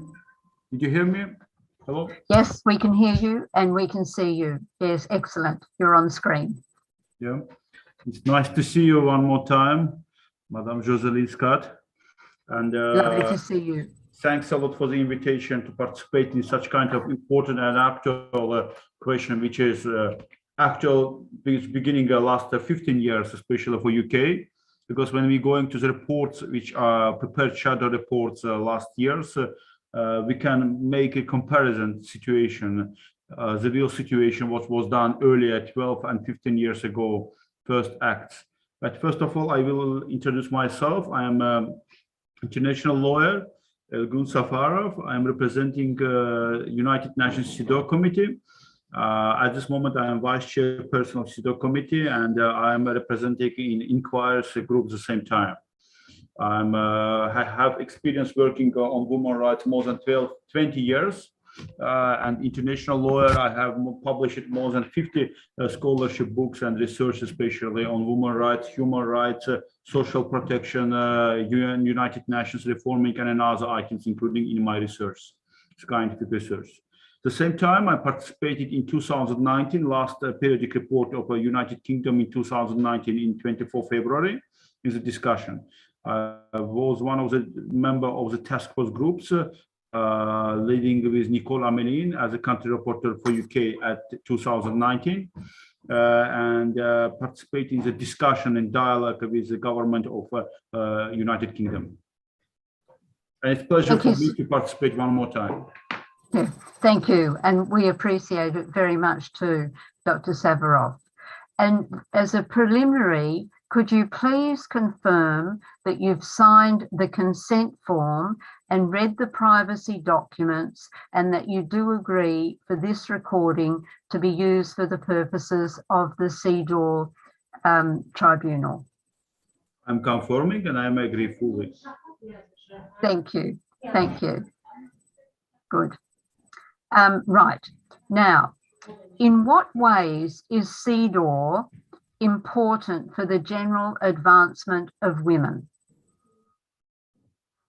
Did you hear me? Hello? Yes, we can hear you and we can see you. Yes, excellent. You're on screen. Yeah. It's nice to see you one more time, Madam Joseline Scott. And Lovely to see you. Thanks a lot for the invitation to participate in such kind of important and actual question, which is actual beginning last 15 years, especially for UK. Because when we go into the reports, which are prepared shadow reports last years, we can make a comparison situation, the real situation, what was done earlier, 12 and 15 years ago, first acts. But first of all, I will introduce myself. I am an international lawyer, Elgin Safarov. I am representing United Nations CEDAW Committee. At this moment, I am vice chairperson of CEDAW Committee, and I am representing in inquiries group at the same time. I have experience working on women's rights more than 20 years. And international lawyer, I have published more than 50 scholarship books and research, especially on women's rights, human rights, social protection, UN, United Nations reforming, and other items, including in my research, scientific research. At the same time, I participated in 2019, last periodic report of United Kingdom in 2019 in 24 February, in the discussion. I was one of the member of the task force groups, leading with Nicole Amelin as a country reporter for UK at 2019, and participating in the discussion and dialogue with the government of United Kingdom. And it's a pleasure for me to participate one more time. Yeah, thank you. And we appreciate it very much too, Dr. Savarov. And as a preliminary, could you please confirm that you've signed the consent form and read the privacy documents, and that you do agree for this recording to be used for the purposes of the CEDAW tribunal? I'm confirming and I agree fully. Thank you. Thank you. Good. Right. Now, in what ways is CEDAW important for the general advancement of women?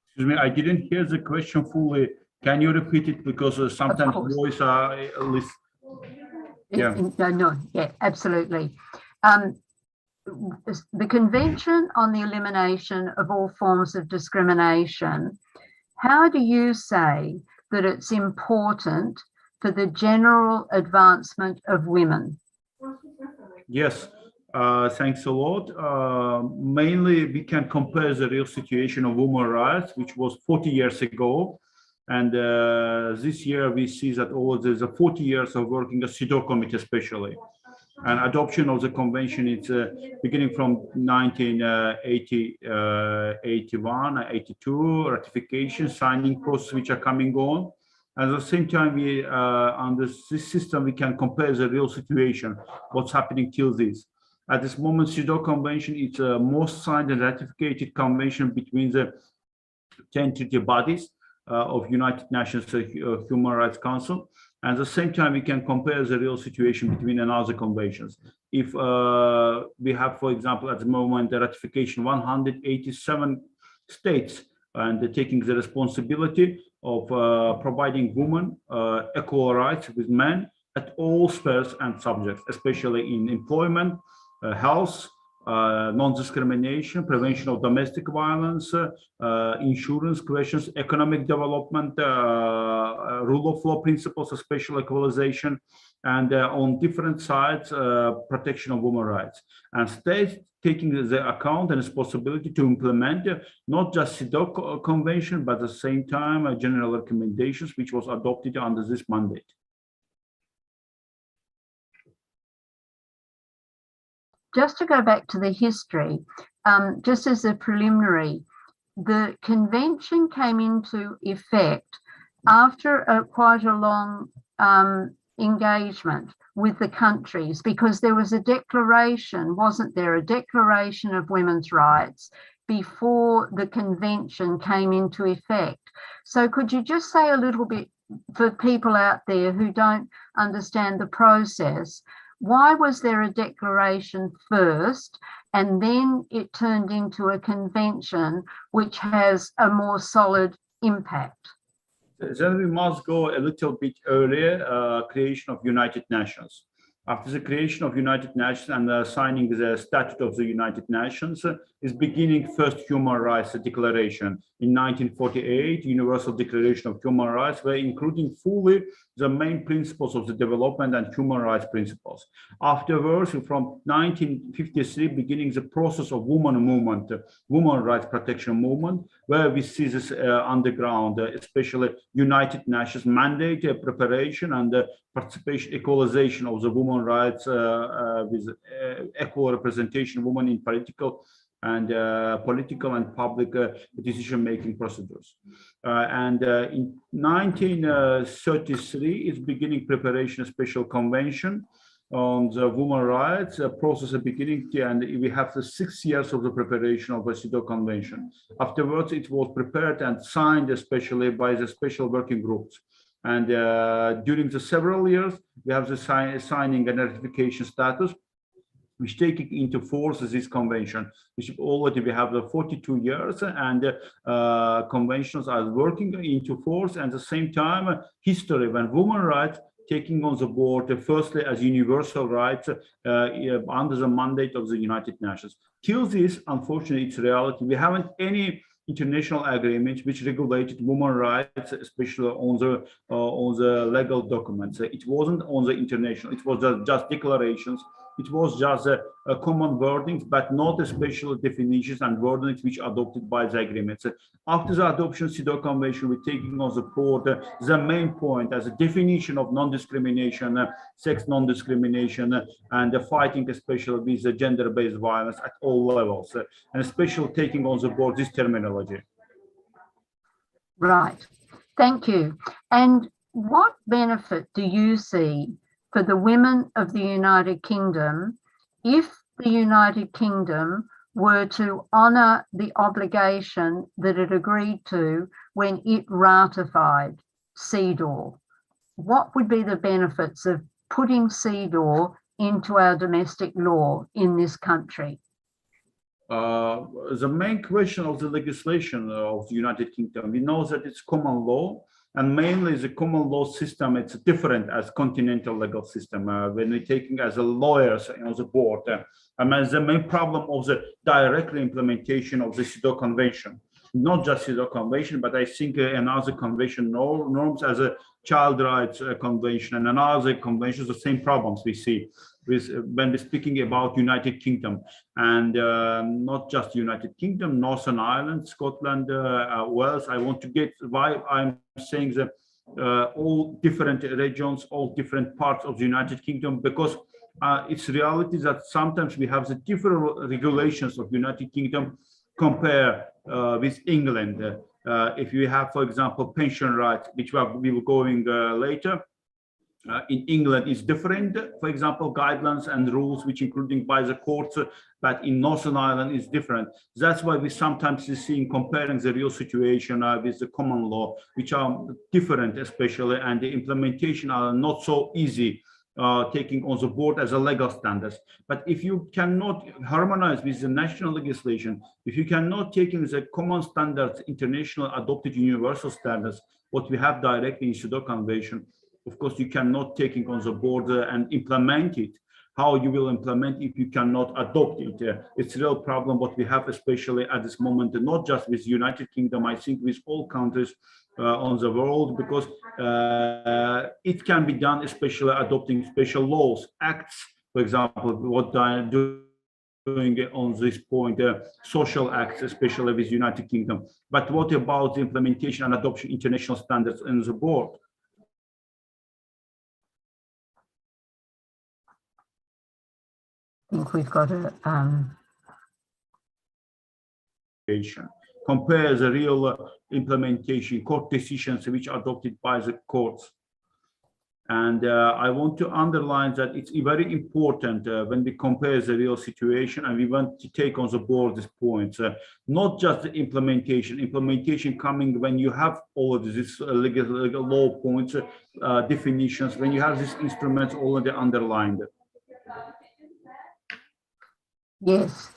Excuse me, I didn't hear the question fully. Can you repeat it? Because sometimes voice are at least. Yeah. No, yeah, absolutely. The Convention on the Elimination of All Forms of Discrimination, how do you say that it's important for the general advancement of women? Yes, thanks a lot. Mainly, we can compare the real situation of women's rights, which was 40 years ago. And this year, we see that there's 40 years of working as CEDAW committee, especially. And adoption of the convention is beginning from 1980, 81, 82, ratification, signing process, which are coming on. At the same time, we under this system, we can compare the real situation, what's happening till this. At this moment, CEDAW convention is the most signed and ratified convention between the 10 treaty bodies of United Nations Human Rights Council. And at the same time, we can compare the real situation between another conventions. If we have, for example, at the moment, the ratification 187 states and taking the responsibility of providing women equal rights with men at all spheres and subjects, especially in employment, health, non-discrimination, prevention of domestic violence, insurance questions, economic development, rule of law principles, especially equalization, and on different sides, protection of women's rights. And states taking the account and responsibility to implement not just CEDAW convention, but at the same time, general recommendations, which was adopted under this mandate. Just to go back to the history, just as a preliminary, the convention came into effect after quite a long engagement with the countries, because there was a declaration, wasn't there, a declaration of women's rights before the convention came into effect. So could you just say a little bit for people out there who don't understand the process, why was there a declaration first and then it turned into a convention which has a more solid impact? Then we must go a little bit earlier, creation of United Nations. After the creation of United Nations and signing the Statute of the United Nations is beginning first human rights declaration in 1948, Universal Declaration of Human Rights, where including fully the main principles of the development and human rights principles. Afterwards, from 1953, beginning the process of women movement, women rights protection movement, where we see this underground, especially United Nations mandate preparation and participation, equalization of the women rights with equal representation of women in political and public decision-making procedures. In 1933, it's beginning preparation of special convention on the women rights process of beginning, and we have the 6 years of the preparation of the CEDAW convention. Afterwards, it was prepared and signed especially by the special working groups. And during the several years, we have the signing and ratification status, which taking into force this convention, which already we have the 42 years, and conventions are working into force. And at the same time, history when women rights taking on the board, firstly as universal rights under the mandate of the United Nations. Till this, unfortunately, it's reality. We haven't any international agreements which regulated women's rights, especially on the legal documents. It wasn't on the international, it was just declarations. It was just a common wordings, but not a special definitions and wordings which are adopted by the agreements. After the adoption of CEDAW Convention, we're taking on the board the main point as a definition of non-discrimination, sex non-discrimination, and fighting especially with gender-based violence at all levels, and especially taking on the board this terminology. Right, thank you. And what benefit do you see for the women of the United Kingdom if the United Kingdom were to honour the obligation that it agreed to when it ratified CEDAW? What would be the benefits of putting CEDAW into our domestic law in this country? The main question of the legislation of the United Kingdom, we know that it's common law, and mainly the common law system, it's different as continental legal system. When we're taking as a lawyers on the board, the main problem of the direct implementation of the CEDAW Convention, not just CEDAW Convention, but I think another convention norms as a child rights convention and another conventions, the same problems we see with when we're speaking about United Kingdom, and not just United Kingdom, Northern Ireland, Scotland, Wales. I want to get why I'm saying that all different regions, all different parts of the United Kingdom, because it's reality that sometimes we have the different regulations of United Kingdom compare with England. If you have, for example, pension rights, which we will going later, in England is different, for example, guidelines and rules, which including by the courts, but in Northern Ireland is different. That's why we sometimes see comparing the real situation with the common law, which are different, especially, and the implementation are not so easy taking on the board as a legal standards. But if you cannot harmonize with the national legislation, if you cannot take in the common standards, international adopted universal standards, what we have directly in CEDAW Convention, of course, you cannot take it on the board and implement it. How you will implement if you cannot adopt it? It's a real problem what we have, especially at this moment, not just with United Kingdom, I think with all countries on the world, because it can be done, especially adopting special laws, acts, for example, what I'm doing on this point, social acts, especially with United Kingdom. But what about the implementation and adoption international standards in the board? I think we've got a compare the real implementation, court decisions which are adopted by the courts. And I want to underline that it's very important when we compare the real situation, and we want to take on the board these points, not just the implementation coming when you have all of these legal law points, definitions, when you have these instruments already underlined. yes.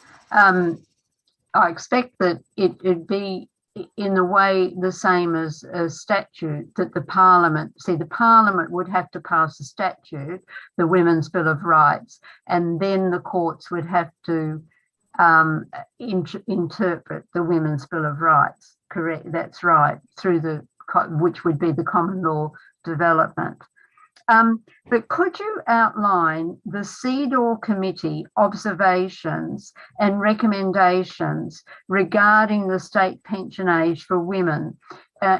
I expect that it'd be in a way the same as a statute, that the Parliament would have to pass a statute, the Women's Bill of Rights, and then the courts would have to interpret the Women's Bill of Rights. Correct, that's right, through which would be the common law development. But could you outline the CEDAW committee observations and recommendations regarding the state pension age for women?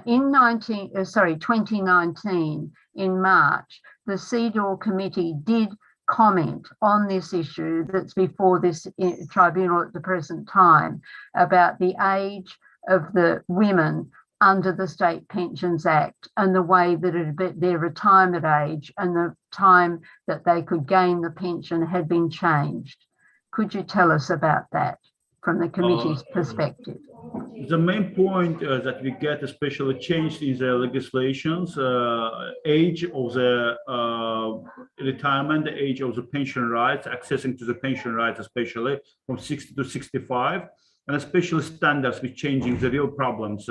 In 2019, in March, the CEDAW committee did comment on this issue that's before this tribunal at the present time, about the age of the women under the State Pensions Act, and the way that their retirement age and the time that they could gain the pension had been changed. Could you tell us about that from the committee's perspective? The main point that we get, especially changed in the legislations, age of the retirement, the age of the pension rights, accessing to the pension rights, especially from 60 to 65. And especially standards with changing the real problems,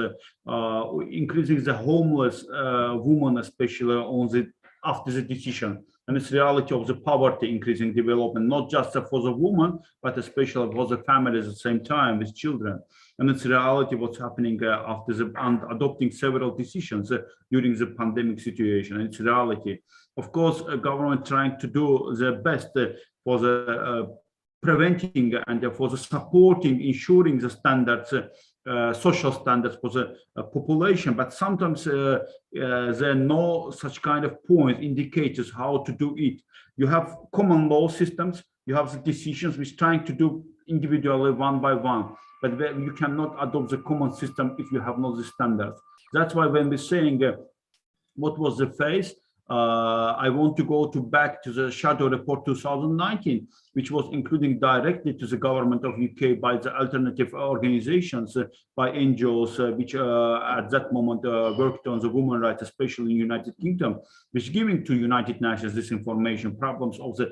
increasing the homeless woman, especially after the decision. And it's reality of the poverty increasing development, not just for the woman, but especially for the families at the same time with children. And it's reality what's happening after adopting several decisions during the pandemic situation. And it's reality. Of course, government trying to do their best for the preventing and for the supporting, ensuring the standards, social standards for the population, but sometimes there are no such kind of points, indicators how to do it. You have common law systems, you have the decisions which trying to do individually one by one, but you cannot adopt the common system if you have not the standards. That's why when we're saying what was the phase, I want to go back to the Shadow Report 2019, which was including directly to the government of UK by the alternative organizations, by NGOs, which at that moment worked on the women's rights, especially in United Kingdom, which giving to United Nations this information, problems of the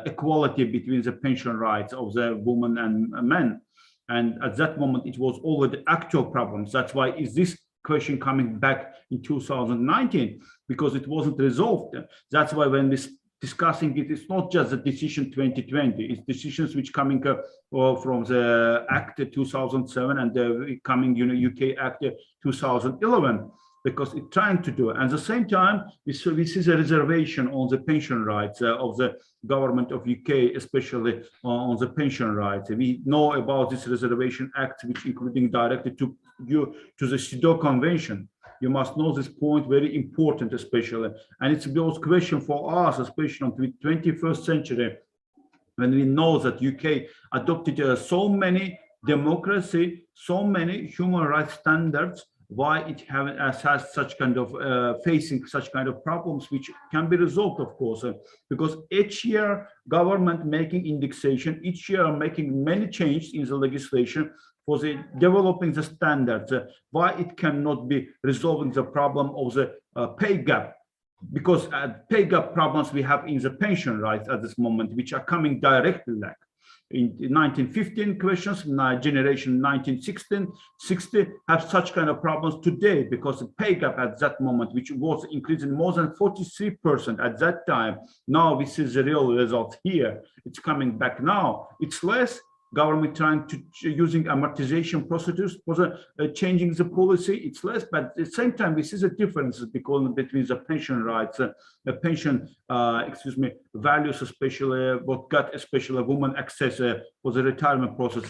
equality between the pension rights of the women and men. And at that moment, it was already actual problems. That's why is this question coming back in 2019, because it wasn't resolved. That's why when we're discussing it, it's not just the decision 2020, it's decisions which coming from the Act 2007 and the coming UK Act 2011, because it's trying to do it. And at the same time, we see the reservation on the pension rights of the government of UK, especially on the pension rights. We know about this Reservation Act, which including directly to the CEDAW Convention. You must know this point, very important, especially. And it's a big question for us, especially in the 21st century, when we know that UK adopted so many democracy, so many human rights standards, why it has such kind of facing such kind of problems, which can be resolved, of course, because each year government making indexation, each year making many changes in the legislation for the developing the standards, why it cannot be resolving the problem of the pay gap because pay gap problems we have in the pension rights at this moment, which are coming directly like in 1915 questions, generation 1960 have such kind of problems today, because the pay gap at that moment, which was increasing more than 43% at that time, now we see the real result here. It's coming back now. It's less. Government trying to using amortization procedures for the changing the policy. It's less, but at the same time we see the differences between the pension rights, the pension values, especially what got especially women access for the retirement process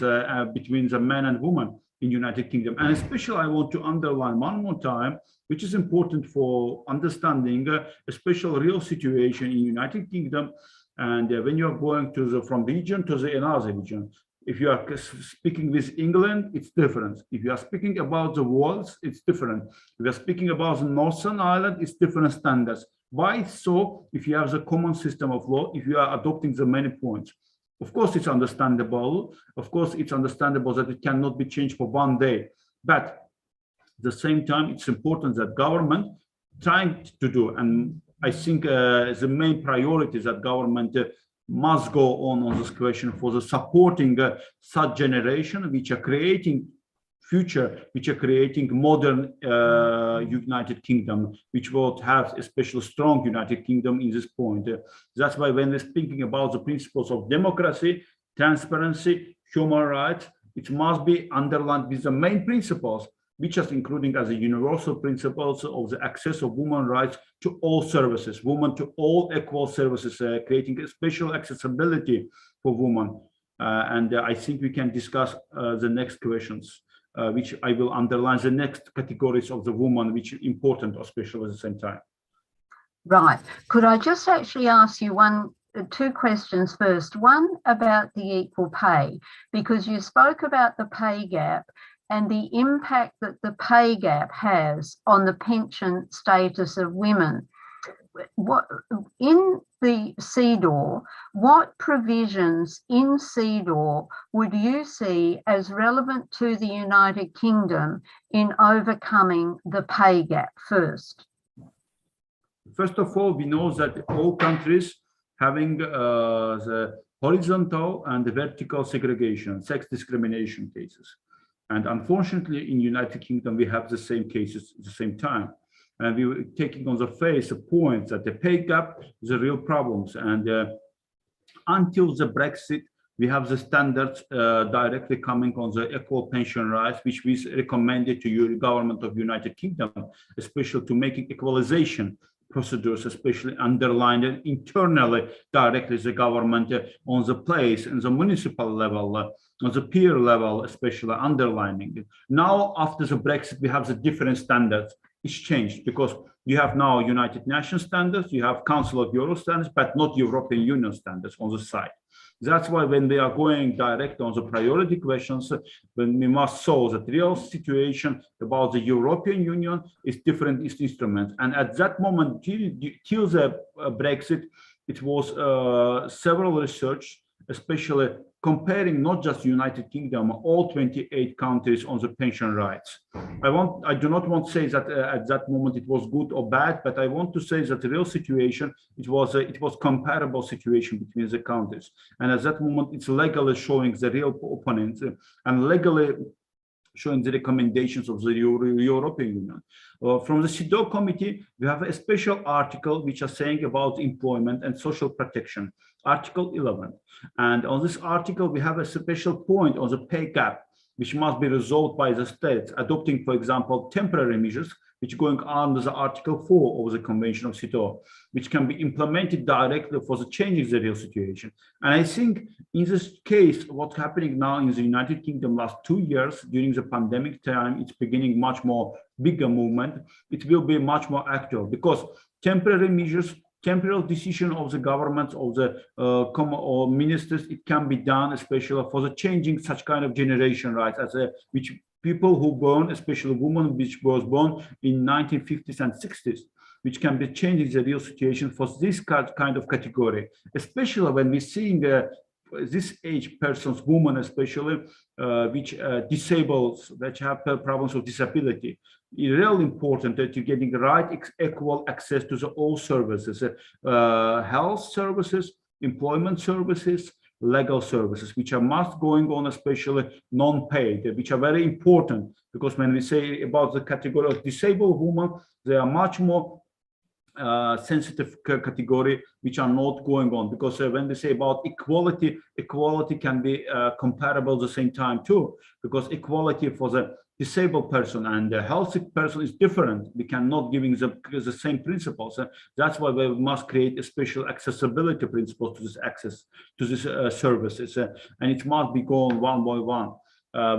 between the men and women in United Kingdom. And especially I want to underline one more time, which is important for understanding a special real situation in United Kingdom. And when you are going to from region to the another region, if you are speaking with England, it's different. If you are speaking about the Wales, it's different. If you are speaking about the Northern Ireland, it's different standards. Why so? If you have the common system of law, if you are adopting the many points, of course it's understandable. Of course it's understandable that it cannot be changed for one day. But at the same time, it's important that government trying to do, and I think the main priority is that government must go on this question for the supporting such generation which are creating future, which are creating modern United Kingdom, which will have a special strong United Kingdom in this point. That's why when we're speaking about the principles of democracy, transparency, human rights, it must be underlined with the main principles, which is including as a universal principles of the access of women's rights to all services, women to all equal services, creating a special accessibility for women. And I think we can discuss the next questions, which I will underline the next categories of the woman, which are important, especially at the same time. Right. Could I just actually ask you two questions first? One about the equal pay, because you spoke about the pay gap and the impact that the pay gap has on the pension status of women. What in the CEDAW, what provisions in CEDAW would you see as relevant to the United Kingdom in overcoming the pay gap first? First of all, we know that all countries having the horizontal and the vertical segregation, sex discrimination cases. And unfortunately, in United Kingdom, we have the same cases at the same time. And we were taking on the face a point that the pay gap is a real problems. And until the Brexit, we have the standards directly coming on the equal pension rights, which we recommended to your government of United Kingdom, especially to making equalization procedures, especially underlined internally directly the government on the place and the municipal level, on the peer level, especially underlining it. Now, after the Brexit, we have the different standards. It's changed because you have now United Nations standards, you have Council of Europe standards, but not European Union standards on the side. That's why when we are going direct on the priority questions, when we must solve the real situation about the European Union is different instruments. And at that moment, till the Brexit, it was several research, especially comparing not just United Kingdom, all 28 countries on the pension rights. I do not want to say that at that moment it was good or bad, but I want to say that the real situation, it was comparable situation between the countries. And at that moment, it's legally showing the real opponents and legally showing the recommendations of the European Union. From the CEDAW committee, we have a special article which are saying about employment and social protection, Article 11. And on this article, we have a special point on the pay gap, which must be resolved by the states, adopting, for example, temporary measures, which going under the Article 4 of the Convention of CEDAW, which can be implemented directly for the changing the real situation. And I think in this case, what's happening now in the United Kingdom last 2 years during the pandemic time, it's beginning much more bigger movement. It will be much more actual because temporary measures, temporal decision of the governments, of the or ministers, it can be done, especially for the changing such kind of generation rights, as which people who born, especially women which was born in 1950s and 60s, which can be changing the real situation for this kind of category, especially when we're seeing this age persons, women especially, which disables, which have problems of disability. It's really important that you're getting the right equal access to all services, health services, employment services, legal services, which are must going on, especially non-paid, which are very important, because when we say about the category of disabled women, they are much more sensitive category which are not going on, because when we say about equality, equality can be comparable at the same time too, because equality for the disabled person and the healthy person is different. We cannot giving the same principles. That's why we must create a special accessibility principle to this access to these services, and it must be going one by one.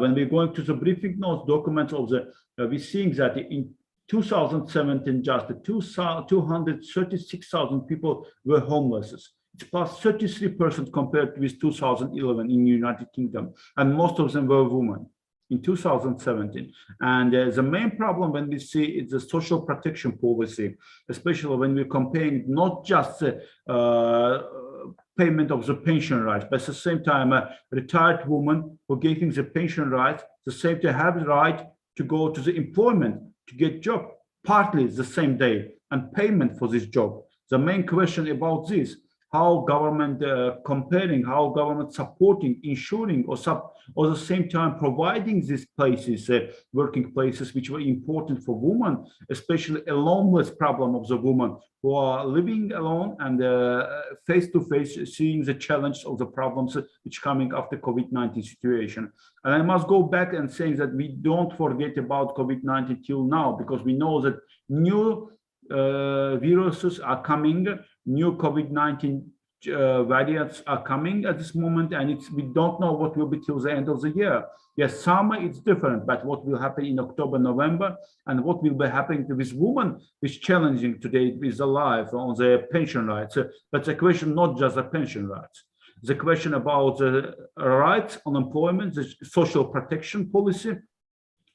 When we're going to the briefing notes documents of the, we're seeing that in 2017, just 236,000 people were homeless. It's plus 33% compared with 2011 in the United Kingdom, and most of them were women in 2017. And the main problem when we see is the social protection policy, especially when we're comparing not just payment of the pension rights, but at the same time, a retired woman who getting the pension rights, the same to have the right to go to the employment, to get job, partly the same day, and payment for this job. The main question about this, how government comparing, how government supporting, ensuring, or the same time providing these places, working places, which were important for women, especially a loneliness problem of the women who are living alone and face to face seeing the challenge of the problems which coming after COVID-19 situation. And I must go back and say that we don't forget about COVID-19 till now, because we know that new viruses are coming, new COVID-19 variants are coming at this moment, and we don't know what will be till the end of the year. Yes, summer it's different, but what will happen in October, November, and what will be happening to this woman is challenging today with the life on the pension rights. But the question not just the pension rights, the question about the rights on employment, the social protection policy,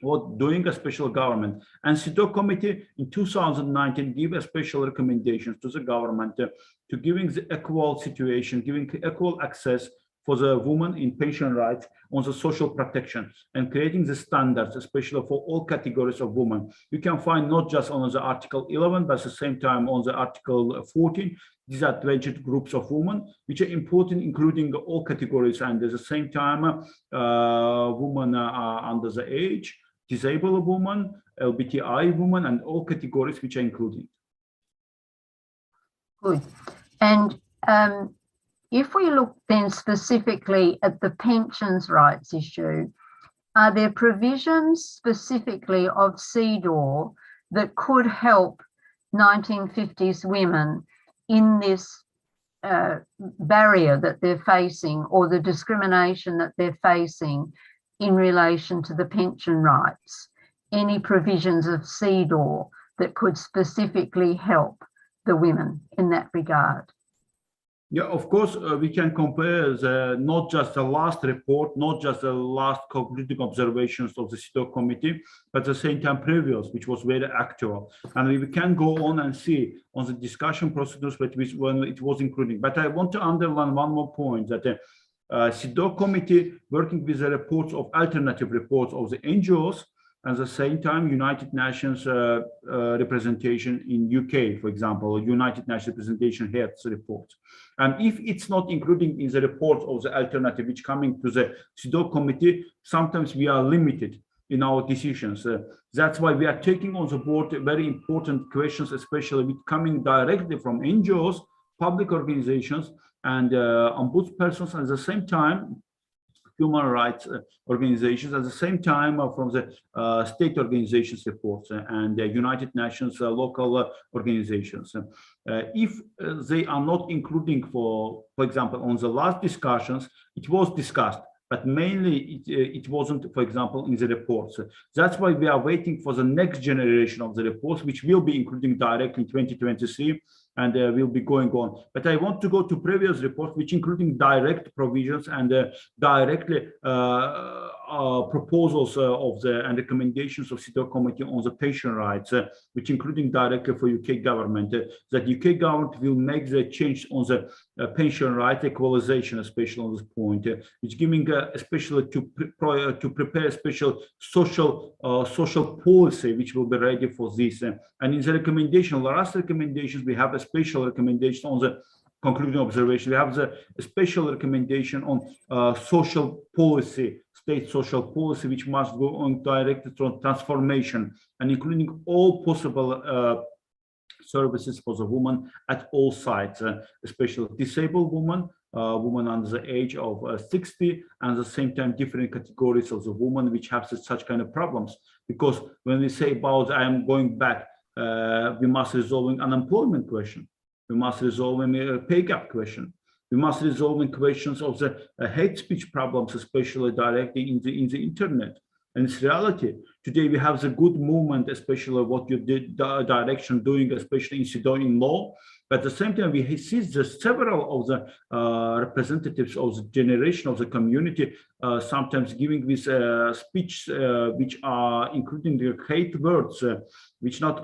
what doing a special government. And CEDAW committee in 2019 gave a special recommendations to the government to giving the equal situation, giving equal access for the women in pension rights on the social protection, and creating the standards, especially for all categories of women. You can find not just on the Article 11, but at the same time on the Article 14, disadvantaged groups of women, which are important, including all categories, and at the same time, women are under the age, disabled women, LGBTI women, and all categories which are included. Good. And if we look then specifically at the pensions rights issue, are there provisions specifically of CEDAW that could help 1950s women in this barrier that they're facing, or the discrimination that they're facing in relation to the pension rights? Any provisions of CEDAW that could specifically help the women in that regard? Yeah, of course, we can compare not just the last report, not just the last concluding observations of the CEDAW committee, but at the same time previous, which was very actual. And we can go on and see on the discussion procedures when it was including. But I want to underline one more point, that the CEDAW committee working with the reports of alternative reports of the NGOs, and at the same time United Nations representation in UK, for example, United Nations representation heads report. And if it's not including in the report of the alternative which coming to the CEDAW committee, sometimes we are limited in our decisions. That's why we are taking on the board very important questions, especially with coming directly from NGOs, public organizations, and ombudspersons, at the same time human rights organizations, at the same time from the state organizations reports and United Nations local organizations. If they are not including, for example, on the last discussions, it was discussed, but mainly it wasn't, for example, in the reports. That's why we are waiting for the next generation of the reports, which will be including directly in 2023, and will be going on. But I want to go to previous reports, which including direct provisions and directly proposals and recommendations of CEDAW committee on the pension rights, which including directly for UK government, that UK government will make the change on the pension right equalization, especially on this point. It's giving especially to prepare a special social policy which will be ready for this. And in the recommendation, the last recommendations, we have a special recommendation on the concluding observation. We have the special recommendation on social policy, state social policy, which must go on directed to transformation and including all possible services for the woman at all sites, especially disabled woman, woman under the age of 60, and at the same time different categories of the woman which have such kind of problems. Because when we say about I am going back, we must resolve unemployment question. We must resolve a pay gap question. We must resolve questions of the hate speech problems, especially directly in the internet. And it's reality. Today we have the good movement, especially what you did direction doing, especially in Sidonian law. But at the same time, we see the several of the representatives of the generation of the community sometimes giving this speech, which are including the hate words, which not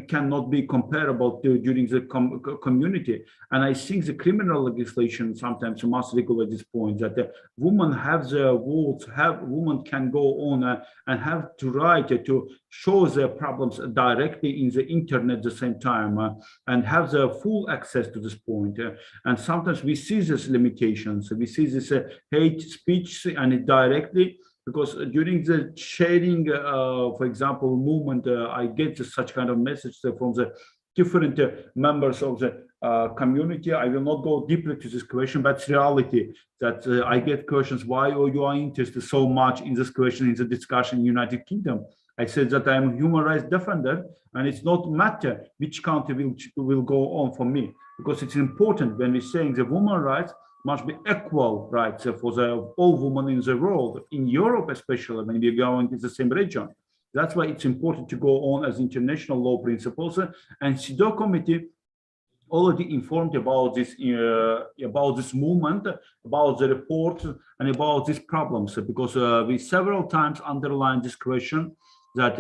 cannot be comparable to during the community. And I think the criminal legislation sometimes must regulate this point that women have their votes, women can go on and have to right to show their problems directly in the internet at the same time and have the full access to this point. And sometimes we see these limitations. We see this hate speech and it directly, because during the sharing, for example, movement, I get such kind of message from the different members of the community. I will not go deeply to this question, but it's reality that I get questions, why you are interested so much in this question, in the discussion in United Kingdom. I said that I'm a human rights defender, and it's not matter which country will go on for me, because it's important when we're saying the women rights must be equal rights for all women in the world, in Europe especially, when we're going to the same region. That's why it's important to go on as international law principles. And CEDAW committee already informed about this movement, about the report, and about these problems, because we several times underlined this question that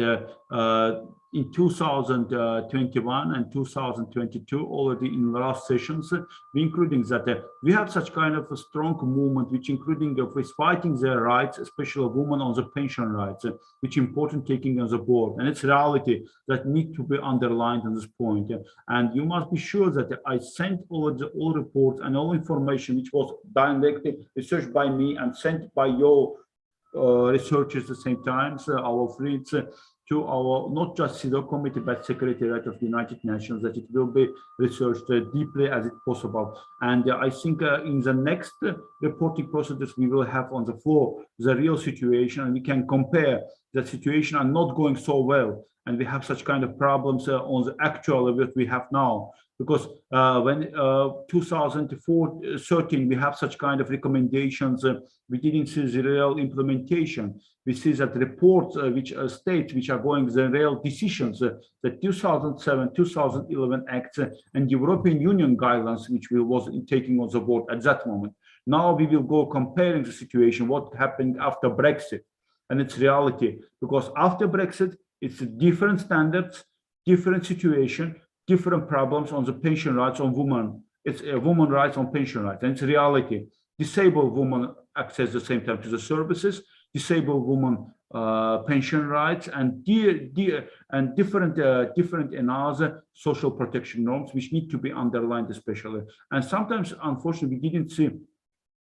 in 2021 and 2022, already in the last sessions, we including that we have such kind of a strong movement, which including is fighting their rights, especially women on the pension rights, which important taking on the board. And it's reality that need to be underlined on this point. And you must be sure that I sent all reports and all information which was directly researched by me and sent by your researchers at the same time, our friends, to our not just CEDAW committee but Secretariat of the United Nations, that it will be researched deeply as it possible. And I think in the next reporting processes we will have on the floor the real situation, and we can compare the situation and not going so well, and we have such kind of problems on the actual that we have now. Because when 2013 we have such kind of recommendations, we didn't see the real implementation. We see that reports which states which are going the real decisions, the 2007, 2011 acts and European Union guidelines, which we was taking on the board at that moment. Now we will go comparing the situation, what happened after Brexit. And it's reality, because after Brexit, it's different standards, different situation, different problems on the pension rights on women. It's women rights on pension rights, and it's reality. Disabled women access the same time to the services, disabled women pension rights, and different another social protection norms which need to be underlined especially. And sometimes, unfortunately, we didn't see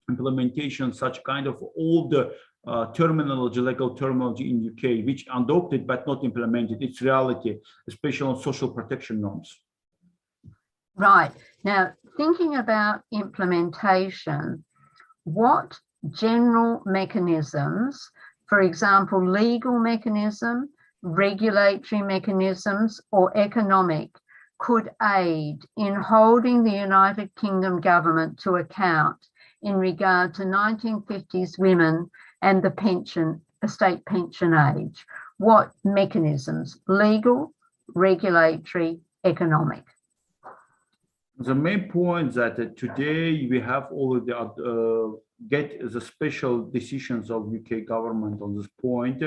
implementation such kind of old terminology, legal terminology in UK, which adopted but not implemented. It's reality, especially on social protection norms. Right. Now, thinking about implementation, what general mechanisms, for example, legal mechanism, regulatory mechanisms, or economic, could aid in holding the United Kingdom government to account in regard to 1950s women and the state pension age? What mechanisms? Legal, regulatory, economic? The main point that today we have already get the special decisions of UK government on this point,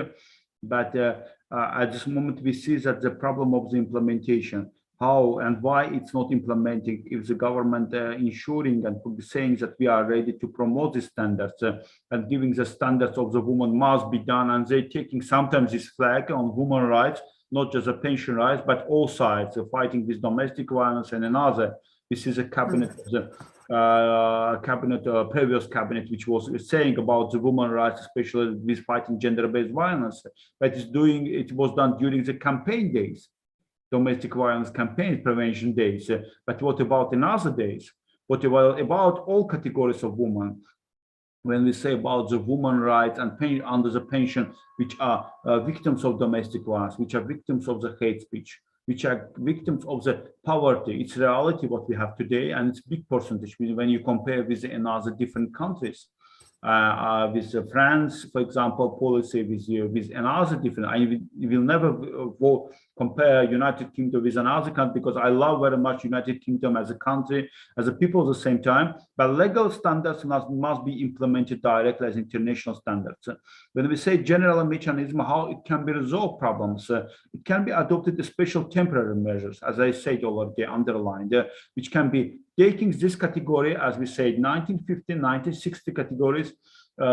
but at this moment we see that the problem of the implementation, how and why it's not implementing, if the government ensuring and saying that we are ready to promote these standards and giving the standards of the woman must be done, and they taking sometimes this flag on human rights, not just the pension rights, but all sides of fighting with domestic violence and another. This is a cabinet, previous cabinet, which was saying about the women rights, especially with fighting gender-based violence. But it was done during the campaign days, domestic violence campaign prevention days. But what about in other days? What about all categories of women? When we say about the woman rights and under the pension, which are victims of domestic violence, which are victims of the hate speech, which are victims of the poverty. It's reality what we have today, and it's big percentage when you compare with another different countries. With France, for example, policy with another different. I will never compare United Kingdom with another country, because I love very much United Kingdom as a country, as a people at the same time. But legal standards must be implemented directly as international standards. When we say general mechanism, how it can be resolved problems, it can be adopted as special temporary measures, as I said already, underlined, which can be taking this category, as we said, 1950, 1960 categories,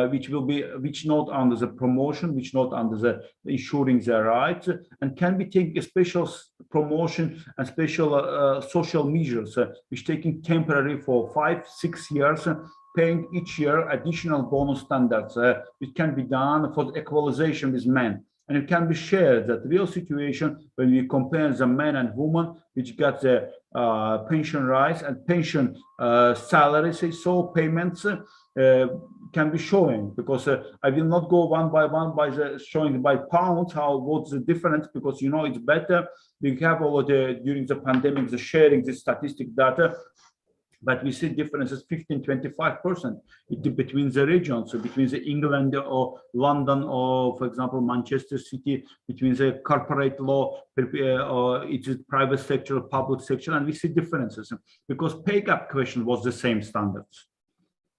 which not under the promotion, which not under the ensuring their rights, and can be taking a special promotion and special social measures, which taking temporary for 5-6 years, paying each year additional bonus standards, which can be done for the equalization with men. And it can be shared that real situation when we compare the men and women, which got the pension rights and pension salaries, so payments can be showing, because I will not go one by one by showing by pounds what's the difference, because it's better. We have already during the pandemic the sharing the statistic data. But we see differences 15-25% between the regions, so between the England or London or, for example, Manchester City, between the corporate law or it's private sector or public sector, and we see differences because pay gap question was the same standards.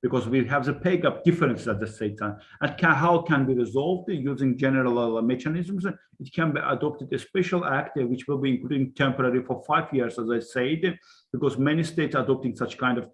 Because we have the pay gap difference at the same time. And how can be resolved using general mechanisms? It can be adopted a special act, which will be including temporary for 5 years, as I said, because many states are adopting such kind of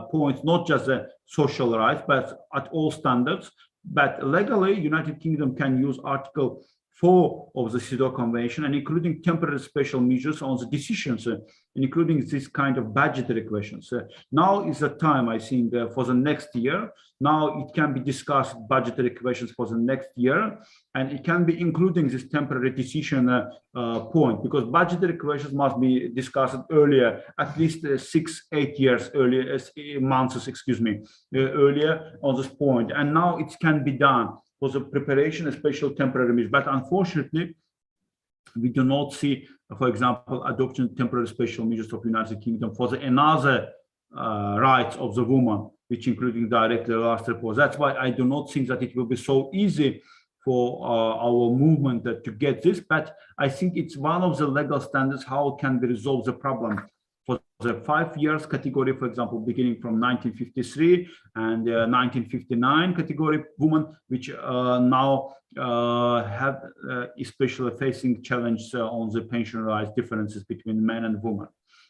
points, not just the social rights, but at all standards. But legally, United Kingdom can use Article 4 of the CEDAW Convention, and including temporary special measures on the decisions, including this kind of budgetary questions. Now is the time, I think, for the next year. Now it can be discussed budgetary questions for the next year, and it can be including this temporary decision point, because budgetary questions must be discussed earlier, at least 6-8 years earlier, months, earlier on this point. And now it can be done for the preparation of special temporary measures. But unfortunately, we do not see, for example, adoption of temporary special measures of the United Kingdom for the another rights of the woman, which including directly last report. That's why I do not think that it will be so easy for our movement to get this, but I think it's one of the legal standards how can we resolve the problem. For the 5 years category, for example, beginning from 1953 and 1959 category women, which now have especially facing challenge on the pension rights differences between men and women.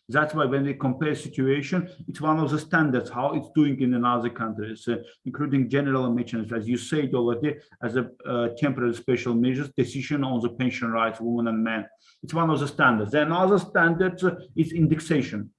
That's why when we compare situation, it's one of the standards, how it's doing in other countries, including general mechanisms, as you said already, as a temporary special measures, decision on the pension rights, women and men. It's one of the standards. Then other standards is indexation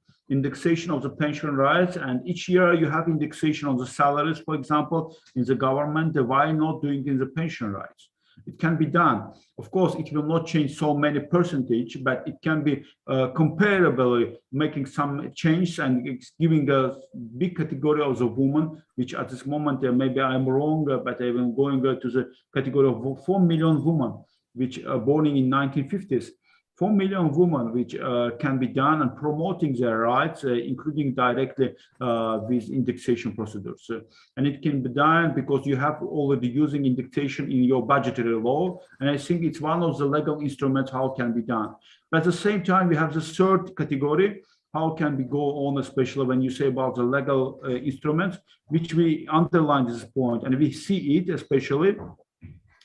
of the pension rights, and each year you have indexation on the salaries, for example, in the government. Why not doing in the pension rights? It can be done. Of course, it will not change so many percentage, but it can be comparably making some change and giving a big category of the woman, which at this moment, maybe I'm wrong, but I'm going to the category of 4 million women, which are born in 1950s. 4 million women, which can be done and promoting their rights, including directly with indexation procedures. And it can be done because you have already using indexation in your budgetary law. And I think it's one of the legal instruments how it can be done. But at the same time, we have the third category. How can we go on, especially when you say about the legal instruments, which we underline this point, and we see it especially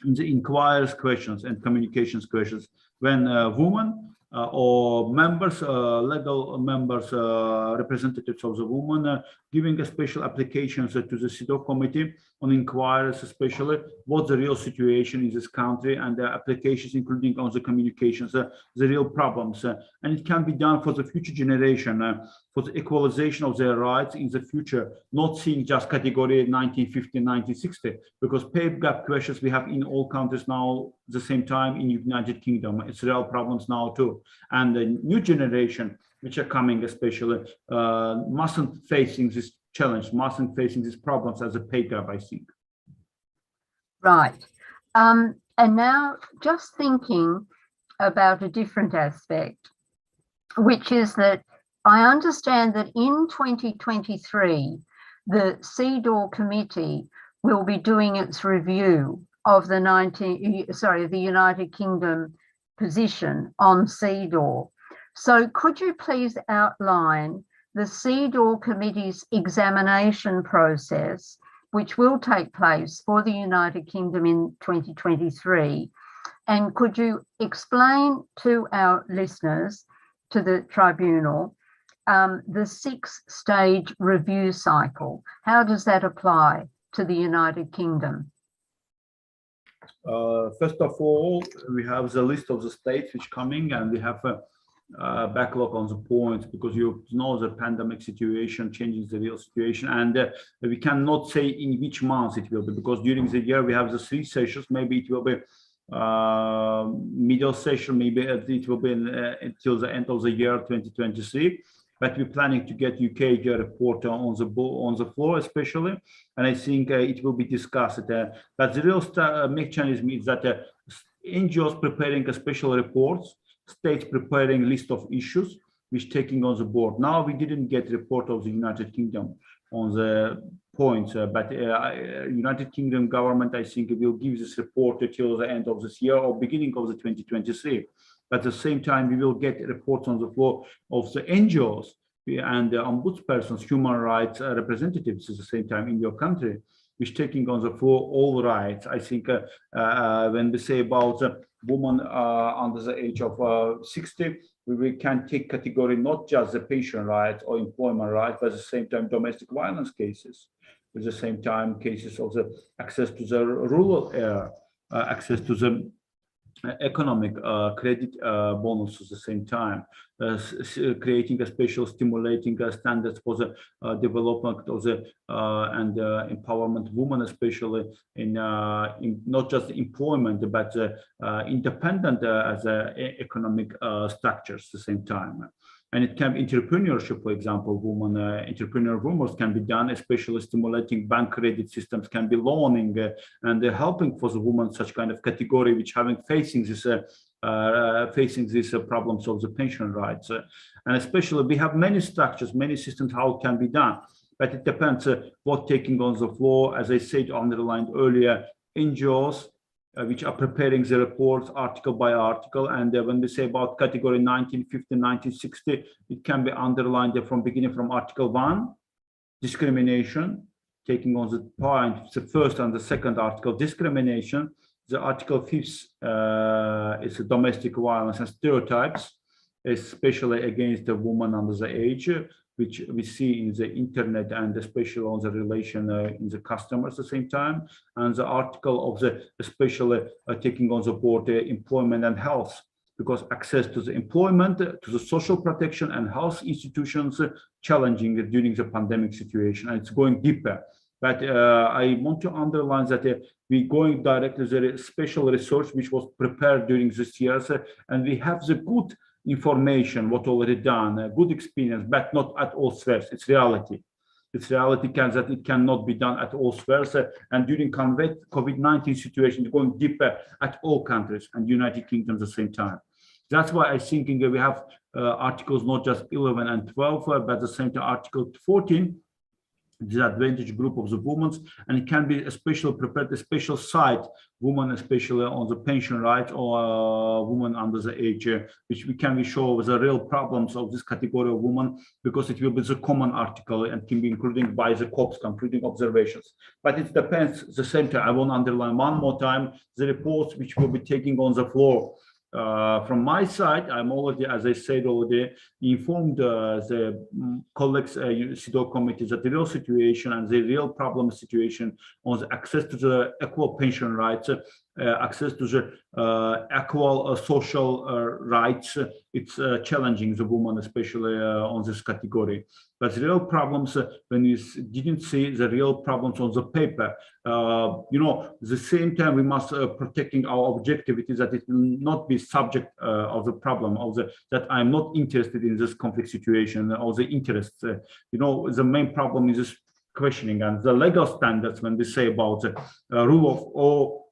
in the inquiries questions and communications questions, when a woman or members, legal members, representatives of the woman, giving a special applications to the CEDAW committee on inquiries, especially what's the real situation in this country, and the applications including on the communications, the real problems. And it can be done for the future generation, for the equalization of their rights in the future, not seeing just category 1950, 1960, because pay gap questions we have in all countries now at the same time in United Kingdom. It's real problems now too. And the new generation, which are coming especially, mustn't facing this challenge, mustn't facing these problems as a pay gap, I think. Right. And now just thinking about a different aspect, which is that I understand that in 2023, the CEDAW committee will be doing its review of the United Kingdom position on CEDAW. So could you please outline the CEDAW committee's examination process, which will take place for the United Kingdom in 2023? And could you explain to our listeners, to the tribunal, the 6-stage review cycle? How does that apply to the United Kingdom? First of all, we have the list of the states which coming, and we have a backlog on the points, because you know the pandemic situation changes the real situation, and we cannot say in which month it will be, because during the year we have the 3 sessions. Maybe it will be middle session, maybe it will be until the end of the year 2023. But we're planning to get UK report on the floor, especially, and I think it will be discussed. But the real mechanism is that NGOs preparing a special reports, states preparing list of issues, which taking on the board. Now we didn't get report of the United Kingdom on the points, but United Kingdom government, I think, will give this report until the end of this year or beginning of the 2023. But at the same time, we will get reports on the floor of the NGOs and the ombudspersons, human rights representatives at the same time in your country, which taking on the floor all rights. I think when we say about a woman under the age of 60, we can take category not just the pension rights or employment rights, but at the same time domestic violence cases. At the same time, cases of the access to the rural area, access to the economic credit bonus at the same time, creating a special stimulating standards for the development of the and empowerment women, especially in not just employment but independent as economic structures at the same time. And it can be entrepreneurship, for example, women, entrepreneur women can be done, especially stimulating bank credit systems, can be loaning and helping for the women, such kind of category which having facing these problems of the pension rights. And especially we have many structures, many systems, how it can be done. But it depends what taking on the floor, as I said, underlined earlier, NGOs, which are preparing the reports article by article. And when we say about category 1950, 1960, it can be underlined from beginning from Article 1, discrimination, taking on the point, the first and the second article, discrimination. The Article 5 is domestic violence and stereotypes, especially against the woman under the age, which we see in the internet and especially on the relation in the customers at the same time. And the article of the especially taking on the board employment and health, because access to the employment, to the social protection and health institutions challenging during the pandemic situation, and it's going deeper. But I want to underline that we're going directly to the special research which was prepared during this year, and we have the good information, what already done, good experience, but not at all spheres. It's reality. It's reality that it cannot be done at all spheres. And during COVID-19 situation, going deeper at all countries and United Kingdom at the same time. That's why I think we have articles not just 11 and 12, but at the same time Article 14, disadvantaged group of the women, and it can be a special prepared, a special site, women especially on the pension rights or women under the age, which we can show the real problems of this category of women, because it will be the common article and can be including by the COPS, including observations. But it depends at the same time. I want to underline one more time the reports which will be taking on the floor From my side, I'm already, as I said already, informed the colleagues, CEDAW committees that the real situation and the real problem situation on the access to the equal pension rights, access to the equal social rights, it's challenging the woman, especially on this category. But the real problems, when you didn't see the real problems on the paper, the same time we must protecting our objectivity, that it will not be subject of the problem of that I'm not interested in this conflict situation or the interests. The main problem is this questioning and the legal standards when we say about the rule of law,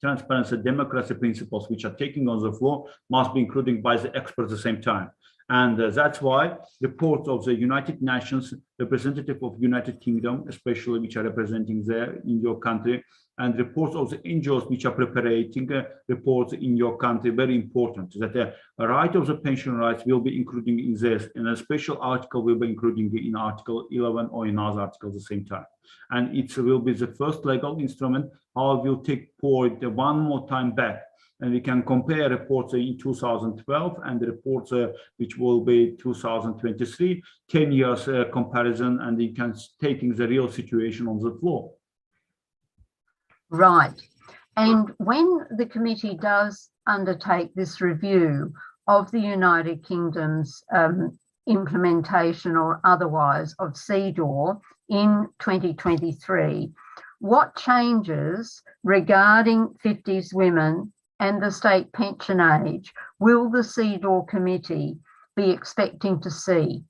transparency, democracy principles which are taking on the floor must be included by the experts at the same time. And that's why reports of the United Nations, representative of United Kingdom, especially which are representing there in your country, and reports of the NGOs which are preparing reports in your country, very important, that the right of the pension rights will be including in this, and a special article will be including in Article 11 or in other articles at the same time. And it will be the first legal instrument how it will take point one more time back. And we can compare reports in 2012 and the reports which will be 2023, 10 years comparison, and you can taking the real situation on the floor. Right. And when the committee does undertake this review of the United Kingdom's implementation or otherwise of CEDAW in 2023, what changes regarding 50s women and the state pension age will the CEDAW committee be expecting to see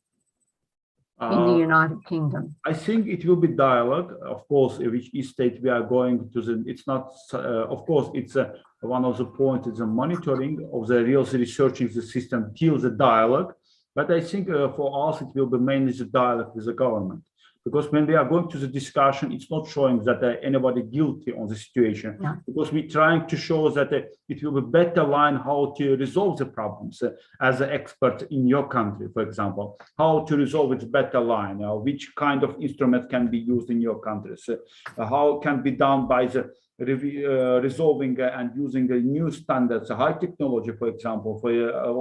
in the United Kingdom? I think it will be dialogue, of course, which each state we are going to. It's not, of course, it's one of the points is the monitoring of the real researching the system till the dialogue. But I think for us, it will be mainly the dialogue with the government. Because when we are going to the discussion, it's not showing that anybody guilty on the situation. Yeah. Because we're trying to show that it will be better line how to resolve the problems as an expert in your country, for example, how to resolve it better line, which kind of instrument can be used in your countries, how can be done by the resolving and using the new standards, high technology, for example, for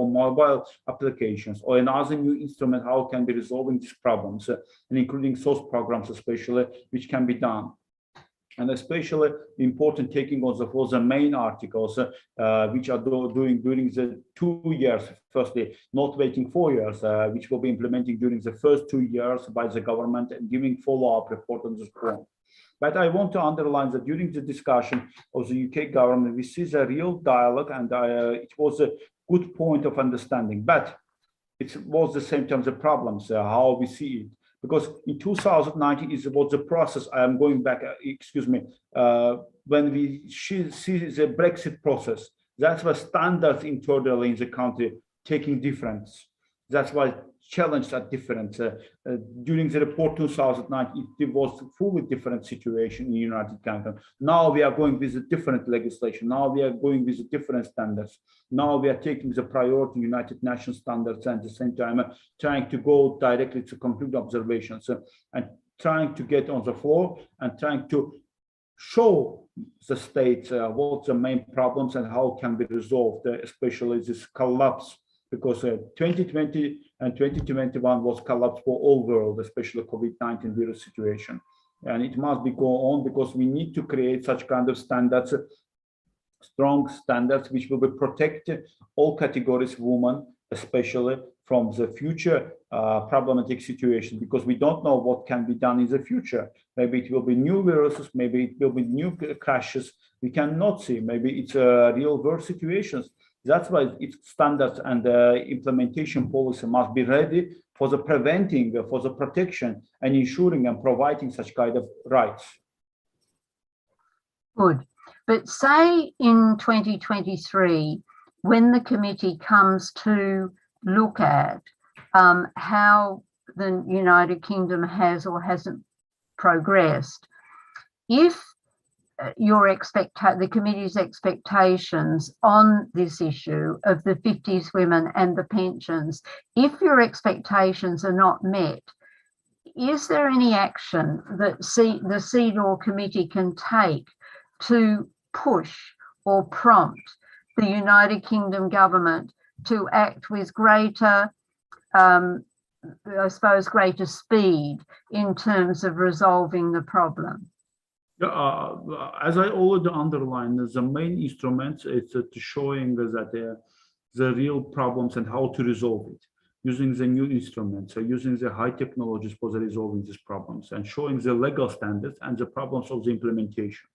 mobile applications, or another new instrument, how can be resolving these problems, and including source programs, especially, which can be done. And especially important taking on the main articles, which are doing during the 2 years, firstly, not waiting 4 years, which will be implementing during the first 2 years by the government and giving follow-up report on this point. But I want to underline that during the discussion of the UK government, we see the real dialogue, and it was a good point of understanding. But it was the same time the problems, how we see it. Because in 2019 is about the process. I am going back, when we see the Brexit process, that's why standards internally in the country taking difference. That's why challenges are different. During the report 2009, it was fully different situation in the United Kingdom. Now we are going with a different legislation. Now we are going with different standards. Now we are taking the priority United Nations standards and at the same time trying to go directly to complete observations and trying to get on the floor and trying to show the states what the main problems and how can be resolved, especially this collapse. Because 2020 and 2021 was collapse for all world, especially COVID-19 virus situation. And it must be go on because we need to create such kind of standards, strong standards, which will be protect all categories of women, especially from the future problematic situation, because we don't know what can be done in the future. Maybe it will be new viruses, maybe it will be new crashes. We cannot see, maybe it's real world situations. That's why its standards and implementation policy must be ready for the preventing, for the protection and ensuring and providing such kind of rights. Good. But say in 2023, when the committee comes to look at how the United Kingdom has or hasn't progressed, if the committee's expectations on this issue of the 50s women and the pensions, if your expectations are not met, is there any action that the CEDAW committee can take to push or prompt the United Kingdom government to act with greater, I suppose, greater speed in terms of resolving the problem? As I already underlined, the main instruments is showing that the real problems and how to resolve it, using the new instruments, using the high technologies for resolving these problems, and showing the legal standards and the problems of the implementation.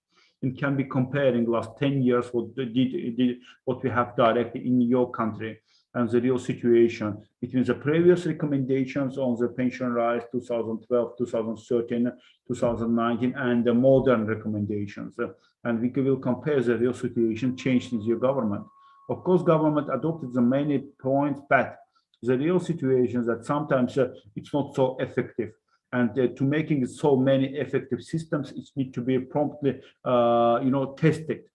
It can be comparing last 10 years what we have directly in your country and the real situation between the previous recommendations on the pension rights 2012, 2013, 2019, and the modern recommendations. And we will compare the real situation changed in your government. Of course, government adopted the many points, but the real situation that sometimes it's not so effective. And to making so many effective systems, it needs to be promptly, tested.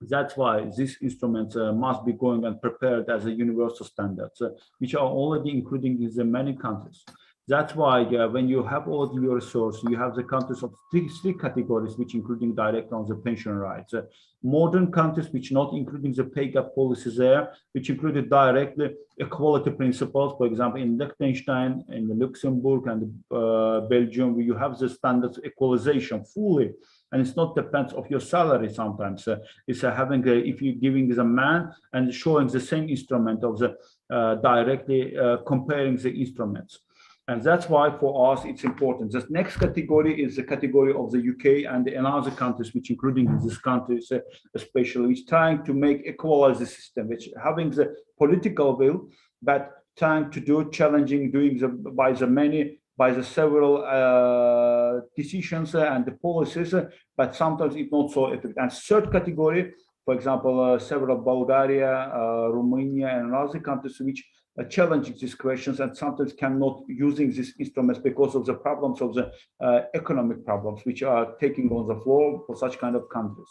That's why these instruments must be going and prepared as a universal standards, which are already including in the many countries. That's why when you have all your resources, you have the countries of three categories, which including direct on the pension rights. Modern countries, which not including the pay gap policies there, which included directly equality principles. For example, in Liechtenstein, in Luxembourg, and Belgium, where you have the standards equalization fully. And it's not depends of your salary sometimes. It's having if you're giving the man and showing the same instrument of the directly comparing the instruments. And that's why for us it's important. The next category is the category of the UK and another countries, which including in these countries especially, which trying to make equalize the system, which having the political will, but trying to do challenging, doing by the several decisions and the policies, but sometimes it's not so effective. And third category, for example, several Bulgaria, Romania, and other countries which challenging these questions and sometimes cannot using these instruments because of the problems of the economic problems which are taking on the floor for such kind of countries.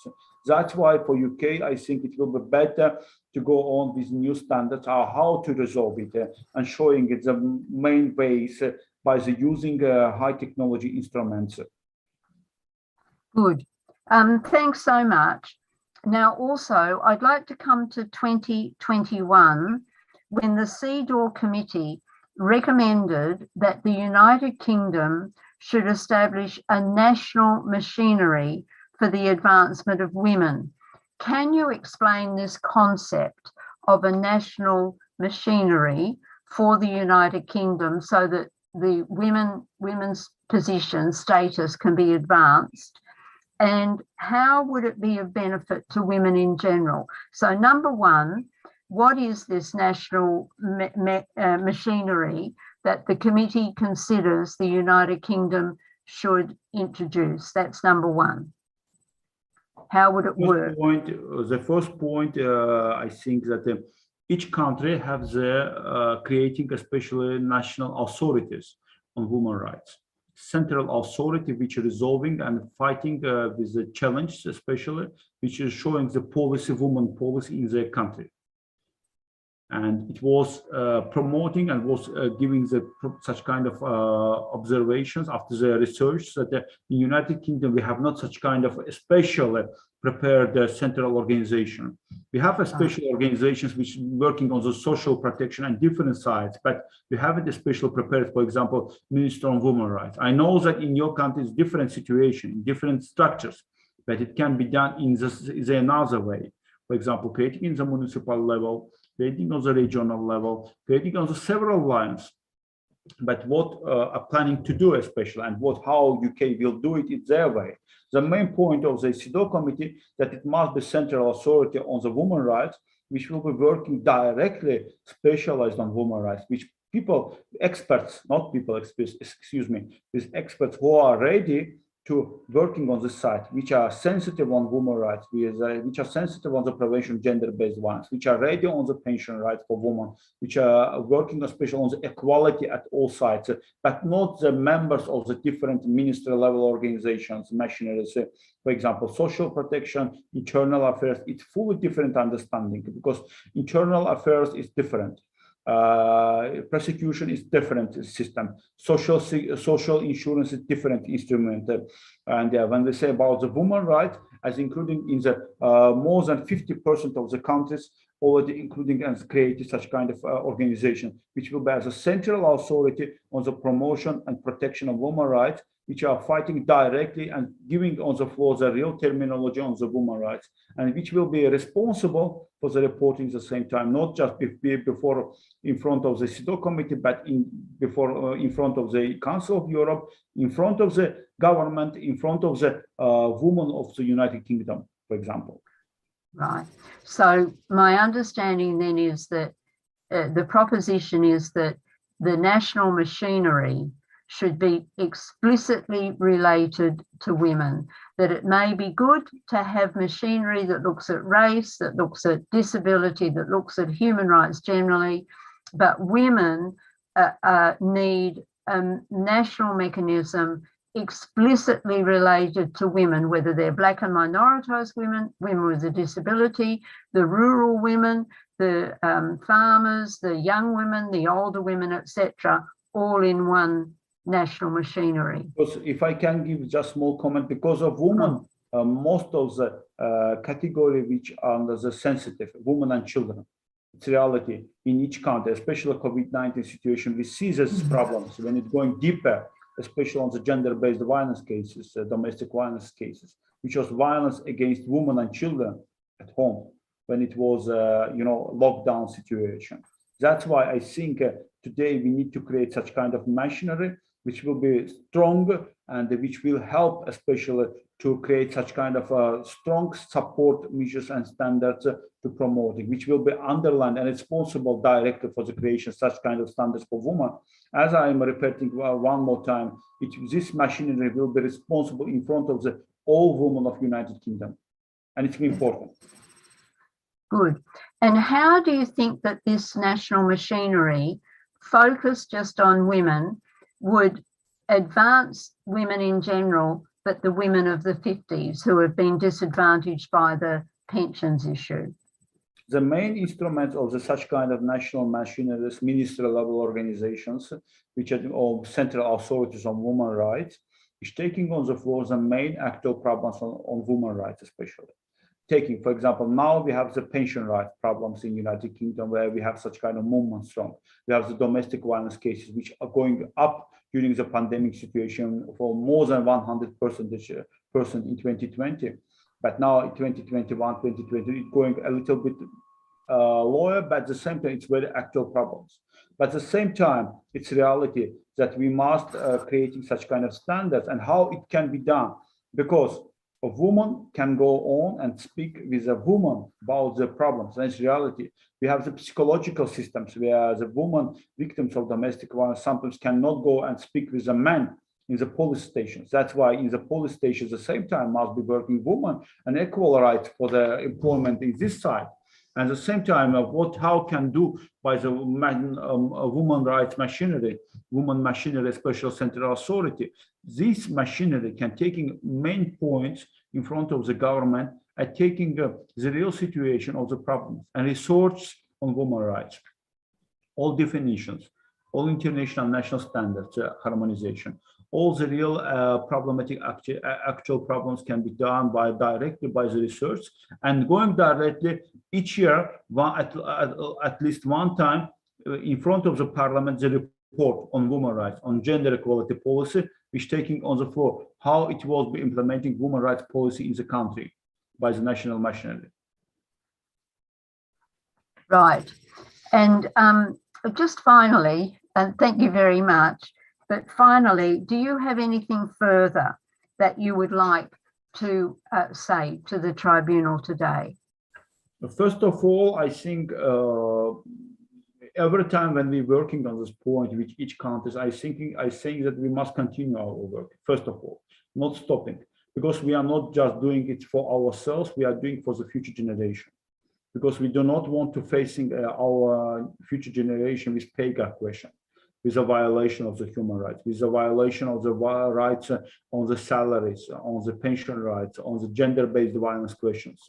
That's why for UK, I think it will be better to go on with new standards, how to resolve it and showing it the main ways by the using high technology instruments. Good. Thanks so much. Now, also, I'd like to come to 2021, when the CEDAW committee recommended that the United Kingdom should establish a national machinery for the advancement of women. Can you explain this concept of a national machinery for the United Kingdom so that the women's position status can be advanced? And how would it be of benefit to women in general? So number one, what is this national machinery that the committee considers the United Kingdom should introduce? That's number one. How would it work? The first point, I think that each country has creating especially national authorities on women's rights. Central authority which is resolving and fighting with the challenge, especially which is showing the policy, women policy in their country. And it was promoting and was giving such kind of observations after the research that in the United Kingdom we have not such kind of special prepared central organization. We have a special organizations which working on the social protection and different sides, but we haven't especially prepared, for example, Minister on Women's Rights. I know that in your country it's different situation, different structures, but it can be done in another way. For example, creating in the municipal level, creating on the regional level, creating on the several lines. But what are planning to do especially, and how UK will do it in their way. The main point of the CEDAW committee that it must be central authority on the women's rights, which will be working directly specialized on women's rights, which experts, with experts who are ready to working on the site, which are sensitive on women's rights, which are sensitive on the prevention of gender-based violence, which are ready on the pension rights for women, which are working especially on the equality at all sites, but not the members of the different ministerial level organizations, machineries. For example, social protection, internal affairs, it's fully different understanding because internal affairs is different. Prosecution is different system. Social insurance is different instrument. And when we say about the women's rights, as including in the more than 50% of the countries already including and created such kind of organization, which will be as a central authority on the promotion and protection of women's rights, which are fighting directly and giving on the floor the real terminology on the women's rights, and which will be responsible for the reporting at the same time, not just before in front of the CEDAW committee, but in front of the Council of Europe, in front of the government, in front of the women of the United Kingdom, for example. Right. So my understanding then is that the proposition is that the national machinery should be explicitly related to women, that it may be good to have machinery that looks at race, that looks at disability, that looks at human rights generally, but women need a national mechanism explicitly related to women, whether they're Black and minoritized women, women with a disability, the rural women, the farmers, the young women, the older women, etc., all in one national machinery. Because if I can give just small comment, because of women, most of the category which are under the sensitive, women and children, it's reality in each country, especially COVID-19 situation, we see these problems when it's going deeper, especially on the gender-based violence cases, domestic violence cases, which was violence against women and children at home when it was, lockdown situation. That's why I think today we need to create such kind of machinery which will be strong and which will help especially to create such kind of strong support measures and standards to promote it, which will be underlined and responsible directly for the creation of such kind of standards for women. As I am repeating one more time, this machinery will be responsible in front of the all women of United Kingdom, and it's important. Good. And how do you think that this national machinery, focused just on women, would advance women in general, but the women of the 50s who have been disadvantaged by the pensions issue? The main instruments of such kind of national machinery is ministerial level organizations, which are all central authorities on women's rights, is taking on the floor the main actual problems on women's rights, especially. Taking, for example, now we have the pension rights problems in the United Kingdom, where we have such kind of movement strong. We have the domestic violence cases, which are going up during the pandemic situation for more than 100% in 2020. But now in 2021, 2020, it's going a little bit lower, but at the same time, it's very actual problems. But at the same time, it's reality that we must creating such kind of standards and how it can be done, because a woman can go on and speak with a woman about the problems. That's reality. We have the psychological systems where the woman victims of domestic violence sometimes cannot go and speak with a man in the police stations. That's why in the police stations at the same time must be working women and equal rights for the employment in this side. And at the same time, how can do by the women rights machinery, women machinery special central authority. This machinery can taking main points in front of the government and taking the real situation of the problems and research on women rights, all definitions, all international national standards, harmonization, all the real problematic actual problems can be done directly by the research, and going directly each year, at least one time in front of the parliament, the report on women rights, on gender equality policy, which taking on the floor how it was implementing women rights policy in the country by the national machinery. Right. And just finally, and thank you very much, but finally, do you have anything further that you would like to say to the tribunal today? First of all, I think every time when we're working on this point with each country, I think that we must continue our work, first of all, not stopping, because we are not just doing it for ourselves, we are doing it for the future generation. Because we do not want to facing our future generation with pay gap question, with a violation of the human rights, with a violation of the rights on the salaries, on the pension rights, on the gender-based violence questions.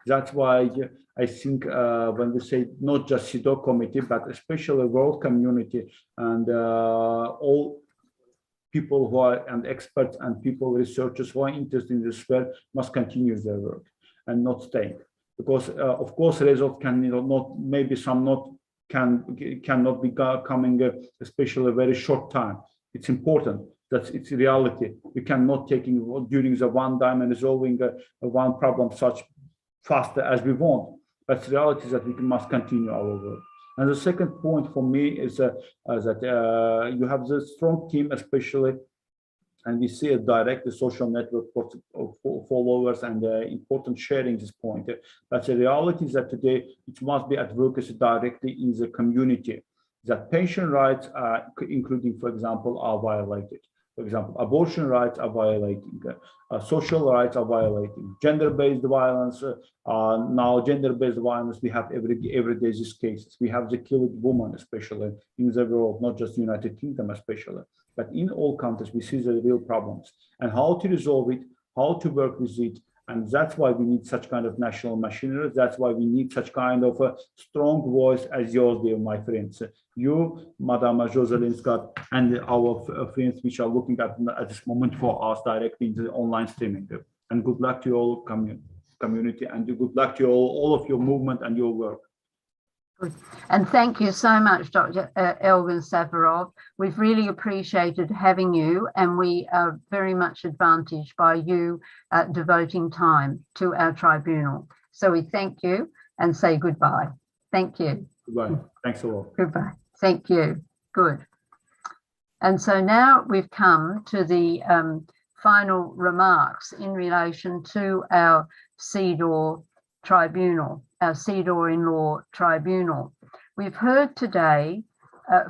That's why I think when we say not just CEDAW committee, but especially world community and all people who are and experts and people, researchers who are interested in this sphere must continue their work and not stay. Because of course, results can not maybe some not cannot be coming, especially a very short time. It's important that it's reality. We cannot taking during the one time and resolving one problem such faster as we want. But the reality is that we must continue our work. And the second point for me is that you have the strong team, especially, and we see a direct social network of followers and important sharing this point. But the reality is that today it must be advocacy directly in the community, that patient rights, including, for example, are violated. For example, abortion rights are violating, social rights are violating, gender-based violence. Now, gender-based violence, we have every day these cases. We have the killed woman, especially in the world, not just United Kingdom, especially, but in all countries, we see the real problems and how to resolve it, how to work with it. And that's why we need such kind of national machinery. That's why we need such kind of a strong voice as yours, dear my friends. You, Madame Jocelyn Scott, and our friends which are looking at this moment for us directly in the online streaming. And good luck to your all community, and good luck to all of your movement and your work. Good. And thank you so much, Dr. Elgin Safarov. We've really appreciated having you, and we are very much advantaged by you devoting time to our tribunal. So we thank you and say goodbye. Thank you. Goodbye. Thanks a lot. Goodbye. Thank you. Good. And so now we've come to the final remarks in relation to our CEDAW tribunal, our CEDAW-in-law tribunal. We've heard today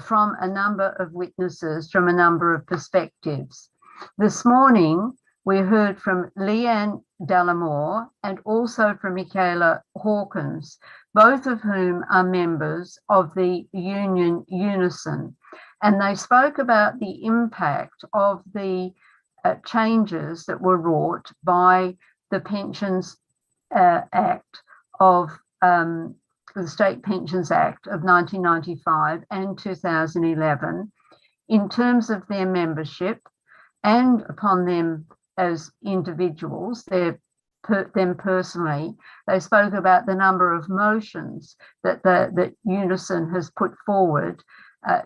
from a number of witnesses from a number of perspectives. This morning, we heard from Leanne Dallimore and also from Michaela Hawkins, both of whom are members of the union Unison. And they spoke about the impact of the changes that were wrought by the Pensions Act of the State Pensions Act of 1995 and 2011 in terms of their membership and upon them as individuals, them personally. They spoke about the number of motions that Unison has put forward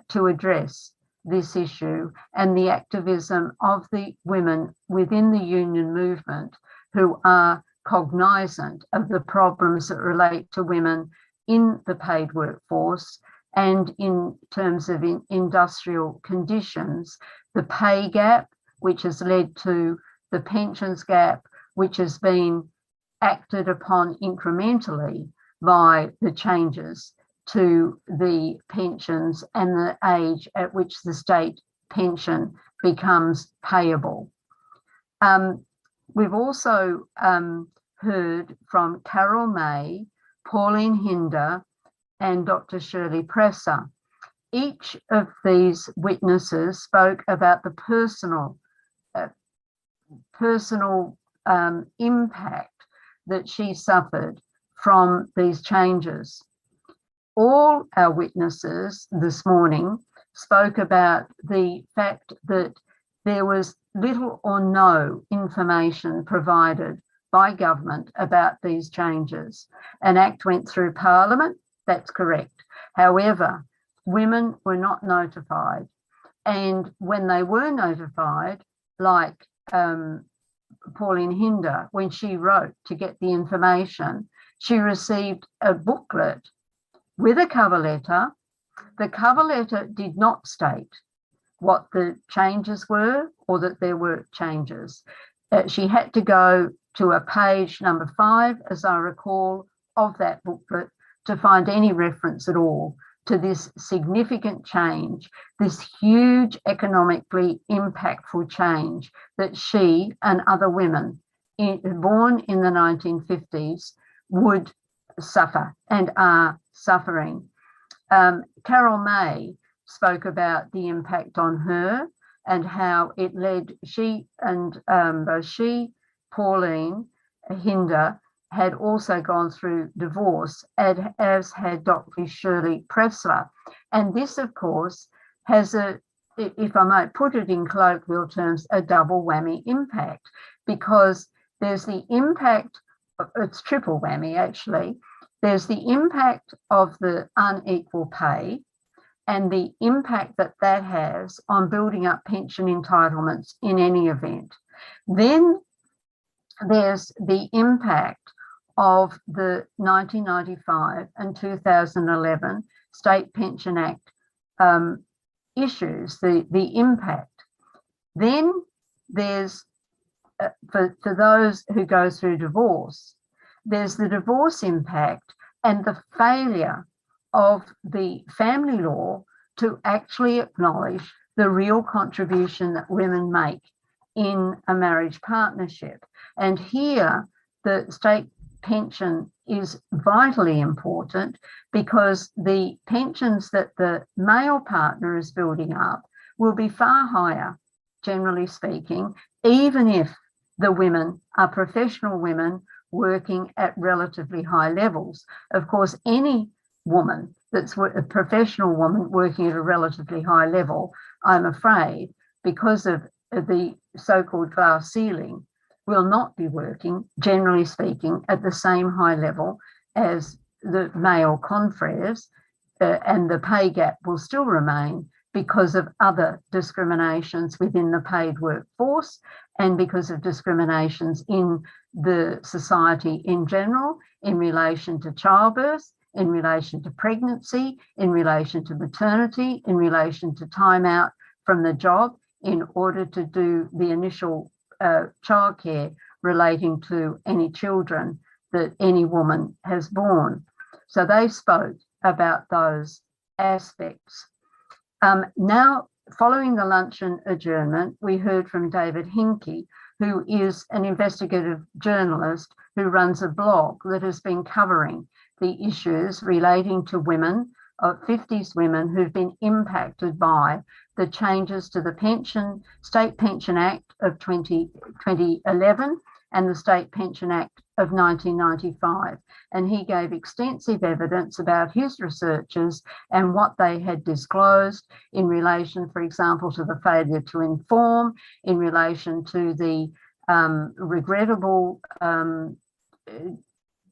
to address this issue and the activism of the women within the union movement who are cognizant of the problems that relate to women in the paid workforce and in terms of industrial conditions, the pay gap, which has led to the pensions gap, which has been acted upon incrementally by the changes to the pensions and the age at which the state pension becomes payable. We've also heard from Carol May, Pauline Hinder, and Dr. Shirley Presser. Each of these witnesses spoke about the personal impact that she suffered from these changes. All our witnesses this morning spoke about the fact that there was little or no information provided by government about these changes. An act went through Parliament, that's correct. However, women were not notified. And when they were notified, like Pauline Hinder, when she wrote to get the information, she received a booklet with a cover letter. The cover letter did not state what the changes were or that there were changes. She had to go to a page number 5, as I recall, of that booklet to find any reference at all to this significant change, this huge economically impactful change that she and other women born in the 1950s would suffer and are suffering. Carol May spoke about the impact on her and how it led, both she, Pauline Hinder, had also gone through divorce, as had Dr. Shirley Pressler. And this, of course, has a if I might put it in colloquial terms, a double whammy impact, because there's the impact, it's triple whammy actually. There's the impact of the unequal pay and the impact that that has on building up pension entitlements in any event. Then there's the impact of the 1995 and 2011 State Pension Act issues, the impact. Then there's, for those who go through divorce, there's the divorce impact and the failure of the family law to actually acknowledge the real contribution that women make in a marriage partnership. And here, the state pension is vitally important, because the pensions that the male partner is building up will be far higher, generally speaking, even if the women are professional women working at relatively high levels. Of course, any woman that's a professional woman working at a relatively high level, I'm afraid, because of the so-called glass ceiling, will not be working, generally speaking, at the same high level as the male confreres, and the pay gap will still remain because of other discriminations within the paid workforce and because of discriminations in the society in general in relation to childbirth, in relation to pregnancy, in relation to maternity, in relation to time out from the job in order to do the initial childcare relating to any children that any woman has born. So they spoke about those aspects. Now, following the luncheon adjournment, we heard from David Hinckley, who is an investigative journalist who runs a blog that has been covering the issues relating to women, 50s women who've been impacted by the changes to the State Pension Act of 2011 and the State Pension Act of 1995. And he gave extensive evidence about his researchers and what they had disclosed in relation, for example, to the failure to inform, in relation to the regrettable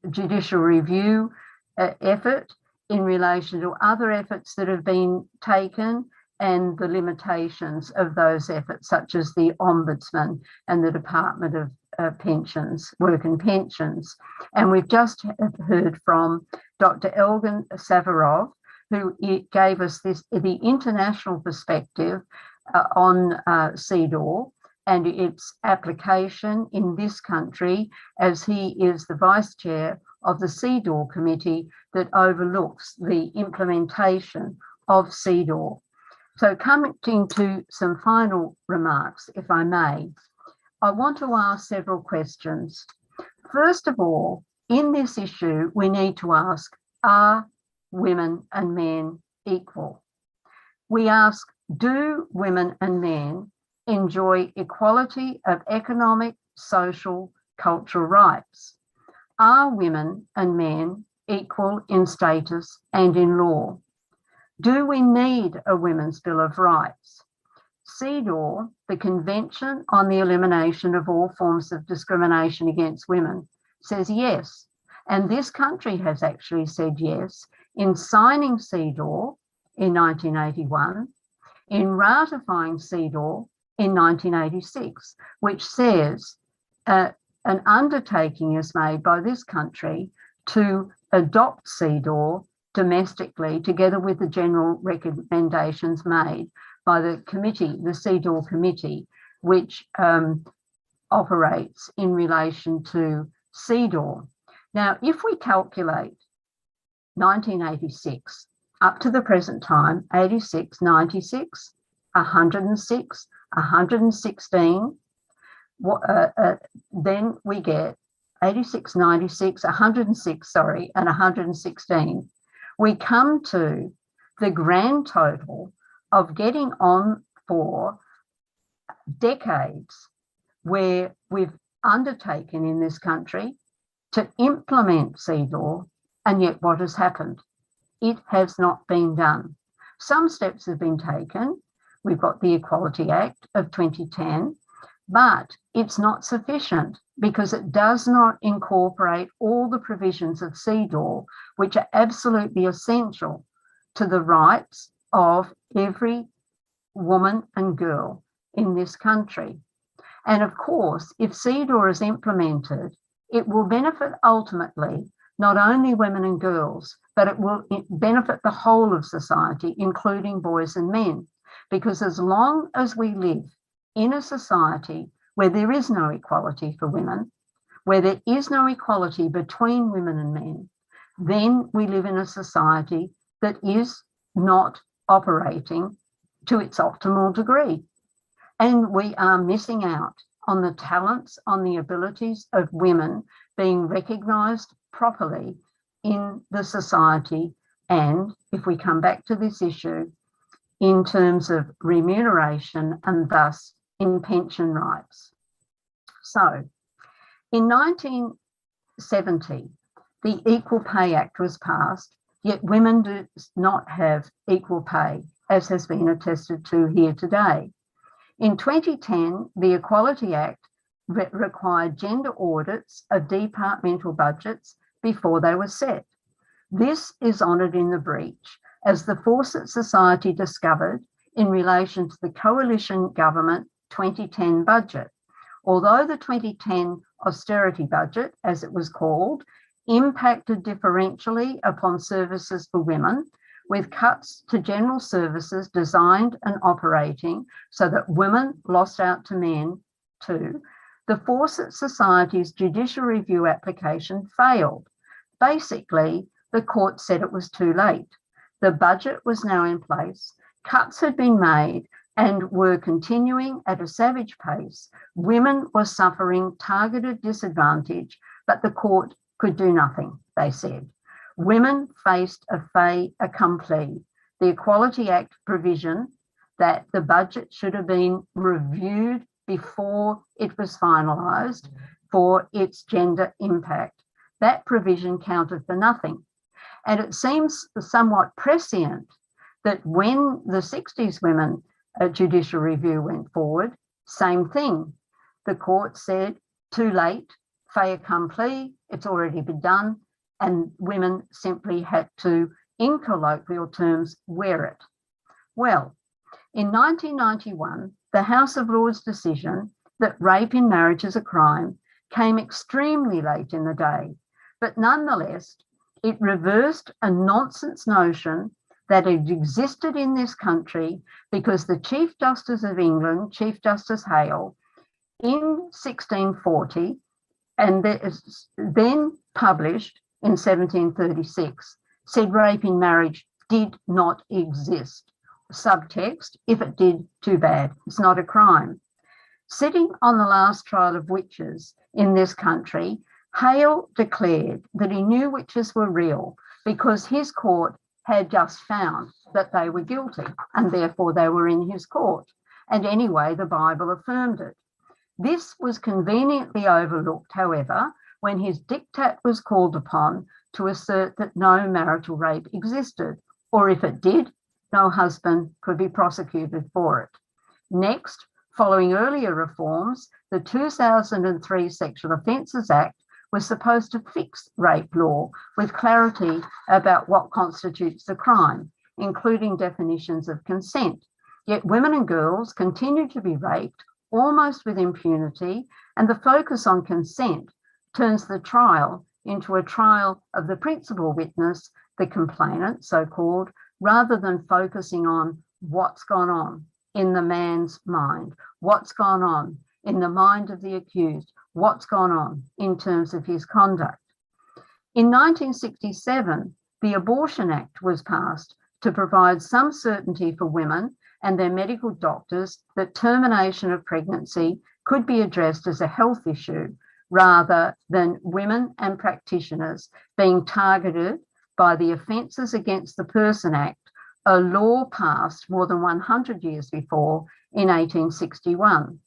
judicial review effort, in relation to other efforts that have been taken and the limitations of those efforts, such as the Ombudsman and the Department of Pensions, Work and Pensions. And we've just heard from Dr. Elgin Safarov, who gave us the international perspective on CEDAW and its application in this country, as he is the Vice Chair of the CEDAW committee that overlooks the implementation of CEDAW. So coming to some final remarks, if I may, I want to ask several questions. First of all, in this issue, we need to ask, are women and men equal? We ask, do women and men enjoy equality of economic, social, cultural rights? Are women and men equal in status and in law? Do we need a Women's Bill of Rights? CEDAW, the Convention on the Elimination of All Forms of Discrimination Against Women, says yes. And this country has actually said yes in signing CEDAW in 1981, in ratifying CEDAW in 1986, which says an undertaking is made by this country to adopt CEDAW domestically, together with the general recommendations made by the committee, the CEDAW committee, which operates in relation to CEDAW. Now, if we calculate 1986 up to the present time, 86, 96, 106, 116, then we get 86, 96, 106, sorry, and 116. We come to the grand total of getting on for decades where we've undertaken in this country to implement CEDAW, and yet what has happened? It has not been done. Some steps have been taken. We've got the Equality Act of 2010, but it's not sufficient because it does not incorporate all the provisions of CEDAW, which are absolutely essential to the rights of every woman and girl in this country. And of course, if CEDAW is implemented, it will benefit ultimately not only women and girls, but it will benefit the whole of society, including boys and men. Because as long as we live in a society where there is no equality for women, where there is no equality between women and men, then we live in a society that is not operating to its optimal degree. And we are missing out on the talents, on the abilities of women being recognised properly in the society. And if we come back to this issue, in terms of remuneration and thus in pension rights. So in 1970, the Equal Pay Act was passed, yet women do not have equal pay, as has been attested to here today. In 2010, the Equality Act required gender audits of departmental budgets before they were set. This is honoured in the breach, as the Fawcett Society discovered in relation to the Coalition Government 2010 budget. Although the 2010 austerity budget, as it was called, impacted differentially upon services for women, with cuts to general services designed and operating so that women lost out to men too, the Fawcett Society's judicial review application failed. Basically, the court said it was too late. The budget was now in place, cuts had been made and were continuing at a savage pace. Women were suffering targeted disadvantage, but the court could do nothing, they said. Women faced a fait accompli. The Equality Act provision that the budget should have been reviewed before it was finalised for its gender impact. That provision counted for nothing. And it seems somewhat prescient that when the 60s women judicial review went forward, same thing. The court said, too late, fait accompli, it's already been done, and women simply had to, in colloquial terms, wear it. Well, in 1991, the House of Lords decision that rape in marriage is a crime came extremely late in the day, but nonetheless, it reversed a nonsense notion that had existed in this country because the Chief Justice of England, Chief Justice Hale, in 1640, and then published in 1736, said rape in marriage did not exist. Subtext, if it did, too bad, it's not a crime. Sitting on the last trial of witches in this country, Hale declared that he knew witches were real because his court had just found that they were guilty and therefore they were in his court. And anyway, the Bible affirmed it. This was conveniently overlooked, however, when his diktat was called upon to assert that no marital rape existed, or if it did, no husband could be prosecuted for it. Next, following earlier reforms, the 2003 Sexual Offences Act was supposed to fix rape law with clarity about what constitutes the crime, including definitions of consent. Yet women and girls continue to be raped almost with impunity, and the focus on consent turns the trial into a trial of the principal witness, the complainant, so-called, rather than focusing on what's gone on in the man's mind, what's gone on in the mind of the accused, what's gone on in terms of his conduct. In 1967, the Abortion Act was passed to provide some certainty for women and their medical doctors that termination of pregnancy could be addressed as a health issue rather than women and practitioners being targeted by the Offences Against the Person Act, a law passed more than 100 years before in 1861.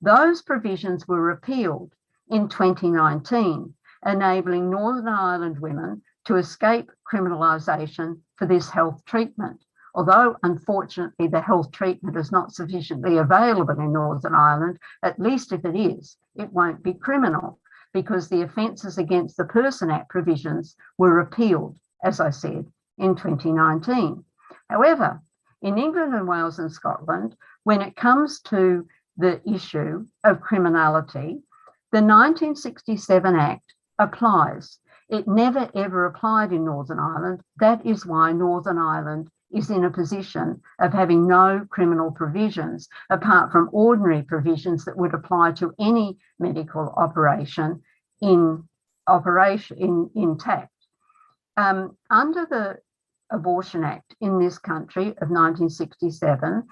Those provisions were repealed in 2019, enabling Northern Ireland women to escape criminalisation for this health treatment. Although, unfortunately, the health treatment is not sufficiently available in Northern Ireland, at least if it is, it won't be criminal, because the Offences Against the Person Act provisions were repealed, as I said, in 2019. However, in England and Wales and Scotland, when it comes to the issue of criminality, the 1967 Act applies. It never ever applied in Northern Ireland. That is why Northern Ireland is in a position of having no criminal provisions apart from ordinary provisions that would apply to any medical operation intact. Under the Abortion Act in this country of 1967,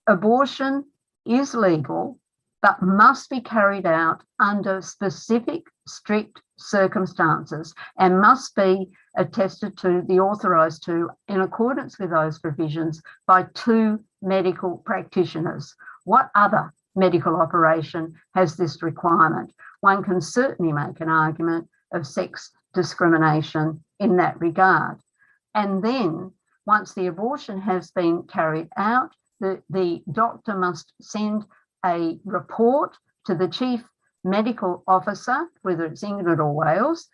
abortion is legal but must be carried out under specific strict circumstances and must be attested to, the authorised to, in accordance with those provisions by 2 medical practitioners. What other medical operation has this requirement? One can certainly make an argument of sex discrimination in that regard. And then once the abortion has been carried out, the doctor must send a report to the chief medical officer, whether it's England or Wales,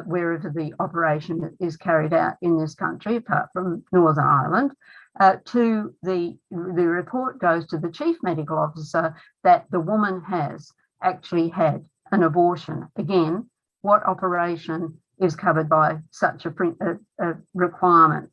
wherever the operation is carried out in this country, apart from Northern Ireland. The report goes to the chief medical officer that the woman has actually had an abortion. Again, what operation is covered by such a requirement?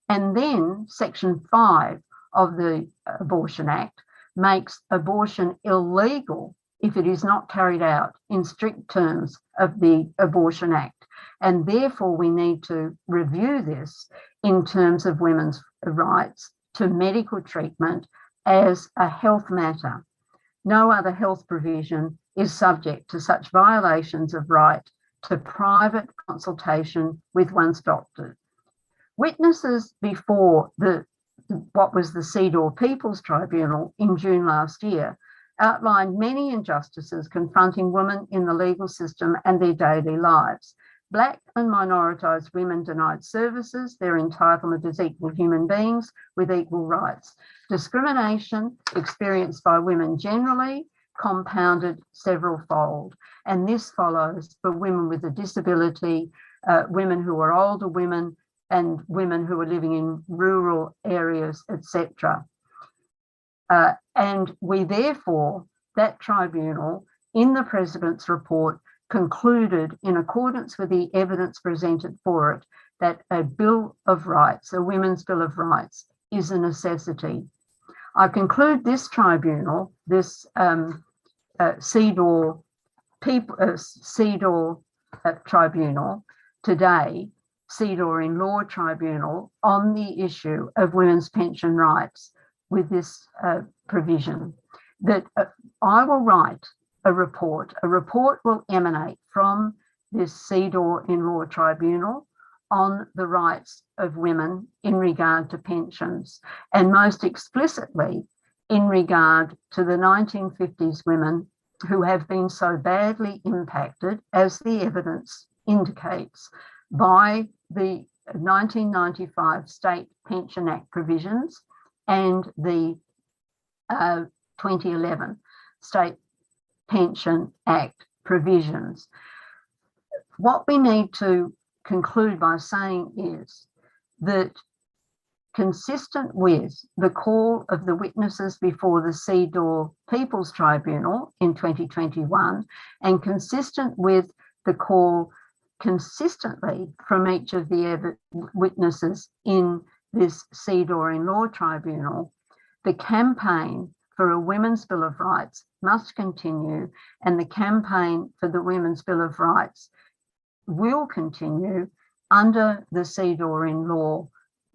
And then Section 5 of the Abortion Act makes abortion illegal if it is not carried out in strict terms of the Abortion Act. And therefore, we need to review this in terms of women's rights to medical treatment as a health matter. No other health provision is subject to such violations of right to private consultation with one's doctor. Witnesses before what was the CEDAW People's Tribunal in June last year outlined many injustices confronting women in the legal system and their daily lives. Black and minoritized women denied services, their entitlement as equal human beings with equal rights. Discrimination experienced by women generally compounded several-fold, and this follows for women with a disability, women who are older women, and women who are living in rural areas, etc. And we therefore, that tribunal, in the President's report, concluded, in accordance with the evidence presented for it, that a Bill of Rights, a Women's Bill of Rights, is a necessity. I conclude this tribunal, this CEDAW tribunal today, CEDAW in Law Tribunal, on the issue of women's pension rights with this provision, that I will write a report. A report will emanate from this CEDAW in Law Tribunal on the rights of women in regard to pensions, and most explicitly in regard to the 1950s women who have been so badly impacted, as the evidence indicates, by the 1995 State Pension Act provisions and the 2011 State Pension Act provisions. What we need to conclude by saying is that, consistent with the call of the witnesses before the CEDAW People's Tribunal in 2021, and consistent with the call consistently from each of the witnesses in this CEDAW in Law Tribunal, the campaign for a Women's Bill of Rights must continue, and the campaign for the Women's Bill of Rights will continue under the CEDAW in Law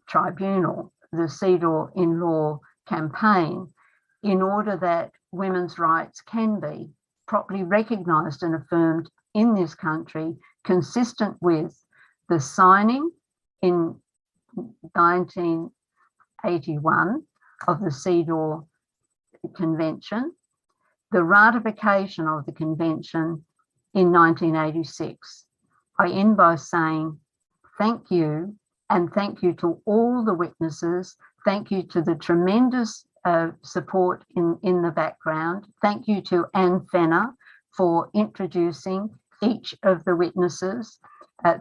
Tribunal, the CEDAW in Law campaign, in order that women's rights can be properly recognised and affirmed in this country, consistent with the signing in 1981 of the CEDAW Convention, the ratification of the Convention in 1986. I end by saying thank you And thank you to all the witnesses. Thank you to the tremendous support in the background. Thank you to Anne Fenner for introducing each of the witnesses.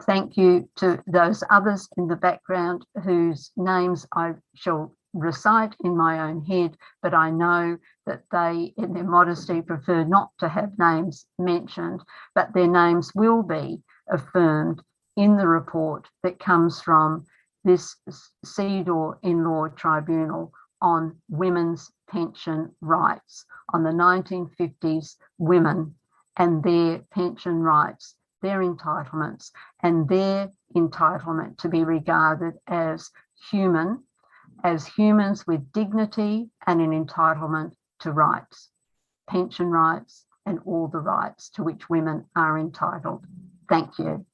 Thank you to those others in the background whose names I shall recite in my own head, but I know that they, in their modesty, prefer not to have names mentioned, but their names will be affirmed in the report that comes from this CEDAW in-law tribunal on women's pension rights, on the 1950s women and their pension rights, their entitlements, and their entitlement to be regarded as humans with dignity and an entitlement to rights, pension rights, and all the rights to which women are entitled. Thank you.